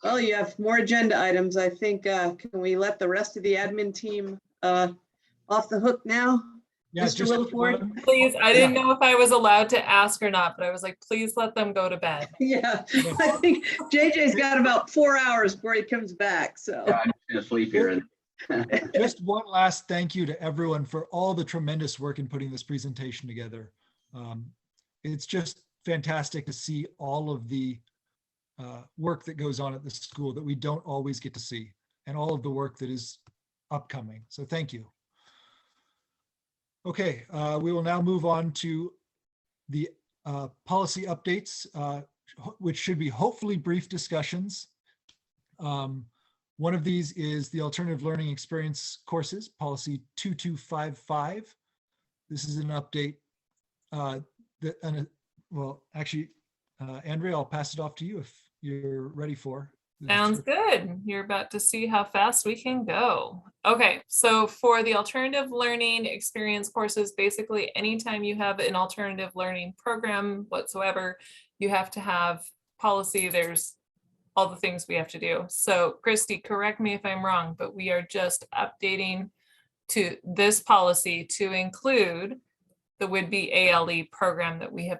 Well, you have more agenda items. I think, can we let the rest of the admin team off the hook now? Yeah, Mr. just Williford? Please, I didn't know if I was allowed to ask or not, but I was like, please let them go to bed. Yeah, I think JJ's got about 4 hours before he comes back, so. Yeah, I'm just gonna sleep here. Just one last thank you to everyone for all the tremendous work in putting this presentation together. It's just fantastic to see all of the work that goes on at the school that we don't always get to see, and all of the work that is upcoming. So thank you. Okay, we will now move on to the policy updates, which should be hopefully brief discussions. One of these is the alternative learning experience courses, policy 2255. This is an update well, actually, Andrea, I'll pass it off to you if you're ready for. Sounds good. You're about to see how fast we can go. Okay, so for the alternative learning experience courses, basically anytime you have an alternative learning program whatsoever, you have to have policy. There's all the things we have to do. So Christy, correct me if I'm wrong, but we are just updating to this policy to include the would-be ALE program that we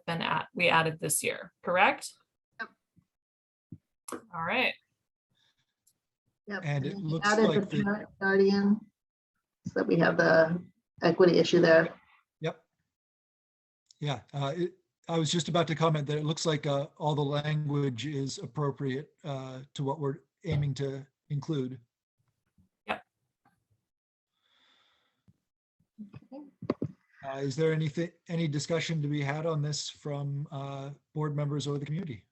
added this year, correct? Yep. All right. Yep. And it looks Added like the parent guardian, so that we have the equity issue there. Yep. Yeah, I was just about to comment that it looks like all the language is appropriate to what we're aiming to include. Yep. Is there any discussion to be had on this from board members or the community?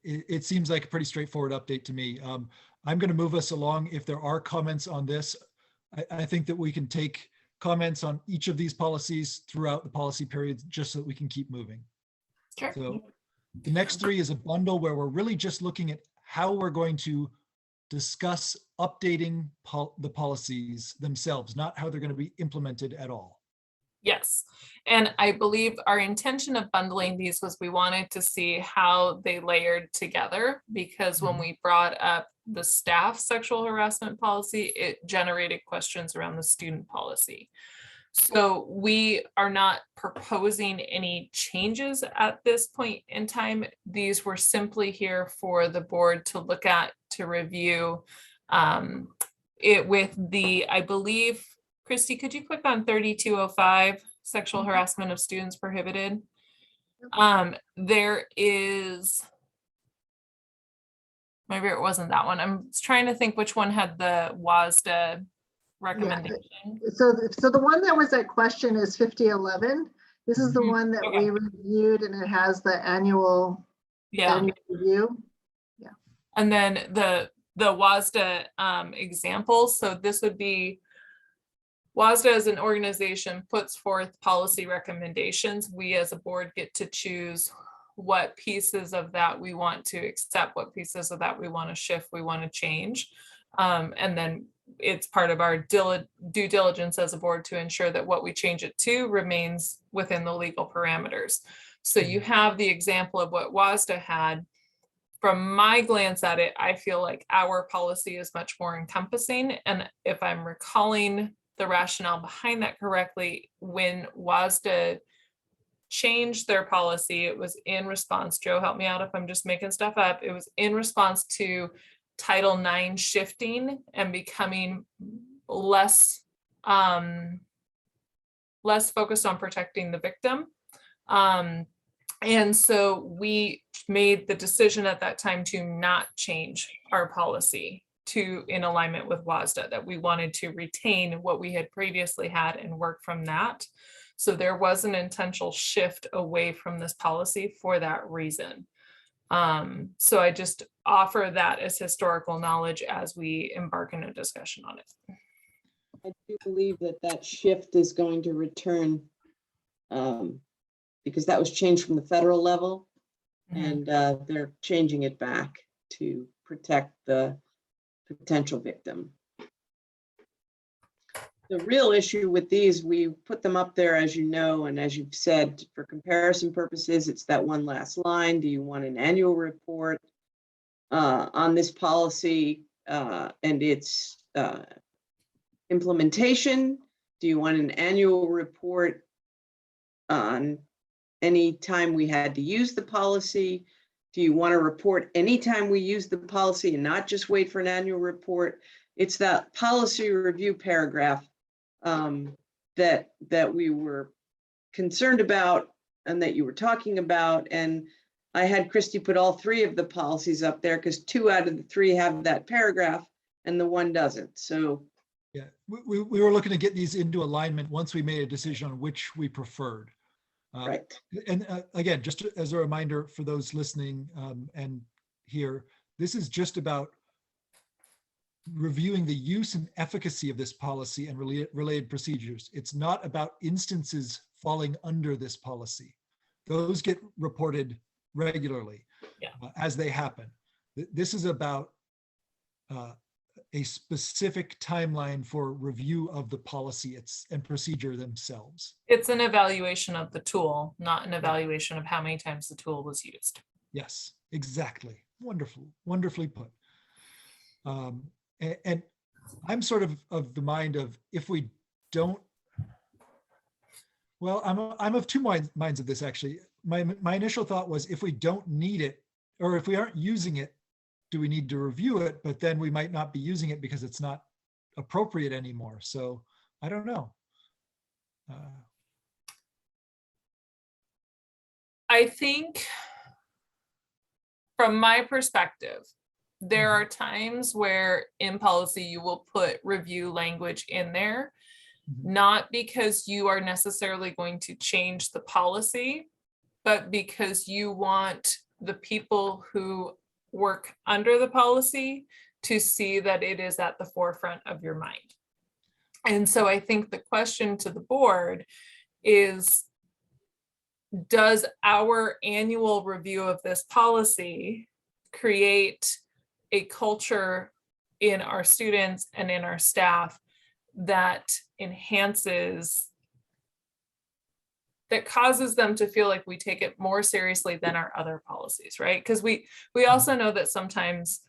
It seems like a pretty straightforward update to me. I'm going to move us along. If there are comments on this, I think that we can take comments on each of these policies throughout the policy period, just so that we can keep moving. Sure. So the next three is a bundle where we're really just looking at how we're going to discuss updating the policies themselves, not how they're going to be implemented at all. Yes, and I believe our intention of bundling these was we wanted to see how they layered together, because when we brought up the staff sexual harassment policy, it generated questions around the student policy. So we are not proposing any changes at this point in time. These were simply here for the board to look at, to review it with the, I believe, Christy, could you click on 3205, sexual harassment of students prohibited? There is, maybe it wasn't that one. I'm trying to think which one had the WASDA recommendation. Yeah. So the one that was at question is 5011. This is the one that we reviewed, and it has the annual review. Yeah. And then the WASDA example. So this would be WASDA as an organization puts forth policy recommendations. We as a board get to choose what pieces of that we want to accept, what pieces of that we want to shift, we want to change. And then it's part of our due diligence as a board to ensure that what we change it to remains within the legal parameters. So you have the example of what WASDA had. From my glance at it, I feel like our policy is much more encompassing. And if I'm recalling the rationale behind that correctly, when WASDA changed their policy, it was in response, Joe, help me out if I'm just making stuff up. It was in response to Title IX shifting and becoming less focused on protecting the victim. And so we made the decision at that time to not change our policy to in alignment with WASDA, that we wanted to retain what we had previously had and work from that. So there was an intentional shift away from this policy for that reason. So I just offer that as historical knowledge as we embark in a discussion on it. I do believe that that shift is going to return because that was changed from the federal level, and they're changing it back to protect the potential victim. The real issue with these, we put them up there, as you know, and as you've said, for comparison purposes, it's that one last line. Do you want an annual report on this policy and its implementation? Do you want an annual report on any time we had to use the policy? Do you want to report anytime we use the policy and not just wait for an annual report? It's that policy review paragraph that we were concerned about and that you were talking about. And I had Christy put all 3 of the policies up there because 2 out of the 3 have that paragraph and the 1 doesn't. So yeah, we were looking to get these into alignment once we made a decision on which we preferred. Right. And again, just as a reminder for those listening and here, this is just about reviewing the use and efficacy of this policy and related procedures. It's not about instances falling under this policy. Those get reported regularly as they happen. This is about a specific timeline for review of the policy and procedure themselves. It's an evaluation of the tool, not an evaluation of how many times the tool was used. Yes, exactly. Wonderfully put. And I'm sort of the mind of, if we don't, well, I'm of 2 minds of this actually. My initial thought was, if we don't need it, or if we aren't using it, do we need to review it? But then we might not be using it because it's not appropriate anymore. So I don't know. I think from my perspective, there are times where in policy you will put review language in there, not because you are necessarily going to change the policy, but because you want the people who work under the policy to see that it is at the forefront of your mind. And so I think the question to the board is, does our annual review of this policy create a culture in our students and in our staff that enhances, that causes them to feel like we take it more seriously than our other policies, right? Because we also know that sometimes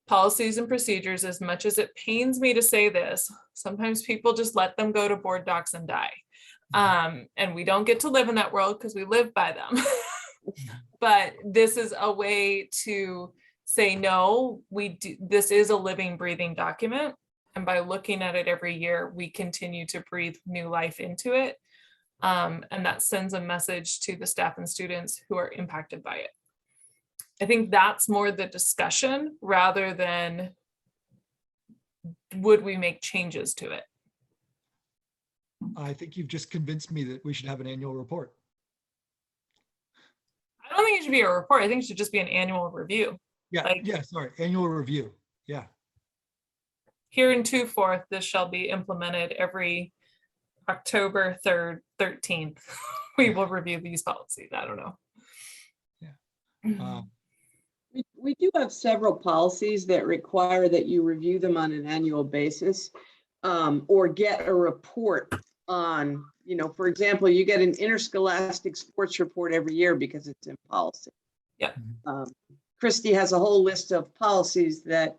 policies and procedures, as much as it pains me to say this, sometimes people just let them go to board docs and die. And we don't get to live in that world because we live by them. But this is a way to say, no, this is a living, breathing document. And by looking at it every year, we continue to breathe new life into it. And that sends a message to the staff and students who are impacted by it. I think that's more the discussion rather than would we make changes to it. I think you've just convinced me that we should have an annual report. I don't think it should be a report. I think it should just be an annual review. Yeah, sorry, annual review. Yeah. Here in 2/4, this shall be implemented every October 3rd, 13th. We will review these policies. I don't know. Yeah. We do have several policies that require that you review them on an annual basis, or get a report on, for example, you get an interscholastic sports report every year because it's in policy. Yeah. Christy has a whole list of policies that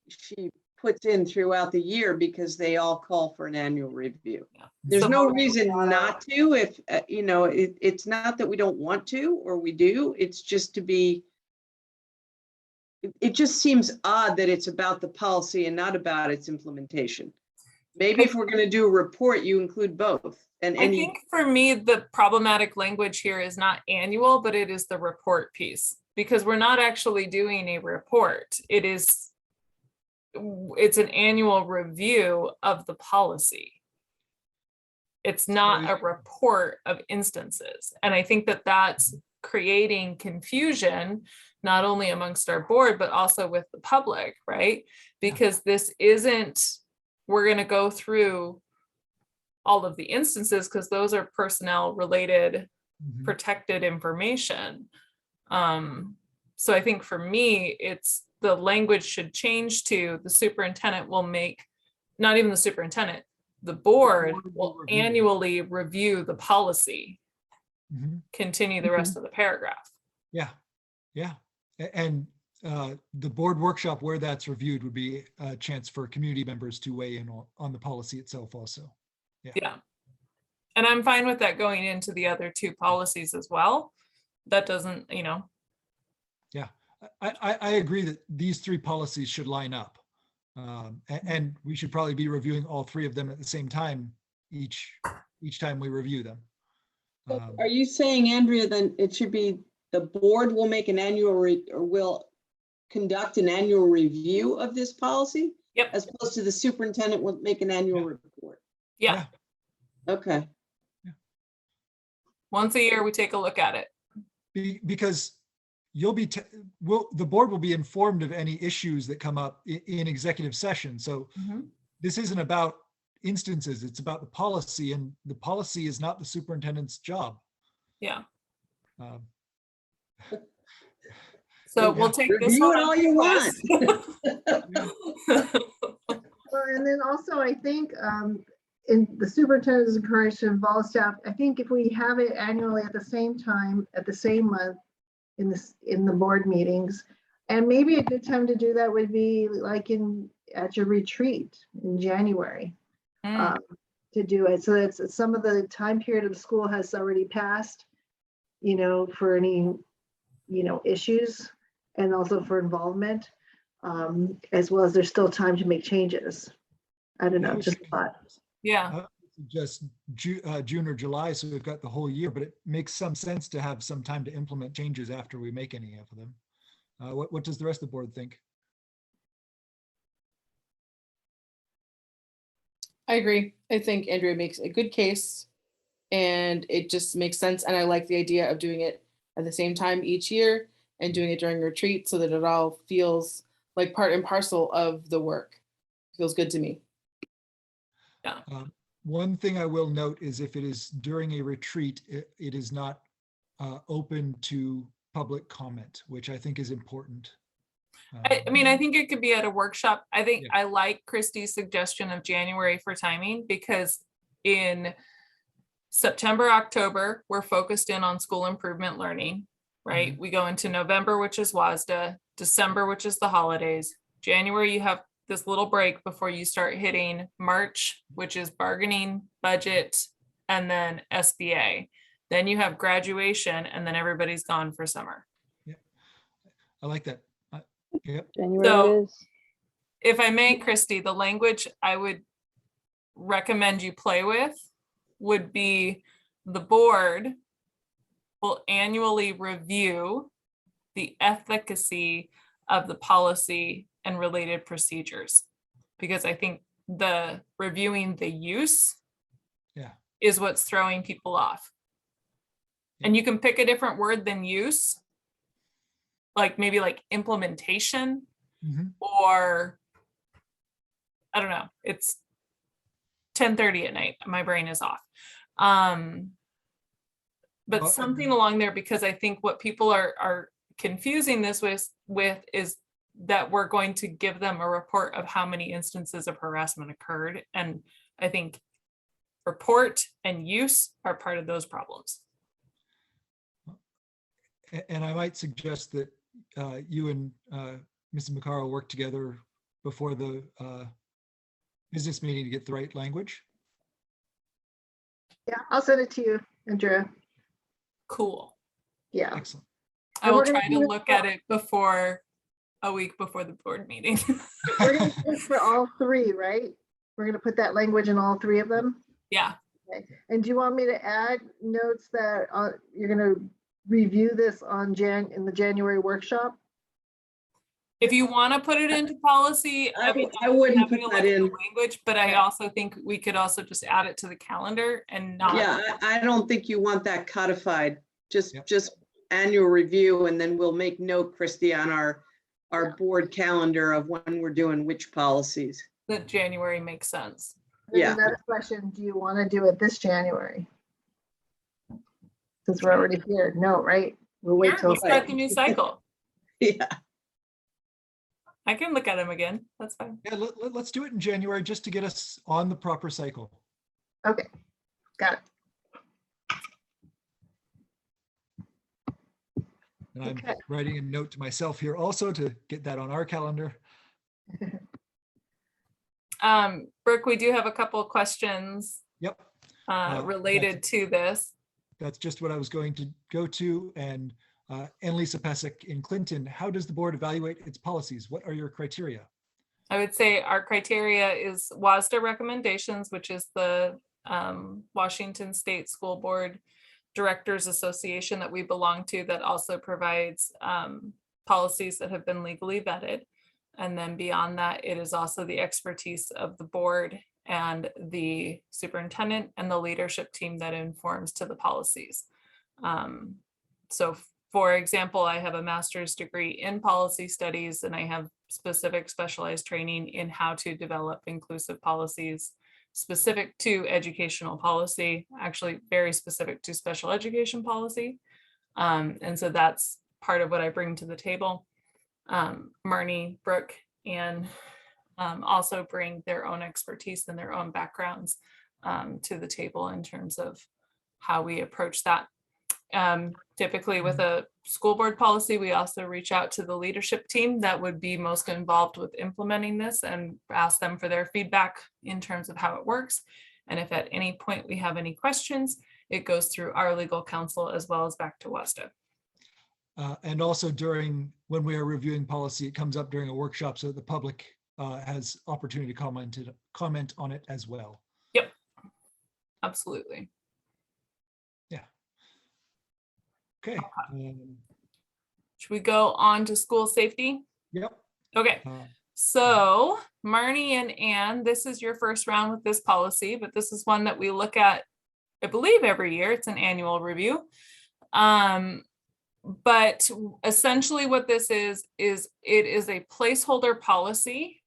she puts in throughout the year because they all call for an annual review. Yeah. There's no reason not to, if, it's not that we don't want to, or we do, it's just to be, it just seems odd that it's about the policy and not about its implementation. Maybe if we're going to do a report, you include both. And I think for me, the problematic language here is not annual, but it is the report piece, because we're not actually doing a report. It's an annual review of the policy. It's not a report of instances. And I think that that's creating confusion, not only amongst our board, but also with the public, right? Because this isn't, we're going to go through all of the instances because those are personnel related, protected information. So I think for me, it's the language should change to the superintendent will make, not even the superintendent, the board will annually review the policy, Mhm. continue the rest of the paragraph. Yeah, yeah. And the board workshop where that's reviewed would be a chance for community members to weigh in on the policy itself also. Yeah. And I'm fine with that going into the other two policies as well. That doesn't, you know, Yeah, I agree that these three policies should line up. And we should probably be reviewing all three of them at the same time, each time we review them. Are you saying, Andrea, then it should be the board will make an annual or will conduct an annual review of this policy? Yep. As opposed to the superintendent will make an annual report? Yeah. Okay. Once a year, we take a look at it. Because you'll be, the board will be informed of any issues that come up in executive session. So this isn't about instances, it's about the policy, and the policy is not the superintendent's job. Yeah. So we'll take this Review one it all you want. Well, and then also I think in the superintendent is encouraged to involve staff. I think if we have it annually at the same time, at the same month in the board meetings, and maybe a good time to do that would be like at your retreat in January to do it. So that's some of the time period of the school has already passed, you know, for any, you know, issues and also for involvement, as well as there's still time to make changes. I don't know, just a thought. Yeah. Just June or July, so we've got the whole year, but it makes some sense to have some time to implement changes after we make any of them. What does the rest of the board think? I agree. I think Andrea makes a good case and it just makes sense. And I like the idea of doing it at the same time each year and doing it during retreat so that it all feels like part and parcel of the work. Feels good to me. Yeah. One thing I will note is if it is during a retreat, it is not open to public comment, which I think is important. I mean, I think it could be at a workshop. I think I like Christie's suggestion of January for timing, because in September, October, we're focused in on school improvement learning, right? We go into November, which is WASDA, December, which is the holidays. January, you have this little break before you start hitting March, which is bargaining, budget, and then SBA. Then you have graduation, and then everybody's gone for summer. Yeah, I like that. Yep. January So is. if I may, Christy, the language I would recommend you play with would be the board will annually review the efficacy of the policy and related procedures. Because I think the reviewing the use is what's throwing people off. And you can pick a different word than use, like maybe like implementation, or I don't know, it's 10:30 at night, my brain is off. But something along there, because I think what people are confusing this with is that we're going to give them a report of how many instances of harassment occurred. And I think report and use are part of those problems. And I might suggest that you and Mrs. McCarroll work together before the business meeting to get the right language. Yeah, I'll send it to you, Andrea. Cool. Yeah. Excellent. I will try to look at it before a week before the board meeting. We're going to do it for all three, right? We're going to put that language in all three of them? Yeah. Okay. And do you want me to add notes that you're going to review this on in the January workshop? If you want to put it into policy, I wouldn't put that in. Language, but I also think we could also just add it to the calendar and not. Yeah, I don't think you want that codified. Just annual review, and then we'll make note, Christy, on our board calendar of when we're doing which policies. That January makes sense. Yeah. Another question: do you want to do it this January? Since we're already here, no, right? We'll wait till we'll start the new cycle. Yeah. I can look at them again. That's fine. Yeah, let's do it in January just to get us on the proper cycle. Okay, got it. And I'm Okay. writing a note to myself here also to get that on our calendar. Brooke, we do have a couple of questions Yep. related to this. That's just what I was going to go to. And Annalisa Pesek in Clinton, how does the board evaluate its policies? What are your criteria? I would say our criteria is WASDA recommendations, which is the Washington State School Board Directors Association that we belong to, that also provides policies that have been legally vetted. And then beyond that, it is also the expertise of the board and the superintendent and the leadership team that informs to the policies. So for example, I have a master's degree in policy studies, and I have specific specialized training in how to develop inclusive policies specific to educational policy, actually very specific to special education policy. And so that's part of what I bring to the table. Marnie, Brooke, and also bring their own expertise and their own backgrounds to the table in terms of how we approach that. Typically with a school board policy, we also reach out to the leadership team that would be most involved with implementing this and ask them for their feedback in terms of how it works. And if at any point we have any questions, it goes through our legal counsel as well as back to WASDA. And also when we are reviewing policy, it comes up during a workshop so that the public has opportunity to comment on it as well. Yep, absolutely. Yeah. Okay. Should we go on to school safety? Yep. Okay. So Marnie and Anne, this is your first round with this policy, but this is one that we look at, I believe, every year. It's an annual review. But essentially what this is it is a placeholder policy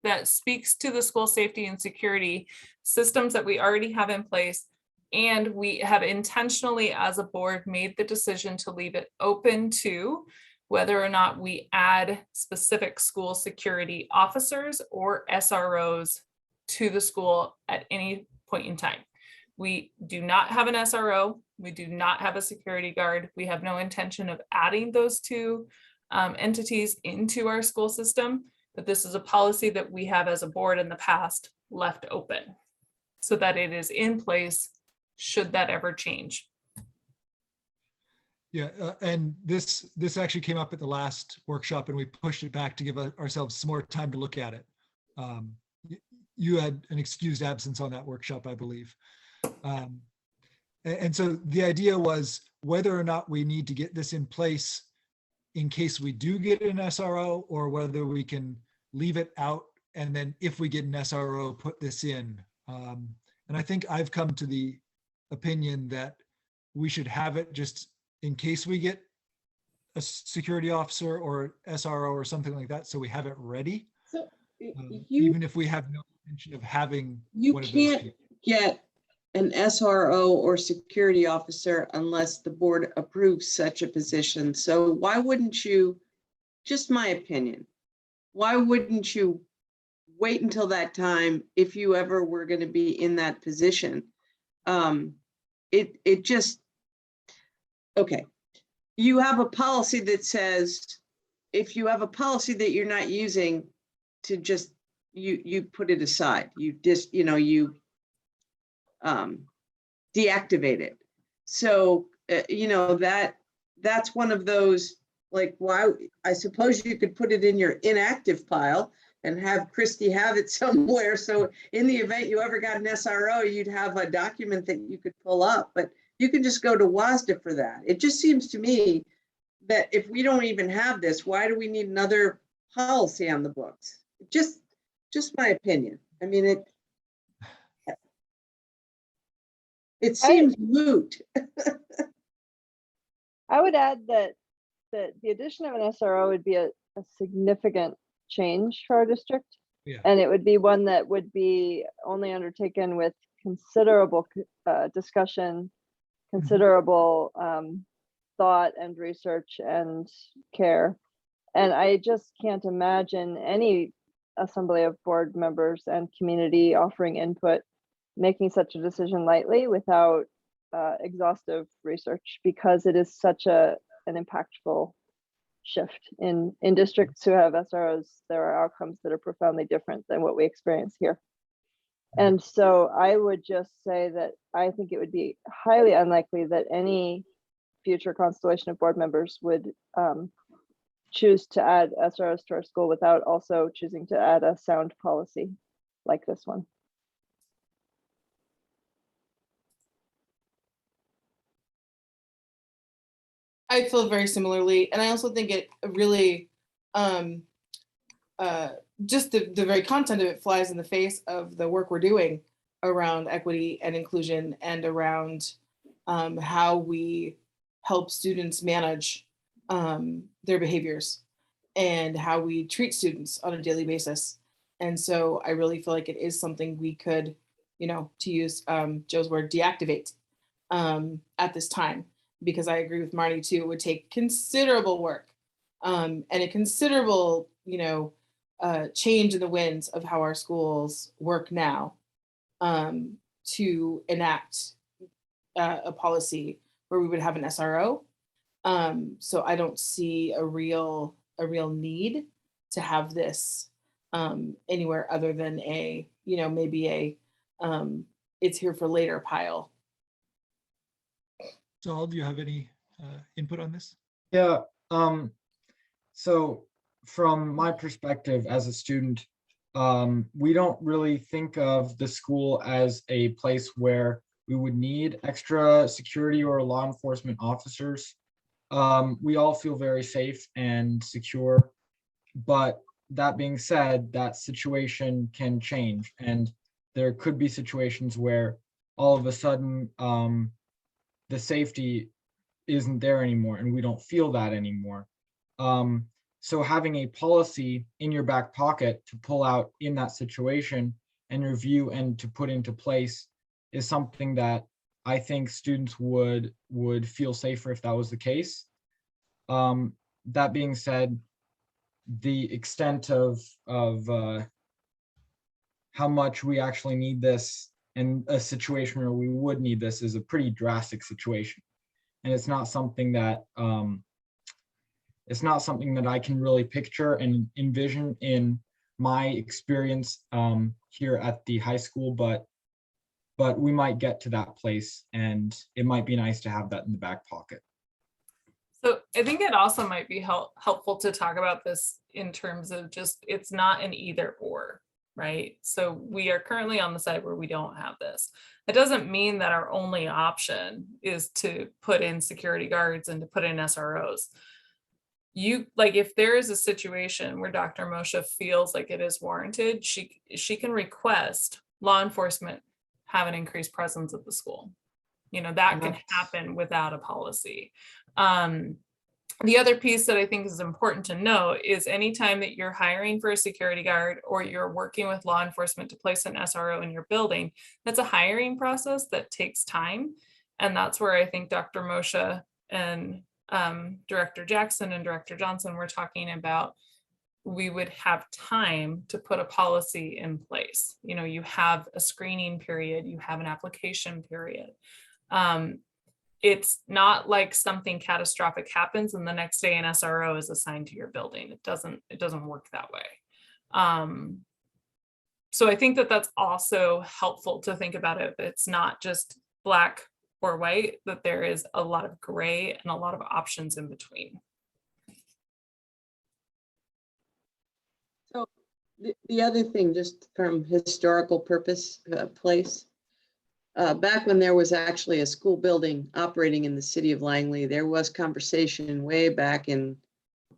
that speaks to the school safety and security systems that we already have in place. And we have intentionally, as a board, made the decision to leave it open to whether or not we add specific school security officers or SROs to the school at any point in time. We do not have an SRO. We do not have a security guard. We have no intention of adding those two entities into our school system, but this is a policy that we have as a board in the past left open so that it is in place should that ever change. Yeah, and this actually came up at the last workshop and we pushed it back to give ourselves some more time to look at it. You had an excused absence on that workshop, I believe. And so the idea was whether or not we need to get this in place in case we do get an SRO, or whether we can leave it out and then if we get an SRO, put this in. And I think I've come to the opinion that we should have it just in case we get a security officer or SRO or something like that, so we have it ready. So even if we have no intention of having you one of those can't people. get an SRO or security officer unless the board approves such a position. So why wouldn't you, just my opinion, why wouldn't you wait until that time if you ever were going to be in that position? It just, okay. You have a policy that says, if you have a policy that you're not using, to just, you put it aside. You just, you deactivate it. So, that's one of those, like, why, I suppose you could put it in your inactive pile and have Christy have it somewhere. So in the event you ever got an SRO, you'd have a document that you could pull up, but you can just go to WASDA for that. It just seems to me that if we don't even have this, why do we need another policy on the books? Just my opinion. I mean, it seems moot. I would add that the addition of an SRO would be a significant change for our district. Yeah. And it would be one that would be only undertaken with considerable discussion, considerable thought and research and care. And I just can't imagine any assembly of board members and community offering input, making such a decision lightly without exhaustive research, because it is such an impactful shift in districts who have SROs. There are outcomes that are profoundly different than what we experience here. And so I would just say that I think it would be highly unlikely that any future constellation of board members would choose to add SROs to our school without also choosing to add a sound policy like this one. I feel very similarly. And I also think it really, just the very content of it flies in the face of the work we're doing around equity and inclusion and around how we help students manage their behaviors and how we treat students on a daily basis. And so I really feel like it is something we could, you know, to use Joe's word, deactivate at this time, because I agree with Marty too, it would take considerable work and a considerable, you know, change in the winds of how our schools work now to enact a policy where we would have an SRO. So I don't see a real need to have this anywhere other than a, you know, maybe a it's here for later pile. Saul, do you have any input on this? Yeah. So from my perspective as a student, we don't really think of the school as a place where we would need extra security or law enforcement officers. We all feel very safe and secure, but that being said, that situation can change, and there could be situations where all of a sudden the safety isn't there anymore and we don't feel that anymore. So having a policy in your back pocket to pull out in that situation and review and to put into place is something that I think students would feel safer if that was the case. That being said, the extent of how much we actually need this and a situation where we would need this is a pretty drastic situation. And it's not something that I can really picture and envision in my experience here at the high school, but we might get to that place, and it might be nice to have that in the back pocket. So I think it also might be helpful to talk about this in terms of just, it's not an either or, right? So we are currently on the side where we don't have this. That doesn't mean that our only option is to put in security guards and to put in SROs. If there is a situation where Dr. Moshe feels like it is warranted, she can request law enforcement have an increased presence at the school. You know, that can happen without a policy. The other piece that I think is important to know is anytime that you're hiring for a security guard or you're working with law enforcement to place an SRO in your building, that's a hiring process that takes time. And that's where I think Dr. Moshe and Director Jackson and Director Johnson were talking about, we would have time to put a policy in place. You know, you have a screening period, you have an application period. It's not like something catastrophic happens and the next day an SRO is assigned to your building. It doesn't work that way. So I think that that's also helpful to think about it. It's not just black or white, that there is a lot of gray and a lot of options in between. So the other thing, just from historical place, back when there was actually a school building operating in the city of Langley, there was conversation way back in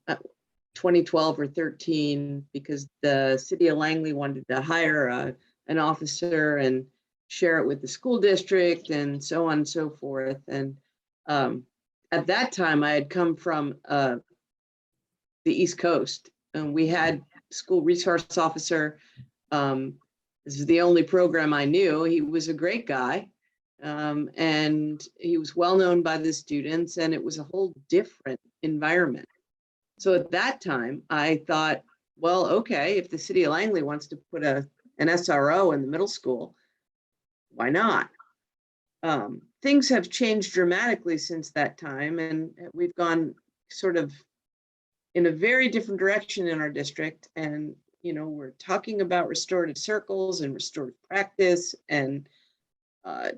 2012 or 13, because the city of Langley wanted to hire an officer and share it with the school district and so on and so forth. And at that time, I had come from the East Coast, and we had school resource officer. This is the only program I knew. He was a great guy, and he was well known by the students, and it was a whole different environment. So at that time, I thought, well, okay, if the city of Langley wants to put an SRO in the middle school, why not? Things have changed dramatically since that time, and we've gone sort of in a very different direction in our district. And, you know, we're talking about restorative circles and restorative practice and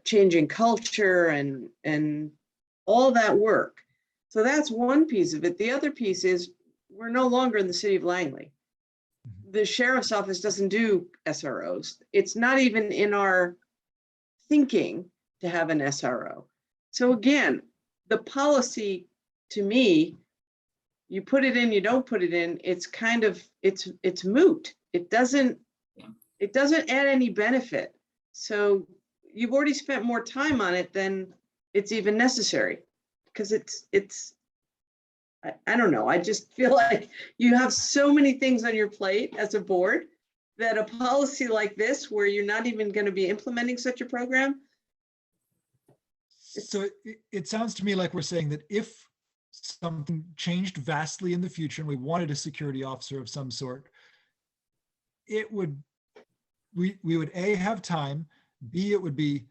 changing culture and all that work. So that's one piece of it. The other piece is we're no longer in the city of Langley. The sheriff's office doesn't do SROs. It's not even in our thinking to have an SRO. So again, the policy, to me, you put it in, you don't put it in, it's kind of, it's moot. It doesn't add any benefit. So you've already spent more time on it than it's even necessary, because I don't know. I just feel like you have so many things on your plate as a board that a policy like this, where you're not even going to be implementing such a program. So it sounds to me like we're saying that if something changed vastly in the future and we wanted a security officer of some sort, it would, we would A, have time, B, it would be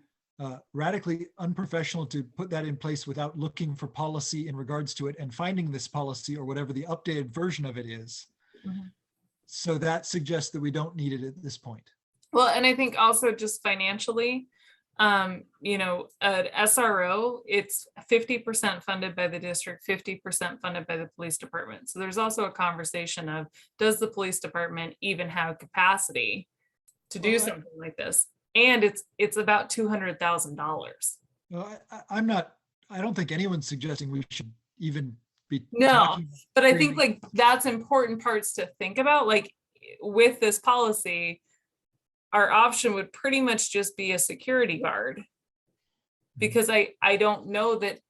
radically unprofessional to put that in place without looking for policy in regards to it and finding this policy or whatever the updated version of it is. Mm-hmm. So that suggests that we don't need it at this point. Well, and I think also just financially, you know, an SRO, it's 50% funded by the district, 50% funded by the police department. So there's also a conversation of, does the police department even have capacity to do something like this? And it's about $200,000. Well, I don't think anyone's suggesting we should even be No, talking. but I think like that's important parts to think about. Like with this policy, our option would pretty much just be a security guard, because I don't know that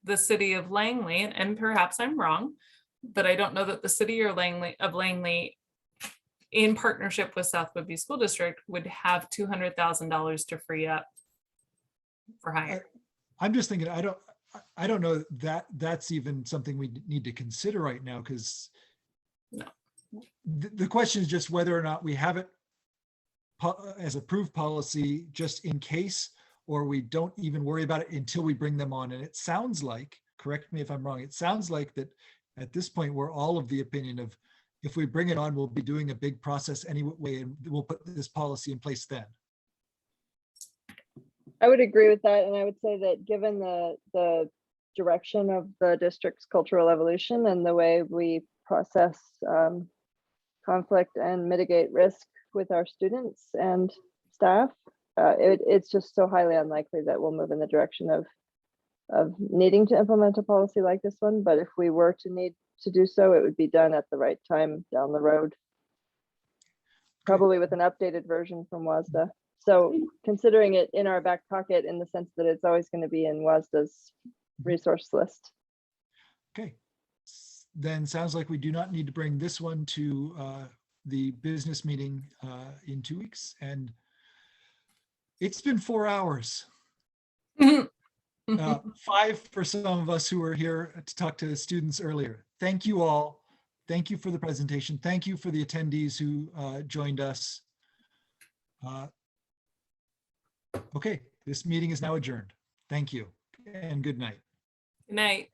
the city of Langley, and perhaps I'm wrong, but I don't know that the city of Langley in partnership with South Whidbey School District would have $200,000 to free up for hire. I'm just thinking, I don't know that that's even something we need to consider right now, because no. The question is just whether or not we have it as approved policy just in case, or we don't even worry about it until we bring them on. And it sounds like, correct me if I'm wrong, it sounds like that at this point, we're all of the opinion of, if we bring it on, we'll be doing a big process anyway, and we'll put this policy in place then. I would agree with that. And I would say that given the direction of the district's cultural evolution and the way we process conflict and mitigate risk with our students and staff, it's just so highly unlikely that we'll move in the direction of needing to implement a policy like this one. But if we were to need to do so, it would be done at the right time down the road, probably with an updated version from WASDA. So considering it in our back pocket in the sense that it's always going to be in WASDA's resource list. Okay, then sounds like we do not need to bring this one to the business meeting in 2 weeks. And it's been 4 hours. 5 for some of us who were here to talk to students earlier. Thank you all. Thank you for the presentation. Thank you for the attendees who joined us. Okay, this meeting is now adjourned. Thank you and good night. Good night.